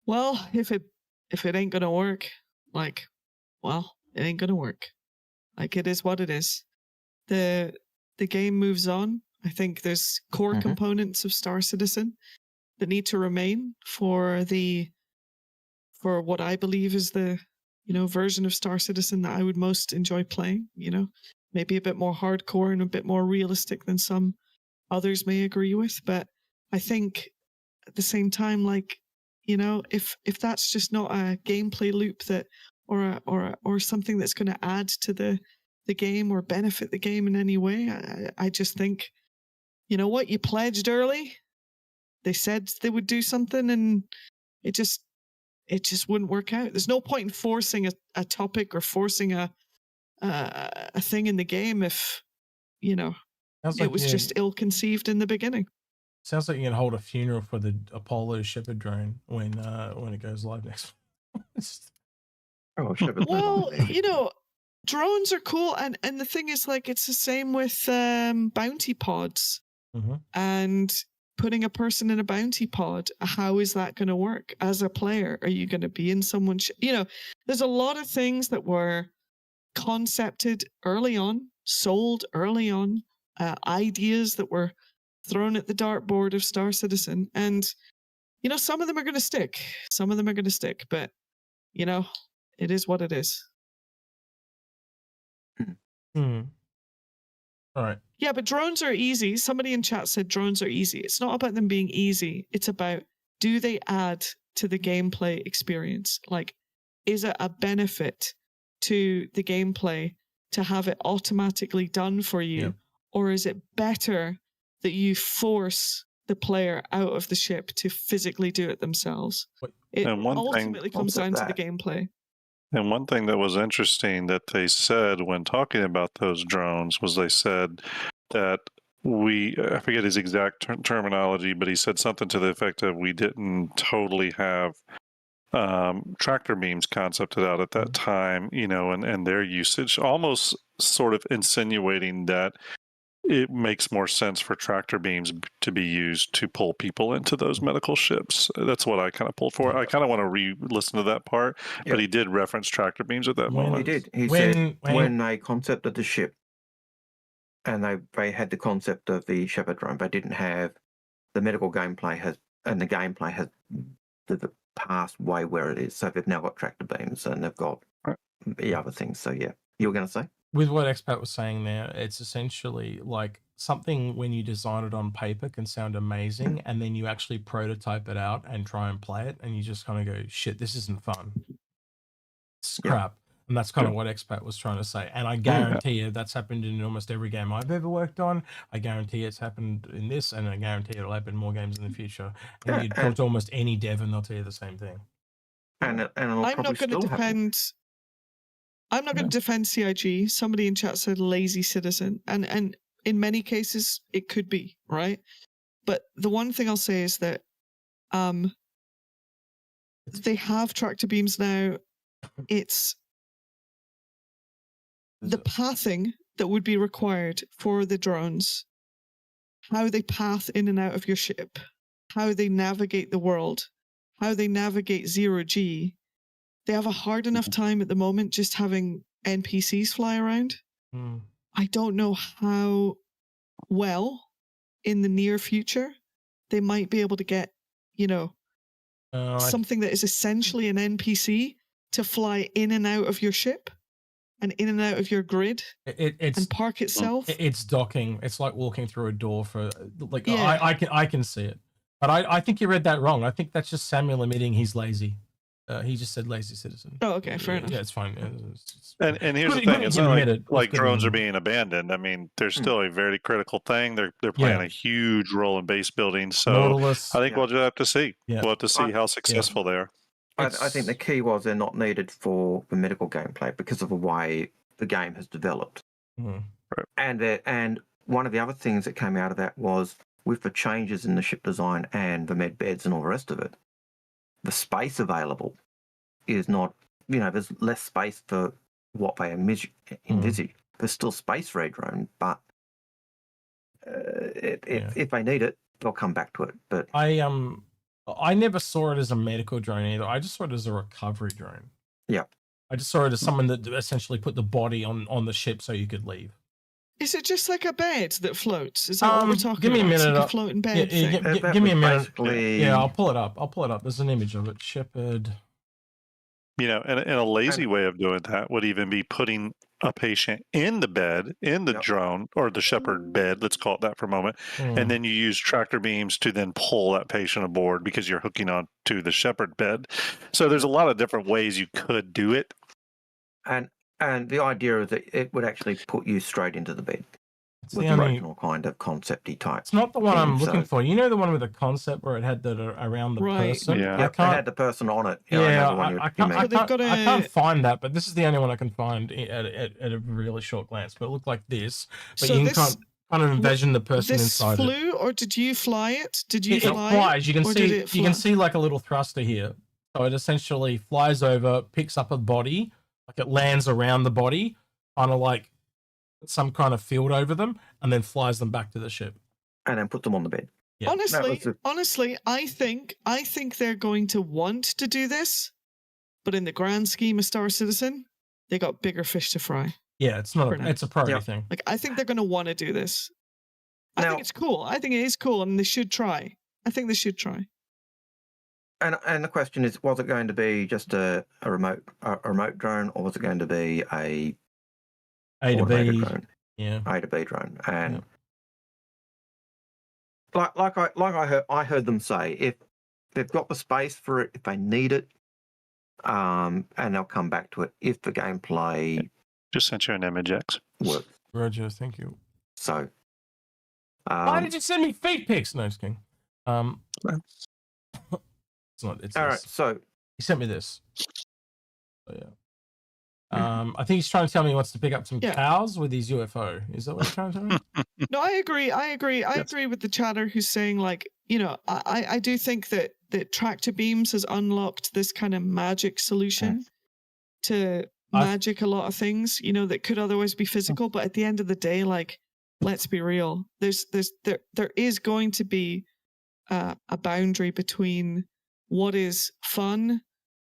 Well, if it ain't gonna work, it ain't gonna work. Like, it is what it is. The game moves on. I think there's core components of Star Citizen that need to remain for what I believe is the version of Star Citizen that I would most enjoy playing. Maybe a bit more hardcore and a bit more realistic than some others may agree with. But I think at the same time, if that's just not a gameplay loop that or something that's going to add to the game or benefit the game in any way, I just think, you know what, you pledged early. They said they would do something, and it just wouldn't work out. There's no point in forcing a topic or forcing a thing in the game if it was just ill-conceived in the beginning. Sounds like you can hold a funeral for the Apollo Shepard drone when it goes live next. Shepard. Well, drones are cool, and the thing is, it's the same with bounty pods. And putting a person in a bounty pod, how is that going to work as a player? Are you going to be in someone's there's a lot of things that were concepted early on, sold early on, ideas that were thrown at the dartboard of Star Citizen, and some of them are going to stick, but it is what it is. All right. Yeah, but drones are easy. Somebody in chat said drones are easy. It's not about them being easy. It's about, do they add to the gameplay experience? Is it a benefit to the gameplay to have it automatically done for you? Yeah. Or is it better that you force the player out of the ship to physically do it themselves? It ultimately comes down to the gameplay. And one thing that was interesting that they said when talking about those drones was they said that I forget his exact terminology, but he said something to the effect of we didn't totally have tractor beams concepted out at that time, and their usage, almost sort of insinuating that it makes more sense for tractor beams to be used to pull people into those medical ships. That's what I kind of pulled for. I kind of want to re-listen to that part, but he did reference tractor beams at that moment. He did. He said when they concepted the ship and they had the concept of the Shepard drone, they didn't have the medical gameplay has the past way where it is. So they've now got tractor beams and they've got the other things. So yeah, you were going to say? With what Expat was saying there, it's essentially like something when you design it on paper can sound amazing, and then you actually prototype it out and try and play it, and you just kind of go, shit, this isn't fun. It's crap. And that's kind of what Expat was trying to say. And I guarantee you that's happened in almost every game I've ever worked on. I guarantee it's happened in this, and I guarantee it'll happen in more games in the future. And you talk to almost any dev and they'll tell you the same thing. And I'm not going to defend... I'm not going to defend CIG. Somebody in chat said lazy citizen. And in many cases, it could be, right? But the one thing I'll say is that they have tractor beams now. It's the pathing that would be required for the drones, how they path in and out of your ship, how they navigate the world, how they navigate zero-G. They have a hard enough time at the moment just having NPCs fly around. I don't know how well in the near future they might be able to get, something that is essentially an NPC to fly in and out of your ship and in and out of your grid and park itself. It's docking. It's like walking through a door for like. Yeah. I can see it, but I think you read that wrong. I think that's just Samuel admitting he's lazy. He just said lazy citizen. Oh, okay, fair enough. Yeah, it's fine. And here's the thing: it's not like drones are being abandoned. I mean, they're still a very critical thing. They're playing a huge role in base building. So Nautilus, I think we'll just have to see. Yeah. We'll have to see how successful they are. I think the key was they're not needed for the medical gameplay because of the way the game has developed. Right. And one of the other things that came out of that was with the changes in the ship design and the med beds and all the rest of it, the space available is not, there's less space for what they envisage. There's still space for a drone, but if they need it, they'll come back to it. But I never saw it as a medical drone either. I just saw it as a recovery drone. Yeah. I just saw it as someone that essentially put the body on the ship so you could leave. Is it just like a bed that floats? Is that what we're talking about? Give me a minute. Like a floating bed thing? Give me a minute. Yeah, I'll pull it up. There's an image of it. Shepherd. And a lazy way of doing that would even be putting a patient in the bed, in the drone, or the Shepherd bed, let's call it that for a moment, and then you use tractor beams to then pull that patient aboard because you're hooking on to the Shepherd bed. So there's a lot of different ways you could do it. And the idea is that it would actually put you straight into the bed. It's with the original kind of concept-y type. It's not the one I'm looking for. You know the one with the concept where it had the around the person? Yeah, it had the person on it. I can't find that, but this is the only one I can find at a really short glance. But it looked like this. But you can kind of envision the person inside it. This flew, or did you fly it? Did you fly it? It flies. You can see like a little thruster here. So it essentially flies over, picks up a body, like it lands around the body, kind of like some kind of field over them, and then flies them back to the ship, and then put them on the bed. Yeah. Honestly, I think they're going to want to do this, but in the grand scheme of Star Citizen, they got bigger fish to fry. Yeah, it's not. It's a priority thing. Like, I think they're going to want to do this. I think it's cool. I think it is cool, and they should try. I think they should try. And the question is, was it going to be just a remote drone, or was it going to be a A to B drone? Yeah, A to B drone, and I heard them say, if they've got the space for it, if they need it, and they'll come back to it if the gameplay. Just sent you an image, X. Works. Roger, thank you. So, why did you send me feet pics? No, just kidding. It's not. It's all right. So he sent me this. So, yeah. I think he's trying to tell me he wants to pick up some cows with his UFO. Is that what he's trying to tell me? No, I agree. I agree with the chatter who's saying, like, I do think that tractor beams has unlocked this kind of magic solution to magic a lot of things, that could otherwise be physical. But at the end of the day, like, let's be real. There is going to be a boundary between what is fun,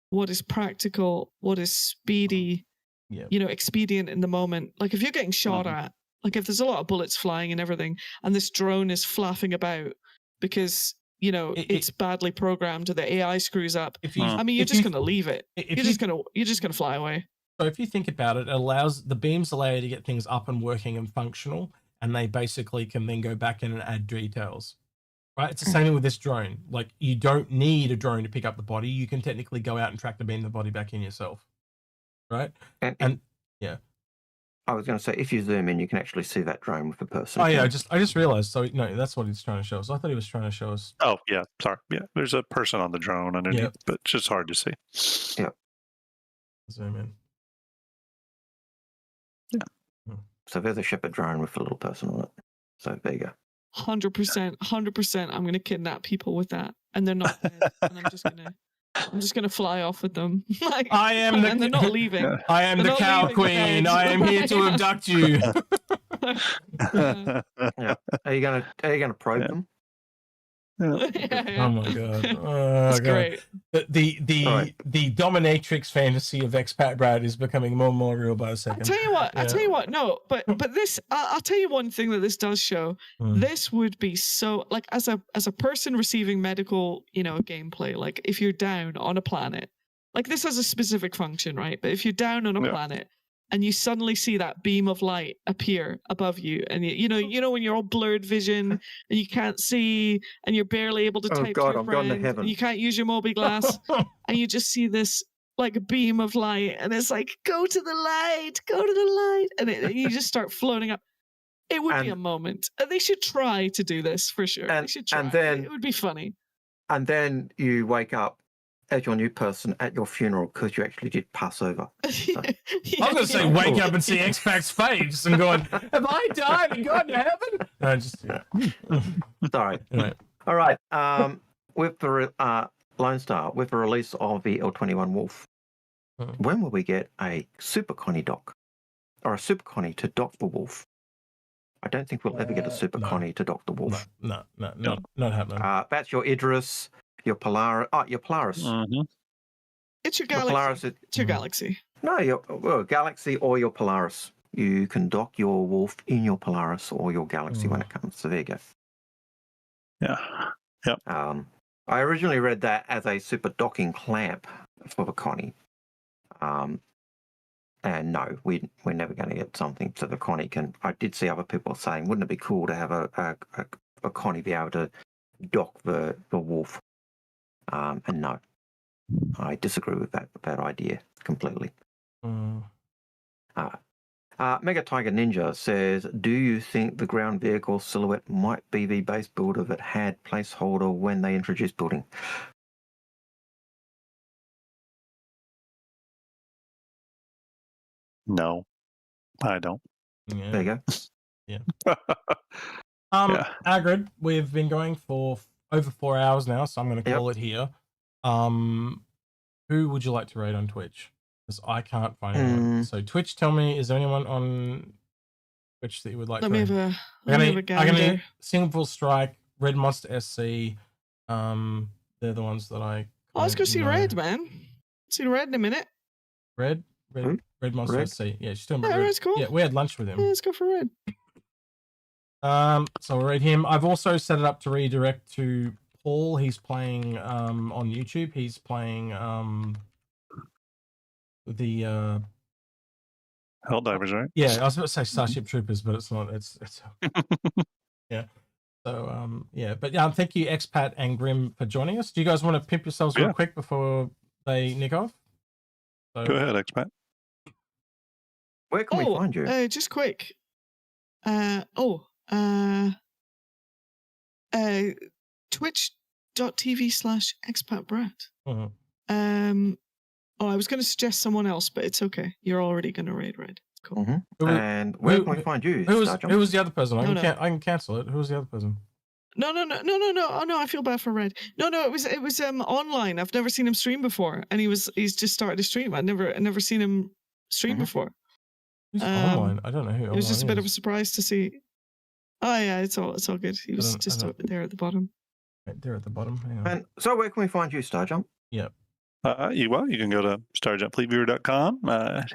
what is practical, what is speedy, expedient in the moment. Like, if you're getting shot at, like if there's a lot of bullets flying and everything, and this drone is flapping about because, it's badly programmed or the AI screws up, you're just going to leave it. You're just going to fly away. So if you think about it, the beams allow you to get things up and working and functional, and they basically can then go back in and add details. Right, it's the same thing with this drone. Like, you don't need a drone to pick up the body. You can technically go out and tractor beam the body back in yourself. Right, and yeah. I was going to say, if you zoom in, you can actually see that drone with the person. Oh yeah, I just realized. So no, that's what he's trying to show us. I thought he was trying to show us. Oh yeah, sorry. Yeah, there's a person on the drone underneath, but it's just hard to see. Yeah. Zoom in. Yeah. So there's a Shepherd drone with a little person on it. So there you go. 100%. I'm going to kidnap people with that, and they're not dead. And I'm just going to I'm just gonna fly off with them. Like, I am and they're not leaving. I am They're the not cow leaving the queen. bed. I am here to abduct you. Yeah. Are you gonna probe them? Oh my god. That's great. The dominatrix fantasy of expat Brad is becoming more and more real by the second. I tell you what. No, but this. I'll tell you one thing that this does show. This would be so like as a person receiving medical, gameplay. Like if you're down on a planet, like this has a specific function, right? But if you're down on a planet and you suddenly see that beam of light appear above you, and you know when you're all blurred vision and you can't see and you're barely able to type to your friend and you can't use your Moby glass and you just see this like a beam of light and it's like go to the light, and you just start floating up. It would be a moment. They should try to do this for sure. They should try. And then it would be funny. And then you wake up as your new person at your funeral because you actually did pass over. So. I was going to say, wake up and see X-Pac's face and going, have I died and gone to heaven? No, just, Sorry. All right. With the Lone Star, with the release of the L21 Wolf, when will we get a Super Connie dock? Or a Super Connie to dock the Wolf? I don't think we'll ever get a Super Connie to dock the Wolf. No, not happening. That's your Idris, your Polaris. Your Polaris. It's your Galaxy. Polaris, it's your Galaxy. No, your Galaxy or your Polaris. You can dock your Wolf in your Polaris or your Galaxy when it comes. So there you go. Yeah. Yep. I originally read that as a super docking clamp for the Connie. And no, we're never going to get something so the Connie can. I did see other people saying, wouldn't it be cool to have a Connie be able to dock the Wolf? And no, I disagree with that idea completely. Mega Tiger Ninja says, do you think the ground vehicle silhouette might be the base builder that had placeholder when they introduced building? No, I don't. Yeah. There you go. Yeah. Algared, we've been going for over 4 hours now, so I'm going to call it here. Who would you like to raid on Twitch? Because I can't find anyone. So Twitch, tell me, is there anyone on Twitch that you would like to raid? Let me have a gander. Single Strike, Red Monster SC. They're the ones that I. Oh, let's go see Red, man. See Red in a minute. Red Monster SC. Yeah, she's doing Red. Red's cool. Yeah, we had lunch with him. Yeah, let's go for Red. So we'll read him. I've also set it up to redirect to Paul. He's playing on YouTube. He's playing the Helldivers, right? Yeah, I was about to say Starship Troopers, but it's not. It's yeah. So but thank you Expat and Grim for joining us. Do you guys want to pimp yourselves real quick before they nick off? So, go ahead, Expat. Where can we find you? Just quick. Twitch.tv/expatbrat. I was going to suggest someone else, but it's okay. You're already going to raid Red. Cool. And where can we find you? Who was the other person? I can cancel it. Who was the other person? No. Oh no, I feel bad for Red. No, it was online. I've never seen him stream before, and he's just started to stream. I've never seen him stream before. He's online. I don't know who. It was just a bit of a surprise to see. Oh yeah, it's all good. He was just over there at the bottom. Right there at the bottom. Hang on. And so where can we find you, Starjump? Yeah. You can go to starjumpleviewer.com,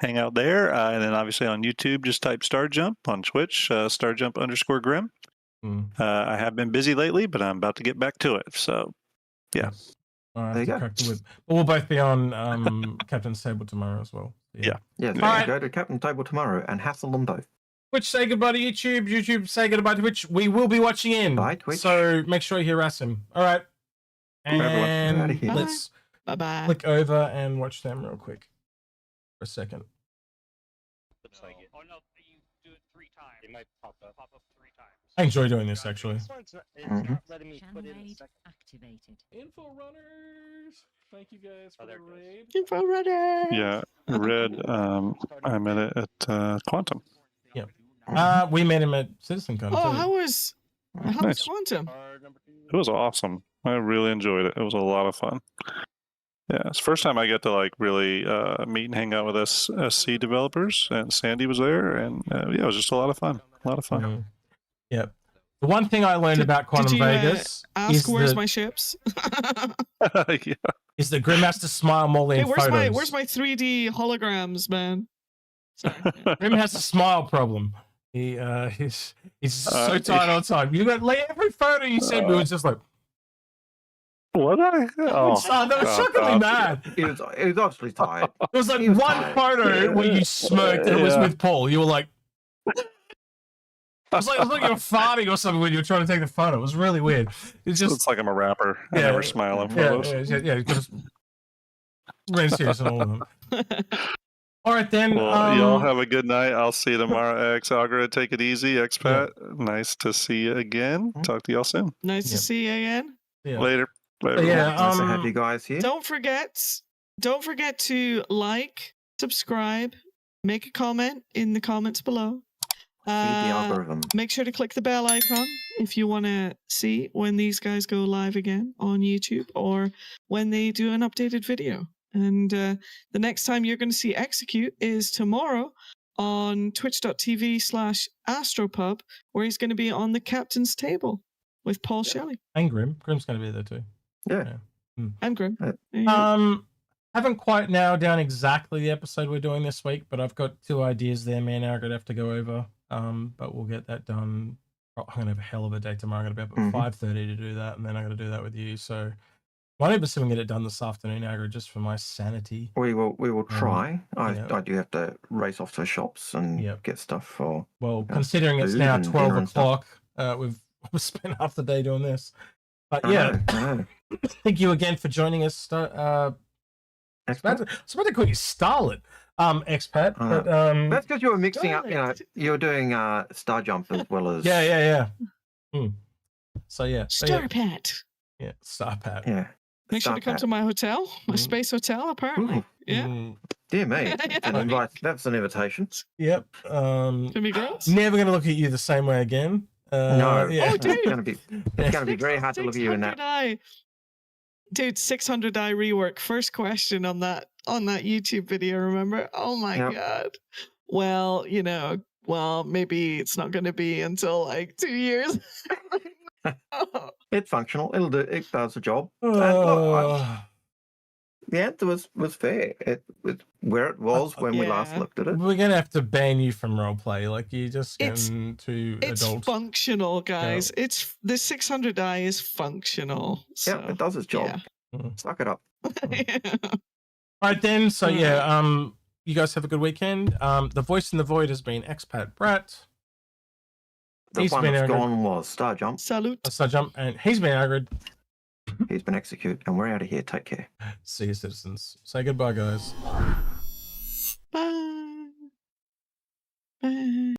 hang out there, and then obviously on YouTube, just type Starjump. On Twitch, Starjump_Grim. I have been busy lately, but I'm about to get back to it. So, yeah. There you go. But we'll both be on Captain's Table tomorrow as well. Yeah. Go to Captain's Table tomorrow and hassle them both. Twitch, say goodbye to YouTube. YouTube, say goodbye to Twitch. We will be watching in. Bye, Twitch. So make sure you harass him. All right. And let's click over and watch them real quick for a second. Looks like it. Oh no, you do it 3 times. It might pop up 3 times. I enjoy doing this actually. This one's not letting me put in a second. Activated. Inforunners. Thank you guys for the raid. Inforunners. Yeah, Red. I met it at Quantum. Yep. We met him at CitizenCon. Oh, how was Quantum? It was awesome. I really enjoyed it. It was a lot of fun. Yeah, it's the first time I get to like really meet and hang out with SC developers, and Sandy was there, and yeah, it was just a lot of fun. A lot of fun. Mm. Yep. The one thing I learned about Quantum did you, Vegas ask is where's that, my ships? Yeah. is that Grim has to smile more than Hey, photos. where's my 3D holograms, man? Sorry. Grim has a smile problem. He's so tired all the time. You got like every photo you sent me was just like, what? Oh, that was shockingly mad. He was obviously tired. It was like He was one tired. photo where you smirked and it was with Paul. You were like, it was like you were farting or something when you were trying to take the photo. It was really weird. It's just, it's like I'm a rapper. I never smile in photos. yeah. Really serious on all of them. All right then. Well, y'all have a good night. I'll see you tomorrow. X Algared, take it easy. Expat, nice to see you again. Talk to y'all soon. Nice to see you again. Yeah. Later. Bye, Yeah. Nice to have you guys here. Don't forget to like, subscribe, make a comment in the comments below. Feed the algorithm. Make sure to click the bell icon if you want to see when these guys go live again on YouTube or when they do an updated video. And the next time you're going to see Execute is tomorrow on twitch.tv/astropub, where he's going to be on the captain's table with Paul Shelley. And Grim. Grim's going to be there too. Yeah. And Grim. Haven't quite nailed down exactly the episode we're doing this week, but I've got 2 ideas there. Me and I are going to have to go over. But we'll get that done. I'm going to have a hell of a day tomorrow. I'm going to be up at 5:30 to do that, and then I'm going to do that with you. So might even see if we can get it done this afternoon, Algared, just for my sanity. We will try. Yeah. I do have to race off to the shops and get stuff for. Well, considering it's now 12 o'clock, we've spent half the day doing this. But yeah, thank you again for joining us. I was about to call you Starlet, Expat. But, that's because you were mixing up. You know, you were doing Star Jump as well as. Yeah. So yeah, Starpat. Yeah, Starpat. Yeah. Make sure to come to my hotel, my space hotel, apparently. Yeah. Dear me. That's an invitation. Yep. Gonna be great. Never gonna look at you the same way again. No. Yeah. Oh, dude. It's gonna be very hard to look at you in that. Dude, 600 eye rework. First question on that YouTube video, remember? Oh my god. Well, maybe it's not gonna be until like 2 years. It's functional. It does the job. Look, the answer was fair. It was where it was when we last looked at it. We're gonna have to ban you from roleplay. Like you're just getting too adult. It's functional, guys. Yeah. It's the 600 eye is functional. So, yeah, it does its job. Yeah. Suck it up. All right then. So you guys have a good weekend. The voice in the void has been Expat Brat. The one that's gone was Star Jump. Salute. Star Jump, and he's been Algared. He's been Execute, and we're out of here. Take care. See you, citizens. Say goodbye, guys.